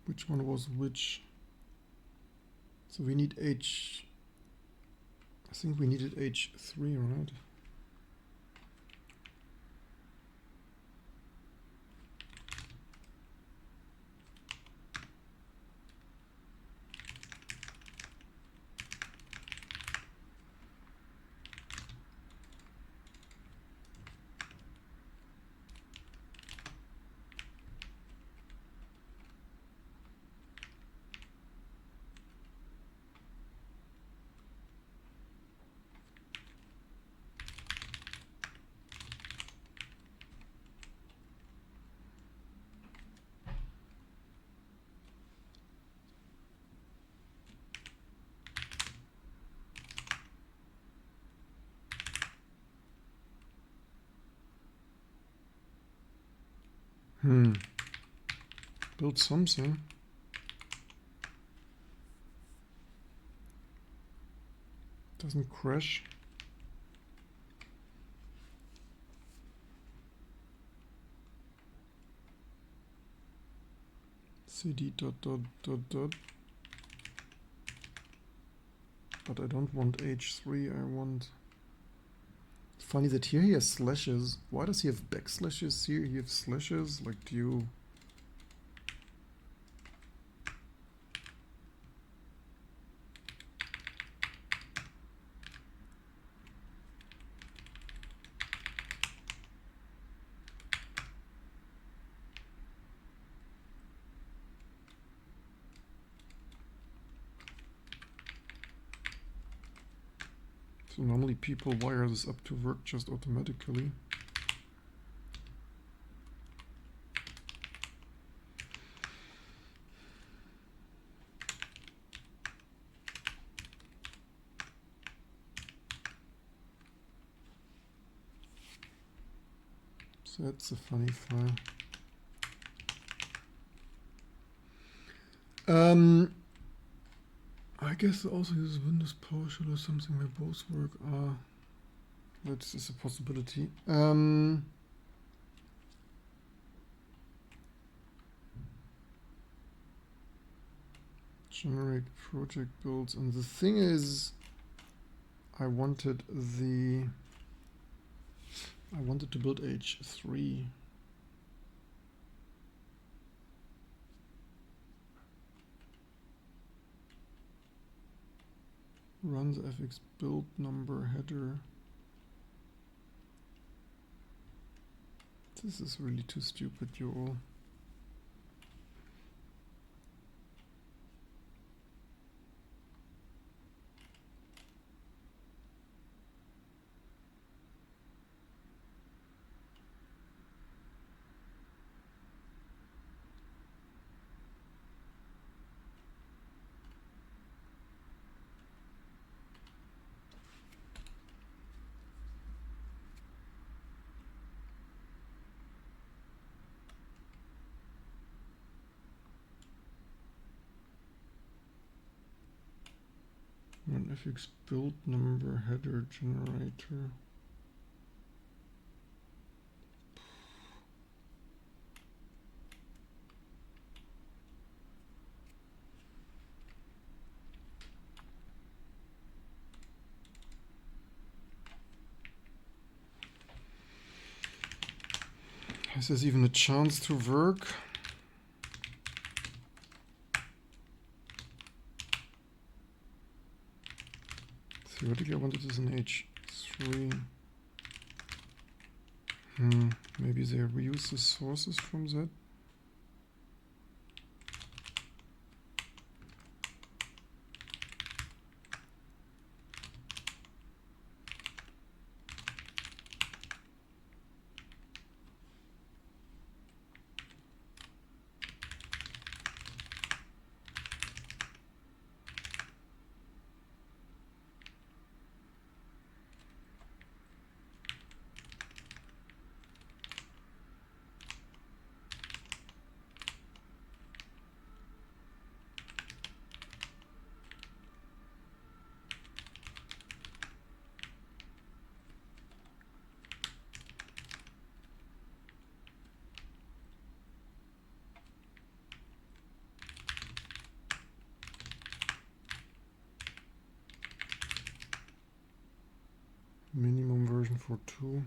Which one was which? So we need H. I think we needed H3, right? Build something. Doesn't crash. CD dot dot dot dot. But I don't want H3, I want... Funny that here he has slashes. Why does he have backslashes? Here he has slashes. Like, do you... So normally people wire this up to work just automatically. So that's a funny file. I guess it also uses Windows PowerShell or something where both work. That is a possibility. Generate project builds, and the thing is, I wanted to build H3. Run the fx build number header. This is really too stupid, you all. Run fx build number header generator. Is this even a chance to work? Theoretically, I wanted this in H3. Maybe they reuse the sources from that. Minimum version for 2.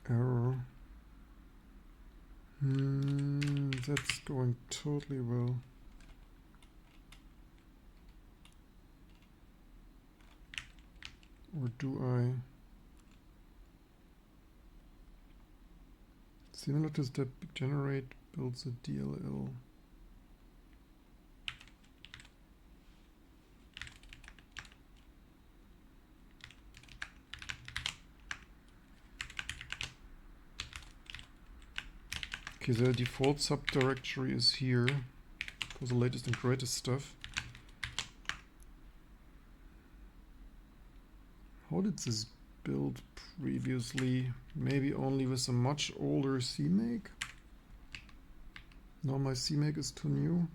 Error. That's going totally well. Or do I? Similar to step generate builds a DLL. Okay, the default subdirectory is here for the latest and greatest stuff. How did this build previously? Maybe only with a much older CMake? Now my CMake is too new.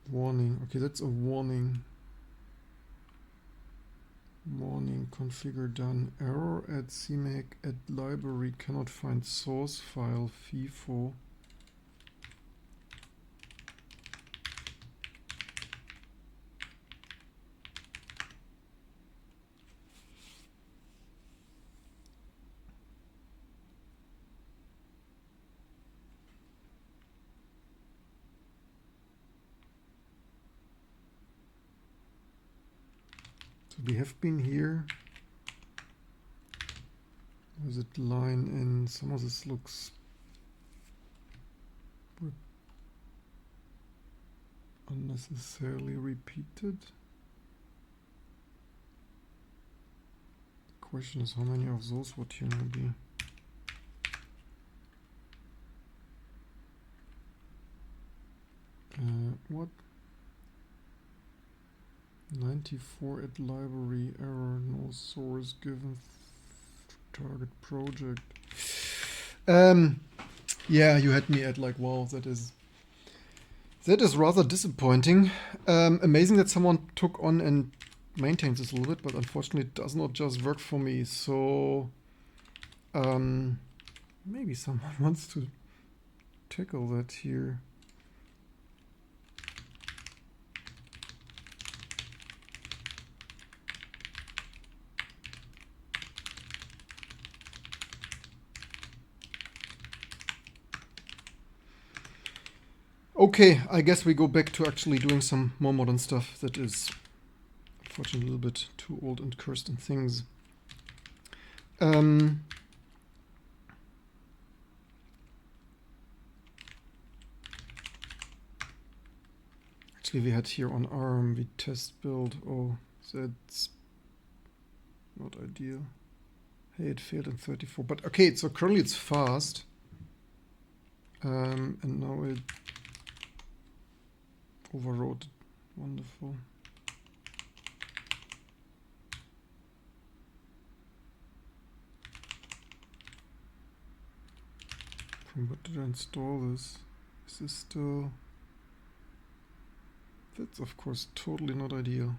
Warning. Okay, that's a warning. Warning, configure done. Error at CMake at library cannot find source file FIFO. We have been here. There's a line in some of this looks unnecessarily repeated. The question is how many of those would here now be? What? 94 at library error, no source given target project. Yeah, you had me at like, wow, that is rather disappointing. Amazing that someone took on and maintains this a little bit, but unfortunately it does not just work for me. So maybe someone wants to tackle that here. Okay, I guess we go back to actually doing some more modern stuff that is unfortunately a little bit too old and cursed and things. Actually, we had here on ARM, we test build. Oh, that's not ideal. Hey, it failed in 34. But okay, so currently it's fast. And now it overrode Wonderful. From what did I install this? Is this still... That's of course totally not ideal.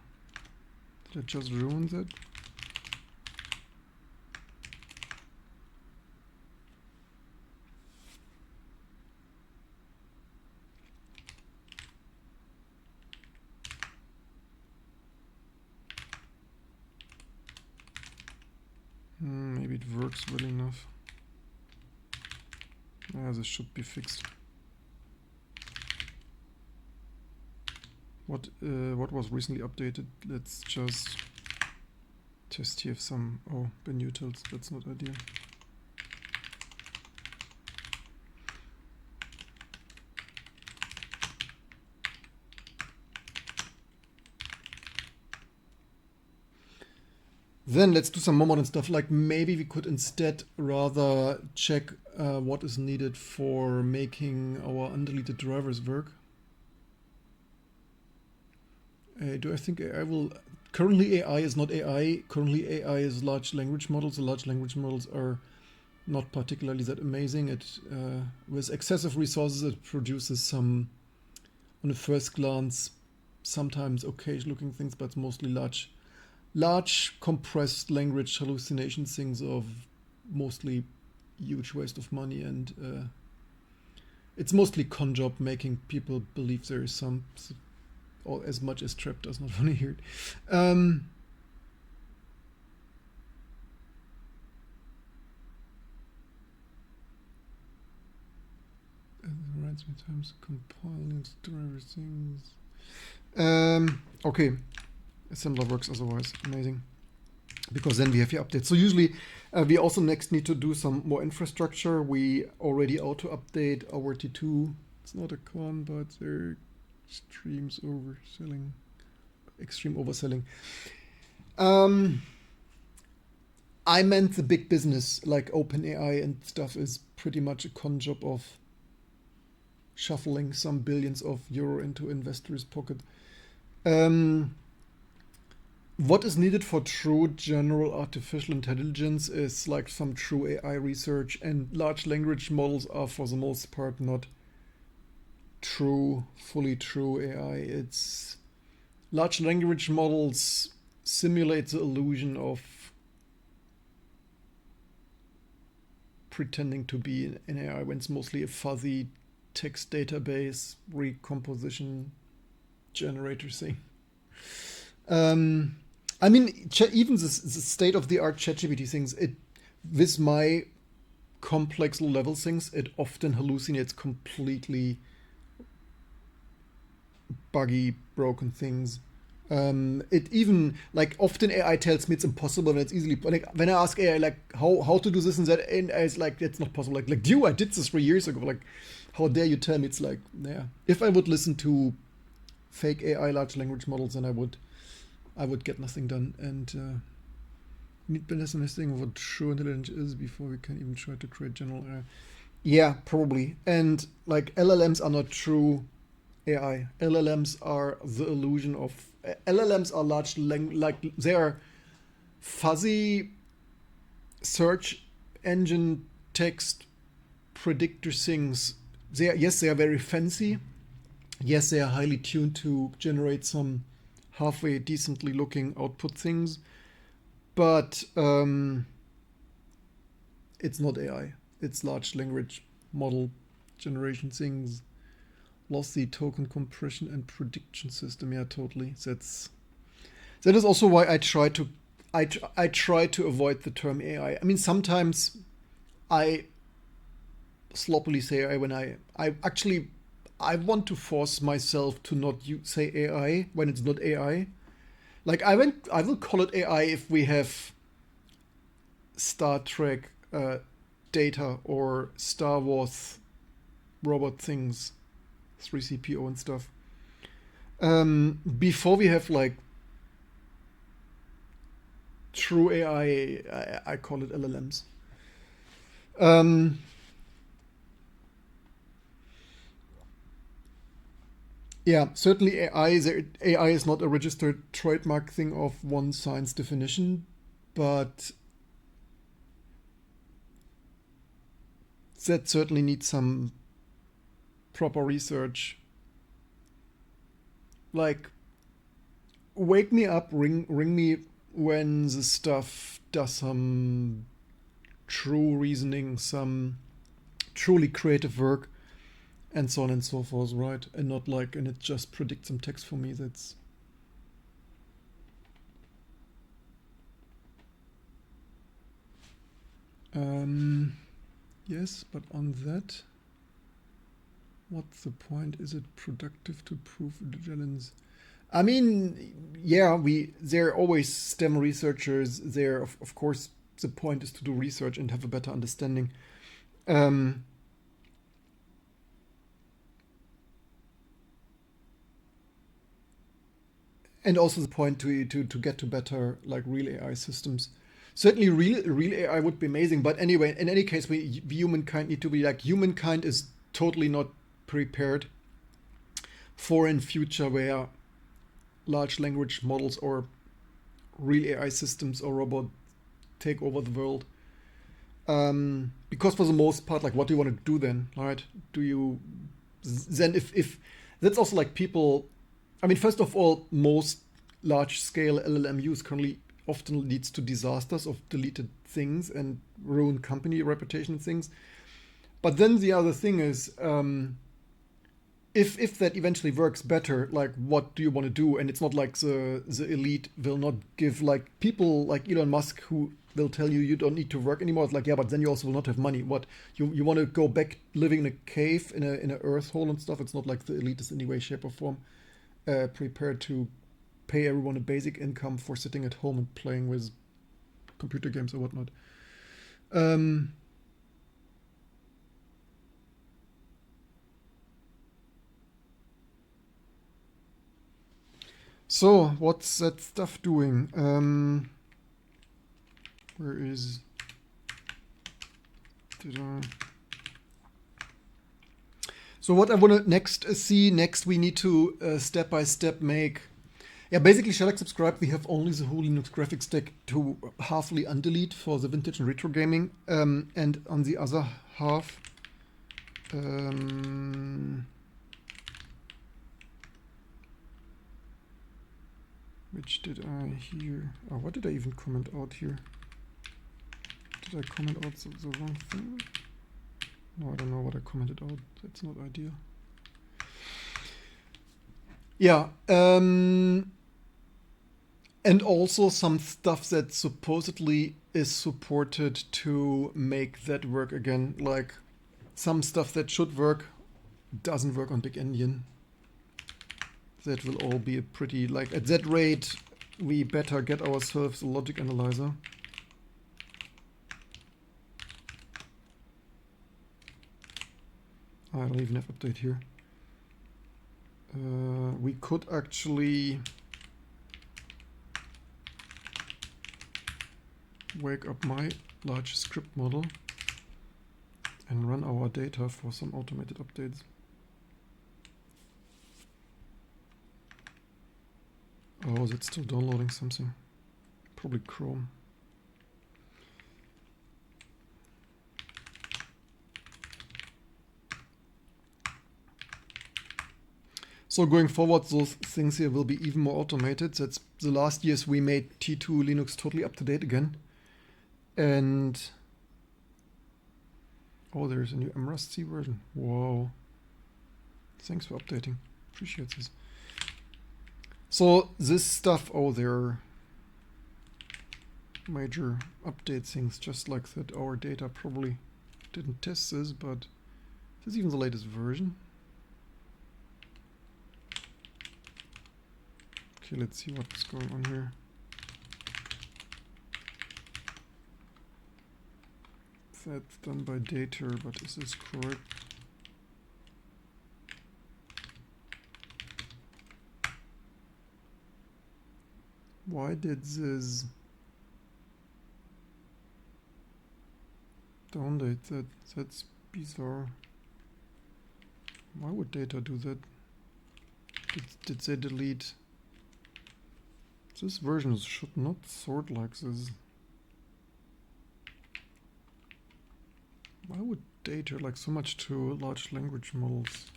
Did I just ruin that? Maybe it works well enough. Yeah, this should be fixed. What was recently updated? Let's just test here if some... Oh, bin utils, that's not ideal. Then let's do some more modern stuff, like maybe we could instead rather check what is needed for making our undeleted drivers work. Do I think AI will... Currently AI is not AI. Currently AI is large language models. The large language models are not particularly that amazing. It with excessive resources, it produces some, on a first glance, sometimes okay looking things, but mostly large compressed language hallucination things of mostly huge waste of money, and it's mostly con job making people believe there is some... or as much as Trap does not want to hear it. Writes me times compiling driver things. Okay, assembler works otherwise. Amazing. Because then we have the update. So usually we also next need to do some more infrastructure. We already auto update our T2. It's not a con, but they're extreme overselling. I meant the big business, like OpenAI and stuff, is pretty much a con job of shuffling some billions of euro into investors' pocket. What is needed for true general artificial intelligence is like some true AI research, and large language models are for the most part not fully true AI. It's large language models simulate the illusion of pretending to be an AI when it's mostly a fuzzy text database recomposition generator thing. I mean, even the state-of-the-art ChatGPT things, with my complex low-level things, it often hallucinates completely buggy, broken things. It even, like, often AI tells me it's impossible and it's easily, like, when I ask AI, like, how to do this and that, and it's like, it's not possible. Like, dude, I did this 3 years ago. Like, how dare you tell me? It's like, yeah. If I would listen to fake AI large language models, then I would get nothing done. And need better understanding what true intelligence is before we can even try to create general AI. Yeah, probably. And like LLMs are not true AI. LLMs are the illusion of... LLMs are large language, like they are fuzzy search engine text predictor things. Yes, they are very fancy. Yes, they are highly tuned to generate some halfway decently looking output things, but it's not AI. It's large language model generation things. Lossy token compression and prediction system. Yeah, totally. That is also why I try to avoid the term AI. I mean, sometimes I sloppily say AI when I want to force myself to not say AI when it's not AI. Like I will call it AI if we have Star Trek data or Star Wars robot things, 3CPO and stuff. Before we have like true AI, I call it LLMs. Yeah, certainly AI is not a registered trademark thing of one science definition, but that certainly needs some proper research. Like, wake me up, ring me when the stuff does some true reasoning, some truly creative work, and so on and so forth, right? And not like, and it just predicts some text for me. That's yes, but on that, what's the point? Is it productive to prove intelligence? I mean, yeah, there are always STEM researchers there. Of course, the point is to do research and have a better understanding. And also the point to get to better like real AI systems. Certainly, real AI would be amazing. But anyway, in any case, we humankind need to be like humankind is totally not prepared for in future where large language models or real AI systems or robot take over the world. Because for the most part, like, what do you want to do then, right? Do you then if that's also like people? I mean, first of all, most large-scale LLM use currently often leads to disasters of deleted things and ruined company reputation and things. But then the other thing is, if that eventually works better, like, what do you want to do? And it's not like the elite will not give, like, people like Elon Musk who will tell you don't need to work anymore. It's like, yeah, but then you also will not have money. What, you want to go back living in a cave in a earth hole and stuff? It's not like the elite is in any way, shape, or form prepared to pay everyone a basic income for sitting at home and playing with computer games or whatnot. So, what's that stuff doing? Where is... So what I want to next we need to step by step make... Yeah, basically, shall I subscribe? We have only the whole Linux graphics stack to halfly undelete for the vintage and retro gaming. And on the other half... which did I here? Oh, what did I even comment out here? Did I comment out the wrong thing? No, I don't know what I commented out. That's not ideal. Yeah. And also some stuff that supposedly is supported to make that work again. Like some stuff that should work doesn't work on Big Endian. That will all be a pretty, like, at that rate, we better get ourselves a logic analyzer. I don't even have update here. We could actually wake up my large script model and run our data for some automated updates. Oh, that's still downloading something. Probably Chrome. So going forward, those things here will be even more automated. That's the last years we made T2 Linux totally up to date again. And oh, there's a new mrust version. Whoa. Thanks for updating. Appreciate this. So this stuff, oh, there are major update things, just like that. Our data probably didn't test this, but this is even the latest version. Okay, let's see what's going on here. That's done by data, but is this correct? Why did this download that? That's bizarre. Why would data do that? Did they delete? This version should not sort like this. Why would data like so much to large language models?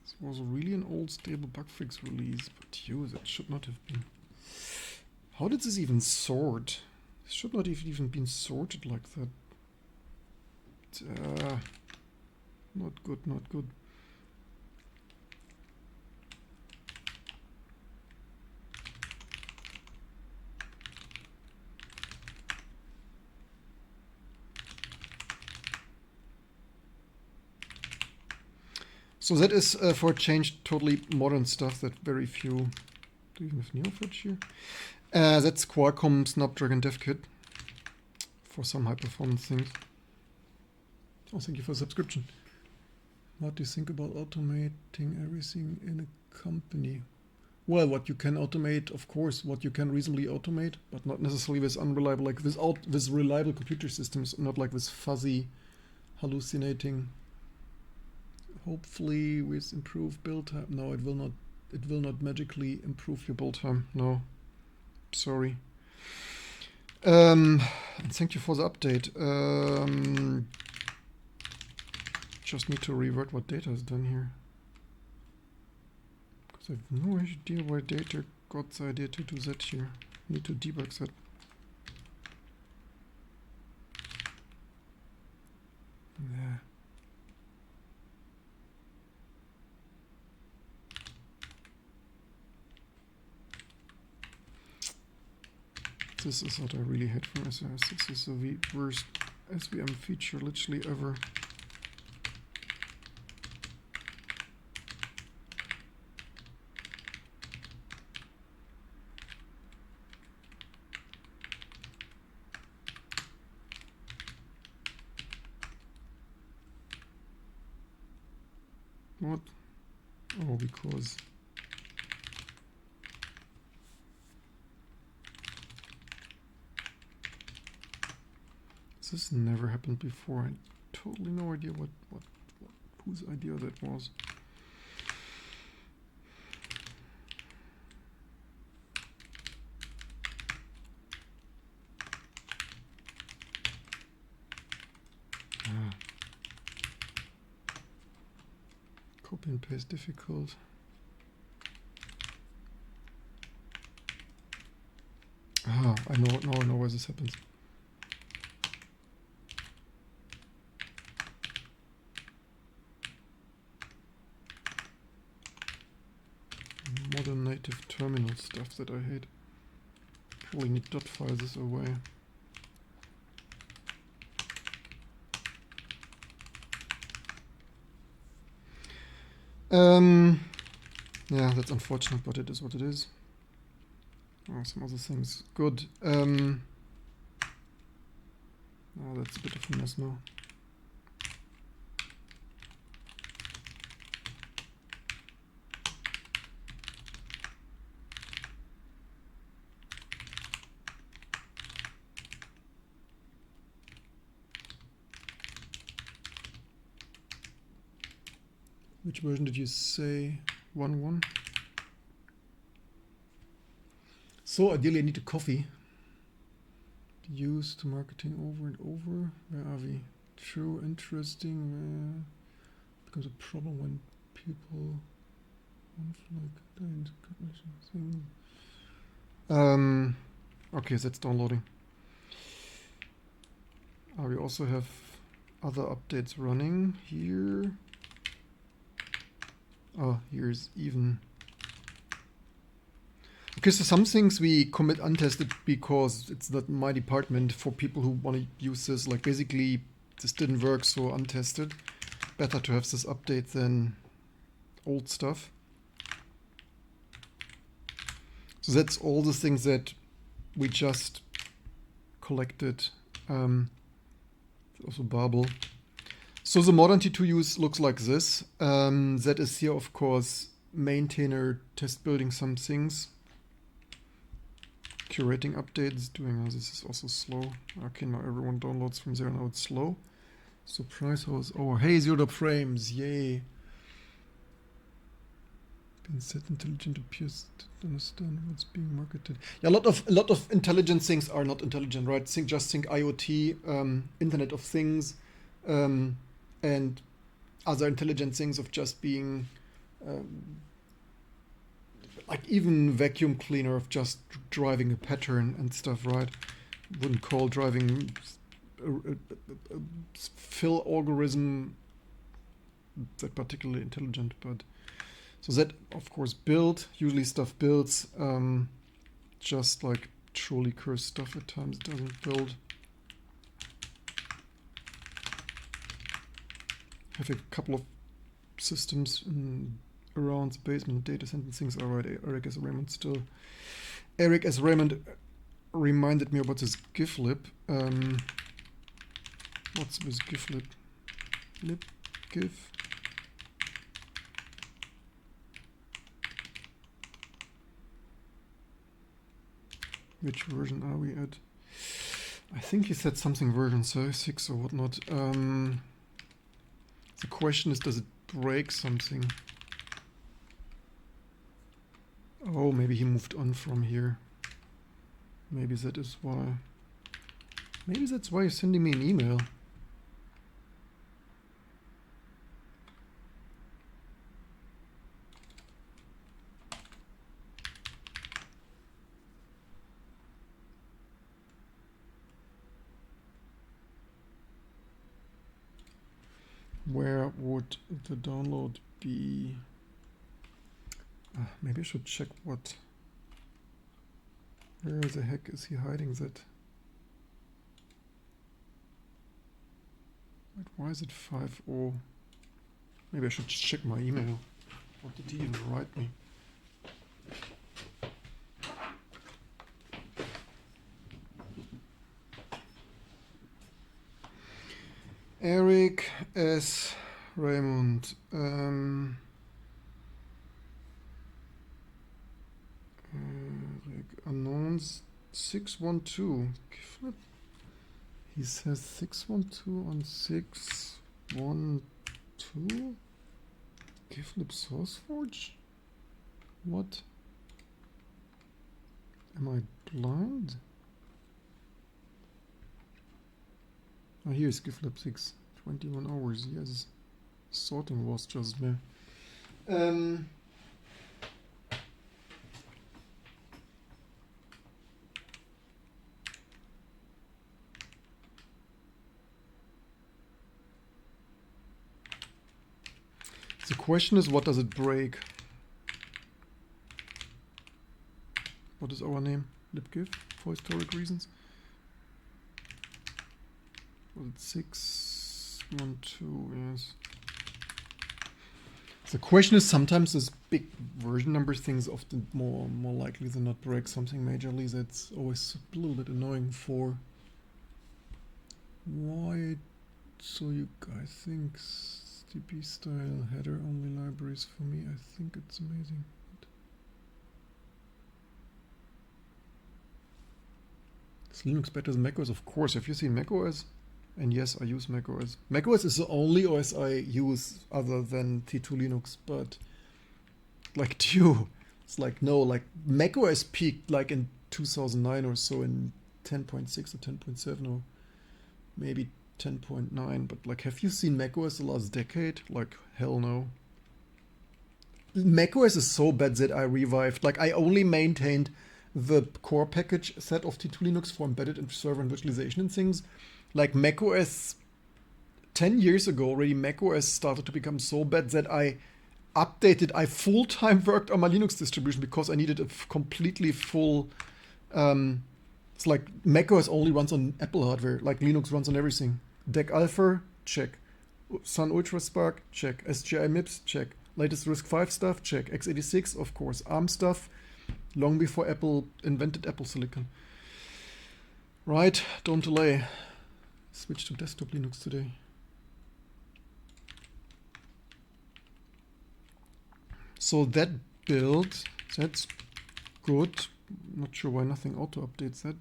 This was really an old stable bug fix release, but that should not have been. How did this even sort? This should not have even been sorted like that. Not good, not good. So that is for change totally modern stuff that very few do. Even have NeoFetch here. That's Qualcomm Snapdragon Dev Kit for some high performance things. Oh, thank you for the subscription. What do you think about automating everything in a company? Well, what you can automate, of course, what you can reasonably automate, but not necessarily with unreliable, like with reliable computer systems, not like with fuzzy, hallucinating. Hopefully with improved build time. No, it will not. It will not magically improve your build time. No, sorry. And thank you for the update. Just need to revert what data is done here. Because I have no idea why data got the idea to do that here. Need to debug that. Yeah. This is what I really hate from SRS. This is the worst SVM feature literally ever. What? Oh, because this never happened before. I totally no idea what whose idea that was. Copy and paste difficult. I know where this happens. Modern native terminal stuff that I hate. Probably need to file this away. Yeah, that's unfortunate, but it is what it is. Oh, some other things. Good. Oh, that's a bit of a mess now. Which version did you say? 1.1? So ideally I need a coffee. Used to marketing over and over. Where are we? True, interesting. Becomes a problem when people okay, that's downloading. We also have other updates running here. Oh, here's even. Okay, so some things we commit untested because it's not my department. For people who want to use this, like basically this didn't work, so untested. Better to have this update than old stuff. So that's all the things that we just collected. Also Babel. So the modern T2 use looks like this. That is here, of course, maintainer, test building some things, curating updates, doing, this is also slow. Okay, now everyone downloads from there, now it's slow. Surprise house, oh, hey, 0 frames, yay. Being set intelligent appears to understand what's being marketed. Yeah, a lot of intelligent things are not intelligent, right? Just think IoT, Internet of Things, and other intelligent things of just being, like even vacuum cleaner of just driving a pattern and stuff, right? Wouldn't call driving a fill algorithm that particularly intelligent, but so that of course usually stuff builds, just like truly cursed stuff at times doesn't build. Have a couple of systems around the basement data center things. All right, Eric S. Raymond reminded me about this giflib. What's this giflib? libgif. Which version are we at? I think he said something version 6 or whatnot. The question is, does it break something? Oh, maybe he moved on from here. Maybe that is why. Maybe that's why you're sending me an email. Where would the download be? Maybe I should check what. Where the heck is he hiding that? Wait, why is it 5.0? Maybe I should check my email. What did he even write me? Eric S. Raymond. Announce 612. He says 612 on 612. Giflib SourceForge? What? Am I blind? Oh, here's Giflib 6. 21 hours, yes. Sorting was just there. The question is, what does it break? What is our name? libgif for historic reasons. Was it 612? Yes. The question is, sometimes this big version number things often more likely than not break something majorly. That's always a little bit annoying for. Why? So you guys think TP style header only libraries for me? I think it's amazing. Is Linux better than macOS? Of course. Have you seen macOS? And yes, I use macOS. macOS is the only OS I use other than T2 Linux, but like Dew, it's like no, like macOS peaked like in 2009 or so in 10.6 or 10.7 or maybe 10.9. But like, have you seen macOS the last decade? Like, hell no. macOS is so bad that I revived. Like, I only maintained the core package set of T2 Linux for embedded and server and virtualization and things. Like macOS 10 years ago already, macOS started to become so bad that I updated. I full-time worked on my Linux distribution because I needed a completely full. It's like macOS only runs on Apple hardware, like Linux runs on everything. DEC Alpha, check. Sun Ultra Spark, check. SGI MIPS, check. Latest RISC-V stuff, check. x86, of course. ARM stuff, long before Apple invented Apple Silicon. Right, don't delay. Switch to desktop Linux today. So that build, that's good. Not sure why nothing auto updates that.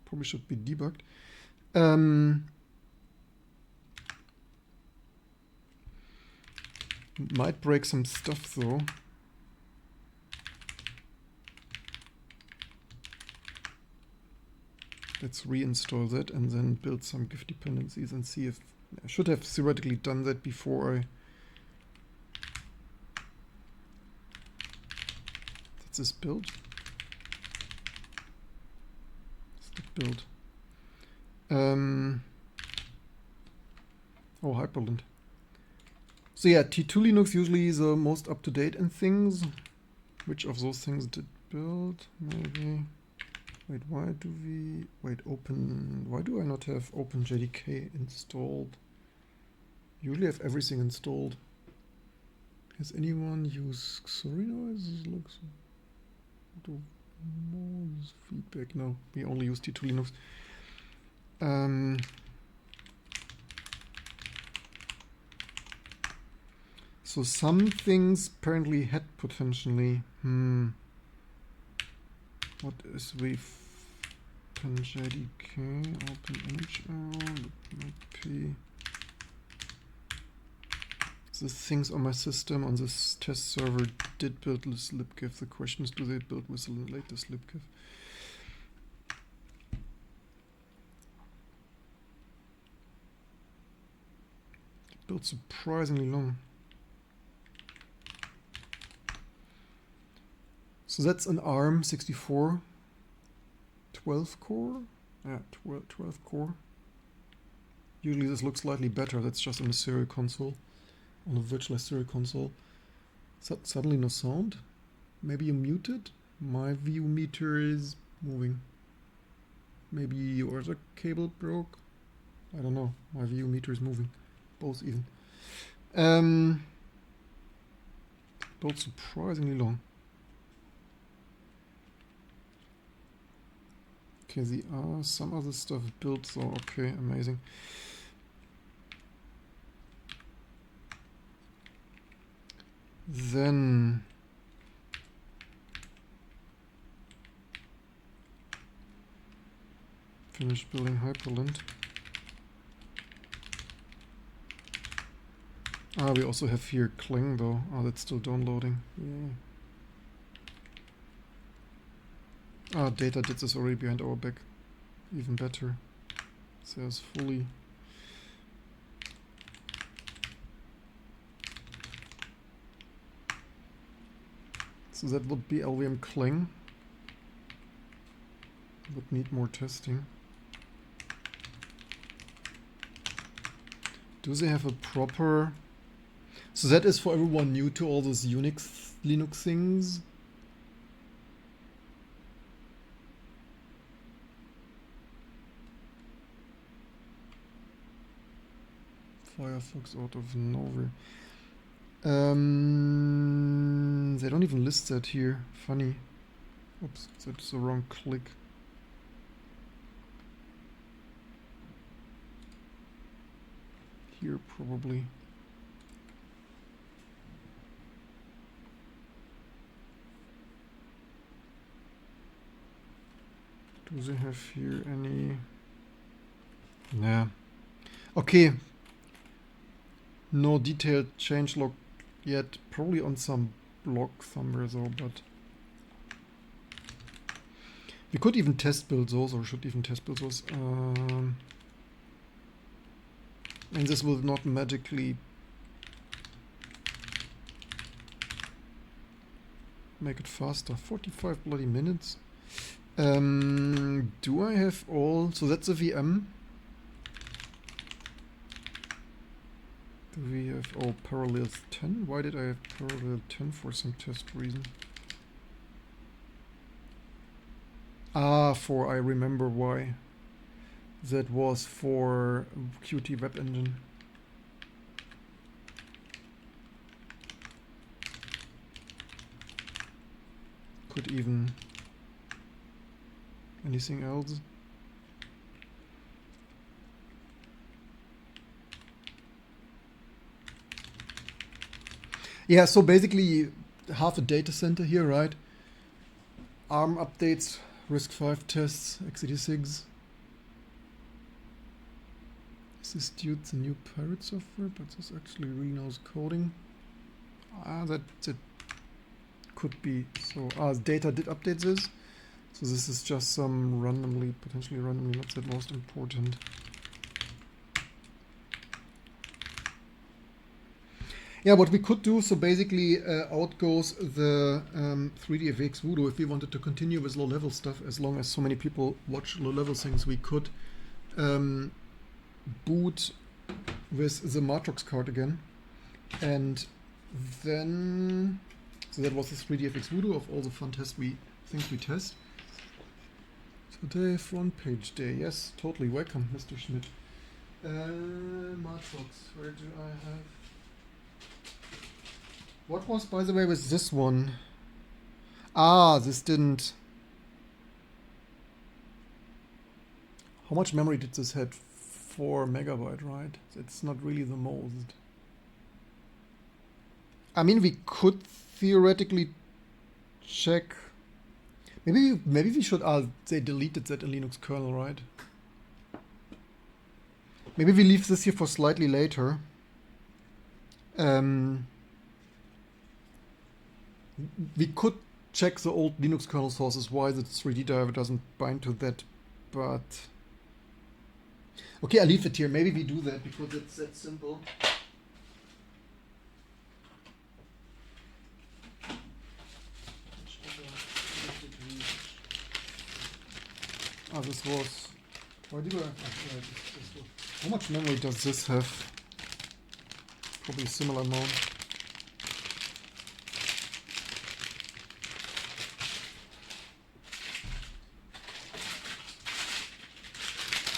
Probably should be debugged. Might break some stuff though. Let's reinstall that and then build some GIF dependencies and see if I should have theoretically done that before I. That's this build. That's the build. Oh, Hyperlink. So yeah, T2 Linux usually is the most up to date in things. Which of those things did build? Maybe. Wait, why do we open? Why do I not have OpenJDK installed? Usually I have everything installed. Has anyone used Xorino? This looks. Do more use feedback? No, we only use T2 Linux. So some things apparently had potentially. What is OpenJDK? OpenMHL, P. The things on my system on this test server did build this libgif. The question is, do they build with the latest libgif? It built surprisingly long. So that's an ARM 64, 12 core? Yeah, 12 core. Usually this looks slightly better, that's just on a serial console, on a virtualized serial console. Suddenly no sound? Maybe you muted? My view meter is moving. Maybe your other cable broke? I don't know, my view meter is moving. Both even. Both surprisingly long. Okay, some other stuff built, so okay, amazing. Then finish building Hyperlink. We also have here Kling though. Oh, that's still downloading. Yay. Data did this already behind our back. Even better. Says fully. So that would be LVM Kling. Would need more testing. Do they have a proper... So that is for everyone new to all those Linux things. Firefox out of nowhere. They don't even list that here. Funny. Oops, that's the wrong click. Here probably. Do they have here any? Nah. Okay. No detailed changelog yet. Probably on some blog somewhere though, but we could even test build those, or should even test build those. And this will not magically make it faster. 45 bloody minutes. Do I have all? So that's a VM. Do we have all parallels 10? Why did I have parallel 10 for some test reason? I remember why. That was for Qt Web Engine. Could even... Anything else? Yeah, so basically half a data center here, right? ARM updates, RISC-V tests, x86. This is due to the new pirate software, but this actually really knows coding. That could be. So data did update this. So this is just some potentially randomly, not that most important. Yeah, what we could do, so basically out goes the 3dfx Voodoo. If we wanted to continue with low-level stuff, as long as so many people watch low-level things, we could boot with the Matrox card again. And then, so that was the 3dfx Voodoo of all the fun things we test. Today, front page day. Yes, totally. Welcome, Mr. Schmidt. Matrox, where do I have... What was, by the way, with this one? This didn't... How much memory did this have? 4 megabyte, right? It's not really the most. I mean, we could theoretically check... Maybe we should... they deleted that in Linux kernel, right? Maybe we leave this here for slightly later. We could check the old Linux kernel sources, why the 3D driver doesn't bind to that, but... Okay, I'll leave it here. Maybe we do that because it's that simple. This was... Why did I... How much memory does this have? Probably a similar amount.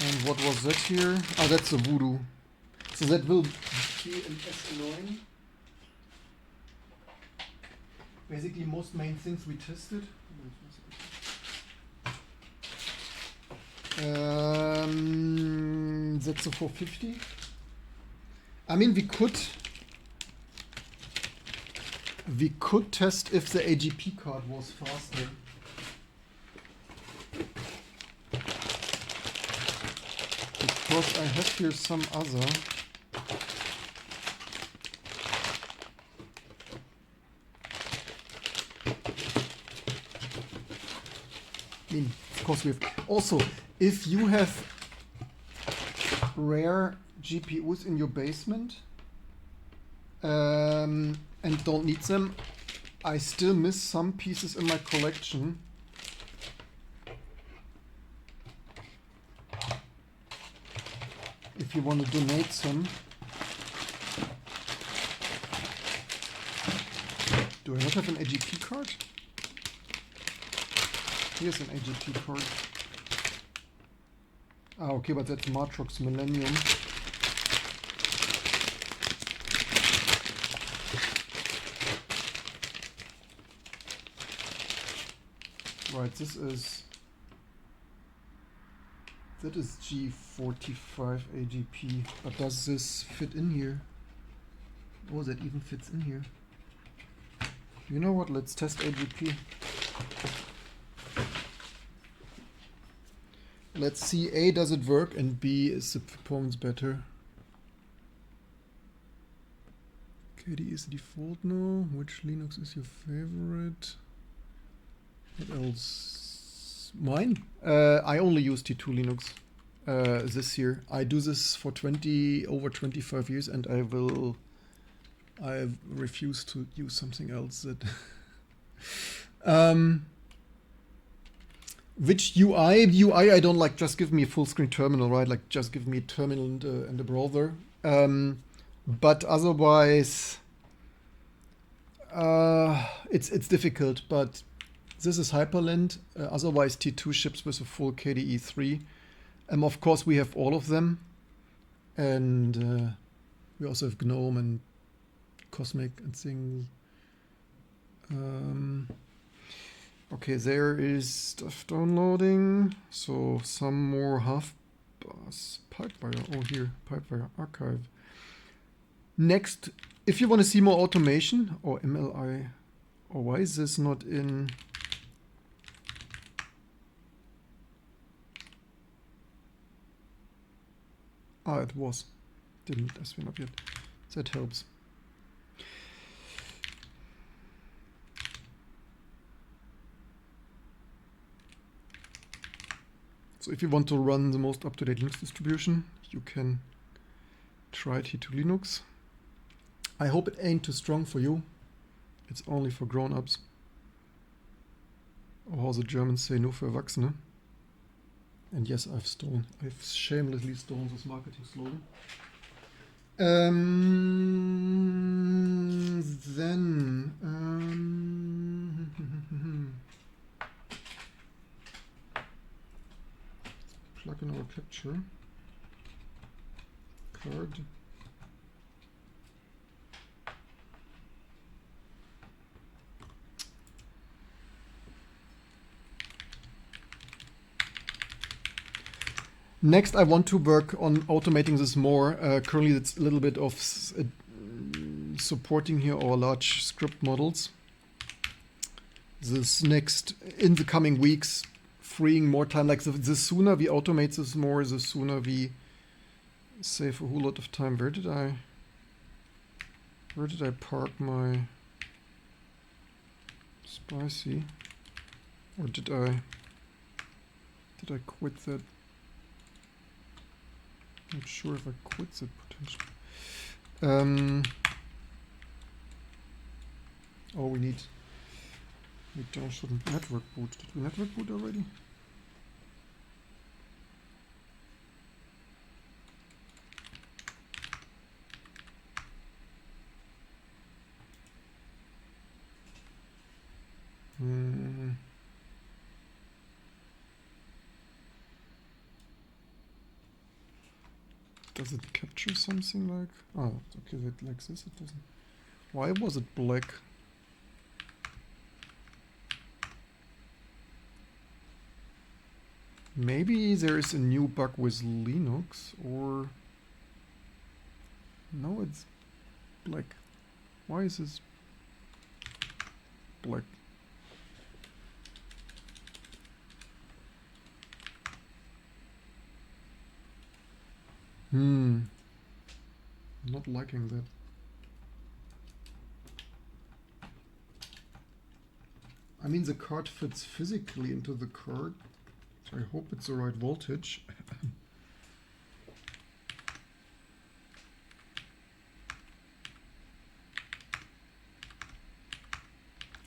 And what was that here? That's a Voodoo. So that will be an S9. Basically, most main things we tested. That's a 450. I mean, we could test if the AGP card was faster. Because I have here some other. I mean, of course we have. Also, if you have rare GPUs in your basement and don't need them, I still miss some pieces in my collection. If you want to donate some. Do I not have an AGP card? Here's an AGP card. Okay, but that's Matrox Millennium. Right, that is G45 AGP, but does this fit in here? Oh, that even fits in here. You know what, let's test AGP. Let's see, A, does it work, and B, is the performance better? KDE is the default now. Which Linux is your favorite? What else? Mine? I only use T2 Linux this year. I do this for over 25 years, and I refuse to use something else that which UI I don't like. Just give me a full screen terminal, right? Like just give me a terminal and a browser. But otherwise, it's difficult. But this is Hyperland. Otherwise, T2 ships with a full KDE 3. Of course, we have all of them, and we also have GNOME and Cosmic and things. Okay, there is stuff downloading. So some more half-bus Pipewire. Oh, here, Pipewire archive. Next, if you want to see more automation or MLI Or why is this not in? Ah, it was. Didn't spin up yet. That helps. So if you want to run the most up-to-date Linux distribution, you can try T2 Linux. I hope it ain't too strong for you. It's only for grown-ups. Or how the Germans say, nur für Erwachsene. And yes, I've shamelessly stolen this marketing slogan. Then plug in our capture card. Next, I want to work on automating this more. Currently, it's a little bit of supporting here our large script models. This next, in the coming weeks, freeing more time. Like the sooner we automate this more, the sooner we save a whole lot of time. Where did I park my spicy? Or did I quit that? Not sure if I quit that potentially. Oh, we shouldn't network boot. Did we network boot already? Does it capture something like? Oh, okay, that like this. It doesn't. Why was it black? Maybe there is a new bug with Linux, or no, it's black. Why is this black? Not liking that. I mean, the card fits physically into the card, so I hope it's the right voltage.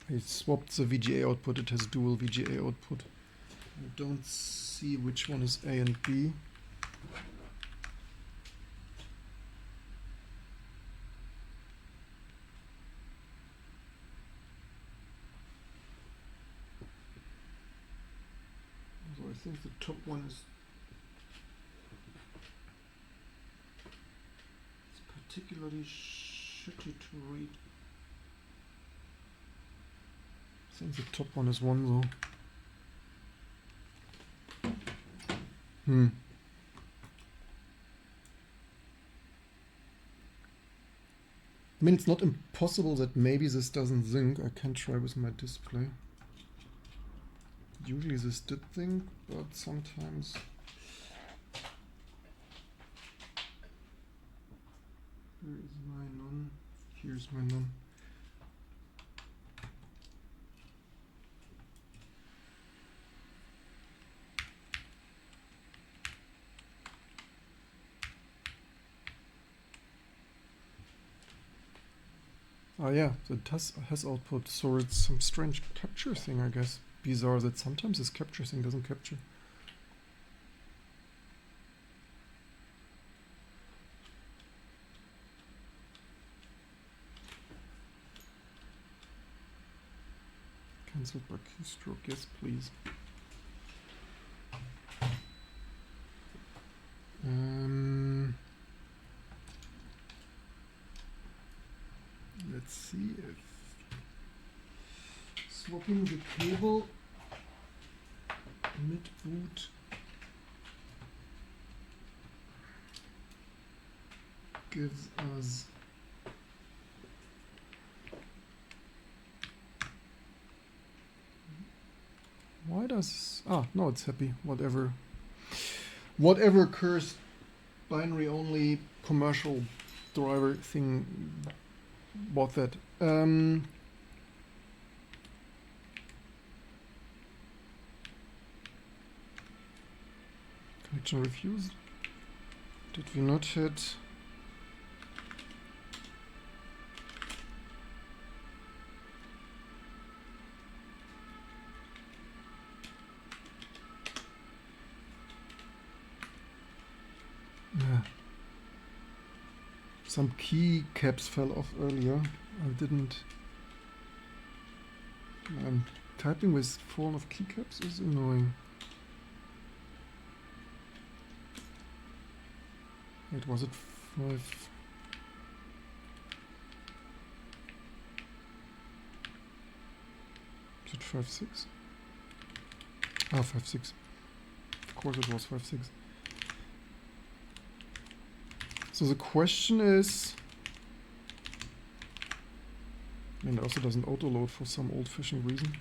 I swapped the VGA output, it has dual VGA output. I don't see which one is A and B. So I think the top one is particularly shitty to read. I think the top one is 1 though. I mean, it's not impossible that maybe this doesn't sync. I can try with my display. Usually this did sync, but sometimes. Where is my none? Here's my none. Oh yeah, it has output, so it's some strange capture thing, I guess. Bizarre that sometimes this capture thing doesn't capture. Cancelled by keystroke, yes please. Let's see if swapping the cable mid-boot gives us does... Ah, no, it's happy. Whatever cursed binary only commercial driver thing bought that. Connection refused. Did we not hit? Yeah. Some key caps fell off earlier. I didn't. Typing with form of keycaps is annoying. Wait, was it 5? Is it 5.6? Ah, 5.6. Of course it was 5.6. So the question is, and it also doesn't auto-load for some old-fashioned reason.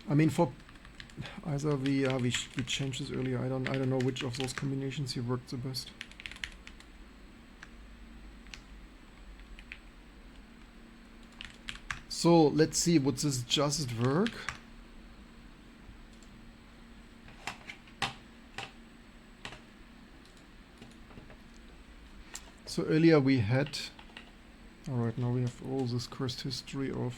I mean, for either we changed this earlier. I don't know which of those combinations here worked the best. So let's see, would this just work? So earlier we had, all right, now we have all this cursed history of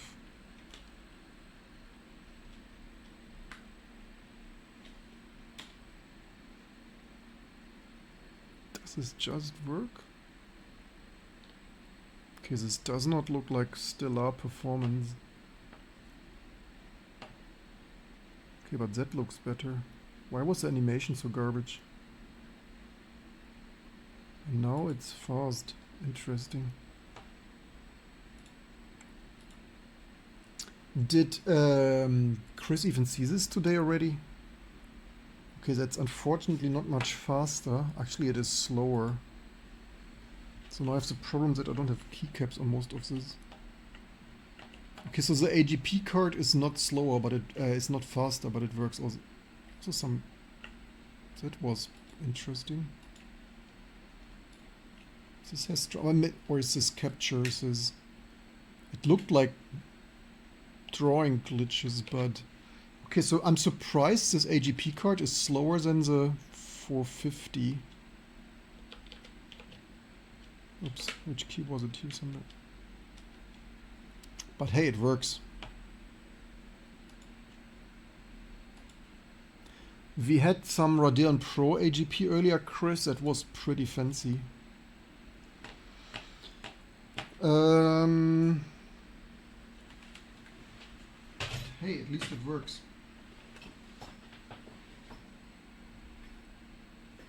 this just work? Okay, this does not look like stellar performance. Okay, but that looks better. Why was the animation so garbage? And now it's fast. Interesting. Did Chris even see this today already? Okay, that's unfortunately not much faster. Actually, it is slower. So now I have the problem that I don't have keycaps on most of this. Okay, so the AGP card is not slower, but it is not faster, but it works also. So some... That was interesting. This has... Or is this capture? Is this... It looked like drawing glitches, but... Okay, so I'm surprised this AGP card is slower than the 450. Oops, which key was it here somewhere? But hey, it works. We had some Radeon Pro AGP earlier, Chris, that was pretty fancy. Hey, at least it works.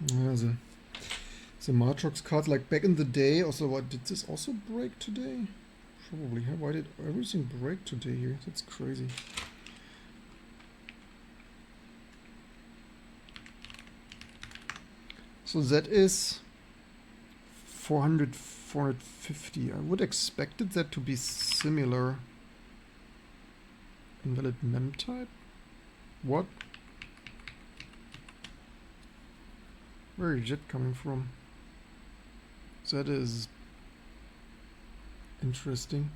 Yeah, the Matrox card, like back in the day, also, what did this also break today? Probably. Huh? Why did everything break today here? That's crazy. So that is 400, 450. I would expected that to be similar. Invalid mem type? What? Where is it coming from? That is interesting.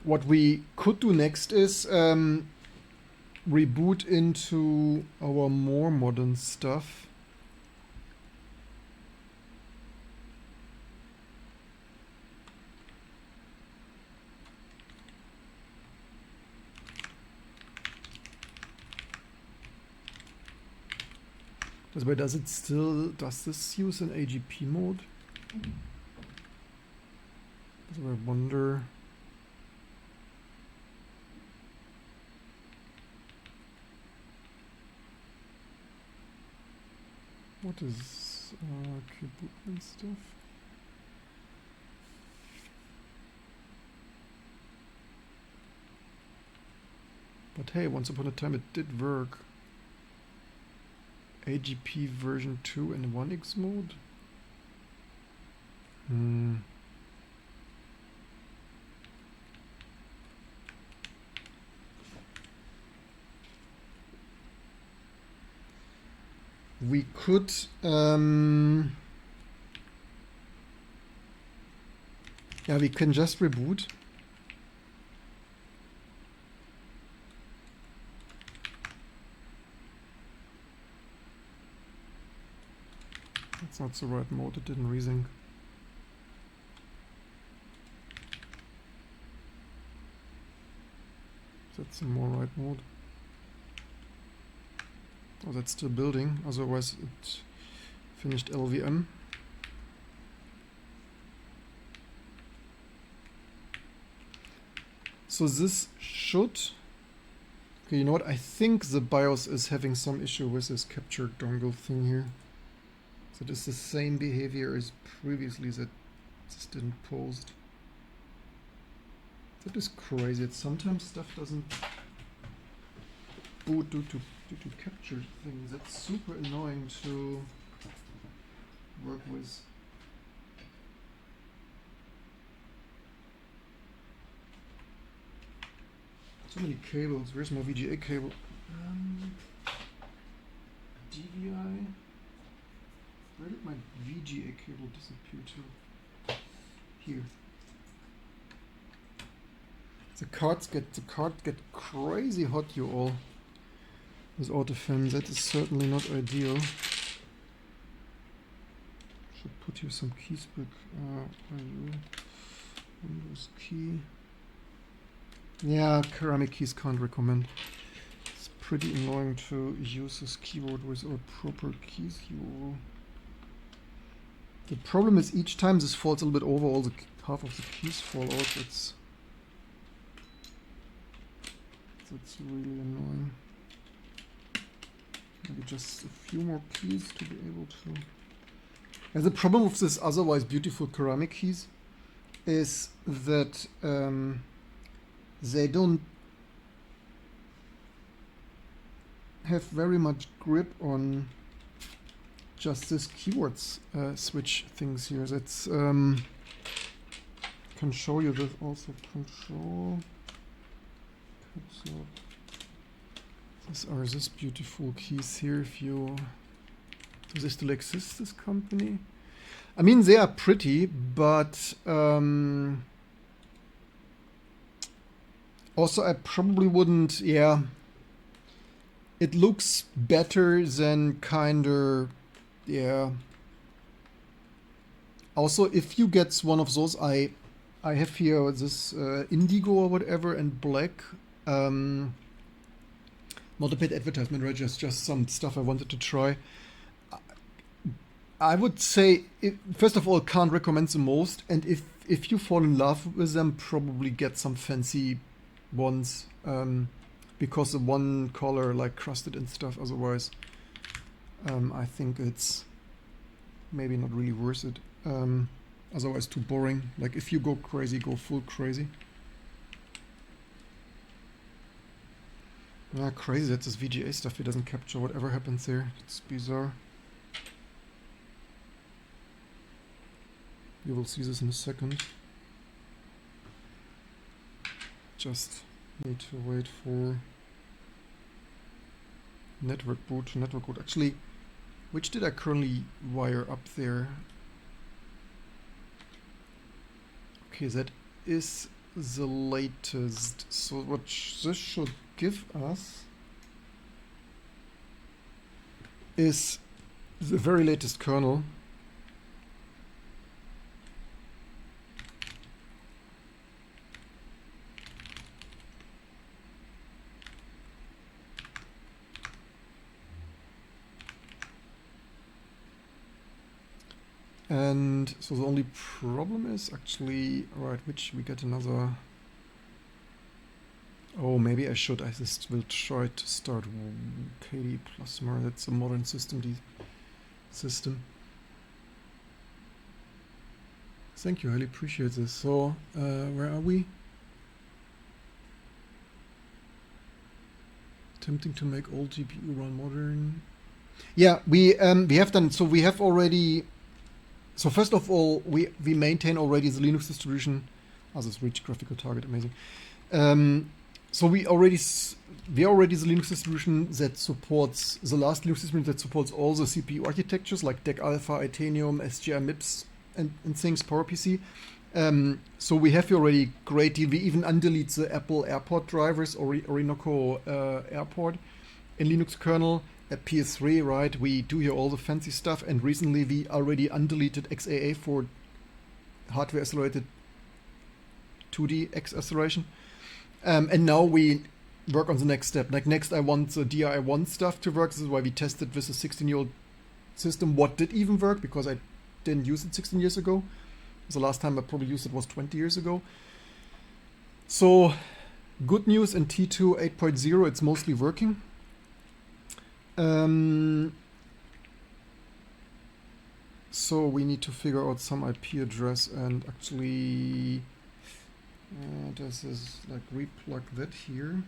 What we could do next is reboot into our more modern stuff. But does it still, does this use an AGP mode? So I wonder. What is keyboard and stuff. But hey, once upon a time it did work. AGP version 2 in 1x mode? We could yeah, we can just reboot. That's not the right mode, it didn't resync. That's the more right mode. Oh, that's still building, otherwise it finished LVM. So this should... Okay, you know what? I think the BIOS is having some issue with this capture dongle thing here. So it is the same behavior as previously that this didn't post. That is crazy. Sometimes stuff doesn't boot due to capture things. That's super annoying to work with. So many cables. Where's my VGA cable? DVI. Where did my VGA cable disappear to? Here. The cards get crazy hot, you all. With autofan, that is certainly not ideal. Should put here some keyspeak. Windows key. Yeah, ceramic keys can't recommend. It's pretty annoying to use this keyboard without proper keys. The problem is each time this falls a little bit over, all the half of the keys fall out. That's really annoying. Maybe just a few more keys to be able to... And the problem with this otherwise beautiful ceramic keys is that they don't have very much grip on just this keywords switch things here. That's can show you this also. Control. These are these beautiful keys here. If you does this still exist? This company? I mean, they are pretty, but also I probably wouldn't. Yeah, it looks better than kinda. Yeah. Also, if you get one of those, I have here this indigo or whatever and black. Not a paid advertisement, right? Just some stuff I wanted to try. I would say, first of all, can't recommend the most. And if you fall in love with them, probably get some fancy ones. Because the one color like crusted and stuff. Otherwise, I think it's maybe not really worth it. Otherwise too boring. Like if you go crazy, go full crazy. Yeah, crazy that this VGA stuff, it doesn't capture whatever happens there. It's bizarre. You will see this in a second. Just need to wait for network boot. Network boot. Actually, which did I currently wire up there? Okay, that is the latest. So what this should give us is the very latest kernel. And so the only problem is actually, right, which we get another. Oh, maybe I should. I just will try to start KD Plasma. That's a modern system. Thank you, highly appreciate this. So, where are we? Attempting to make old GPU run modern. Yeah, we have done. So we have already. So first of all, we maintain already the Linux distribution. Oh, this rich graphical target, amazing. So we already the Linux distribution that supports the last Linux distribution that supports all the CPU architectures like DEC Alpha, Itanium, SGI MIPS, and things, PowerPC. So we have already great deal. We even undelete the Apple Airport drivers or Orinoco Airport in Linux kernel at PS3, right? We do here all the fancy stuff, and recently we already undeleted XAA for hardware accelerated 2D X acceleration. And now we work on the next step. Like next, I want the DI1 stuff to work. This is why we tested with a 16-year-old system what did even work, because I didn't use it 16 years ago. The last time I probably used it was 20 years ago. So good news in T2 8.0, it's mostly working. So we need to figure out some IP address and actually does this like replug that here.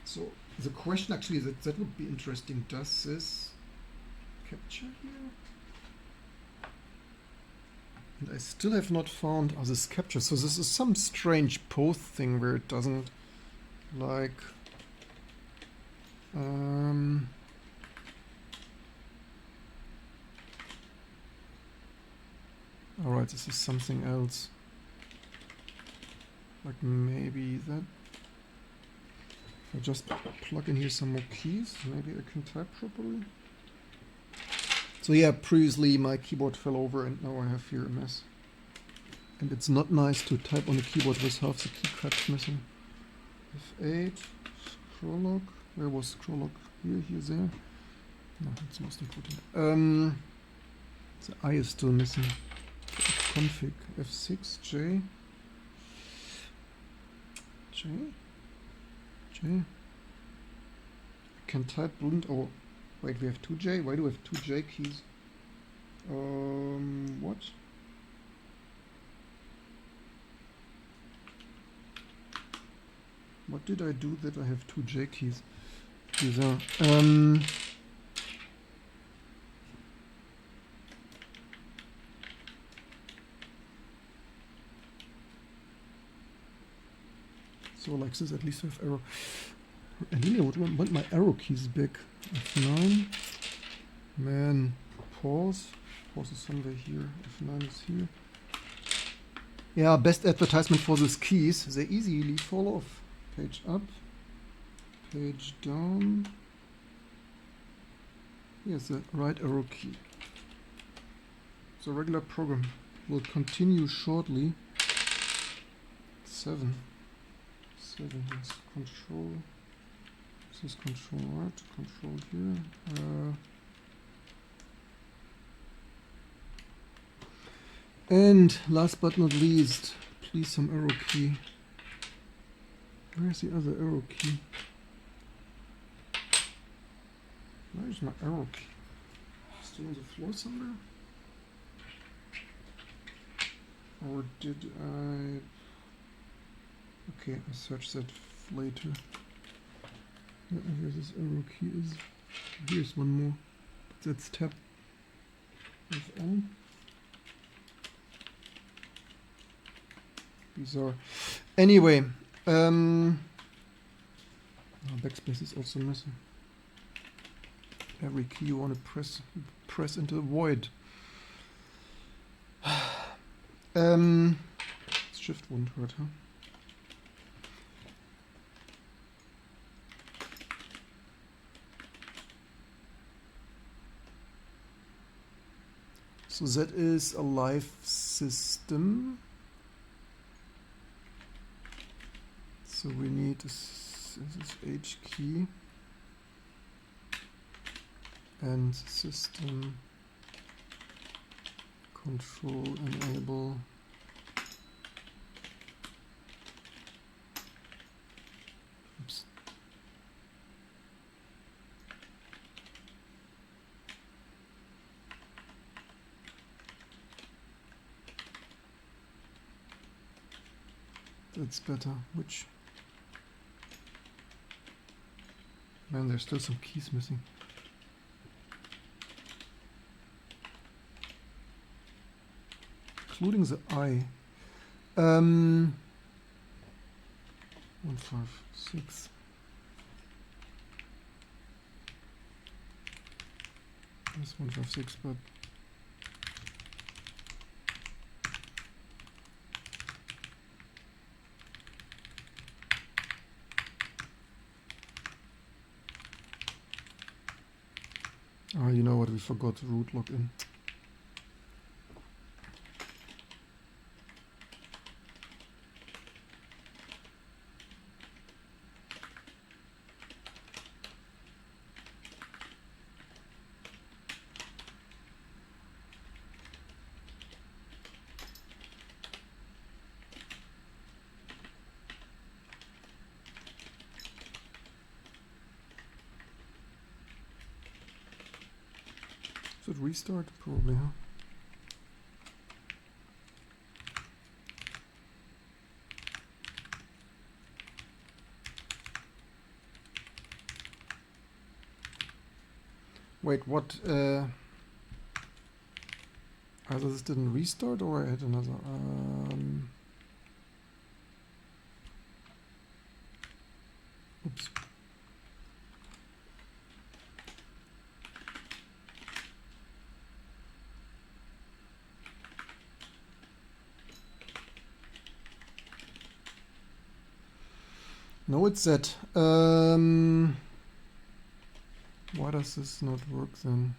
So the question actually that would be interesting, does this capture here? And I still have not found this capture. So this is some strange post thing where it doesn't like alright, this is something else. Like maybe that if I just plug in here some more keys, maybe I can type properly. So yeah, previously my keyboard fell over and now I have here a mess. And it's not nice to type on the keyboard with half the keycaps missing. F8, scroll lock. Where was scroll lock? Here, there. No, that's most important. The I is still missing. Config F6, J. I can type blind. Oh, wait, we have 2J. Why do we have 2J keys? What? What did I do that I have 2J keys? These are, so like this, at least I have arrow. I really would want my arrow keys back. F9. Man, pause. Pause is somewhere here. F9 is here. Yeah, best advertisement for these keys. They easily fall off. Page up. Page down. Here's the right arrow key. The regular program will continue shortly. 7 is control. This is control right, control here. And last but not least, please some arrow key. Where's the other arrow key? Where's my arrow key? Still on the floor somewhere? Or did I... Okay, I'll search that later. Where this arrow key is. Here's one more. That's tab. F1. Bizarre. Anyway, backspace is also missing. Every key you want to press into the void. Shift won't hurt, huh? So that is a live system. So we need this H key and system control enable. Oops. That's better. Which? Man, there's still some keys missing. Including the I. 156. That's 156, but oh, you know what? We forgot root login. Should restart? Probably, huh? Wait, what? Either this didn't restart or I had another. Oops. No, it's set. Why does this not work then?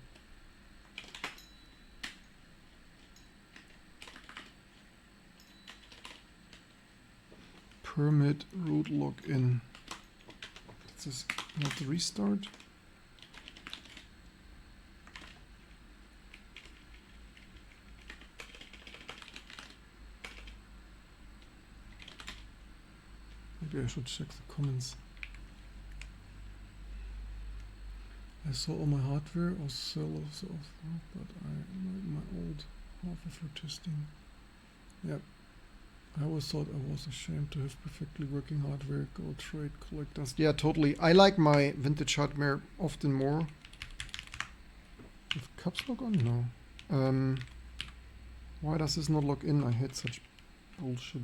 Permit root login. Is this not the restart? Maybe I should check the comments. I saw all my hardware or sell also, but my old hardware for testing. Yep. I always thought I was ashamed to have perfectly working hardware, go trade, collect dust. Yeah, totally. I like my vintage hardware often more. With caps lock on? No. Why does this not log in? I hate such bullshit.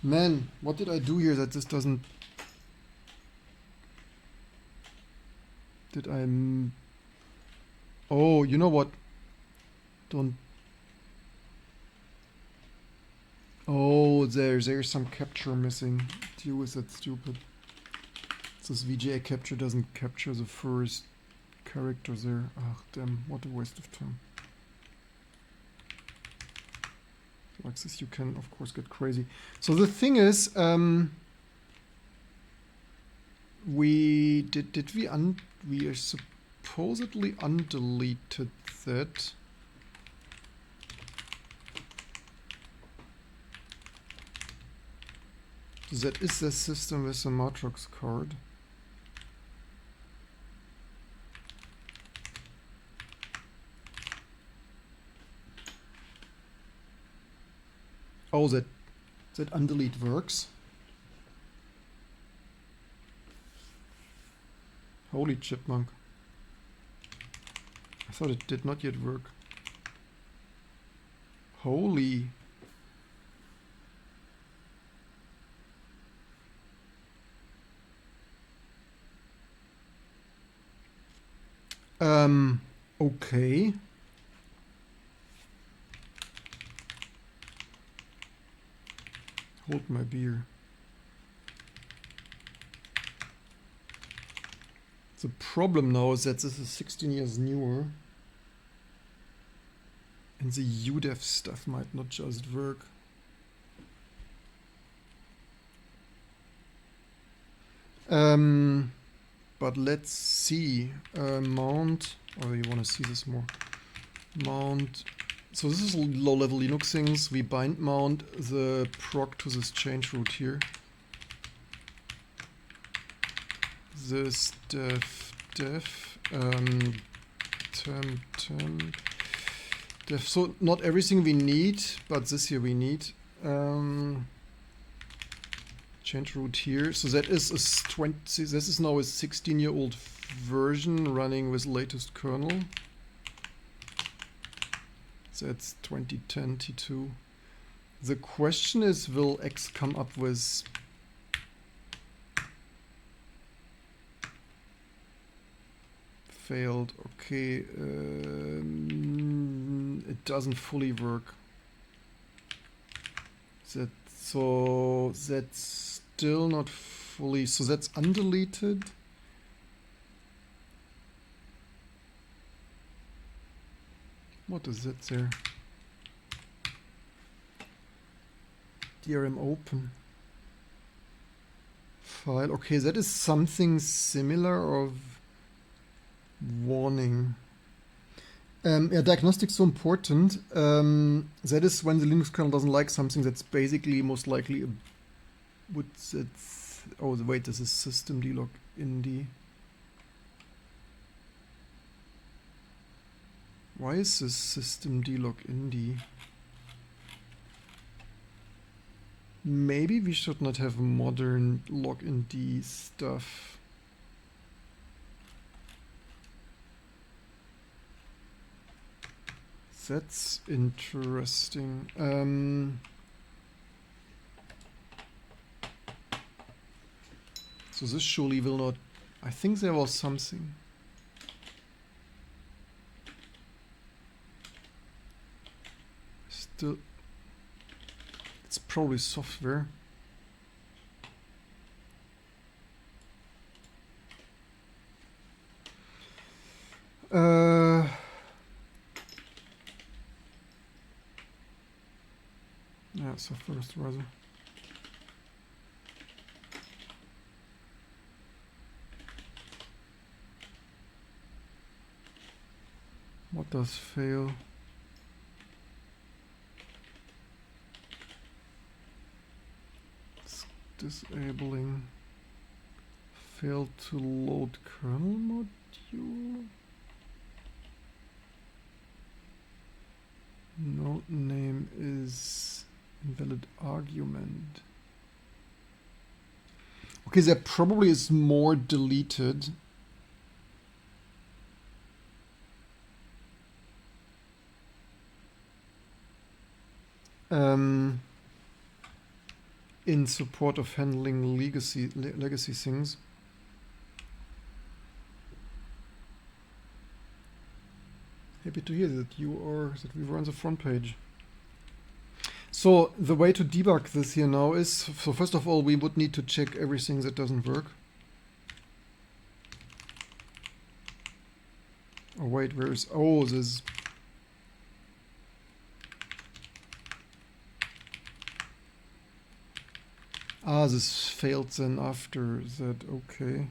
Man, what did I do here that this doesn't... Did I... Oh, you know what? Don't... Oh, there's some capture missing. Deal with that stupid... This VGA capture doesn't capture the first character there. Ah, damn, what a waste of time. Like this you can of course get crazy. So the thing is, we are supposedly undeleted that. That is the system with the Matrox card. Oh, that undelete works. Holy chipmunk. I thought it did not yet work. Holy. Okay. Hold my beer. The problem now is that this is 16 years newer. And the UDEF stuff might not just work. But let's see. Mount, or you want to see this more? Mount. So this is low-level Linux things. We bind mount the proc to this change root here. This def temp def. So not everything we need, but this here we need. Change root here. So that is a 20. This is now a 16-year-old version running with latest kernel. That's 2010 T2. The question is, will X come up with failed? Okay, it doesn't fully work. So that's still not fully. So that's undeleted. What is that there? DRM open file. Okay, that is something similar of warning. Yeah, diagnostics so important. That is when the Linux kernel doesn't like something. That's basically most likely oh wait, this is systemd ind. Why is this systemd ind? Maybe we should not have modern lognd stuff. That's interesting. So this surely will not. I think there was something. Still, it's probably software. Yeah, software rather. What does fail? It's disabling. Failed to load kernel module. Node name is invalid argument. Okay, there probably is more deleted. In support of handling legacy things. Happy to hear that we were on the front page. So the way to debug this here now is, so first of all, we would need to check everything that doesn't work. Oh wait, where is, oh, this. Ah, this failed then after that, okay.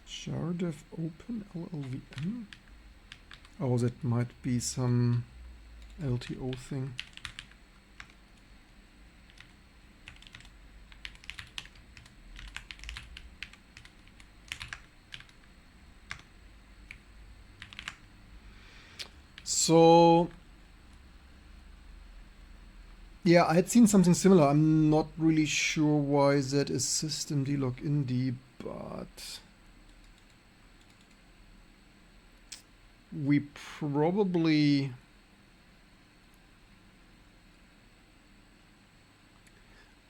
Jardev open LLVM? Oh, that might be some LTO thing. So yeah, I had seen something similar. I'm not really sure why that is systemd ind, but we probably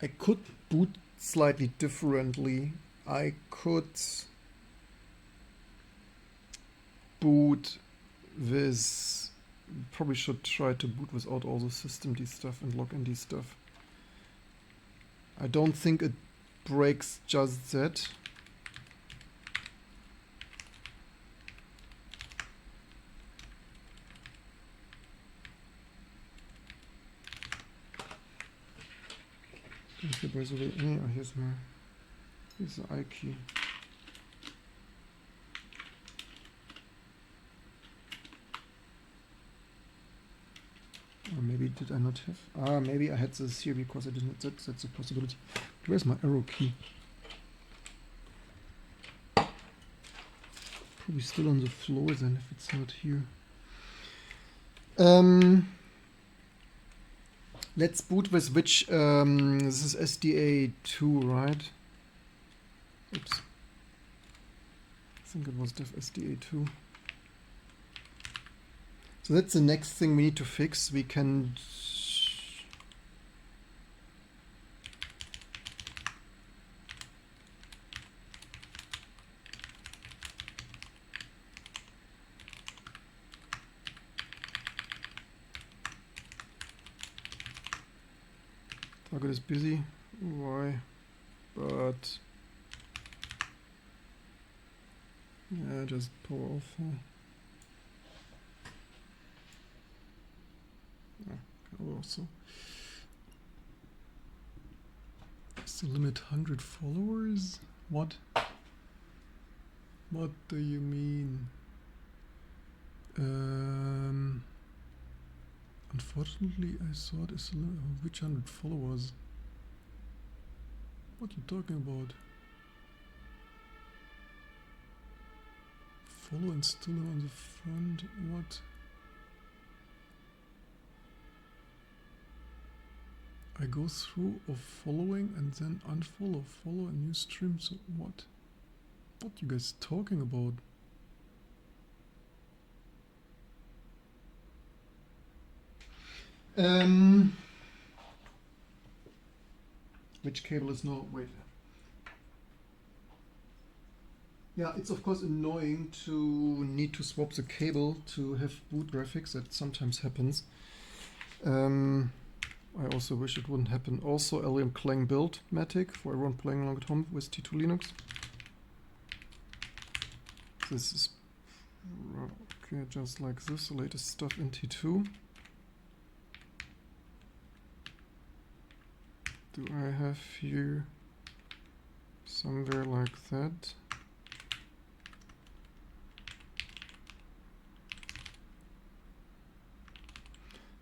I could boot slightly differently. I could boot with, probably should try to boot without all the systemd stuff and lognd stuff. I don't think it breaks just that. Here, by the way, here's the I key. Or maybe did I not have? Maybe I had this here because I didn't. That's a possibility. Where's my arrow key? Probably still on the floor then if it's not here. Let's boot with which, this is SDA2, right? Oops. I think it was def SDA2. So that's the next thing we need to fix. We can... Target is busy. Why? But yeah, just power off. Also, is the limit 100 followers? What? What do you mean? Unfortunately, I thought it's a limit of which 100 followers. What are you talking about? Follow and still on the front. What? I go through of following and then unfollow, follow a new stream. So what? What you guys talking about? Which cable is no? Wait. Yeah, it's of course annoying to need to swap the cable to have boot graphics. That sometimes happens. I also wish it wouldn't happen. Also, LM Clang build Matic for everyone playing along at home with T2 Linux. This is okay, just like this, the latest stuff in T2. Do I have here somewhere like that?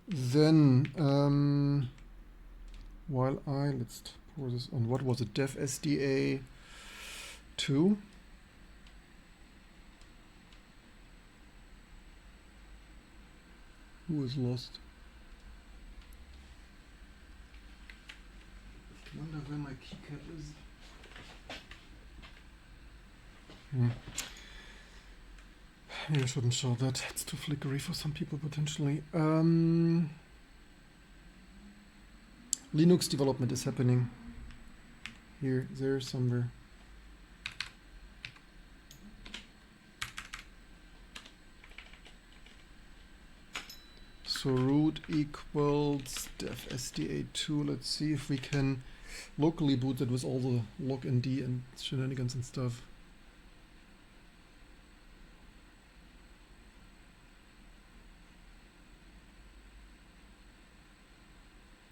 Then, while let's pour this on, what was it, def SDA 2? Who is lost? I wonder where my keycap is. Maybe I shouldn't show that. It's too flickery for some people potentially. Linux development is happening here, there, somewhere. So root equals def SDA2. Let's see if we can locally boot it with all the lognd and shenanigans and stuff.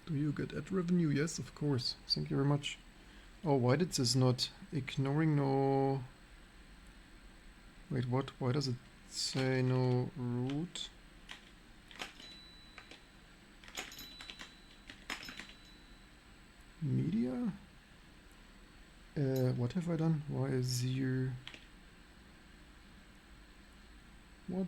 Do you get ad revenue? Yes, of course. Thank you very much. Oh, why did this not? Ignoring no... Wait, what? Why does it say no root? Media? What have I done? Why is here... What?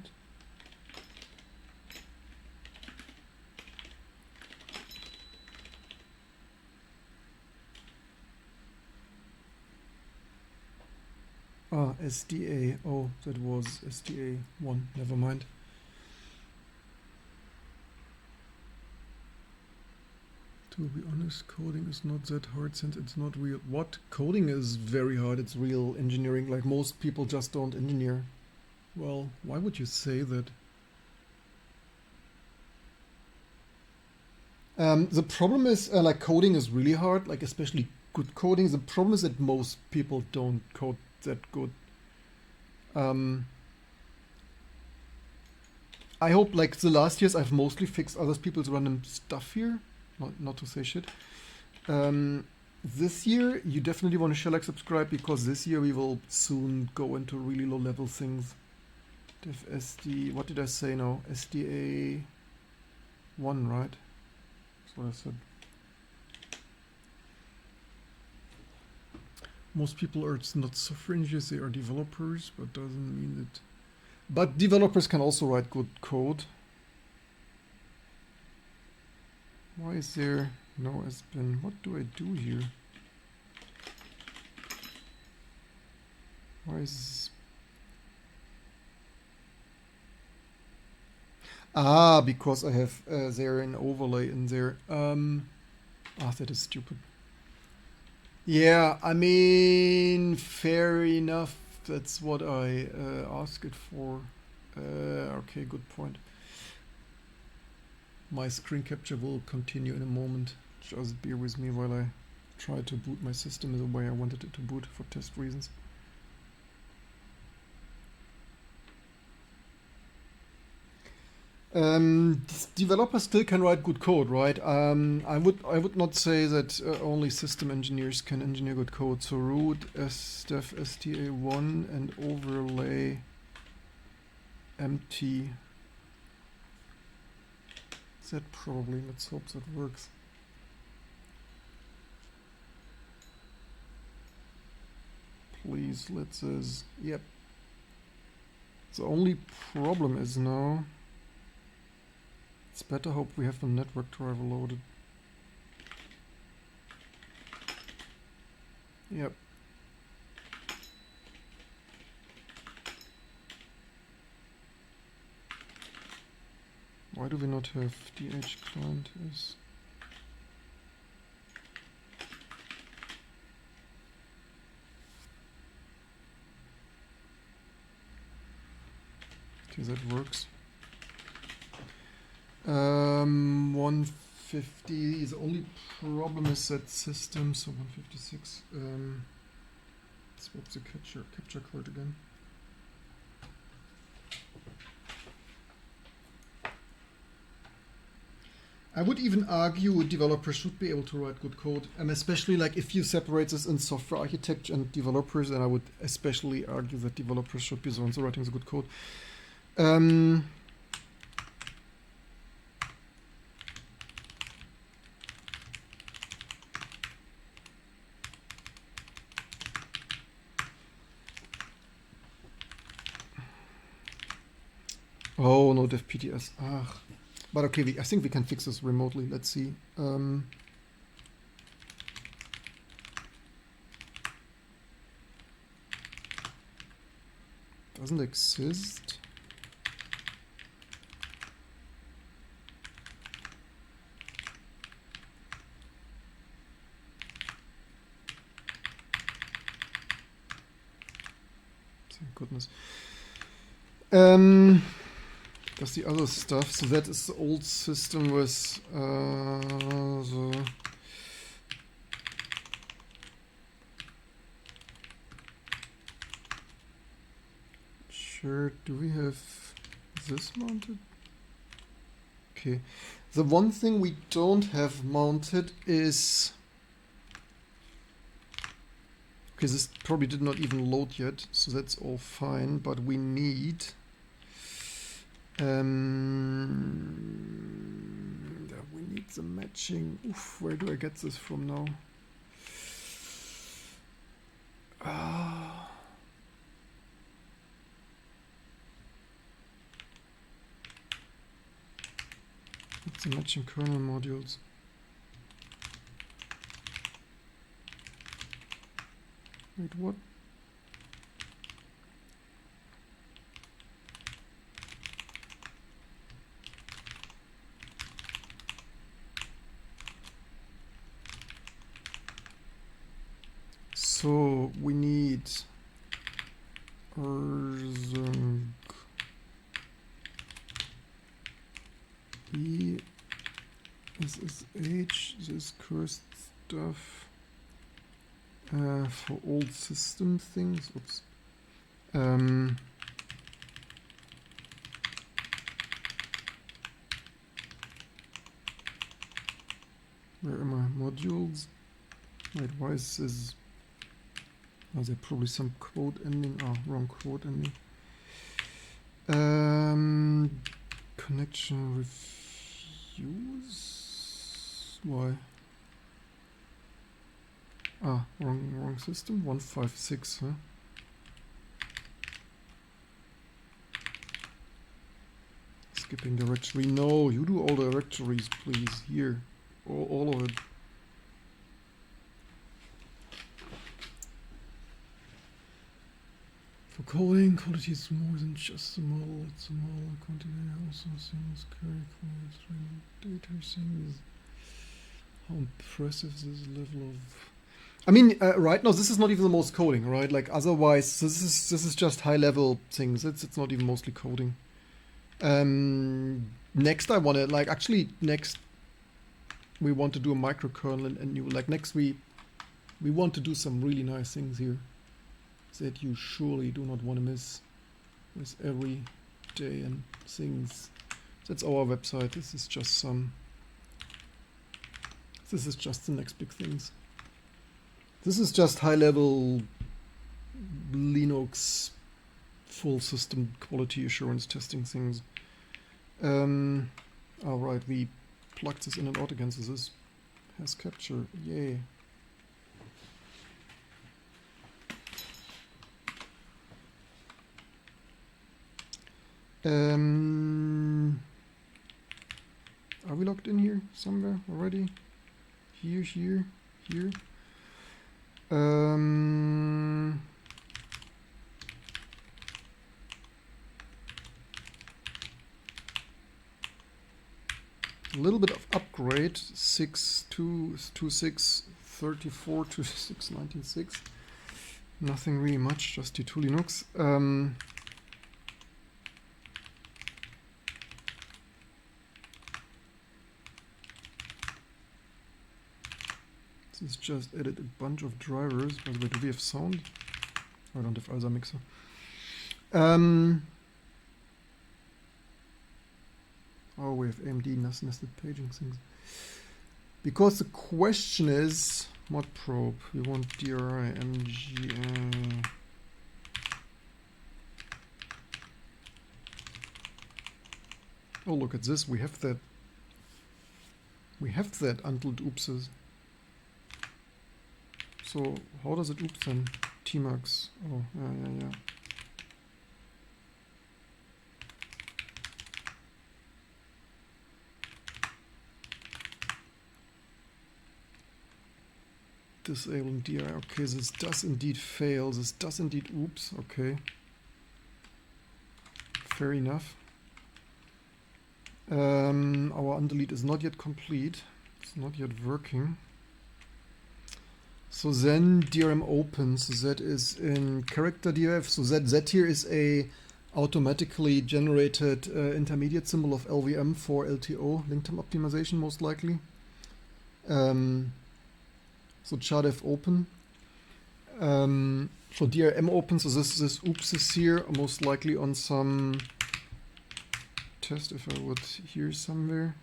Ah, SDA. Oh, that was SDA 1. Never mind. To be honest, coding is not that hard since it's not real. What? Coding is very hard. It's real engineering. Like most people just don't engineer. Well, why would you say that? The problem is, like, coding is really hard, like especially good coding. The problem is that most people don't code that good. I hope, like, the last years I've mostly fixed other people's random stuff here. Not to say shit. this year you definitely want to share, like, subscribe, because this year we will soon go into really low level things. Dev SD, what did I say now? SDA 1, right? That's what I said. Most people are not software engineers, they are developers, but doesn't mean that. But developers can also write good code. Why is there no S-bin? What do I do here? Why is... Ah, because I have there an overlay in there. That is stupid. Yeah, I mean, fair enough. That's what I asked it for. Okay, good point. My screen capture will continue in a moment. Just bear with me while I try to boot my system the way I wanted it to boot for test reasons. Developers still can write good code, right? I would not say that only system engineers can engineer good code. So root sdef sta1 and overlay empty. That probably. Let's hope that works. Please, let's says yep. The only problem is now. It's better hope we have the network driver loaded. Yep. Why do we not have DH client as... Okay, that works. 150, the only problem is that system, so 156. Swap the capture card again. I would even argue developers should be able to write good code, especially like if you separate this in software architecture and developers, then I would especially argue that developers should be the ones writing the good code. Oh, no dev PTS. Ah. But okay, I think we can fix this remotely. Let's see. Doesn't exist. Thank goodness. That's the other stuff. So that is the old system with the sure. Do we have this mounted? Okay. The one thing we don't have mounted is okay. This probably did not even load yet, so that's all fine. But we need. We need the matching. Oof, where do I get this from now? It's the matching kernel modules. Wait, what? So we need E SSH, this cursed stuff for old system things. Oops. Where are my modules? Wait, why is this? Oh, there's probably some quote ending. Oh, wrong quote ending. Connection refuse. Why? Ah, wrong system. 156, huh? Skipping directory. No, you do all the directories, please. Here, all of it. For coding, quality is more than just a model. It's a model. Quantity also things carry data things. How impressive this level of. I mean, right now this is not even the most coding, right? Like otherwise, this is just high level things. It's not even mostly coding. Next, I want to next we want to do a microkernel and new. Like next we want to do some really nice things here that you surely do not want to miss with every day and things. That's our website. This is just the next big things. This is just high level Linux full system quality assurance testing things. Alright, we plugged this in and out again, so this has capture. Yay. Are we logged in here somewhere already? Here. A little bit of upgrade, 6.2.6.34 to 6.19.6. Nothing really much, just T2 Linux. This just added a bunch of drivers. By the way, do we have sound? I don't have either mixer. Oh, we have AMD nested paging things. Because the question is, mod probe. We want DRI, MGA. Oh, look at this. We have that. We have that until it oopses. So how does it oops then? Tmax. Oh, yeah. Disabling DI. Okay, this does indeed fail. This does indeed oops. Okay. Fair enough. Our undelete is not yet complete. It's not yet working. So then DRM opens. That is in character DRF. So that here is a automatically generated intermediate symbol of LVM for LTO, link time optimization, most likely. So chardef open. For DRM open, so this oops is here, most likely on some test, if I would here somewhere.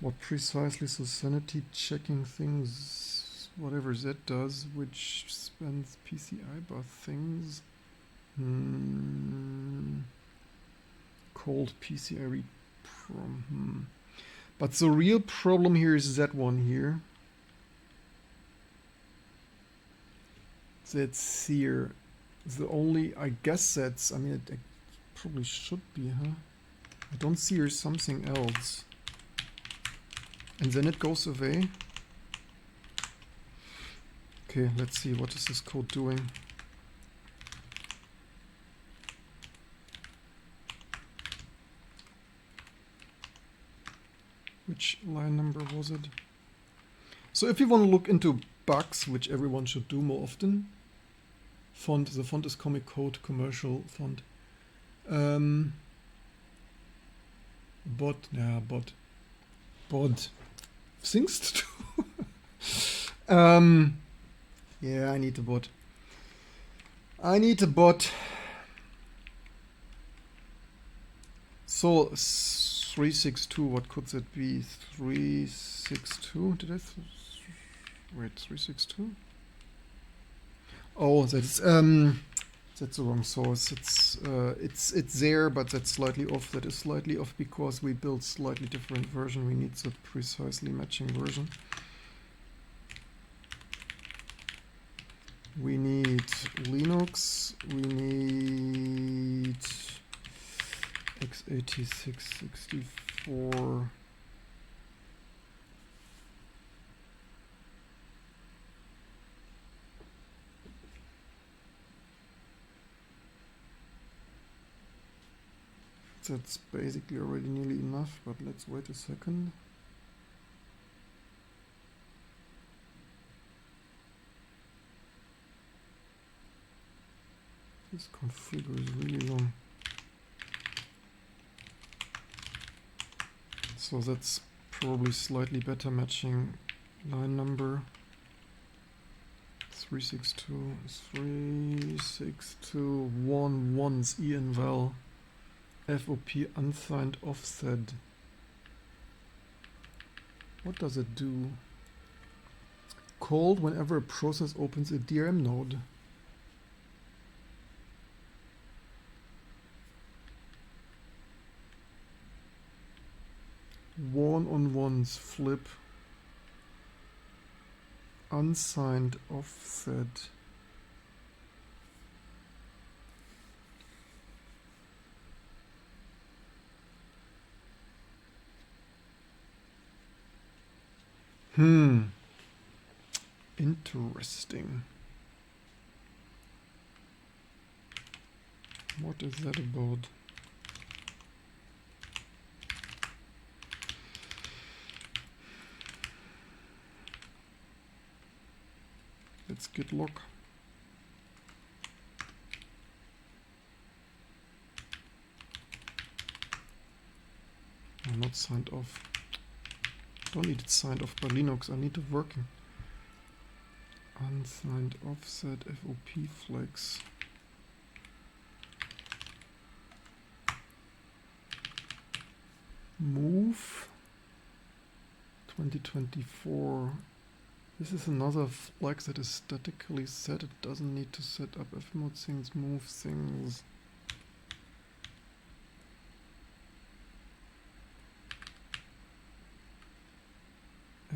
What precisely? So sanity checking things, whatever that does, which spans PCI bar things. Called PCI read from. But the real problem here is that one here. That's here. The only, I guess that's, I mean, it probably should be, huh? I don't see here something else. And then it goes away. Okay, let's see, what is this code doing? Which line number was it? So if you want to look into bugs, which everyone should do more often, the font is Comic Code commercial font. Bot. Things to do. Yeah, I need a bot. So 362, what could that be? 362, did I? Wait, 362? Oh, that's the wrong source. It's there, but that's slightly off. That is slightly off because we built slightly different version. We need the precisely matching version. We need Linux. We need x86 64. That's basically already nearly enough, but let's wait a second. This configure is really long. So that's probably slightly better matching line number. 362.362.11's enval FOP unsigned offset. What does it do? Called whenever a process opens a DRM node. One-on-ones flip. Unsigned offset. Interesting. What is that about? Let's git log. I'm not signed off. Don't need it signed off by Linux. I need it working. Unsigned offset FOP flex. Move 2024. This is another flag that is statically set. It doesn't need to set up fmod things, move things.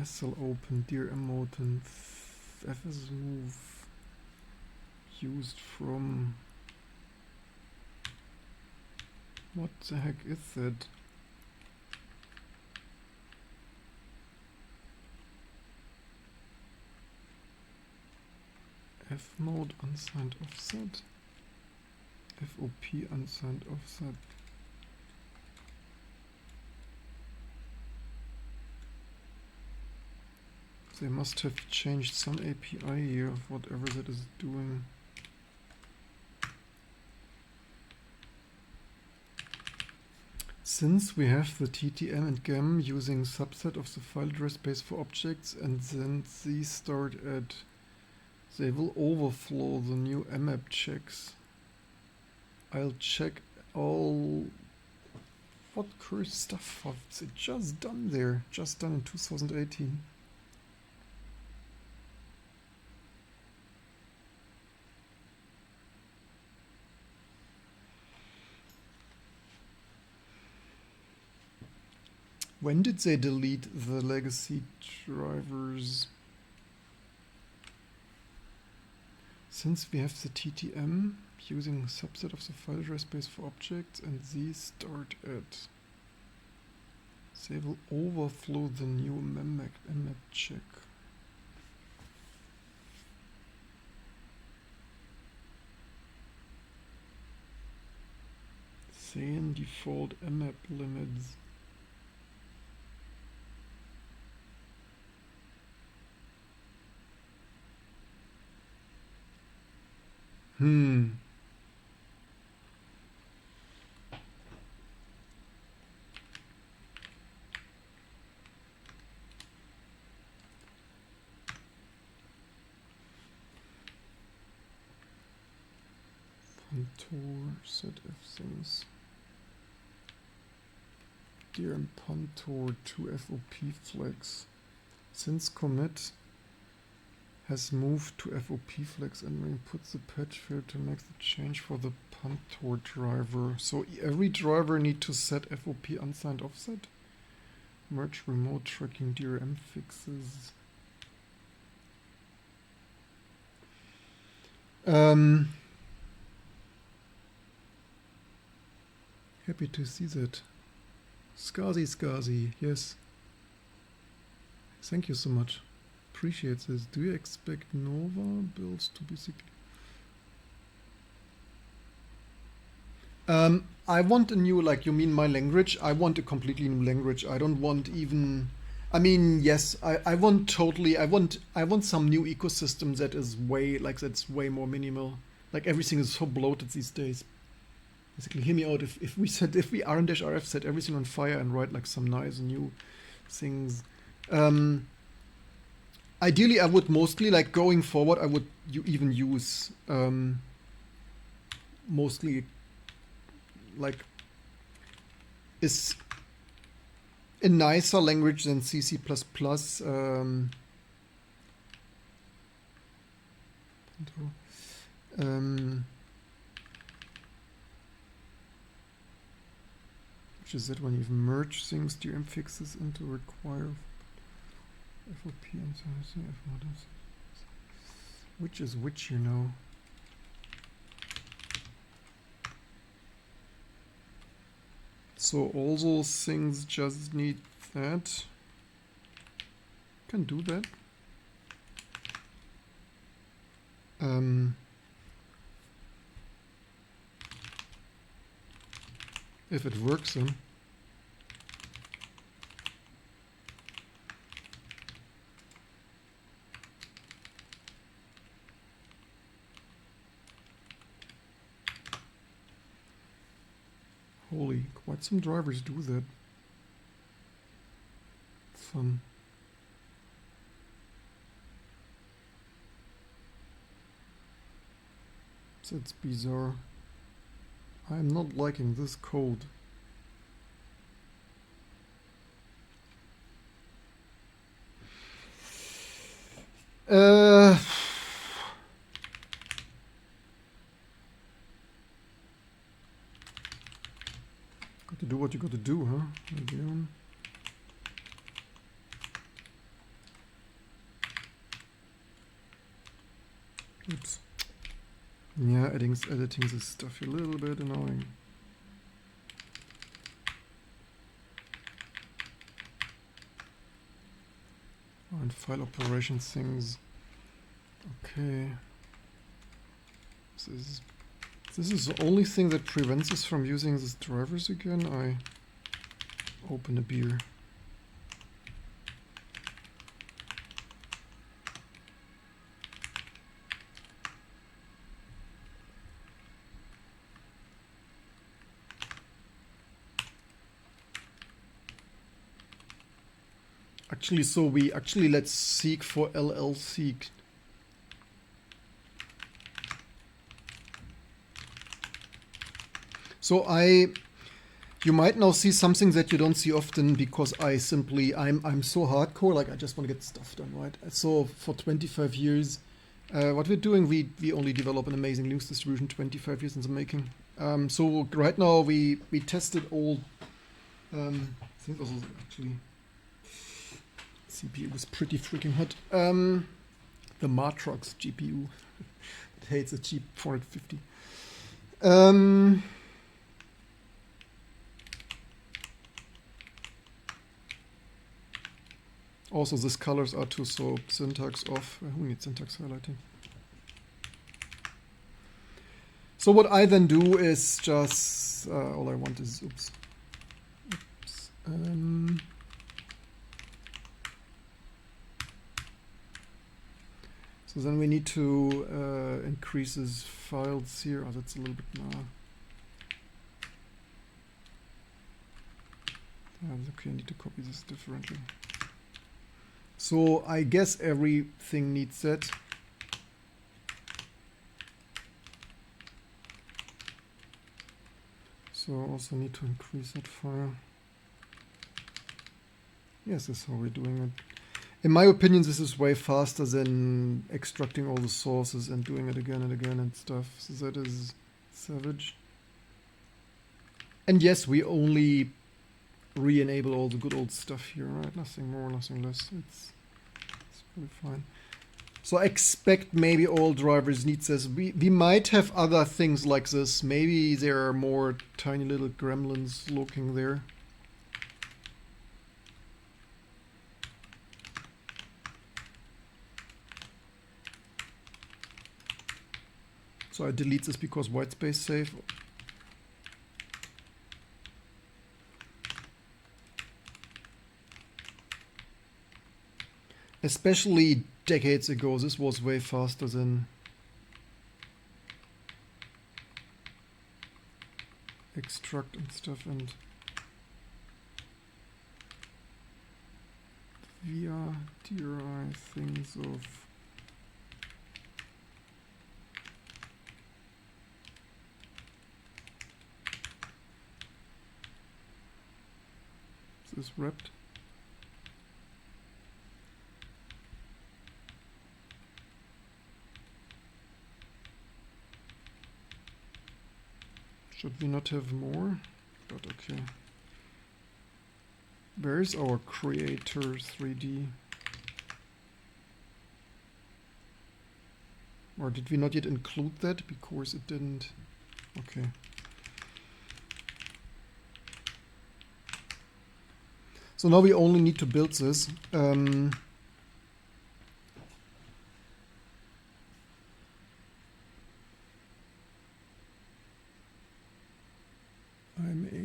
SL open, DRM mode, and fs move used from. What the heck is that? Fmode unsigned offset. FOP unsigned offset. They must have changed some API here of whatever that is doing. Since we have the TTM and GEM using subset of the file address space for objects, and then these start at, they will overflow the new mmap checks. I'll check all what current stuff have they just done there, just done in 2018. When did they delete the legacy drivers? Since we have the TTM using subset of the file address space for objects, and these start at, they will overflow the new mmap check. Same default mmap limits. Contour set F things. DRM contour to FOP flex. Since commit has moved to FOP flex and inputs the patch field to make the change for the Pantor driver. So every driver need to set FOP unsigned offset. Merge remote tracking DRM fixes. Happy to see that. Skazi, yes. Thank you so much. Appreciate this. Do you expect Nova builds to be sick? I want a new, like, you mean my language? I want a completely new language. I don't want even, I mean, yes, I want totally, I want some new ecosystem that is way, like, that's way more minimal. Like, everything is so bloated these days. Basically, hear me out. If we rn-rf set everything on fire and write like some nice new things. Ideally, I would mostly, like, going forward, I would even use mostly, like, is a nicer language than C++. Which is that when you merge things, DRM fixes into require FOP and so which is which, you know. So all those things just need that. Can do that. If it works, then. Holy, quite some drivers do that. Fun. That's bizarre. I'm not liking this code. Got to do what you got to do, huh? Again. Oops. Yeah, editing this stuff a little bit annoying. And file operation things. Okay. This is the only thing that prevents us from using these drivers again. I open a beer. Actually, so let's seek for LL seek. So you might now see something that you don't see often because I'm so hardcore, like I just want to get stuff done, right? So for 25 years, what we're doing, we only develop an amazing Linux distribution, 25 years in the making. So right now we tested all, I think also actually, CPU was pretty freaking hot. The Matrox GPU, it hates a cheap 450. Also, these colors are too, so syntax off. Who needs syntax highlighting? So what I then do is just, all I want is, oops. So then we need to increase these files here. Oh, that's a little bit more. Okay, I need to copy this differently. So I guess everything needs that. So I also need to increase that file. Yes, that's how we're doing it. In my opinion, this is way faster than extracting all the sources and doing it again and again and stuff. So that is savage. And yes, we only re-enable all the good old stuff here, right? Nothing more, nothing less. It's really fine. So I expect maybe all drivers need this. We might have other things like this. Maybe there are more tiny little gremlins lurking there. So I delete this because white space save. Especially decades ago, this was way faster than extract and stuff, and via DRI things of this wrapped. Should we not have more? But okay. Where is our creator 3D? Or did we not yet include that because it didn't? Okay. So now we only need to build this. I'm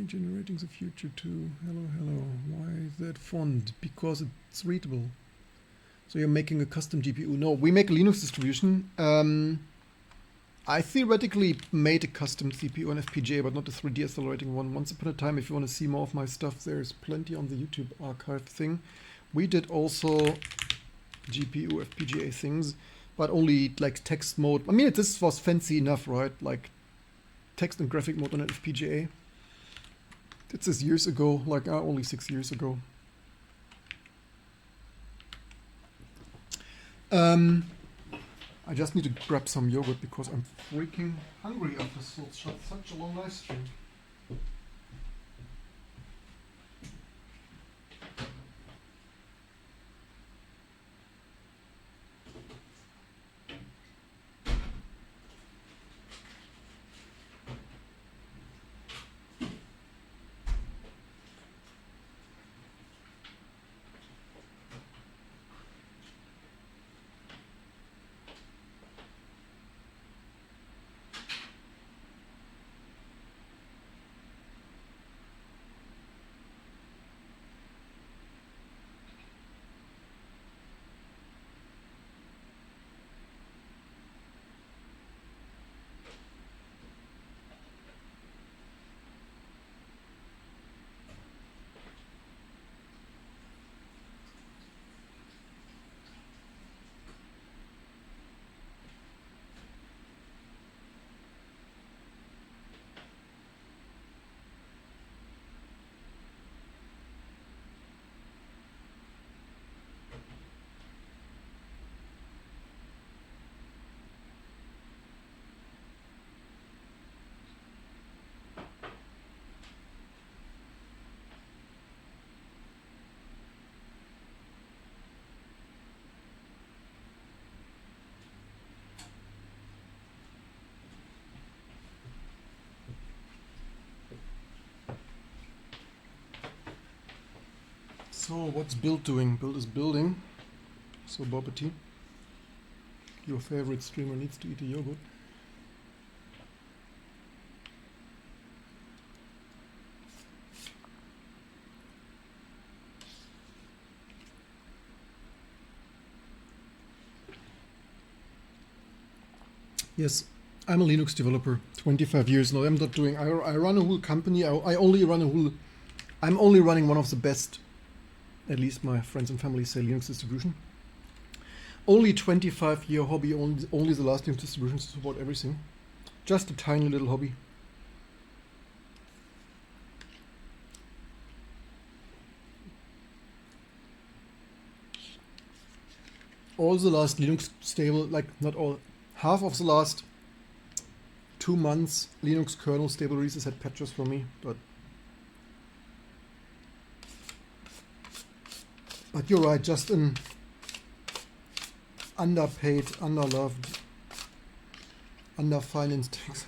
generating the future too. Hello, hello. Why is that font? Because it's readable. So you're making a custom GPU. No, we make a Linux distribution. I theoretically made a custom CPU and FPGA, but not a 3D accelerating one. Once upon a time, if you want to see more of my stuff, there's plenty on the YouTube archive thing. We did also GPU FPGA things, but only like text mode. I mean, this was fancy enough, right? Like text and graphic mode on an FPGA. Did this years ago, like only 6 years ago. I just need to grab some yogurt because I'm freaking hungry after such a long live stream. So what's Build doing? Build is building. So Bobbity, your favorite streamer, needs to eat a yogurt. Yes, I'm a Linux developer, 25 years now. I'm not doing, I run a whole company. I'm only running one of the best, at least my friends and family say, Linux distribution. Only 25-year hobby, only the last Linux distribution to support everything. Just a tiny little hobby. all the last Linux stable, like not all, half of the last 2 months Linux kernel stable releases had patches for me, but you're right, just an underpaid, underloved, underfinanced things.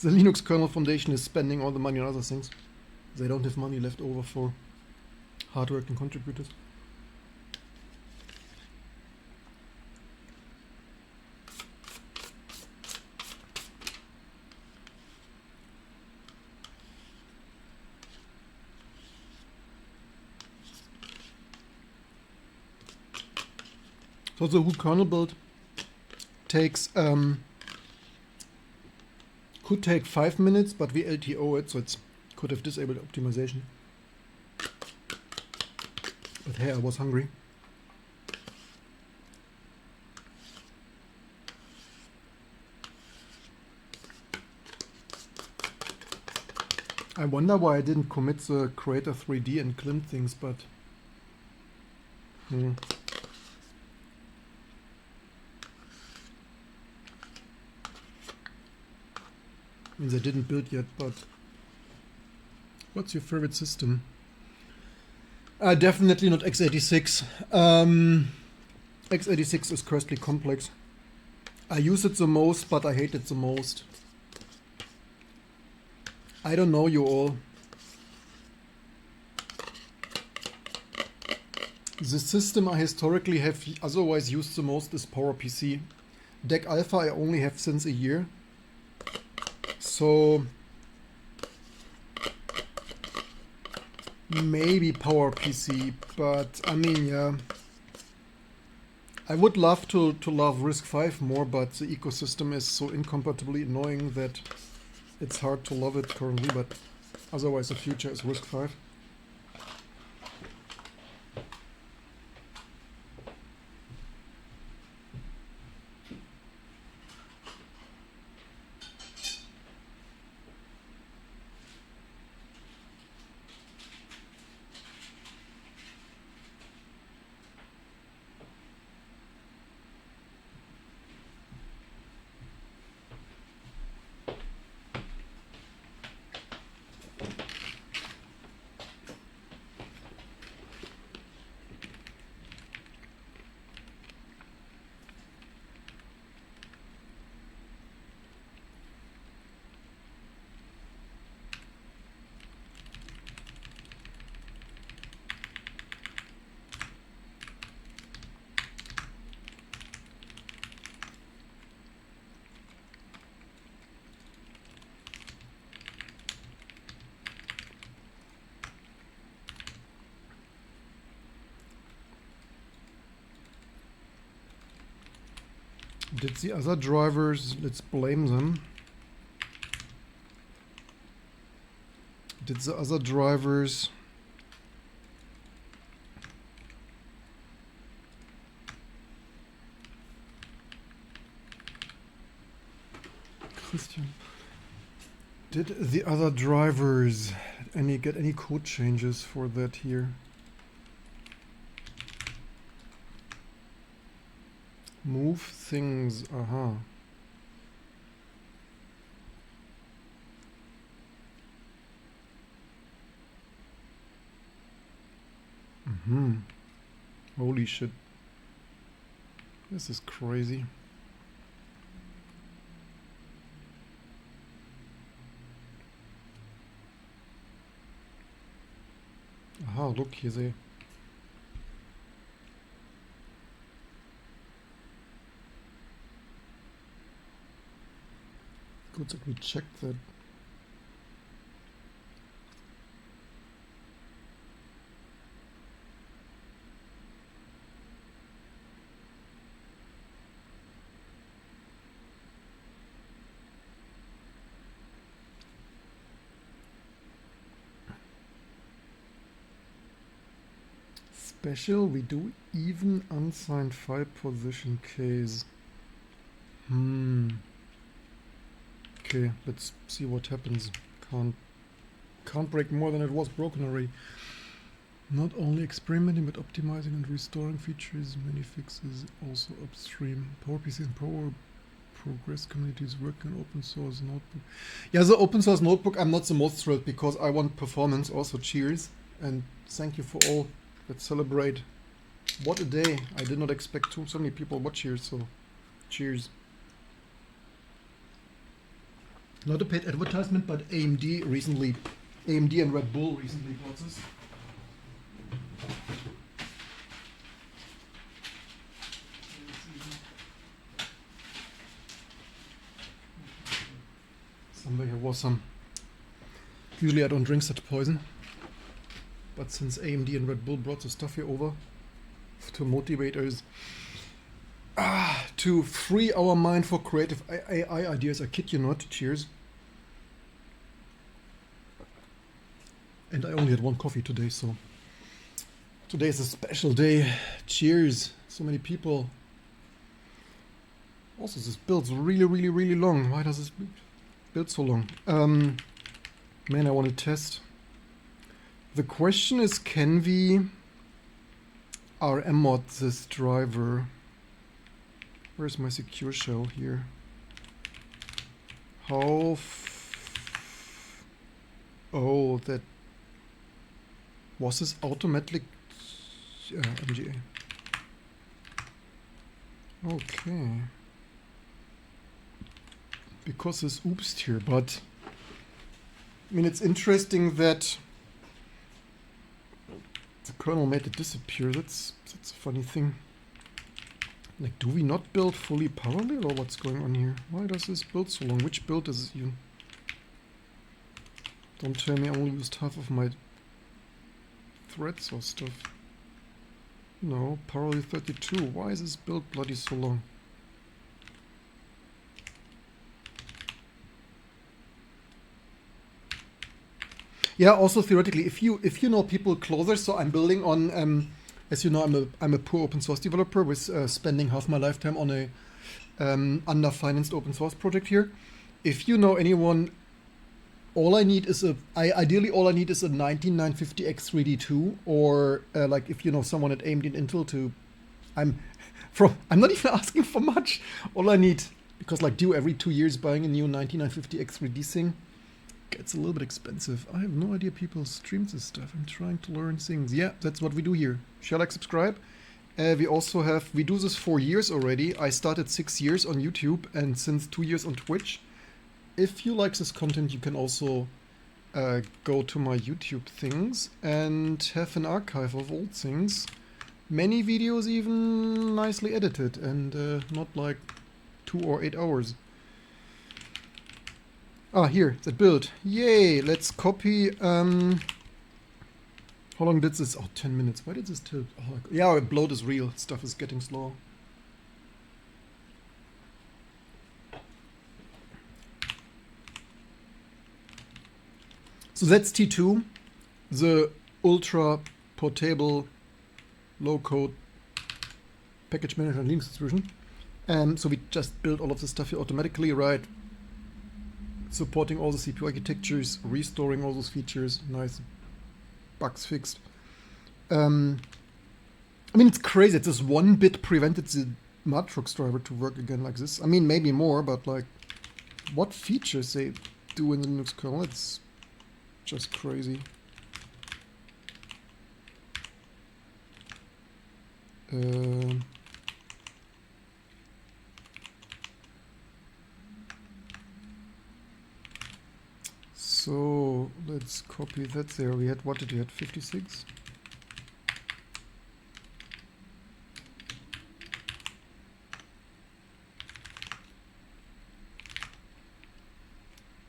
The Linux kernel foundation is spending all the money on other things. They don't have money left over for hardworking contributors. So the Who kernel build takes could take 5 minutes, but we LTO it, so it could have disabled optimization. But hey, I was hungry. I wonder why I didn't commit the Creator 3D and Clint things, but means I didn't build yet, but what's your favorite system? Definitely not x86. x86 is cursedly complex. I use it the most, but I hate it the most. I don't know you all. The system I historically have otherwise used the most is PowerPC. DEC Alpha I only have since a year. So maybe PowerPC, but I mean, yeah. I would love to love RISC-V more, but the ecosystem is so incompatibly annoying that it's hard to love it currently, but otherwise the future is RISC-V. Did the other drivers, let's blame them. Did the other drivers Christian, did the other drivers get any code changes for that here? Move things, aha. Holy shit. This is crazy. Aha, look, hier sehe. Good that we checked that. Special, we do even unsigned file position case. Okay, let's see what happens. Can't break more than it was broken already. Not only experimenting but optimizing and restoring features, many fixes also upstream. PowerPC and Power Progress communities working on open source notebook. Yeah, the open source notebook I'm not the most thrilled because I want performance also. Cheers and thank you for all. Let's celebrate. What a day. I did not expect so many people watch here, so cheers. Not a paid advertisement, but AMD and Red Bull recently bought this. Somewhere here was some. Usually I don't drink such poison, but since AMD and Red Bull brought the stuff here over to motivate us to free our mind for creative AI ideas, I kid you not. Cheers. And I only had one coffee today, so today is a special day. Cheers. So many people. Also, this build's really long. Why does this build so long? Man, I want to test. The question is, can we RM mod this driver? Where's my secure shell here? How oh, that was this automatic MGA. Okay. Because this oopsed here, but I mean, it's interesting that the kernel made it disappear. That's a funny thing. Like, do we not build fully parallel, or what's going on here? Why does this build so long? Which build is it even? Don't tell me I only used half of my threads or stuff. No, parallel 32. Why is this build bloody so long? Yeah, also theoretically, if you know people closer, so I'm building on, as you know, I'm a poor open source developer with spending half my lifetime on a under-financed open source project here. If you know anyone, all I need is ideally all I need is a 19950X3D2, or like if you know someone at AMD and Intel to, I'm not even asking for much. All I need, because like due every 2 years buying a new 19950X3D thing gets a little bit expensive. I have no idea people stream this stuff. I'm trying to learn things. Yeah, that's what we do here. Shall I subscribe? We do this 4 years already. I started 6 years on YouTube and since 2 years on Twitch. If you like this content, you can also go to my YouTube things and have an archive of old things. Many videos even nicely edited and not like 2 or 8 hours. Ah, here, that build. Yay, let's copy. How long did this? Oh, 10 minutes. Why did this tilt? Oh, yeah, bloat is real. Stuff is getting slow. So that's T2, the ultra portable low-code package manager and Linux distribution. So we just built all of this stuff here automatically, right? Supporting all the CPU architectures, restoring all those features, nice bugs fixed. I mean, it's crazy that this 1 bit prevented the Matrox driver to work again like this. I mean, maybe more, but like, what features they do in the Linux kernel, it's just crazy. So let's copy that there. We had, what did we have, 56?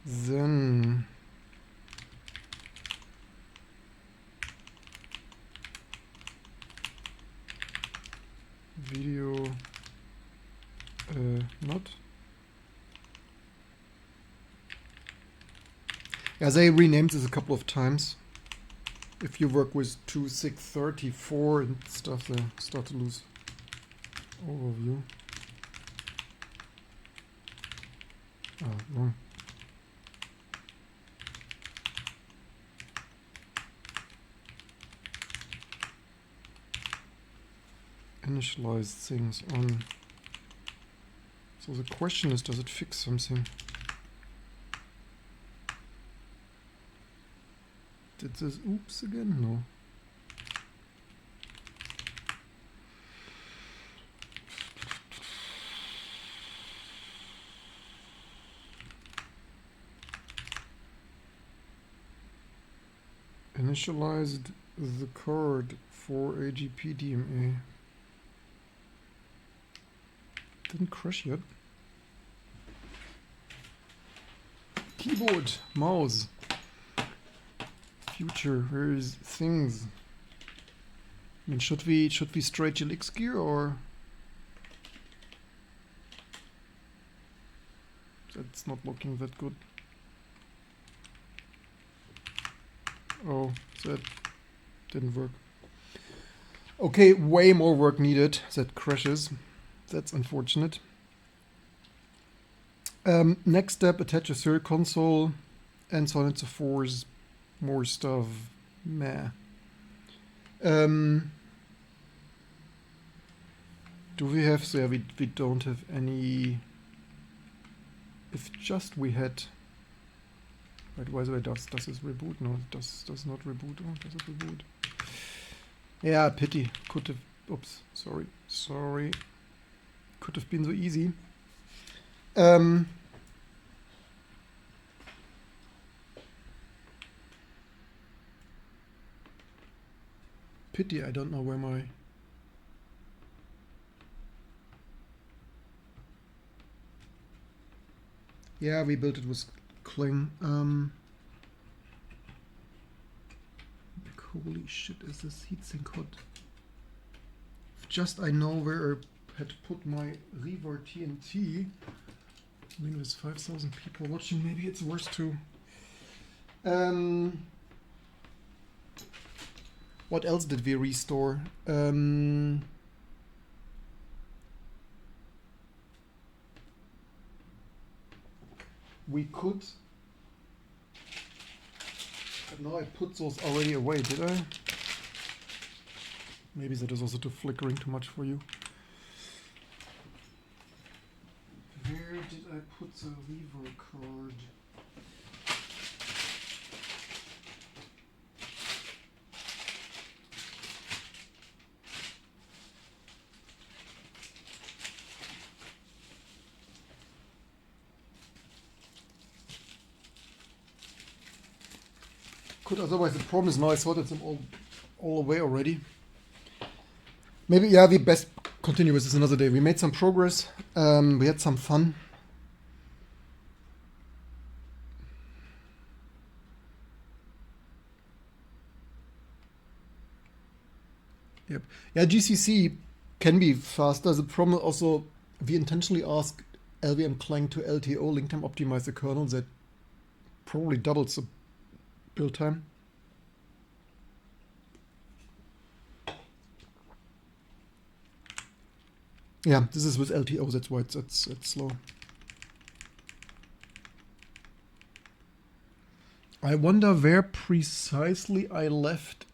Then video not. Yeah, they renamed this a couple of times. If you work with 2634 and stuff, they start to lose overview. Ah, wrong. initialize things on. So the question is, does it fix something? Did this oops again? No. Initialized the card for AGP DMA. Didn't crash yet. Keyboard, mouse. Future, where is things? I mean, should we straight GLX gear or? That's not looking that good. Oh, that didn't work. Okay, way more work needed. That crashes. That's unfortunate. Next step, attach a third console and so on and so forth. More stuff. Meh. Do we have, so yeah, we don't have any. If just we had. Right, by the way, does this reboot? No, it does not reboot. Oh, does it reboot? Yeah, pity. Could have. Oops, sorry. Could have been so easy. Pity, I don't know where my. Yeah, we built it with Kling. Holy shit, is this heatsink hot? If just I know where I had put my Reaver TNT. I mean, with 5,000 people watching, maybe it's worth to. What else did we restore? We could. No, I put those already away, did I? Maybe that is also too flickering too much for you. Where did I put the Reaver card? Otherwise the problem is now I sorted them all away already. Maybe, yeah, we best continue with this another day. We made some progress. We had some fun. Yep. Yeah, GCC can be faster. The problem also, we intentionally asked LVM Clang to LTO, link time optimize the kernel. That probably doubles the build time. Yeah, this is with LTO, that's why it's slow. I wonder where precisely I left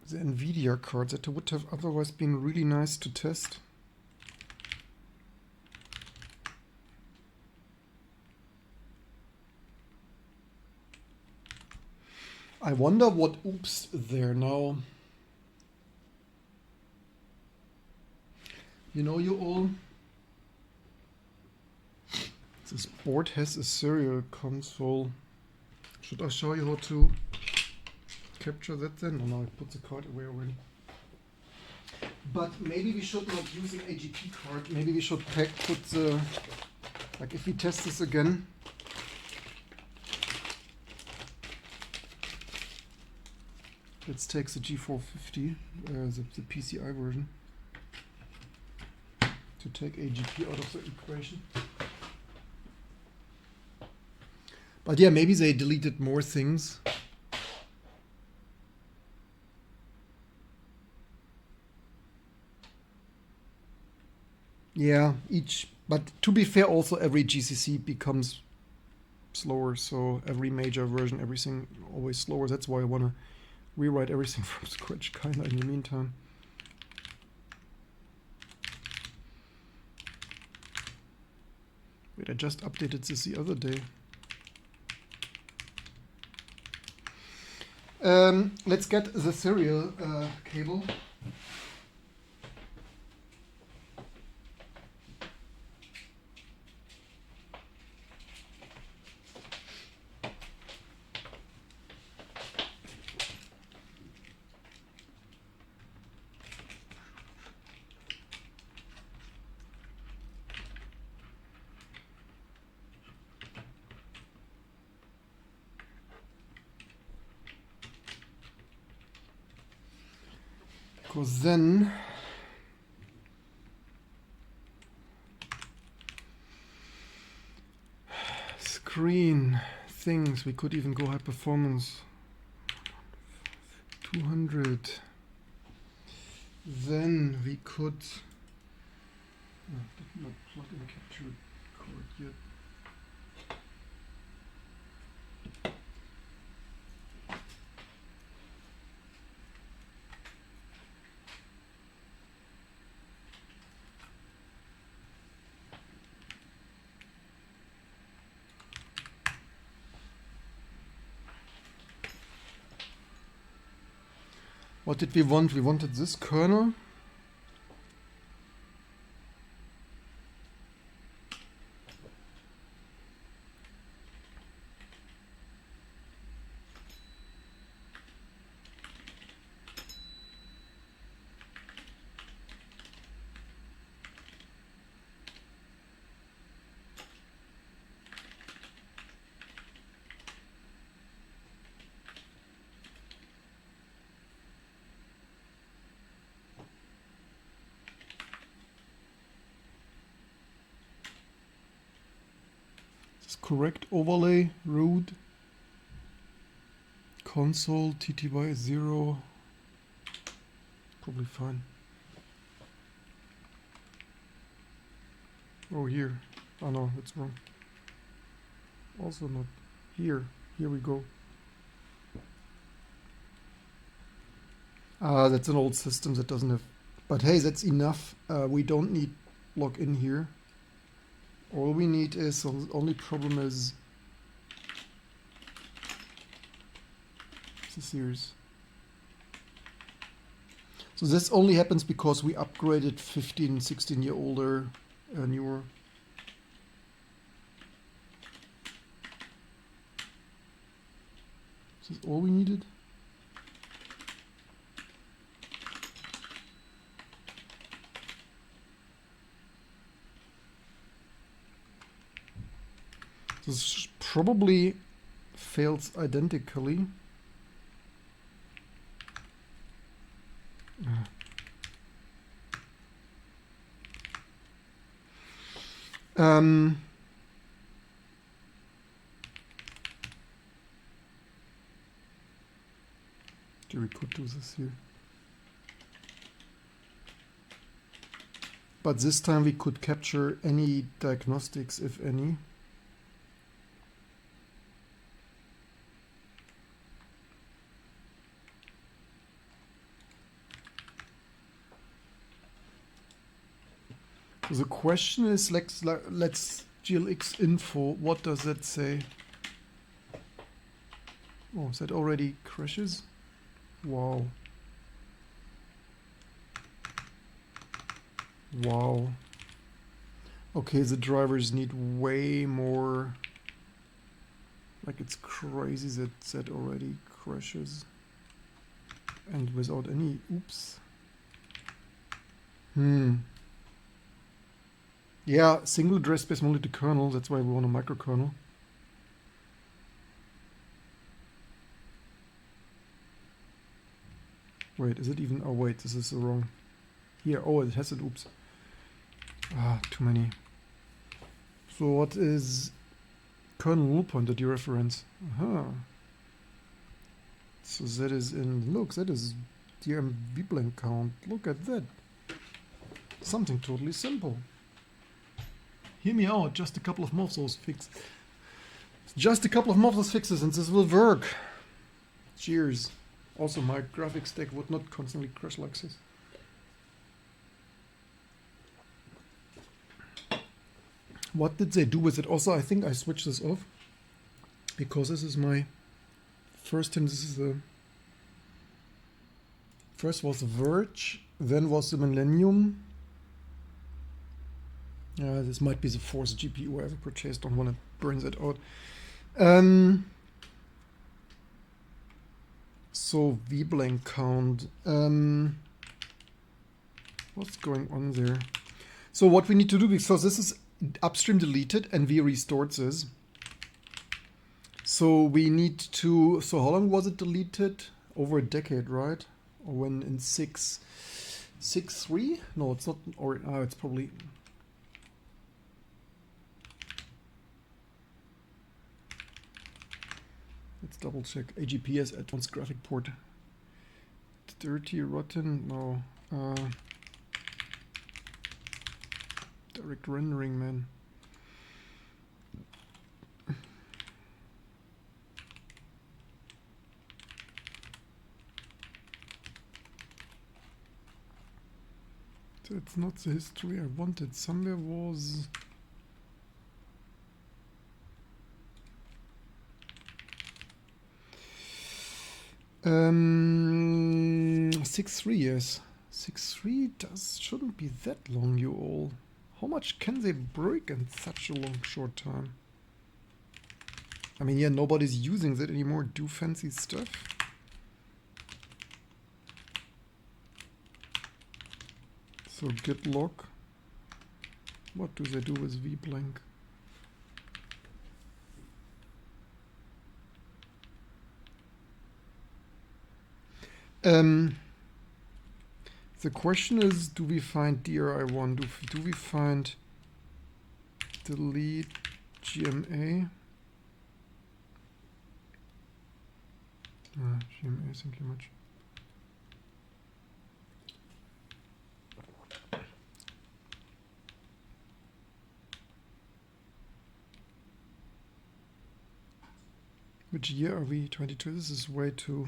the Nvidia cards. That would have otherwise been really nice to test. I wonder what oops there now. You know, you all. This board has a serial console. Should I show you how to capture that then? Oh no, I put the card away already. But maybe we should not use an AGP card. Maybe we should put the, like if we test this again. Let's take the G450, the PCI version, to take AGP out of the equation. But yeah, maybe they deleted more things. Yeah, but to be fair, also every GCC becomes slower, so every major version, everything always slower. That's why I want to rewrite everything from scratch kinda in the meantime. Wait, I just updated this the other day. Let's get the serial cable. Because then screen things, we could even go high performance 200. Then we could did not plug in capture cord yet. What did we want? We wanted this kernel. Correct overlay, root, console, TTY is 0, probably fine. Oh, here. Oh no, it's wrong. Also not here. Here we go. That's an old system that doesn't have, but hey, that's enough. We don't need login here. All we need is, the only problem is this series. So this only happens because we upgraded 15, 16-year older, newer. Is this all we needed? This probably fails identically. We could do this here. But this time we could capture any diagnostics, if any. So the question is, let's glx info, what does that say? Oh, is that already crashes? Wow. Wow. Okay, the drivers need way more. Like, it's crazy that already crashes. And without any, oops. Yeah, single address space only to kernel, that's why we want a microkernel. Wait, is it even, oh wait, this is the wrong. Here, oh, it has an oops. Ah, too many. So what is kernel rule pointer dereference? Aha. So that is in, look, that is the Vblank count. Look at that. Something totally simple. Hear me out, just a couple of more of those fixes. Just a couple of more of those fixes and this will work. Cheers. Also, my graphics stack would not constantly crash like this. What did they do with it? Also, I think I switched this off because this is my first time. This is the first was the Verge, then was the Millennium. This might be the fourth GPU I ever purchased. Don't want to burn that out. So Vblank count. What's going on there? So what we need to do, because this is upstream deleted and we restored this. So we need to, so how long was it deleted? Over a decade, right? Or when in 6.3? No, it's not, or it's probably... Let's double check. AGPS advanced graphic port. Dirty, rotten, no. Direct rendering, man. So it's not the history I wanted. Somewhere was... Um, 6.3, yes. 6.3 shouldn't be that long, you all. How much can they break in such a long, short time? I mean, yeah, nobody's using that anymore. Do fancy stuff. So git log. What do they do with Vblank? The question is, do we find DRI1? Do we find delete GMA? GMA, thank you much. Which year are we? 22? This is way too...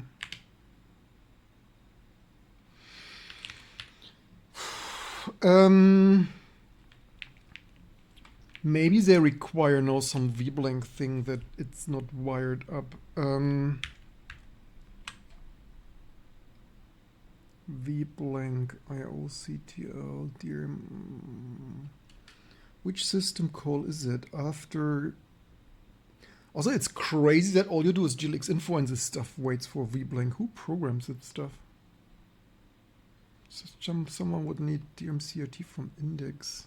maybe they require now some Vblank thing that it's not wired up. Vblank IOCTL, dear. Which system call is it? After. Also, it's crazy that all you do is glx info and this stuff waits for Vblank. Who programs that stuff? Someone would need DMCRT from index.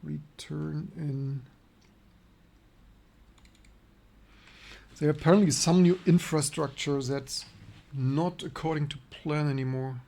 Return in. There apparently is some new infrastructure that's not according to plan anymore.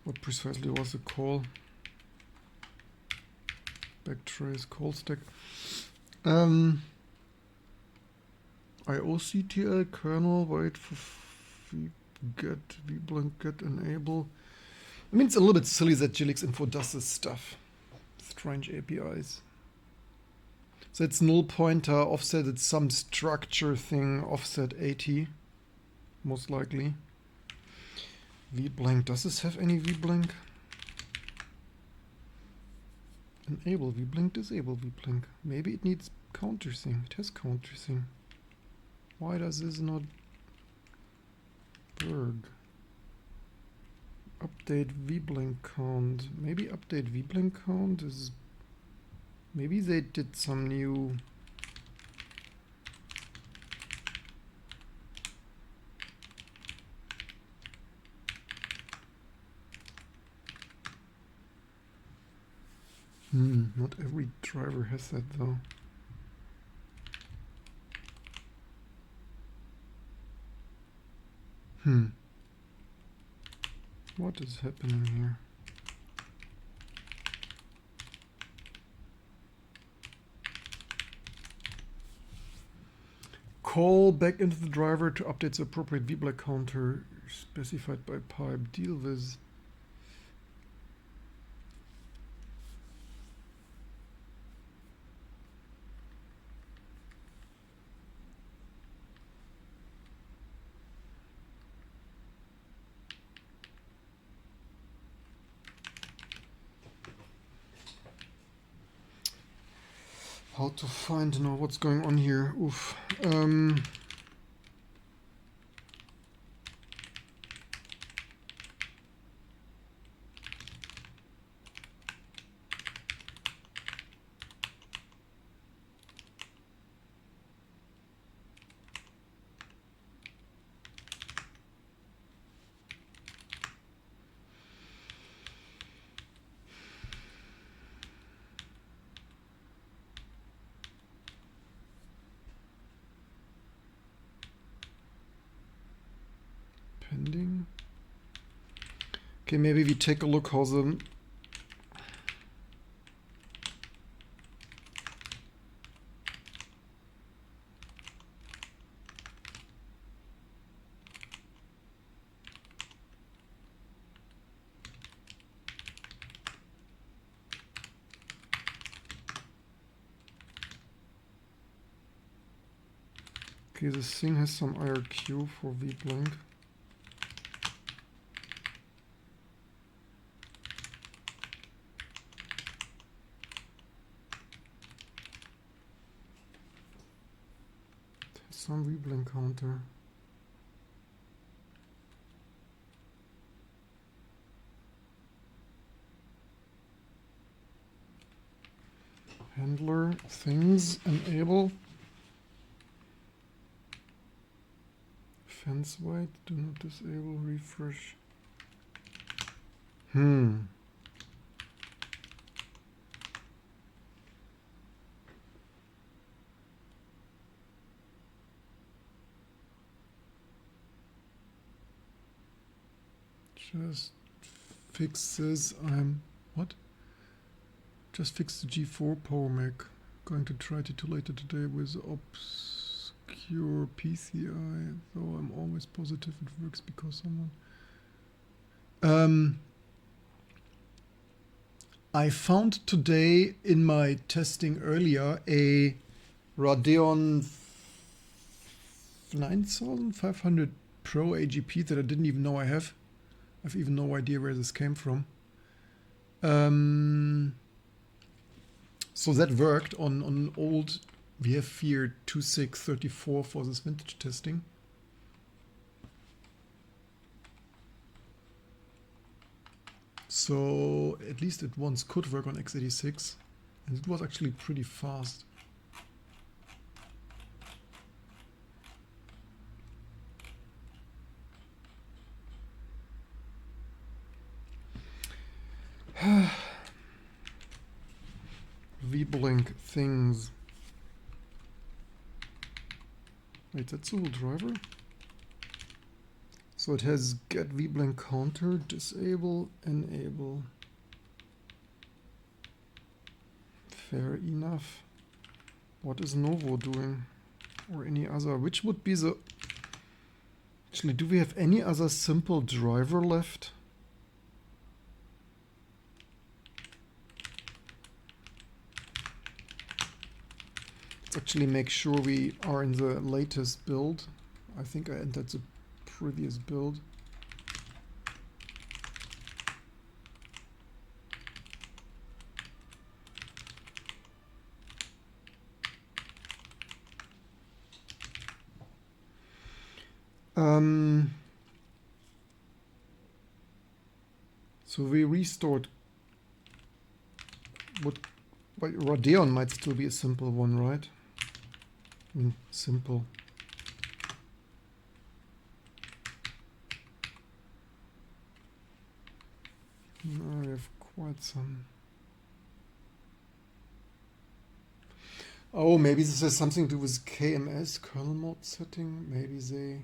What precisely was the call? Backtrace call stack. IOCTL kernel, wait for get Vblank get enable. I mean, it's a little bit silly that glx info does this stuff. Strange APIs. So it's null pointer offset. It's some structure thing offset 80, most likely. Vblank, does this have any Vblank? Enable Vblank, disable Vblank. Maybe it needs countersing. It has countersing. Why does this not work? Update Vblank count. Maybe update Vblank count is... Maybe they did some new... Not every driver has that though. What is happening here? Call back into the driver to update the appropriate Vblank counter specified by pipe. Deal with. How to find now what's going on here? Oof. Pending. Okay, maybe we take a look how the okay, this thing has some IRQ for Vblank. Some Vblank counter. Handler things enable. Fence white, do not disable, refresh. Just fix this. What? Just fix the G4 Power Mac. Going to try to later today with obscure PCI, though I'm always positive it works because someone. I found today in my testing earlier a Radeon 9500 Pro AGP that I didn't even know I have. I have even no idea where this came from. So that worked on an old VF4 2634 for this vintage testing. So at least it once could work on x86, and it was actually pretty fast. Vblank things. Wait, that's the whole driver? So it has get Vblank counter, disable, enable. Fair enough. What is Novo doing? Or any other? Which would be the... Actually, do we have any other simple driver left? Let's actually make sure we are in the latest build. I think I entered the previous build. So we restored. But Radeon might still be a simple one, right? I mean, simple. No, we have quite some. Oh, maybe this has something to do with KMS, kernel mode setting. Maybe they...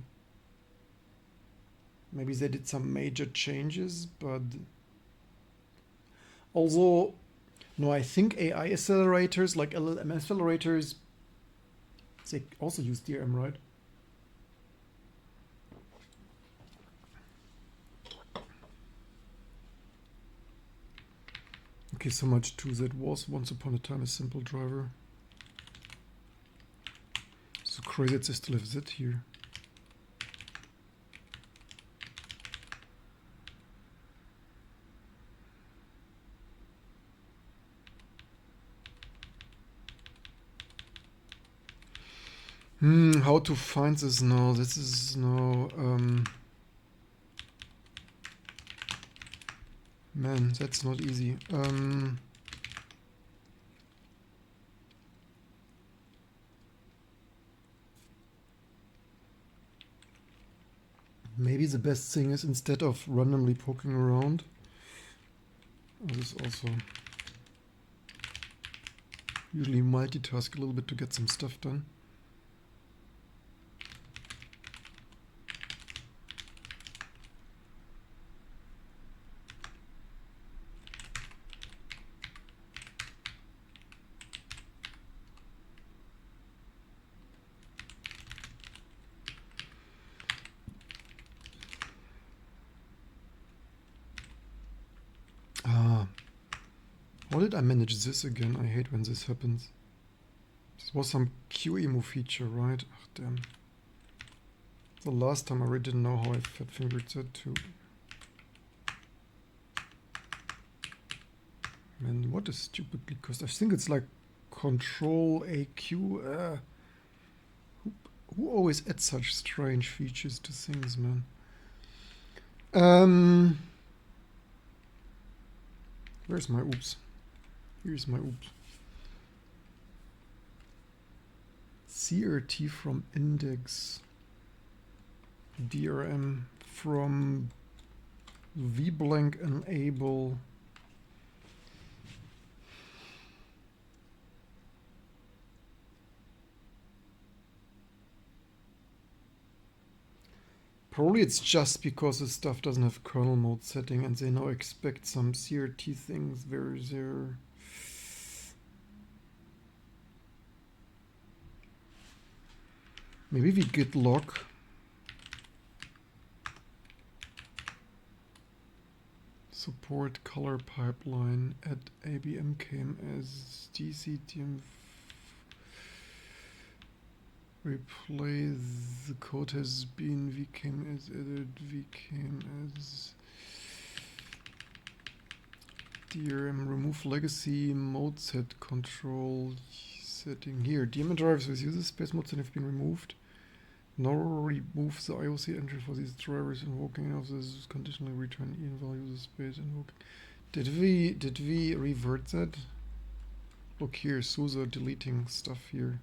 Maybe they did some major changes, but also, no, I think AI accelerators like LLM accelerators, they also use DRM, right? Okay, so much to that was once upon a time a simple driver. So crazy that they still have that here. How to find this now? This is now man, that's not easy. Maybe the best thing is instead of randomly poking around, I just also usually multitask a little bit to get some stuff done. How did I manage this again? I hate when this happens. This was some QEMU feature, right? Ach, damn. The last time I really didn't know how I fat fingered that too. Man, what is stupidly cost? I think it's like Control AQ. Who always adds such strange features to things, man? Where's my oops? Here's my oops. CRT from index. DRM from Vblank enable. Probably it's just because this stuff doesn't have kernel mode setting and they now expect some CRT things where they're... Maybe we git log. Support color pipeline at ABM came as DCTM. Replay the code has been vcame as edited, vcame as DRM remove legacy mode set control setting here. DMA drivers with user space modes that have been removed. Now remove the IOC entry for these drivers invoking of this conditionally return in value user space invoke. Did we revert that? Look here, SUSE deleting stuff here.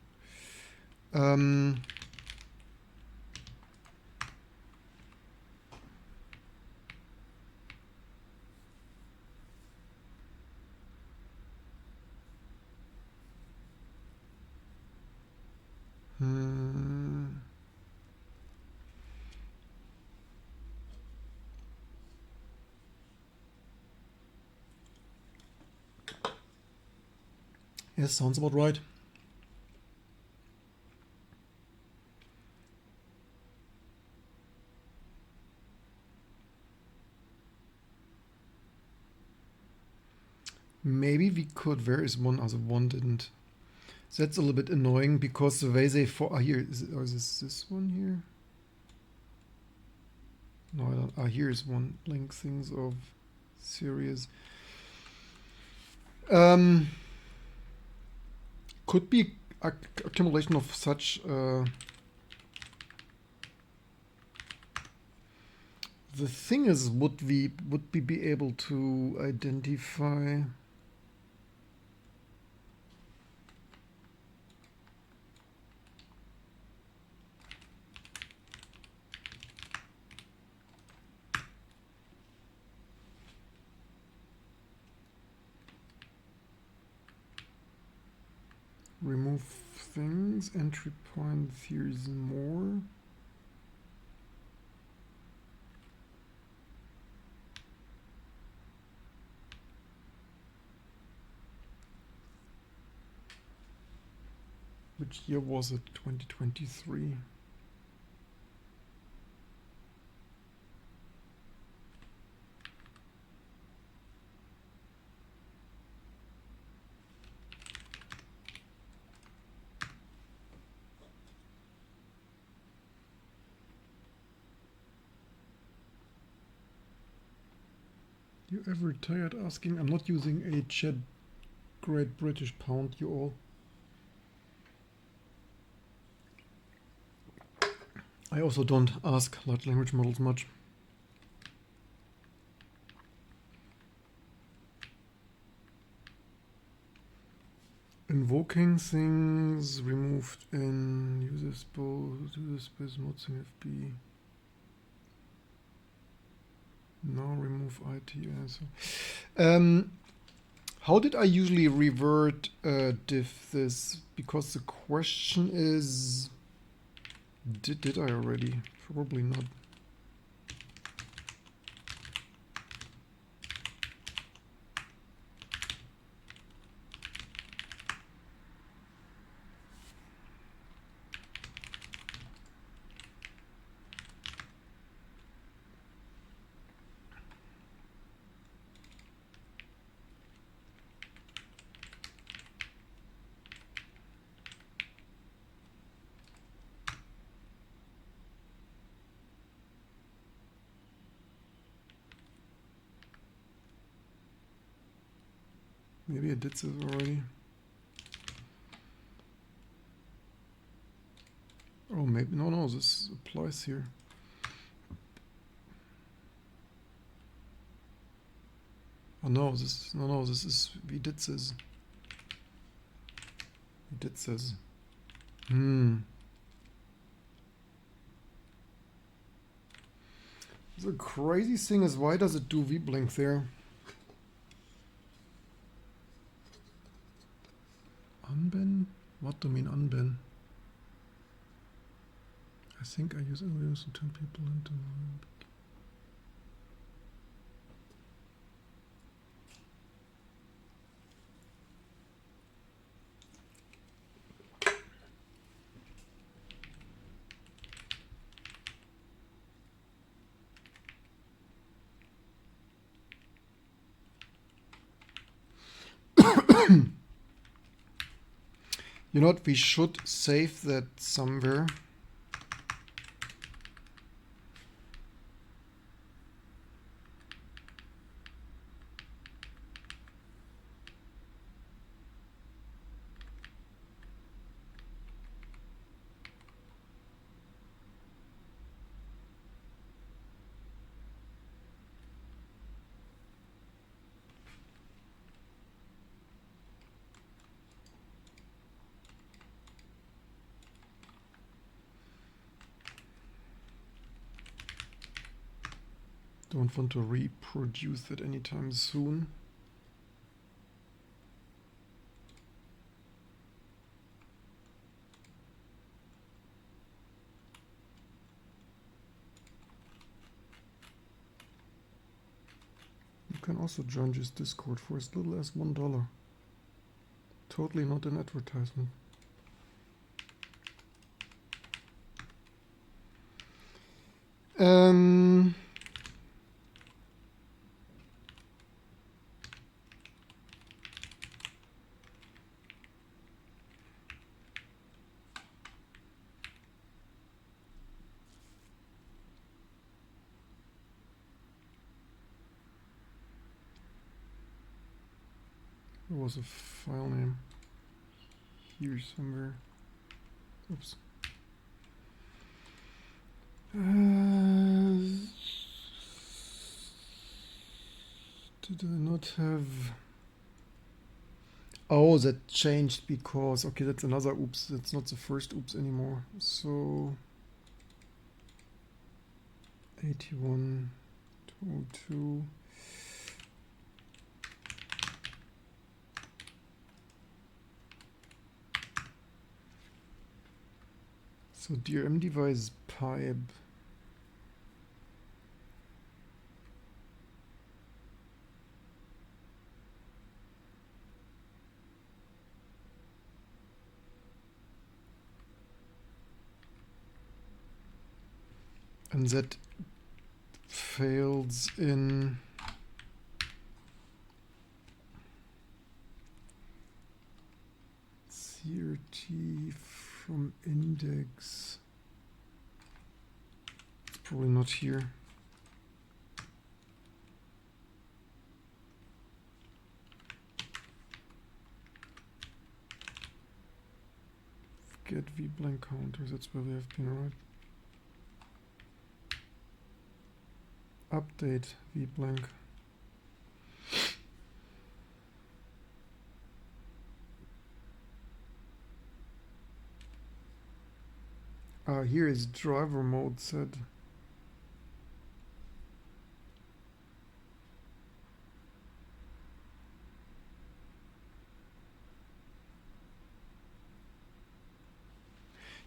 Yes, sounds about right. Maybe we could. Where is one other one didn't? That's a little bit annoying because the way they here is this one here? No, I don't. Here is one link things of series. Could be accumulation of such. The thing is, would we be able to identify? Remove things, entry point, here's more. Which year was it? 2023. You ever tired asking? I'm not using a chat Great British Pound, you all. I also don't ask large language models much. Invoking things removed in user space mods in FB. Now remove ITS. How did I usually revert diff this? Because the question is, did I already? Probably not. Maybe I did this already. Oh, maybe no, this applies here. Oh no, this is we did this. We did this. The crazy thing is, why does it do Vblank there? Unban? What do you mean unban? I think I use algorithms to turn people into... You know what? We should save that somewhere. Don't want to reproduce that anytime soon. You can also join this Discord for as little as $1. Totally not an advertisement. There was a file name here somewhere. Oops. Did I not have... Oh, that changed because... Okay, that's another oops. That's not the first oops anymore. So... 81, 202... So DRM device pipe. and that fails in CRT from index. It's probably not here. Get Vblank counters, that's where they have been, right? Update Vblank. Here is driver mode set.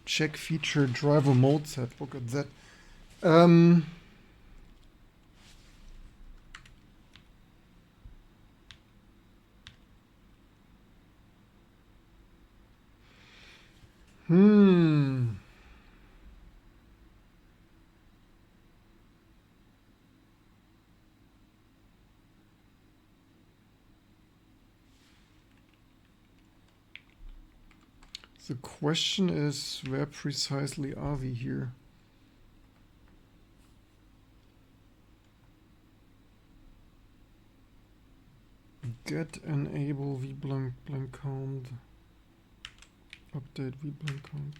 Check feature driver mode set. Look at that. The question is, where precisely are we here? Get enable Vblank blank count. Update Vblank count.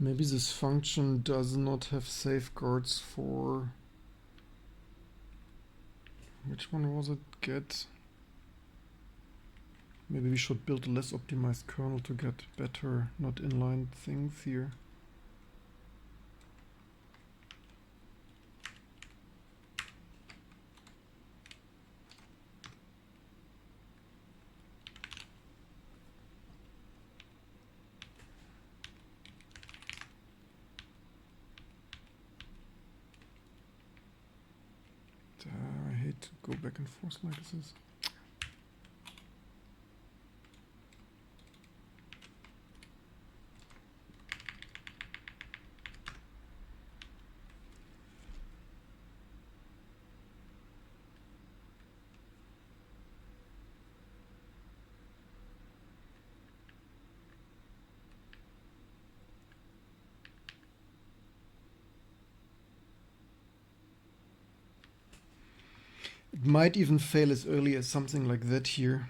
Maybe this function does not have safeguards for... Which one was it? Get... Maybe we should build a less optimized kernel to get better, not inline things here. I hate to go back and forth like this. It might even fail as early as something like that here.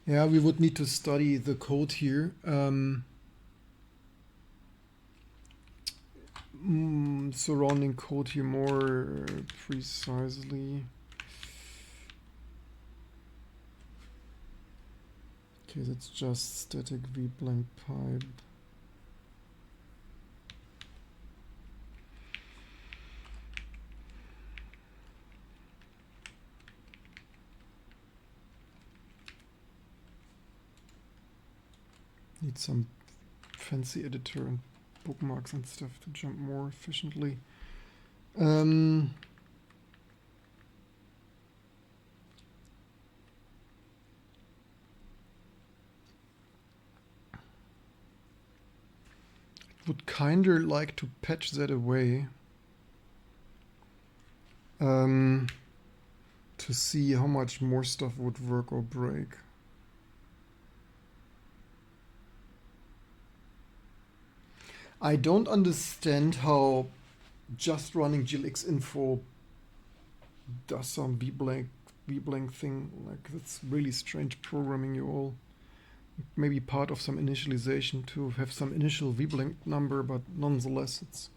Yeah, we would need to study the code here. Surrounding code here more precisely. Okay, that's just static Vblank pipe. Need some fancy editor and bookmarks and stuff to jump more efficiently. It would kinda like to patch that away to see how much more stuff would work or break. I don't understand how just running glx info does some Vblank thing. Like, that's really strange programming. You all maybe part of some initialization to have some initial Vblank number, but nonetheless, it's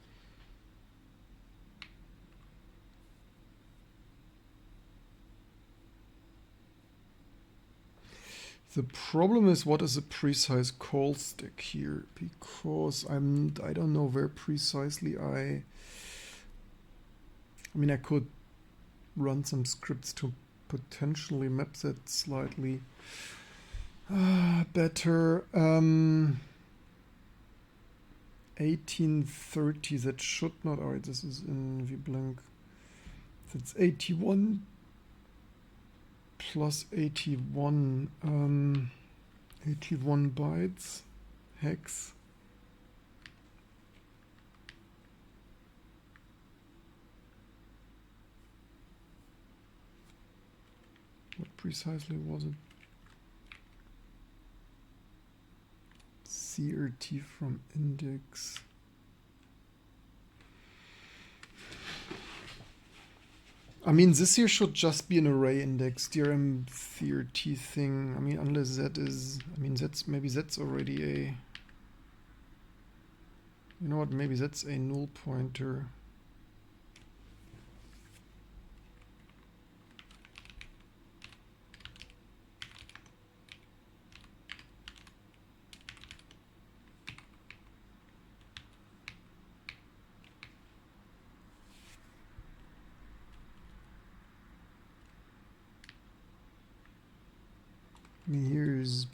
the problem is, what is a precise call stick here? Because I don't know where precisely I mean, I could run some scripts to potentially map that slightly better. 1830, that should not, alright, this is in Vblank. That's 81 plus 81, 81 bytes, hex. What precisely was it? CRT from index. I mean, this here should just be an array index, DRM CRT thing. I mean, unless that is, I mean, maybe that's already a, you know what, maybe that's a null pointer. Here's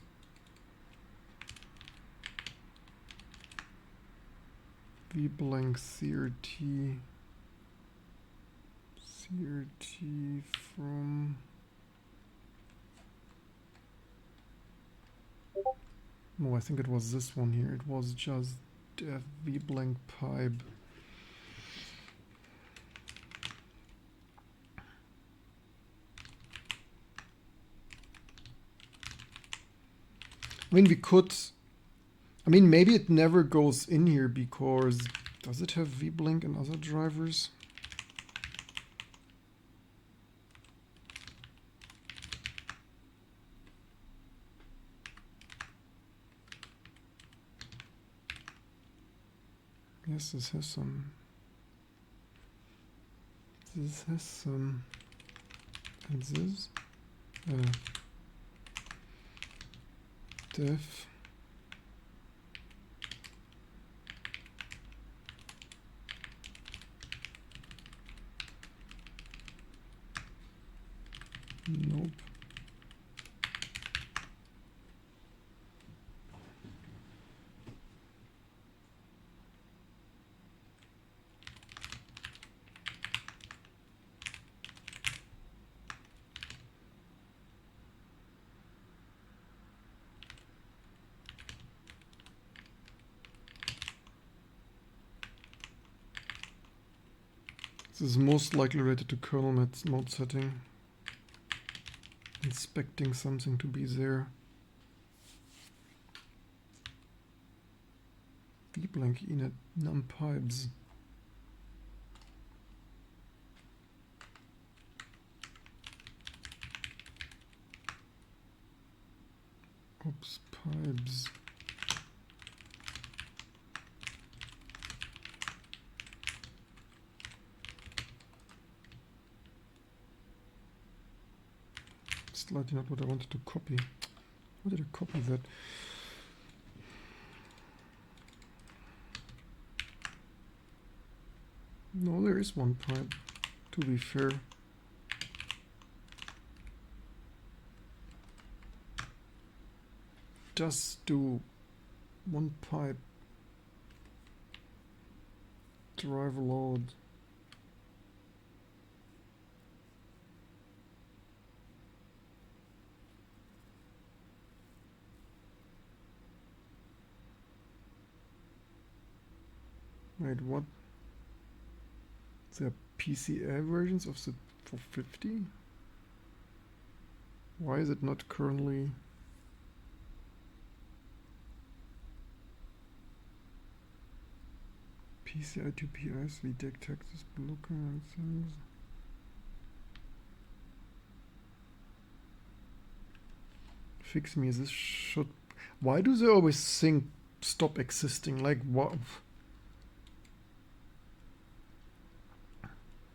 Vblank CRT from, no, I think it was this one here. It was just Vblank pipe. I mean, we could, I mean, maybe it never goes in here because, does it have Vblank and other drivers? Yes, this has some. This has some. And this? Def. Nope. This is most likely related to kernel mode setting. Inspecting something to be there. Vblank init num pipes. Oops, pipes. Slightly not what I wanted to copy. Why did I copy that? No, there is one pipe, to be fair. Just do one pipe driver load. Wait, what? There are PCA versions of the 450? Why is it not currently? PCI to PS, we detect this blocker and things. Fix me, this should... Why do they always think stop existing? Like what?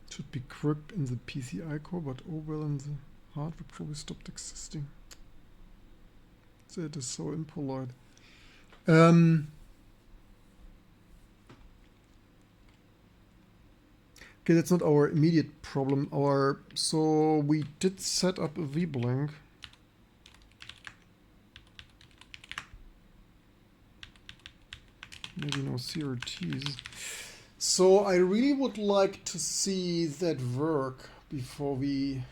Should be crypt in the PCI core, but oh well, in the hardware probably stopped existing. That is so impolite. Okay, that's not our immediate problem. So we did set up a Vblank. Maybe no CRTs. So I really would like to see that work before we...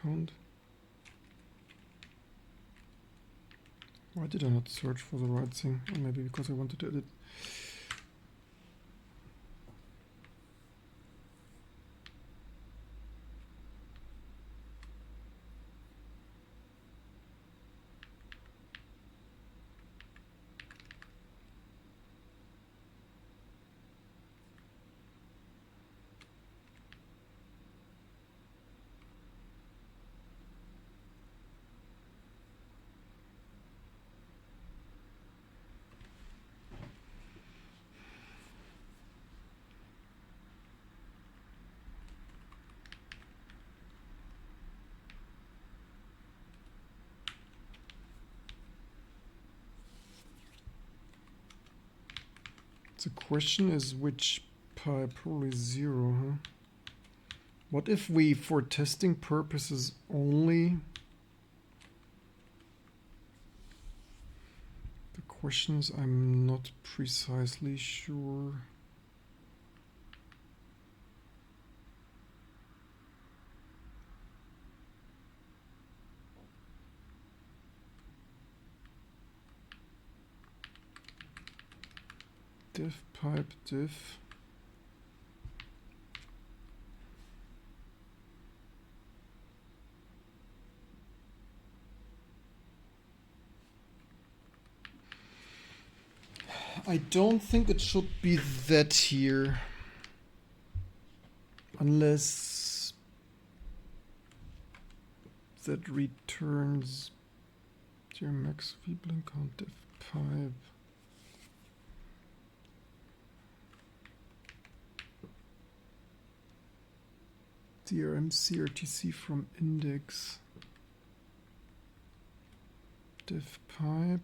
Count. Why did I not search for the right thing? Or maybe because I wanted to edit. The question is which pipe? Probably 0, huh? What if we, for testing purposes only... The questions I'm not precisely sure. Diff pipe diff. I don't think it should be that here. Unless that returns dear max Vblank count diff pipe. DRM CRTC from index diff pipe.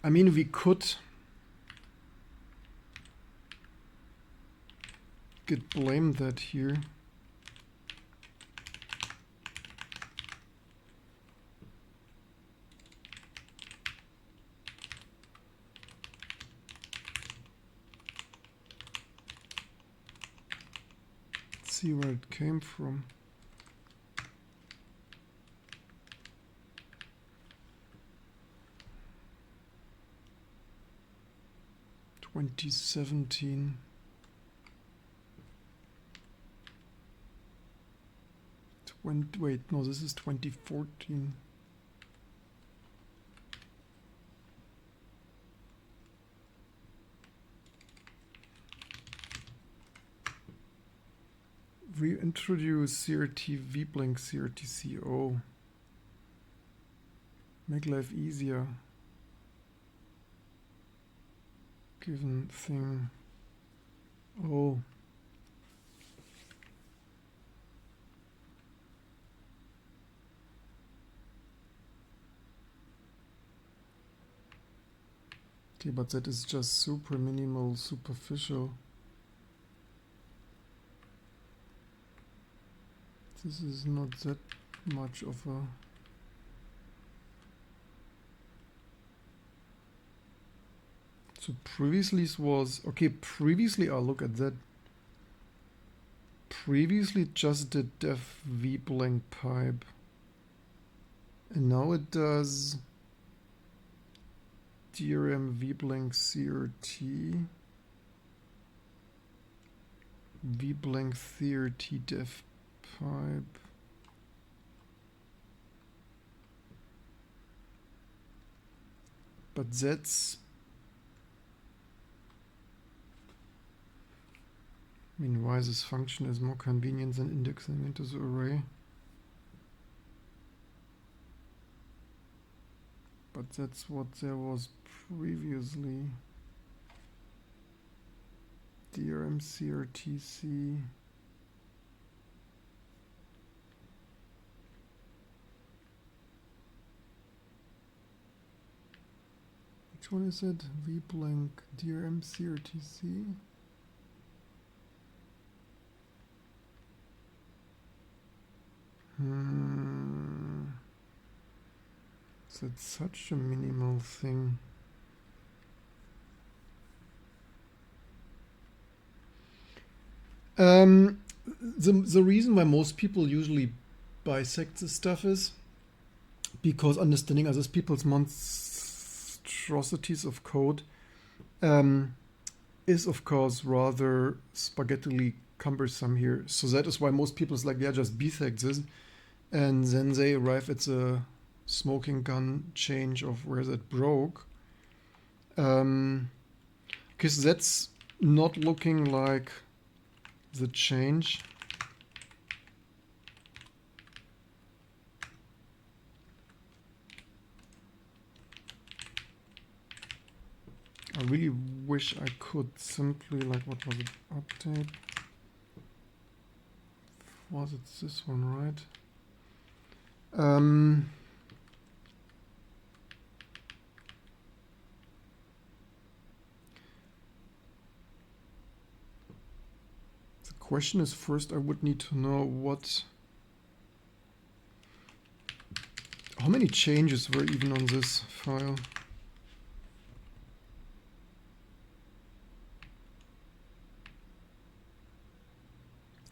I mean, we could git blame that here. See where it came from. (2017). Wait, no, this is 2014. Reintroduce CRT Vblank CRTCO. Make life easier. Given thing. Oh. Okay, but that is just super minimal, superficial. This is not that much of a... So previously it was... Okay, previously I'll look at that. Previously it just did def Vblank pipe. And now it does DRM Vblank CRT. Vblank CRT def pipe. But that's... I mean, why this function is more convenient than indexing into the array. But that's what there was previously. DRM CRTC. Which one is it? Vblank DRM CRTC. So it's such a minimal thing. The reason why most people usually bisect this stuff is because understanding other people's monstrosities of code is of course rather spaghettily cumbersome here. So that is why most people is like, yeah, just bisect this, and then they arrive at the smoking gun change of where that broke. Because that's not looking like the change. I really wish I could simply, like, what was it? Update. Was it this one, right? The question is, first I would need to know how many changes were even on this file.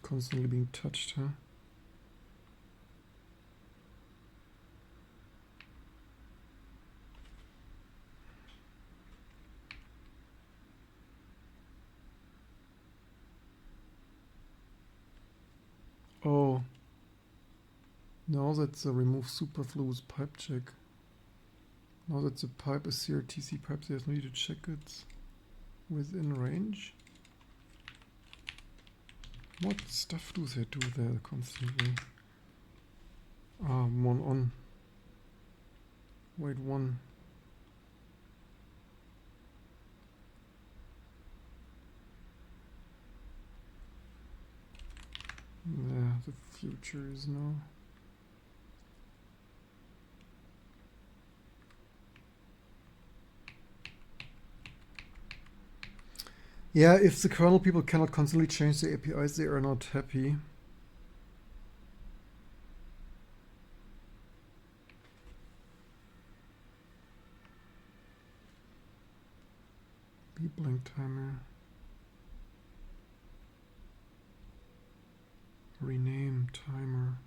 Constantly being touched, huh? Oh, now that's a remove superfluous pipe check. Now that the pipe is CRTC pipe, there's no need to check it within range. What stuff do they do there constantly? Ah, one on. Wait, one. Yeah, the future is now. Yeah, if the kernel people cannot constantly change the APIs, they are not happy. Vblank timer. Rename timer.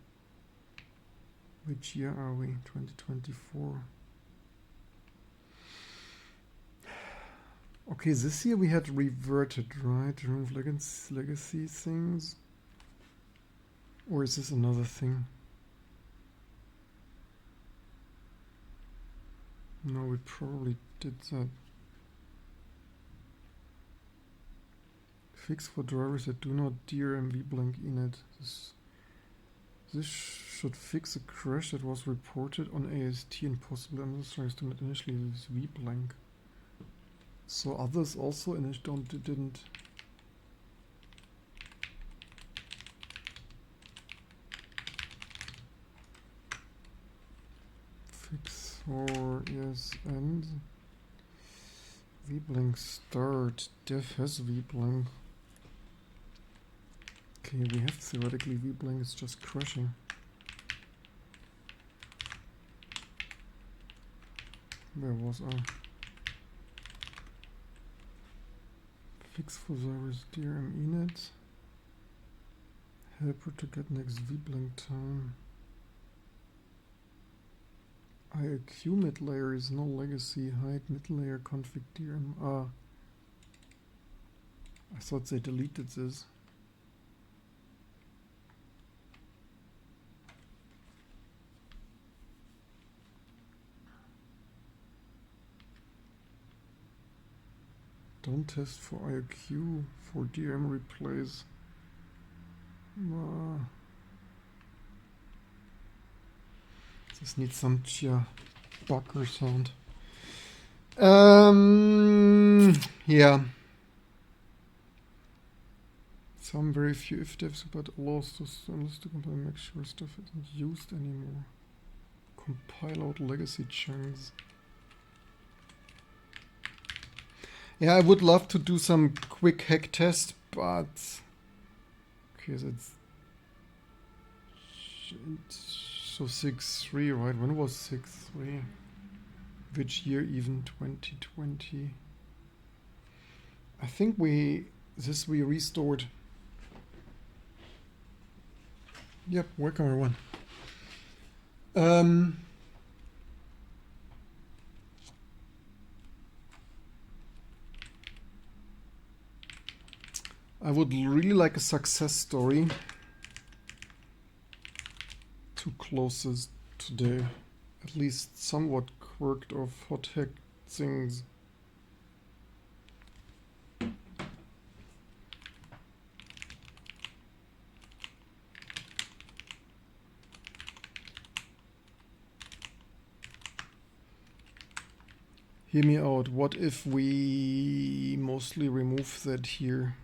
Which year are we? 2024. Okay, this year we had reverted, right? Remove legacy things. Or is this another thing? No, we probably did that. Fix for drivers that do not DRM Vblank init. This should fix a crash that was reported on AST and possibly unauthorized to initially use Vblank. So others also didn't. Fix for yes and Vblank start. Dev has Vblank. Okay, we have theoretically Vblank, it's just crashing. Where was I? Fix for Cyrus DRM init. Helper to get next Vblank time. IAQ mid layer is no legacy. Hide mid layer config DRM. Ah, I thought they deleted this. Don't test for IAQ for DRM replays. This needs some Docker sound. Yeah. Some very few if devs, but allows to compile, make sure stuff isn't used anymore. Compile out legacy chunks. Yeah, I would love to do some quick hack test, but okay, that's so 6.3, right? When was 6.3? Which year even? 2020. I think we restored. Yep, WebCamera 1. I would really like a success story to close this today. At least somewhat quirked of hot hack things. Hear me out. What if we mostly remove that here?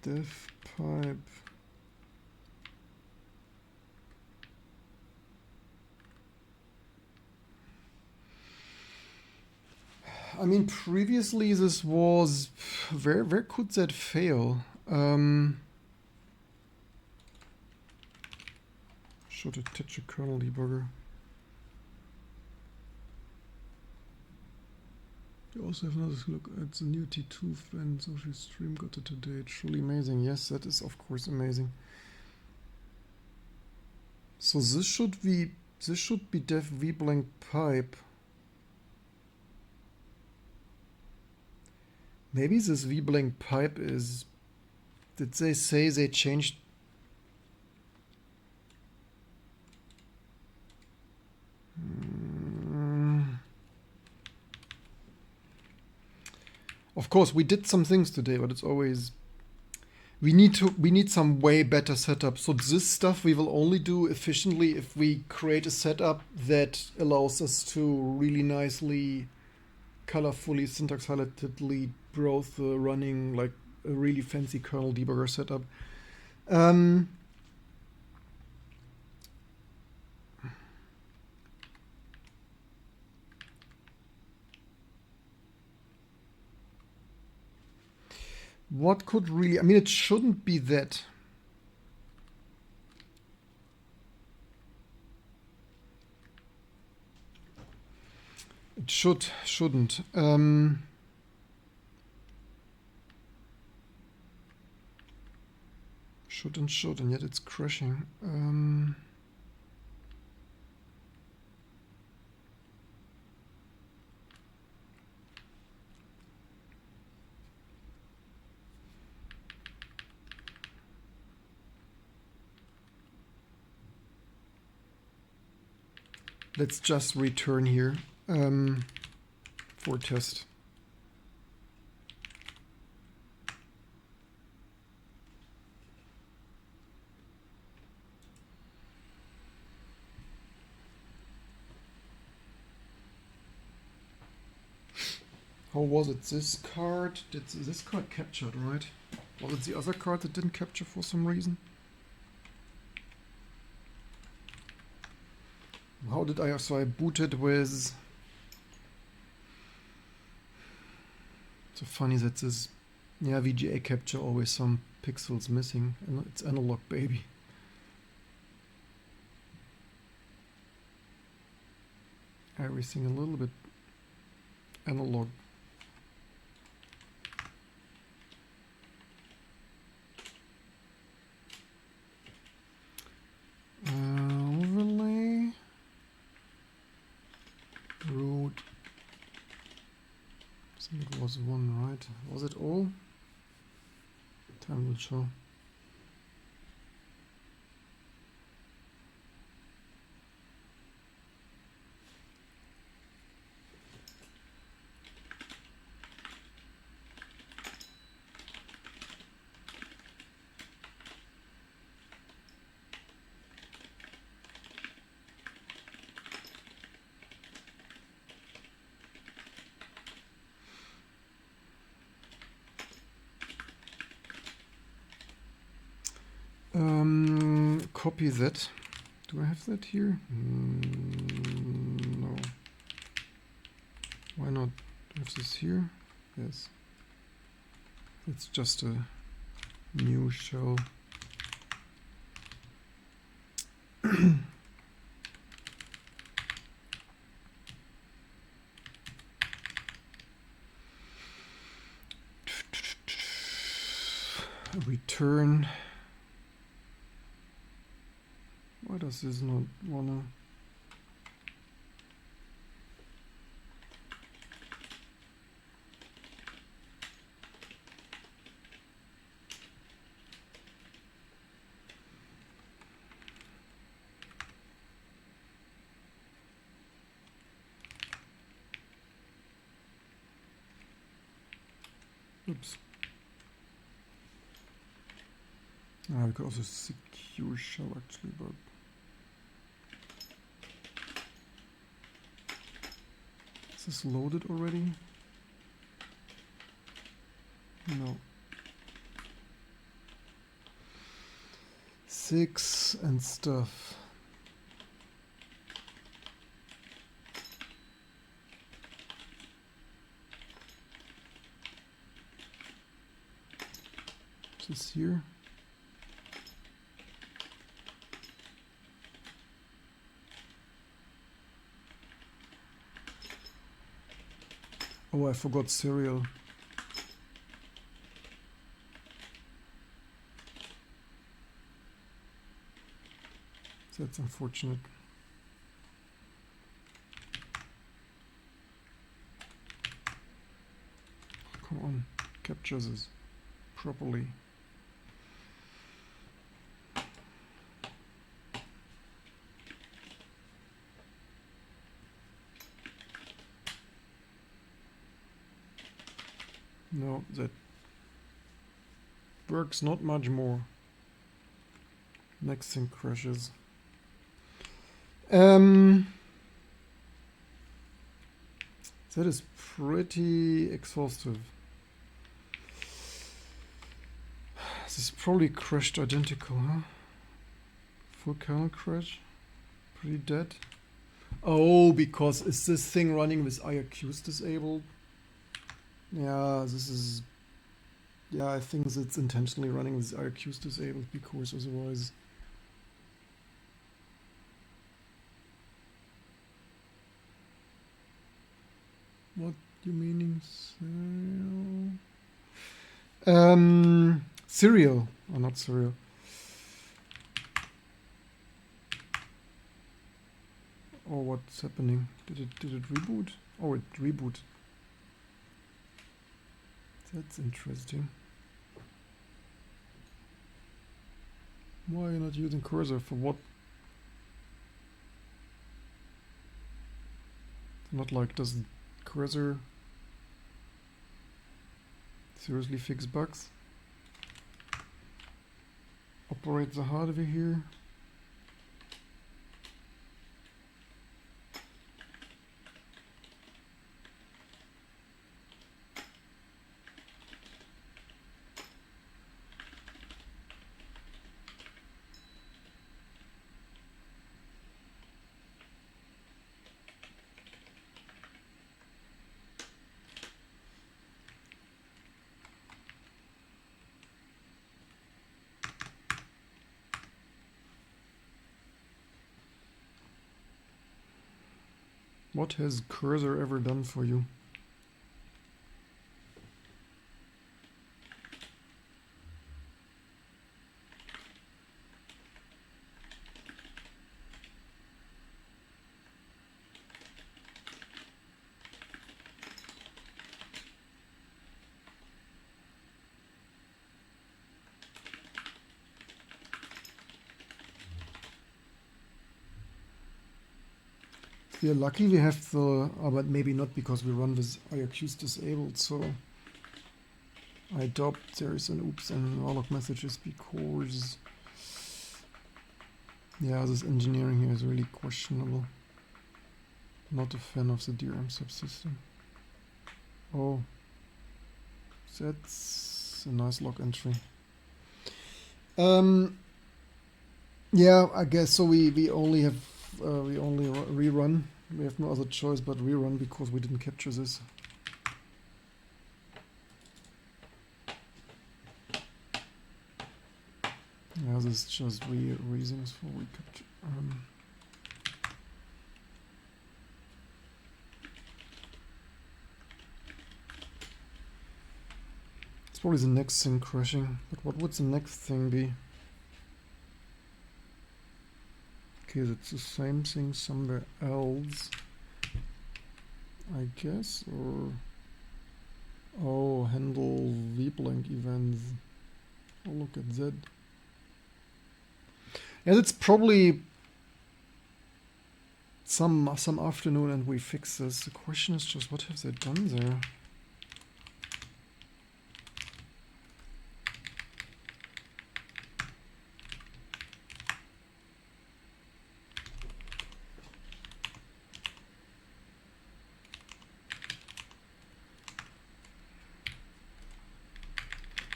Dev pipe. I mean, previously this was where could that fail? Should attach a kernel debugger. You also have another look at the new T2 fan social stream got it today. It's truly amazing. Yes, that is of course amazing. So this should be dev Vblank pipe. Maybe this Vblank pipe is. Did they say they changed? Of course, we did some things today, but it's always we need some way better setup. So this stuff we will only do efficiently if we create a setup that allows us to really nicely, colorfully, syntax highlightedly browse the running like a really fancy kernel debugger setup. What could really, I mean, it shouldn't be that. It shouldn't. Should, and yet it's crashing. Let's just return here for test. How was it? This card, this card captured, right? Was it the other card that didn't capture for some reason? How did I, so I booted with, so funny that this, yeah, VGA capture always some pixels missing, and it's analog, baby. Everything a little bit analog. Overlay. Root. I think it was one, right? Was it all? Time will show. Copy that. Do I have that here? No. Why not? Do I have this here? Yes. It's just a new shell. Return. Why does this not wanna? Oops. We could also secure shell actually, but is this loaded already? No. 6 and stuff. Is this here? Oh, I forgot serial. That's unfortunate. Come on, capture this properly. No, that works not much more. Next thing crashes. That is pretty exhaustive. This is probably crashed identical, huh? Full kernel crash. Pretty dead. Oh, because is this thing running with IRQs disabled? Yeah, this is... Yeah, I think it's intentionally running with IRQs disabled because otherwise... What you meaning? Serial. Or not serial. Oh, what's happening? Did it reboot? Oh, it rebooted. That's interesting. Why are you not using cursor? For what? Not like, does cursor seriously fix bugs? Operate the hardware here. What has cursor ever done for you? We are lucky we have the, but maybe not because we run with IRQs disabled, so I doubt there is an oops and warlock messages because, yeah, this engineering here is really questionable. Not a fan of the DRM subsystem. Oh, that's a nice log entry. Yeah, I guess so. We only have rerun. We have no other choice but rerun because we didn't capture this. Yeah, this is just reasons for recapture. It's probably the next thing crashing. But what would the next thing be? Okay, that's the same thing somewhere else, I guess, or oh, handle Vblank events. Oh, look at that. Yeah, that's probably some afternoon, and we fix this. The question is just, what have they done there?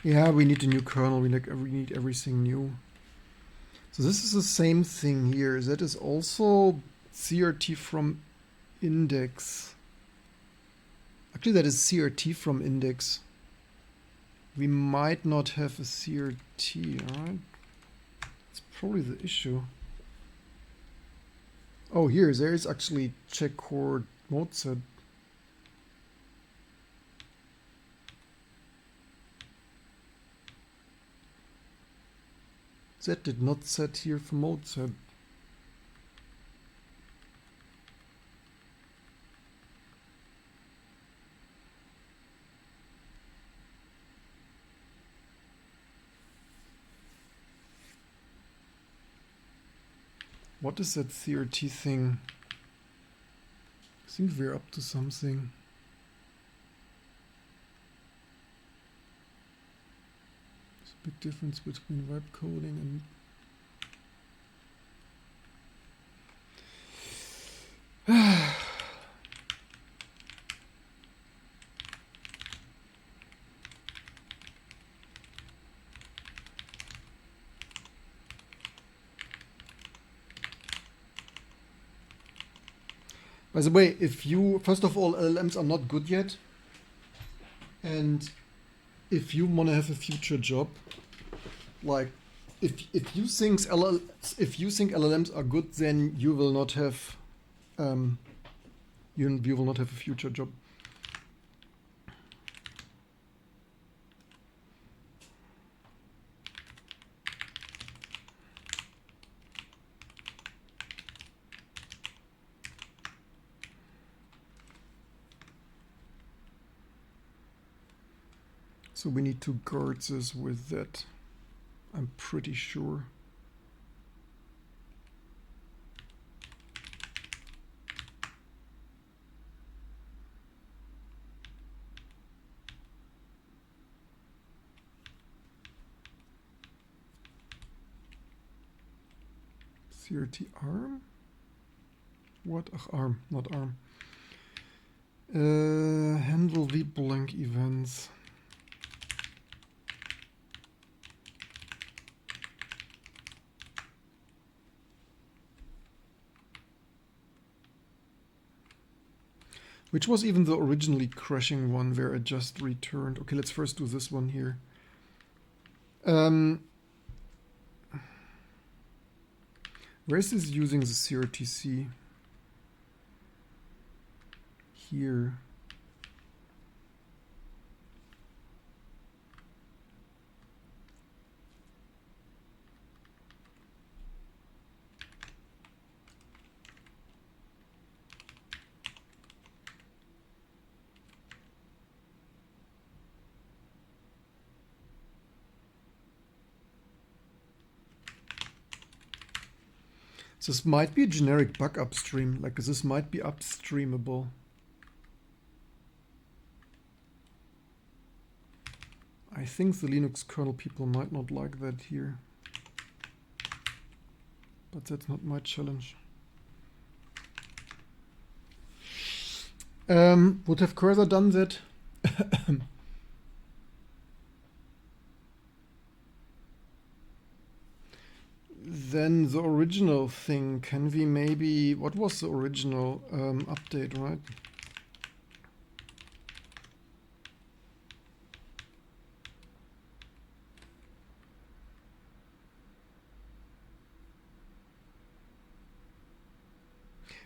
Yeah, we need a new kernel. We need everything new. So this is the same thing here. That is also CRT from index. Actually, that is CRT from index. We might not have a CRT, alright? That's probably the issue. Oh, here, there is actually check chord mode set. That did not set here for mode set. What is that CRT thing? I think we're up to something. There's a big difference between web coding and by the way, if you, first of all, LLMs are not good yet. And if you want to have a future job, like if you think LLMs are good, then you will not have you will not have a future job. So we need to guard this with that, I'm pretty sure. CRT arm? What? Ach, arm, not arm. Handle Vblank events. Which was even the originally crashing one where I just returned. Okay, let's first do this one here. Where is this using the CRTC? here. This might be a generic bug upstream, like this might be upstreamable. I think the Linux kernel people might not like that here. But that's not my challenge. Would have Cursor done that? Then the original thing, can we maybe, what was the original update, right?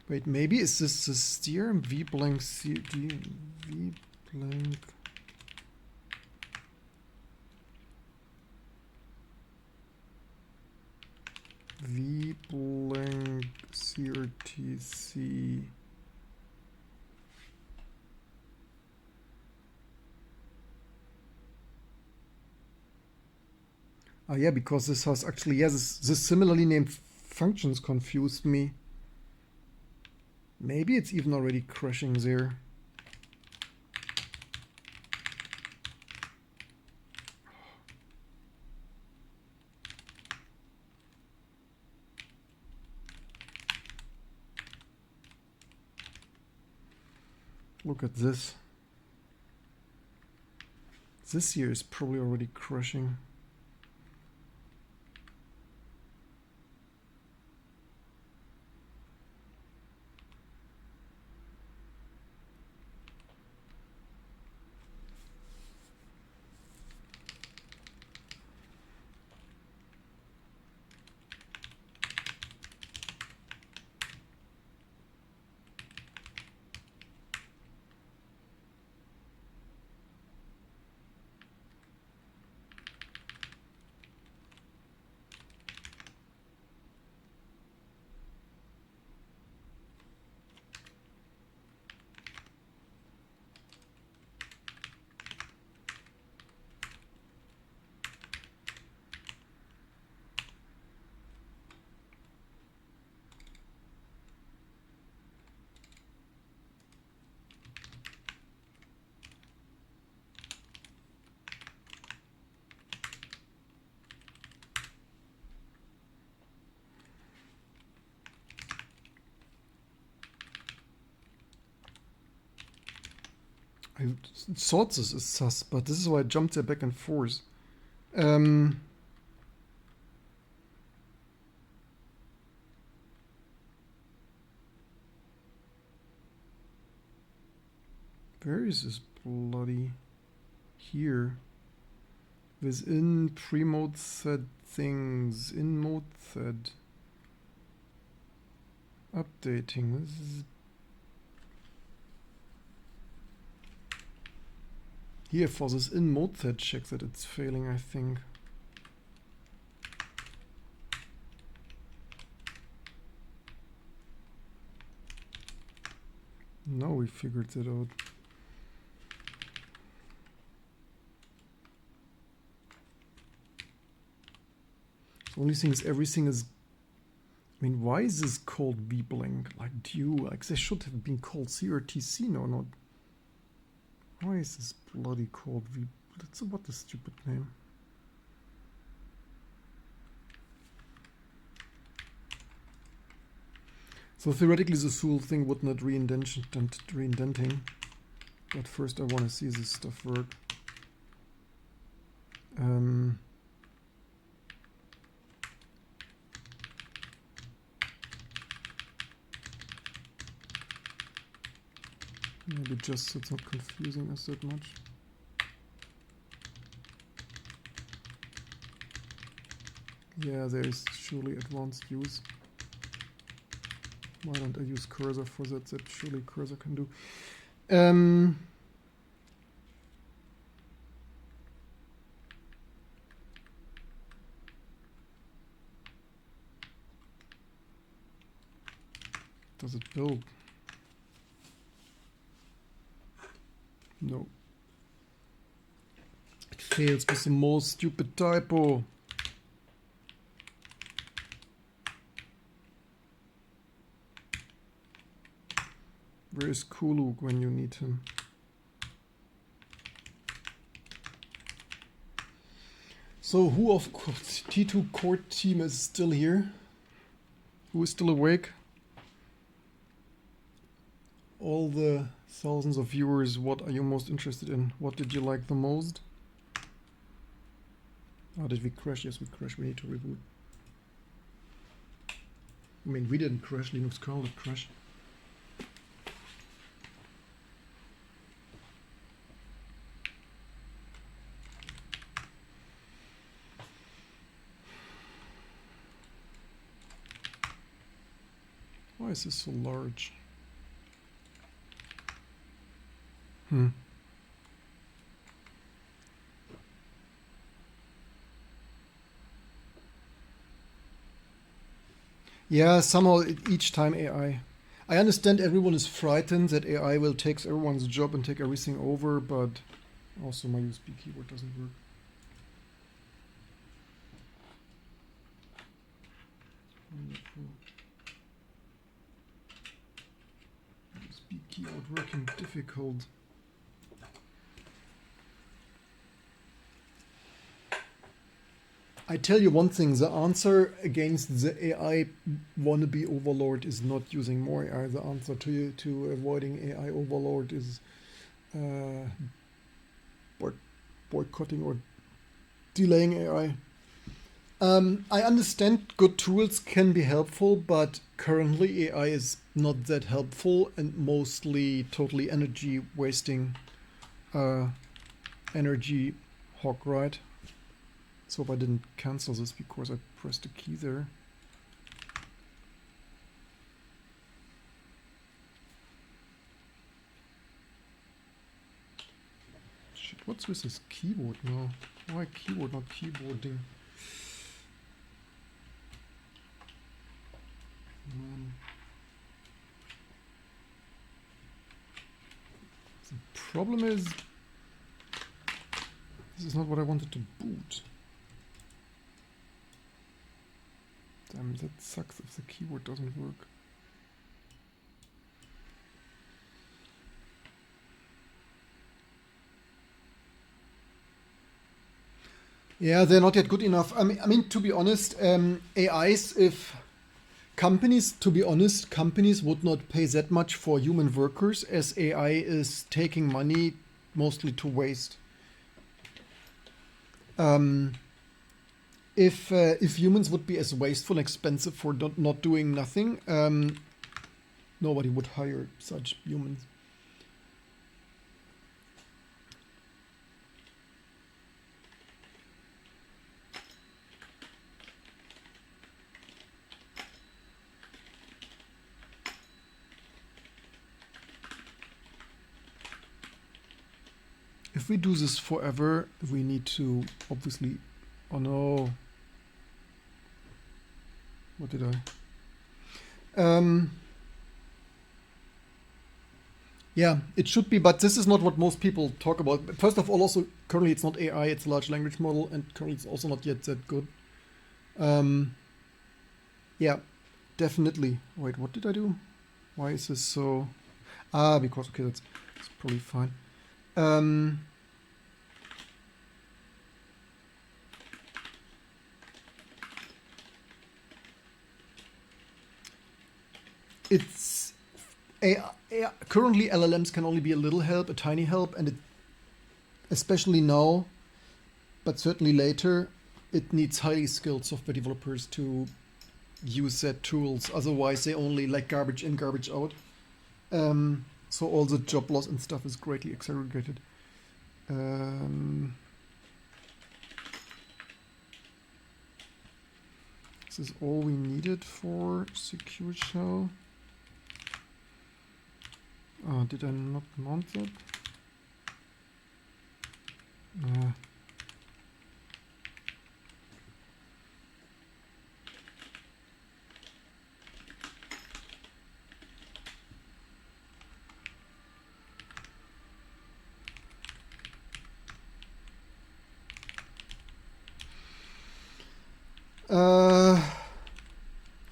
Wait, maybe is this the steer Vblank CD Vblank? Vblank CRTC. Oh yeah, because this has actually, yeah, this similarly named functions confused me. Maybe it's even already crashing there. Look at this. This here is probably already crashing. I thought this is sus, but this is why I jumped there back and forth. Where is this bloody here? Within pre-mode set things, in mode set. Updating. This is here for this in mode set check that it's failing, I think. Now we figured it out. The only thing is everything is, I mean, why is this called Vblank? Like due, like they should have been called CRTC, no, not. Why is this bloody called V? That's what a stupid name. So theoretically this whole thing would not reindenting. But first I want to see this stuff work. Maybe just so it's not confusing us that much. Yeah, there is surely advanced use. Why don't I use cursor for that? That surely cursor can do. Does it build? No. It fails with the most stupid typo. Where is Kuluk when you need him? So who of T2 core team is still here? Who is still awake? All the thousands of viewers, what are you most interested in? What did you like the most? Oh, did we crash? Yes, we crashed. We need to reboot. I mean, we didn't crash. Linux kernel did crash. Why is this so large? Yeah, somehow each time AI. I understand everyone is frightened that AI will take everyone's job and take everything over, but also my USB keyboard doesn't work. USB keyboard working difficult. I tell you one thing, the answer against the AI wannabe overlord is not using more AI. The answer to avoiding AI overlord is boycotting or delaying AI. I understand good tools can be helpful, but currently AI is not that helpful and mostly totally energy wasting, energy hog, right? So if I didn't cancel this because I pressed a key there. Shit, what's with this keyboard now? Why keyboard, not keyboarding? The problem is, this is not what I wanted to boot. Damn, that sucks if the keyboard doesn't work. Yeah, they're not yet good enough. I mean, to be honest, AIs, if companies, to be honest, companies would not pay that much for human workers as AI is taking money mostly to waste. If humans would be as wasteful and expensive for not doing nothing, nobody would hire such humans. If we do this forever, we need to obviously... Oh no. What did I? Yeah, it should be, but this is not what most people talk about. First of all, also, currently it's not AI, it's a large language model, and currently it's also not yet that good. Yeah, definitely. Wait, what did I do? Why is this so... Ah, because, okay, that's probably fine. It's currently LLMs can only be a little help, a tiny help, and especially now, but certainly later, it needs highly skilled software developers to use their tools. Otherwise, they only like garbage in, garbage out. So all the job loss and stuff is greatly exaggerated. This is all we needed for secure shell. Did I not mount that?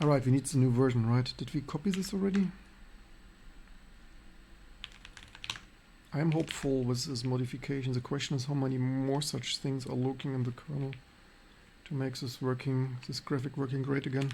Alright, we need the new version, right? Did we copy this already? I am hopeful with this modification. The question is how many more such things are lurking in the kernel to make this working, this graphic working great again.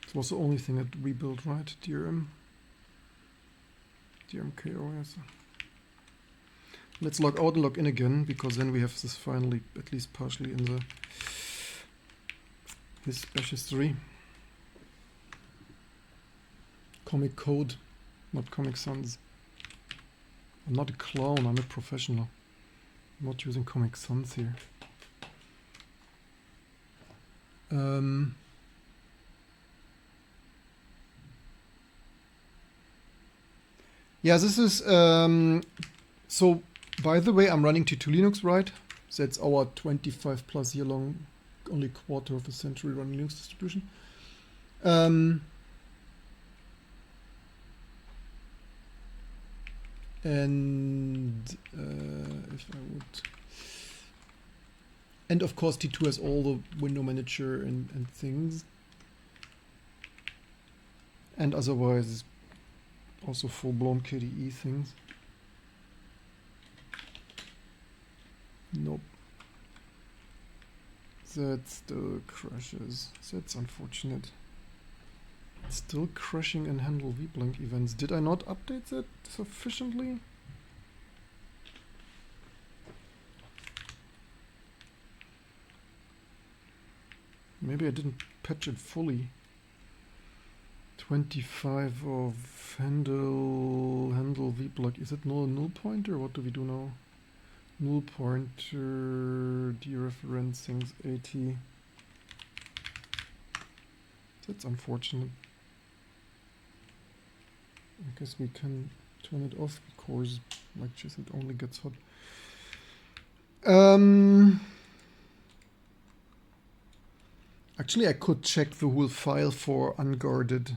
It was the only thing that we built, right? DRMKO, yes. Let's log out and log in again, because then we have this finally, at least partially in the his bash history. Comic Code, not Comic Sans. I'm not a clown, I'm a professional. I'm not using Comic Sans here. Yeah, this is, so by the way, I'm running T2 Linux, right? That's our 25 plus year long, only quarter of a century running Linux distribution. And if I would, and of course T2 has all the window manager and things, and otherwise also full-blown KDE things. Nope. That still crashes. That's unfortunate. It's still crashing and handle Vblank events. Did I not update that sufficiently? Maybe I didn't patch it fully. 25 of handle Vblank. Is it no null pointer? What do we do now? Null pointer dereference things 80. That's unfortunate. I guess we can turn it off because like just it only gets hot. Actually, I could check the whole file for unguarded.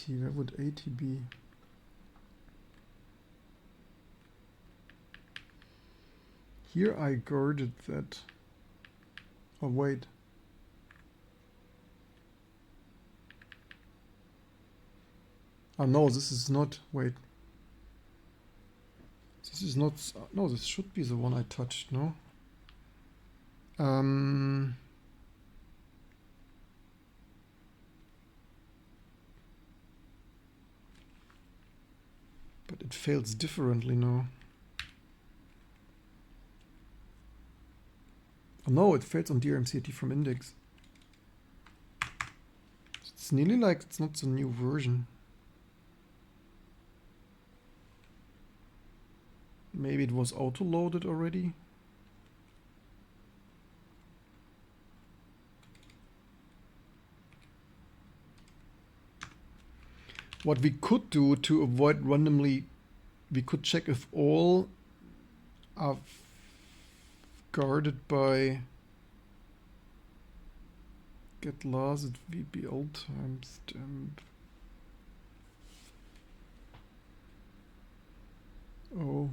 Where would 80 be? Here I guarded that. Oh wait. Oh no, this is not, wait. This is not, no, this should be the one I touched, no? But it fails differently now. Oh no, it fails on DRMCT from index. It's nearly like it's not the new version. Maybe it was auto-loaded already. What we could do to avoid randomly, we could check if all are guarded by get last at VBL timestamp. Oh.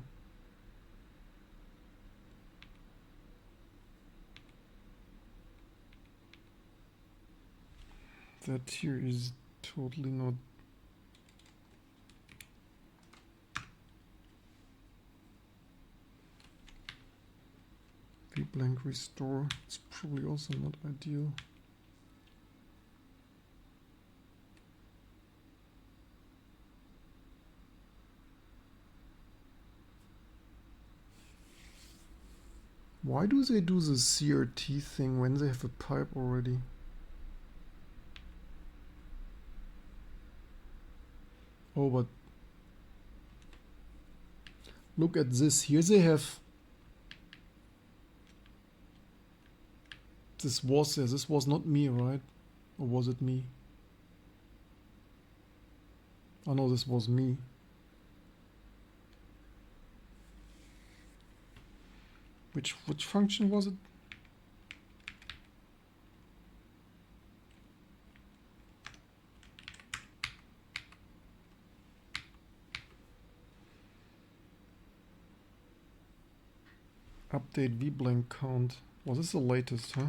That here is totally not. Vblank restore. It's probably also not ideal. Why do they do the CRT thing when they have a pipe already? Oh, but look at this. Here they have... This was there. This was not me, right? Or was it me? Oh no, this was me. Which function was it? Update Vblank count. Was this the latest, huh?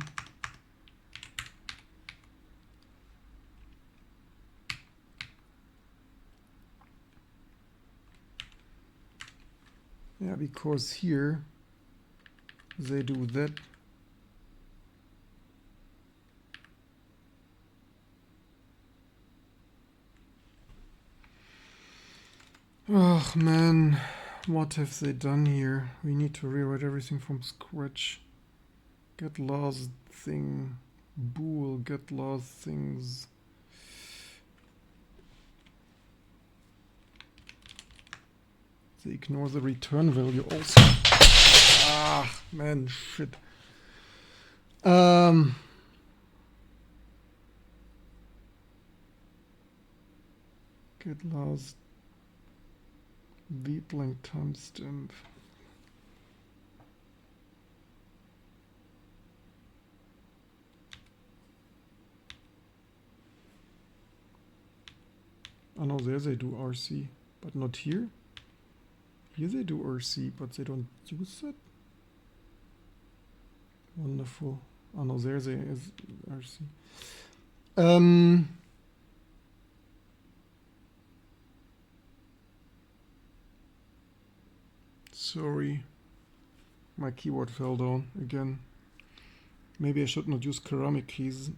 Yeah, because here they do that. Oh man, what have they done here? We need to rewrite everything from scratch. Get last thing, bool, get last things. They ignore the return value also. Ah, man, shit. Get last Vblank timestamp. Oh no, there they do RC, but not here. Here they do RC, but they don't use it. Wonderful. Oh no, there they is RC. Sorry, my keyboard fell down again. Maybe I should not use ceramic keys.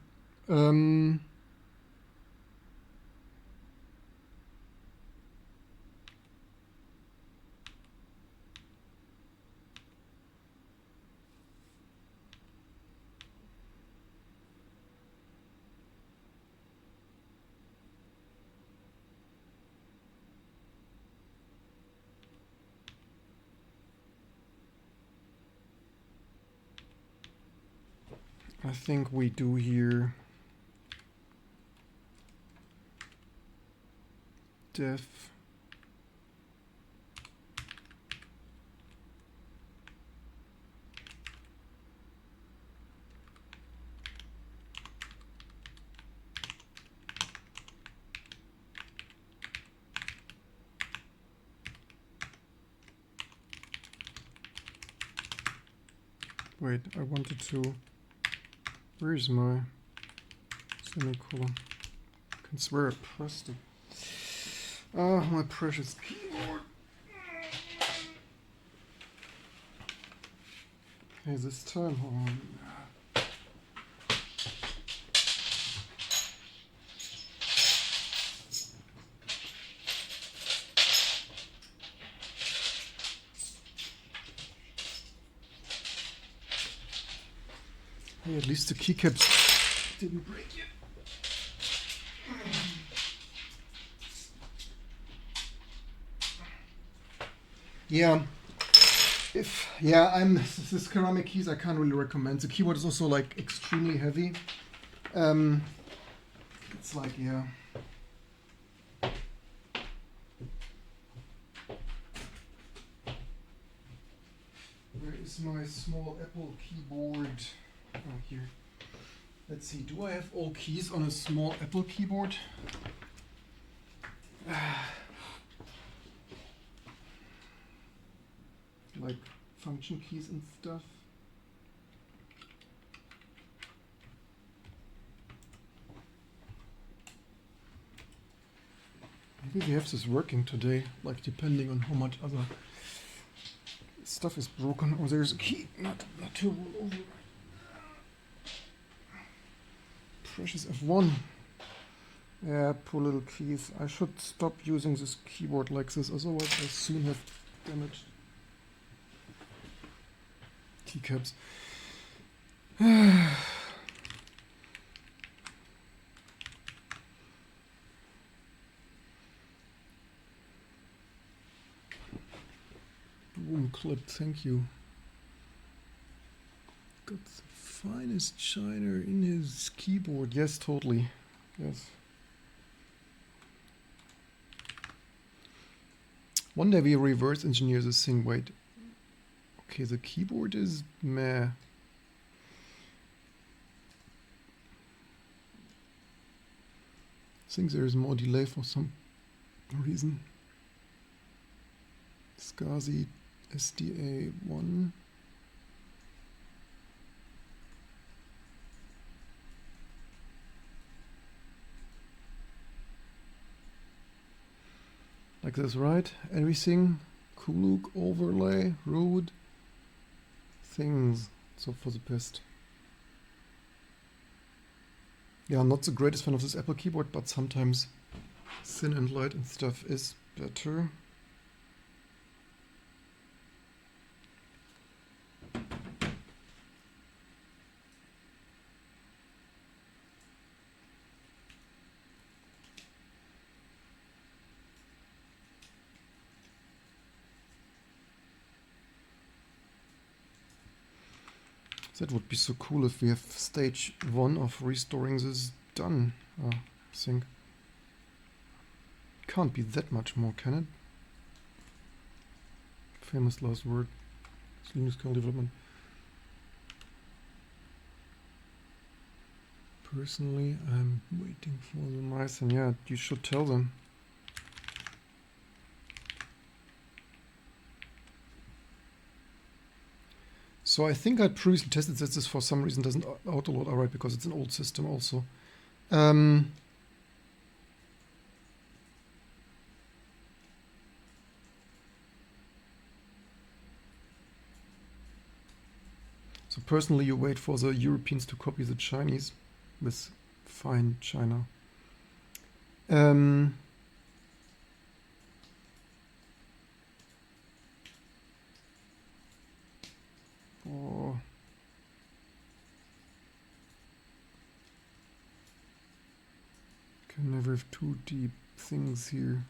I think we do here def wait, I wanted to... Where is my semicolon? I can swear I pressed it. Oh, my precious keyboard. Hey, this time, hold on. Hey, at least the keycaps didn't break yet. Yeah, this ceramic keys I can't really recommend. The keyboard is also like extremely heavy. It's like, yeah. Where is my small Apple keyboard? Oh, here. Let's see, do I have all keys on a small Apple keyboard? Like function keys and stuff. Maybe we have this working today, like depending on how much other stuff is broken. Oh, there's a key. Not to roll over. Precious F1. Yeah, poor little keys. I should stop using this keyboard like this, otherwise I soon have damaged keycaps. Boom clip, thank you. Got the finest shiner in his keyboard. Yes, totally. Yes. One day we reverse engineer this thing. Wait. Okay, the keyboard is meh. I think there is more delay for some reason. SCSI SDA 1. Like this, right? Everything, Kuluk, overlay, root, things. So for the best. Yeah, not the greatest fan of this Apple keyboard, but sometimes thin and light and stuff is better. That would be so cool if we have stage 1 of restoring this done. I think. Can't be that much more, can it? Famous last word. It's Linux kernel development. Personally, I'm waiting for the mice, and yeah, you should tell them. So I think I previously tested that this for some reason doesn't autoload alright because it's an old system also. So personally you wait for the Europeans to copy the Chinese with fine China. Oh. Can never have too deep things here.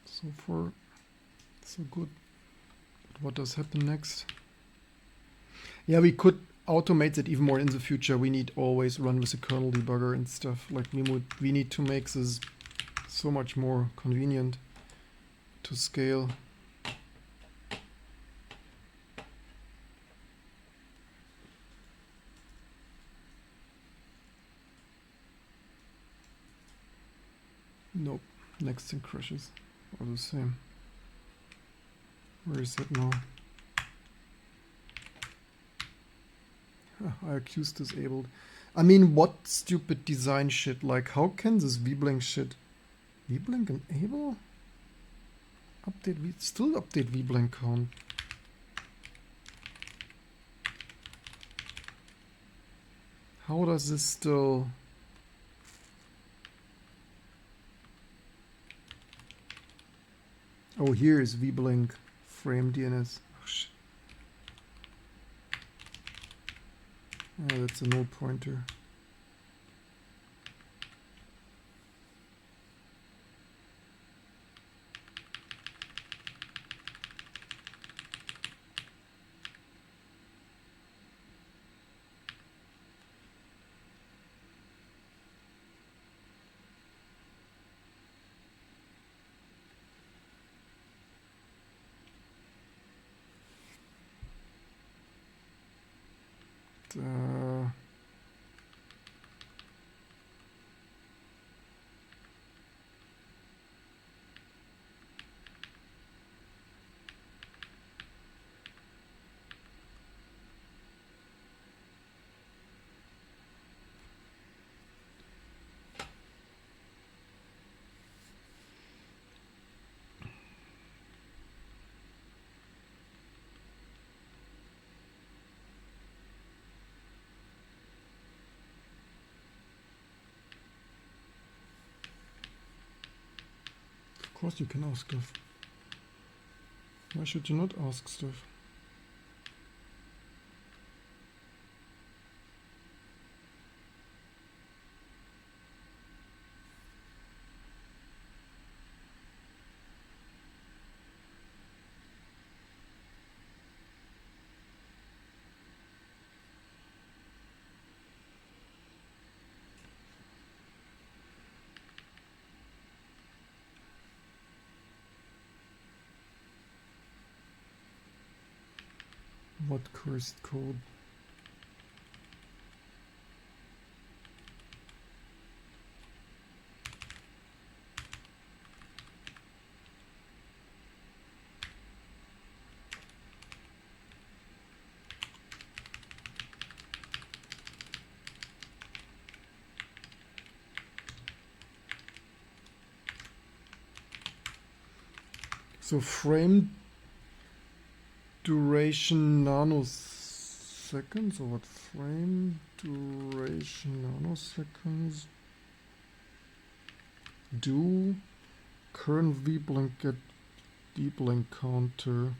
So far, so good. But what does happen next? Yeah, we could automate it even more in the future. We need always run with a kernel debugger and stuff. Like we need to make this so much more convenient to scale. Nope, next thing crashes. All the same. Where is that now? I accused disabled. I mean, what stupid design shit? Like, how can this Vblank shit? Vblank enable? Update, still update Vblank count. How does this still? Oh, here is Vblank frame DNS. Oh, shit. Oh, that's a null pointer. course you can ask stuff. Why should you not ask stuff? What cursed code? So frame duration nanoseconds, or what? Frame duration nanoseconds. Do current Vblank get Vblank counter?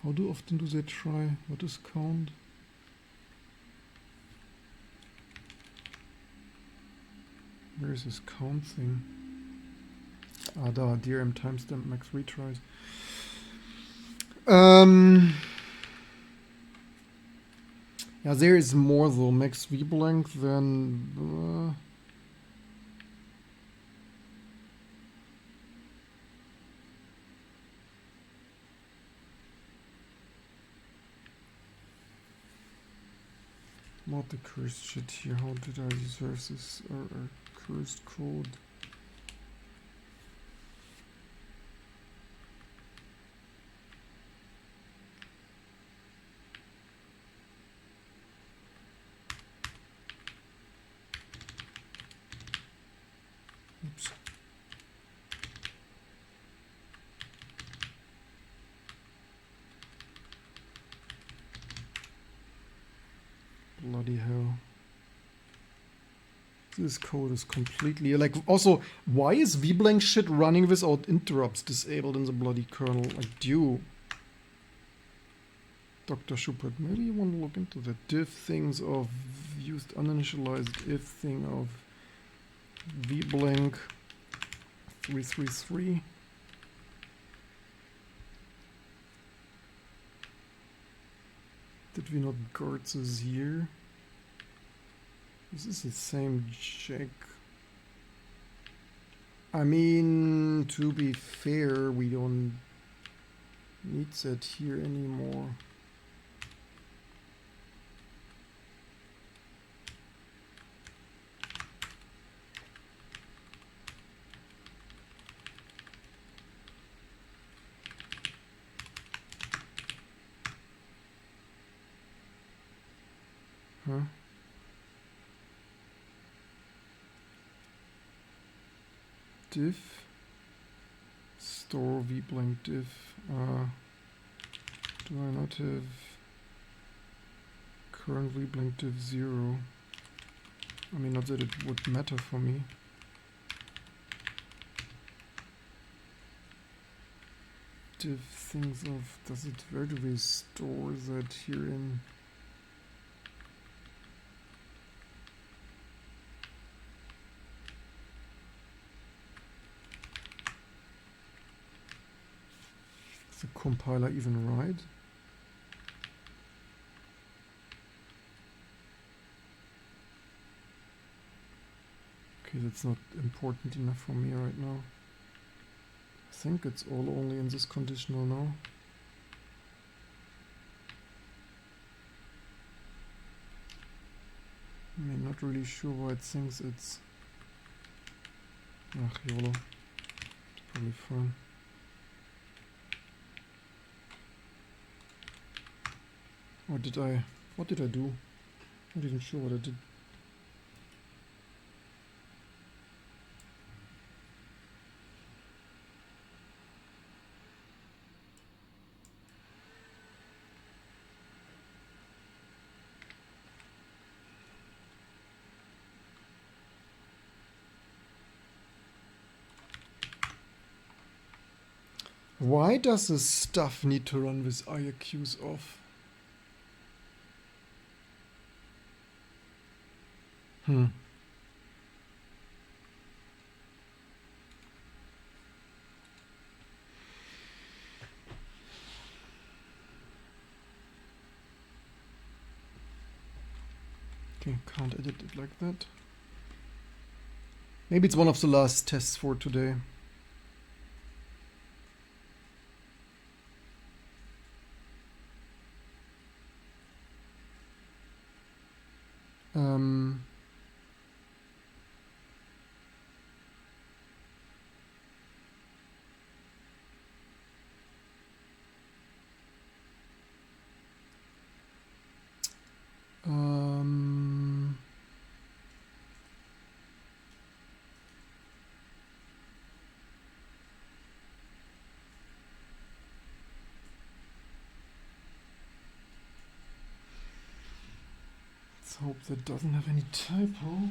How often do they try? What is count? Where is this count thing? Ah, da, DRM timestamp max retries. Yeah, there is more though. Max Vblank than. What the cursed shit here? How did I deserve this cursed code? Oops. Bloody hell. This code is completely like. Also, why is Vblank shit running without interrupts disabled in the bloody kernel? Like, due. Dr. Schubert, maybe you want to look into the diff things of used uninitialized if thing of Vblank 333. Did we not guard this here? Is this the same check? I mean, to be fair, we don't need that here anymore. Huh? Diff store Vblank diff. Do I not have current Vblank diff 0? I mean, not that it would matter for me. Diff things of, does it, where do we store that here in? Is the compiler even right? Okay, that's not important enough for me right now. I think it's all only in this conditional now. I mean, not really sure why it thinks it's... Ach, YOLO. It's probably fine. Or did I... What did I do? I'm not even sure what I did. Why does this stuff need to run with IRQs off? Hmm. Okay, can't edit it like that. Maybe it's one of the last tests for today. Let's hope that doesn't have any typo.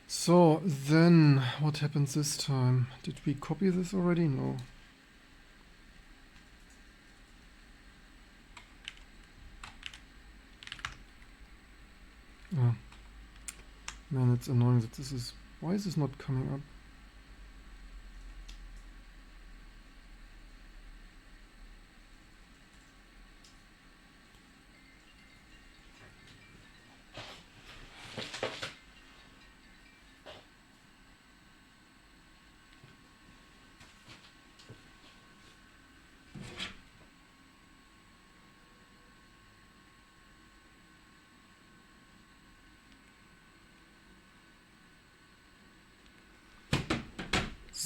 So then, what happens this time? Did we copy this already? No. Oh. Man, it's annoying that this is... Why is this not coming up?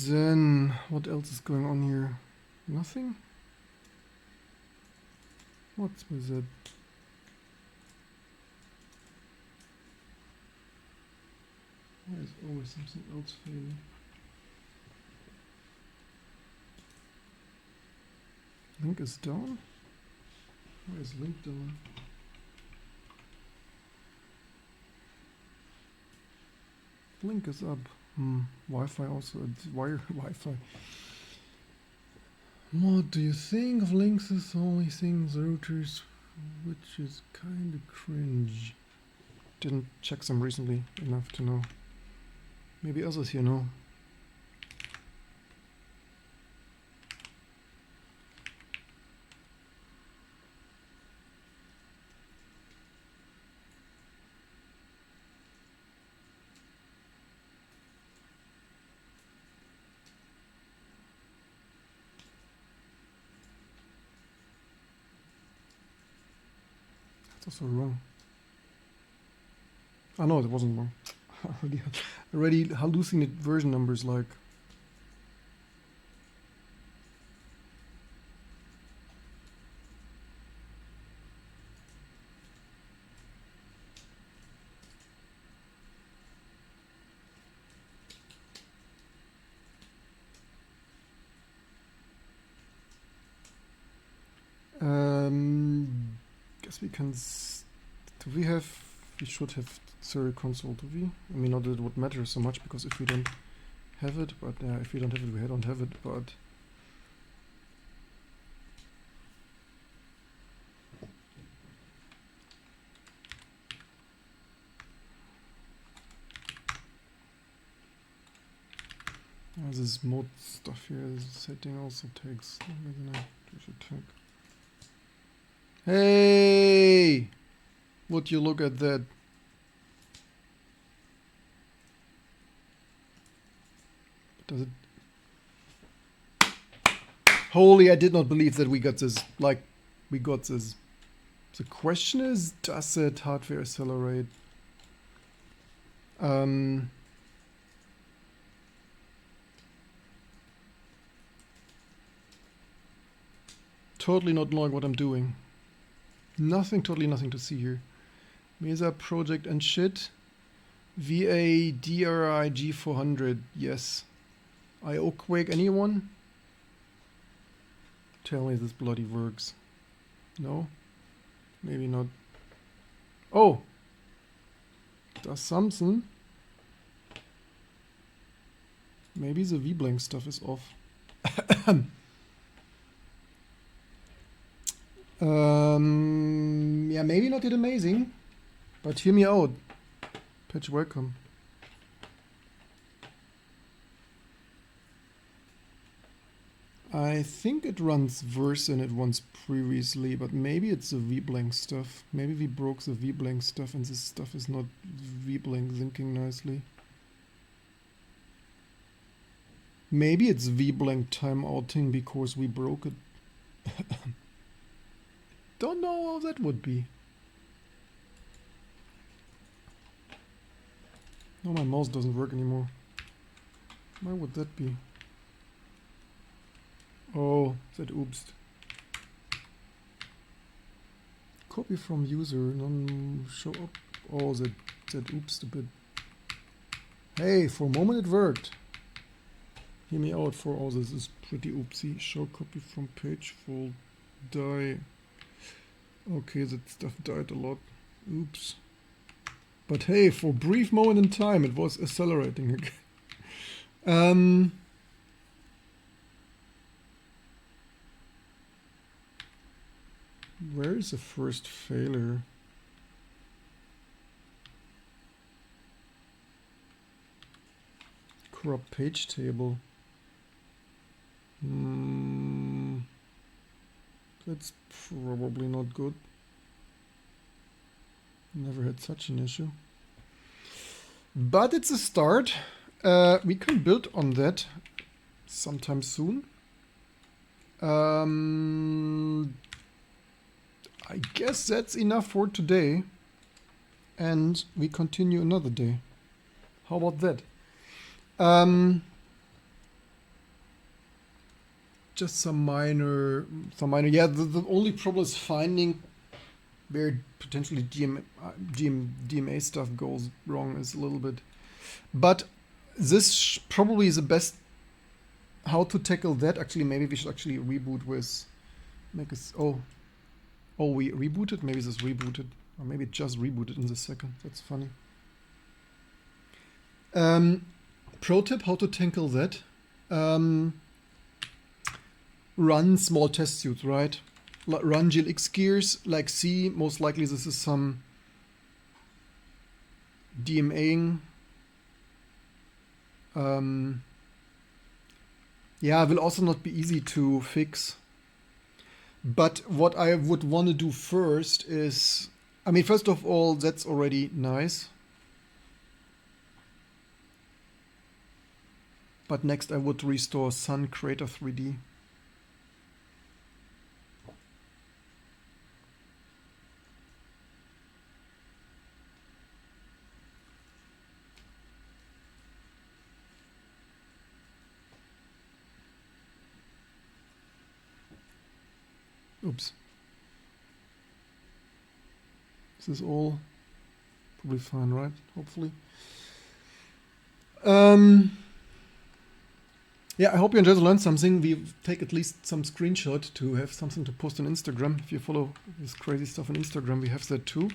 Then, what else is going on here? Nothing? What's with that? Why is always something else failing? Link is down? Why is link down? Link is up. Wi-Fi also. Wire Wi-Fi. What do you think of links as only things routers, which is kind of cringe. Didn't check them recently enough to know. Maybe others here know. That's also wrong. Oh no, it wasn't wrong. already hallucinate version numbers like. Guess we can. Do we have? We should have serial console. Do we? I mean, not that it would matter so much because if we don't have it, but if we don't have it, we don't have it. But this mode stuff here, this setting also takes longer than I should take. Hey! Would you look at that? Does it? Holy, I did not believe that we got this. Like, we got this. The question is, does it hardware accelerate? totally not knowing what I'm doing. Totally nothing to see here. Mesa project and shit. VA DRI G400, yes. IO Quake, anyone? Tell me this bloody works. No? Maybe not. Oh! Does something. Maybe the Vblank stuff is off. Yeah, maybe not yet amazing, but hear me out. Patch welcome. I think it runs worse than it once previously, but maybe it's the Vblank stuff. Maybe we broke the Vblank stuff and this stuff is not Vblank syncing nicely. Maybe it's Vblank timeouting because we broke it. Don't know how that would be. No, my mouse doesn't work anymore. Why would that be? Oh, that oopsed. Copy from user, non show up. Oh, that oopsed a bit. Hey, for a moment it worked. Hear me out, for all this is pretty oopsy. Show copy from page full die. Okay, that stuff died a lot. Oops. But hey, for a brief moment in time it was accelerating again. Where is the first failure? Corrupt page table. That's probably not good. Never had such an issue. But it's a start. We can build on that sometime soon. I guess that's enough for today. And we continue another day. How about that? Just some minor, yeah, the only problem is finding where potentially DMA stuff goes wrong is a little bit. But this probably is the best how to tackle that. Actually, maybe we should actually reboot with, make us, oh, we rebooted? Maybe this rebooted. Or maybe it just rebooted in the second. That's funny. Pro tip, how to tackle that. Run small test suits, right? Run glx gears, like C. Most likely this is some DMAing. Yeah, it will also not be easy to fix. But what I would want to do first is, I mean, first of all, that's already nice. But next I would restore Sun Creator 3D. Oops. This is all probably fine, right? Hopefully. Yeah, I hope you enjoyed to learn something. We take at least some screenshot to have something to post on Instagram. If you follow this crazy stuff on Instagram, we have that too.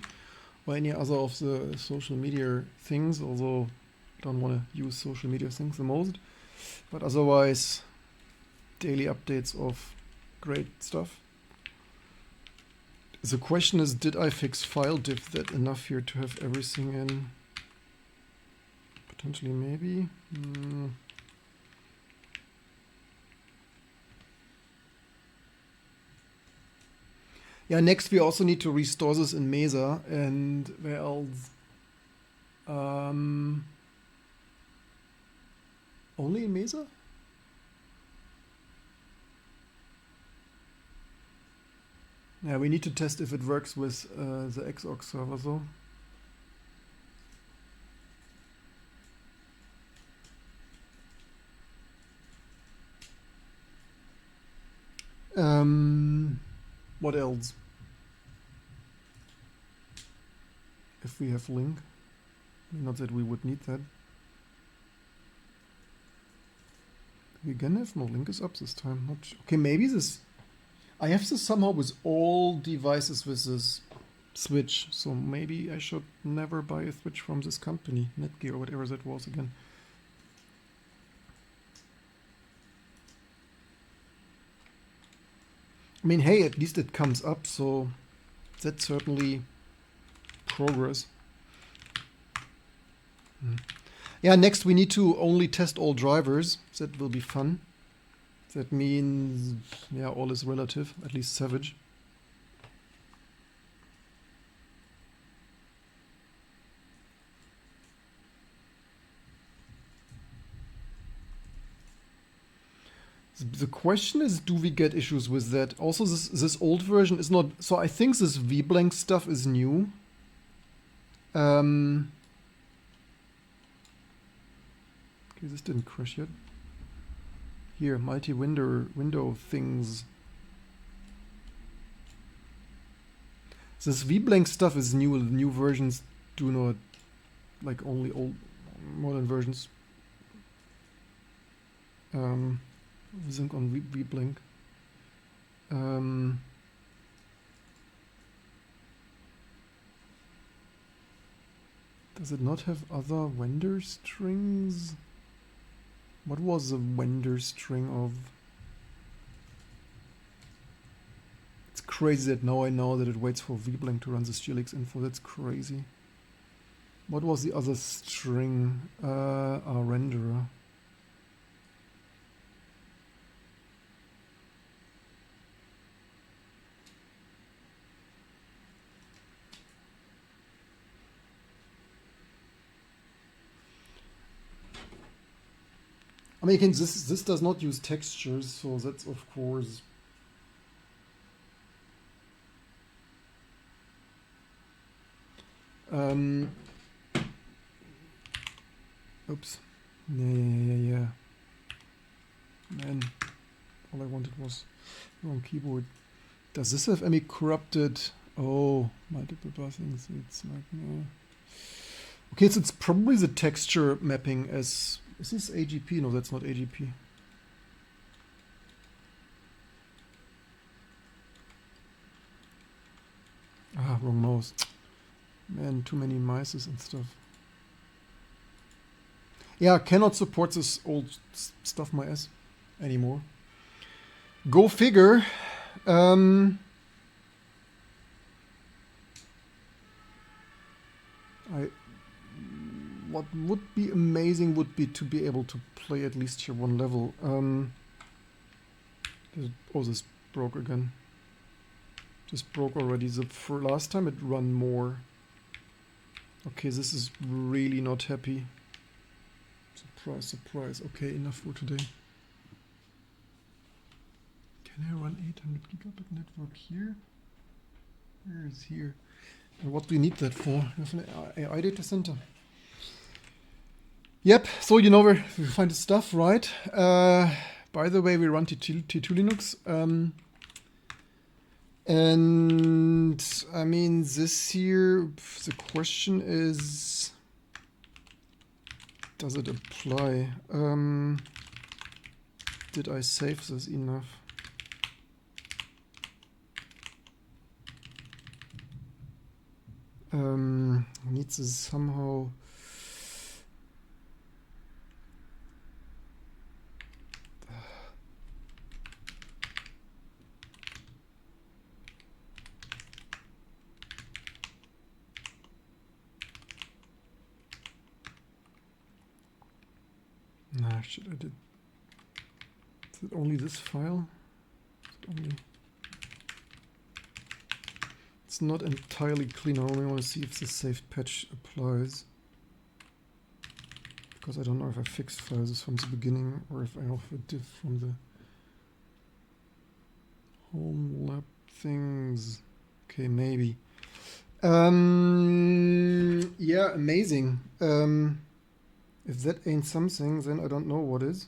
Or any other of the social media things, although I don't want to use social media things the most. But otherwise, daily updates of great stuff. The question is, did I fix file diff that enough here to have everything in? Potentially, maybe. Yeah, next we also need to restore this in Mesa, and where else? Only in Mesa? Yeah, we need to test if it works with the Xorg server though. What else? If we have link. Not that we would need that. We again have no link is up this time. Not okay, maybe this. I have this somehow with all devices with this switch. So maybe I should never buy a switch from this company. Netgear or whatever that was again. I mean, hey, at least it comes up, so that's certainly progress. Yeah, next we need to only test all drivers. That will be fun. That means, yeah, all is relative, at least Savage. The question is, do we get issues with that? Also, this old version is not... So I think this Vblank stuff is new. Okay, this didn't crash yet. Here, multi-window things. This Vblank stuff is new. The new versions do not, like only old modern versions. Sync on Vblank. Does it not have other vendor strings? What was the vendor string of? It's crazy that now I know that it waits for Vblank to run this GLX info. That's crazy. What was the other string? Our renderer. I mean, this does not use textures, so that's of course. Oops. Yeah. Man, all I wanted was wrong keyboard. Does this have any corrupted? Oh, multiple buzzings. It's like no. Okay, so it's probably the texture mapping as. Is this AGP? No, that's not AGP. Ah, wrong mouse. Man, too many mices and stuff. Yeah, cannot support this old stuff my ass anymore. Go figure. What would be amazing would be to be able to play at least here one level. Oh, this broke again. This broke already. For last time it ran more. Okay, this is really not happy. Surprise, surprise. Okay, enough for today. Can I run 800 gigabit network here? Where is here? And what do we need that for? We have an AI data center. Yep, so you know where we find the stuff, right? By the way, we run T2 Linux. And I mean, this here, the question is, does it apply? Did I save this enough? Needs to somehow. Nah, shit, I did. Is it only this file? Is it only... It's not entirely clean. I only want to see if the saved patch applies. Because I don't know if I fixed files from the beginning or if I have a diff from the home lab things. Okay, maybe. Yeah, amazing. If that ain't something, then I don't know what is.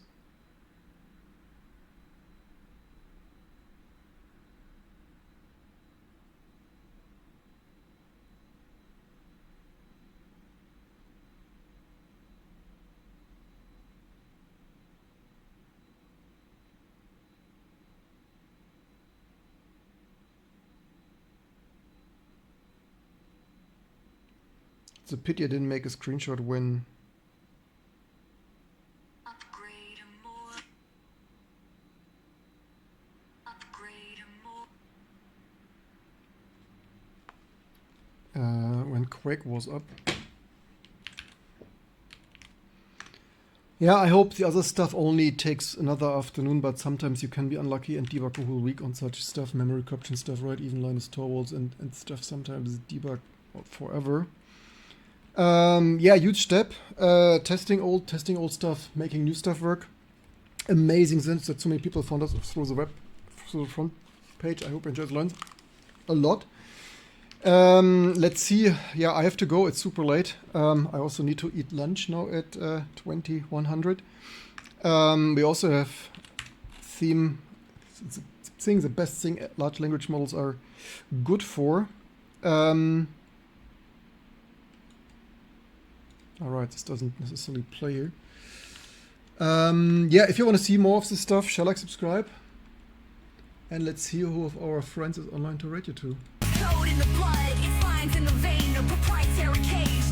It's a pity I didn't make a screenshot when... when Quake was up. Yeah, I hope the other stuff only takes another afternoon, but sometimes you can be unlucky and debug a whole week on such stuff, memory corruption stuff, right? Even Linus Torvalds and stuff sometimes debug forever. Yeah, huge step. Testing old stuff, making new stuff work. Amazing sense that so many people found us through the front page. I hope you enjoyed learning a lot. Let's see. Yeah, I have to go. It's super late. I also need to eat lunch now at 2100. We also have theme thing. The best thing large language models are good for. All right, this doesn't necessarily play here. Yeah, if you want to see more of this stuff, shall I subscribe? And let's see who of our friends is online to rate you to. Code in the blood, it finds in the vein, no proprietary cage.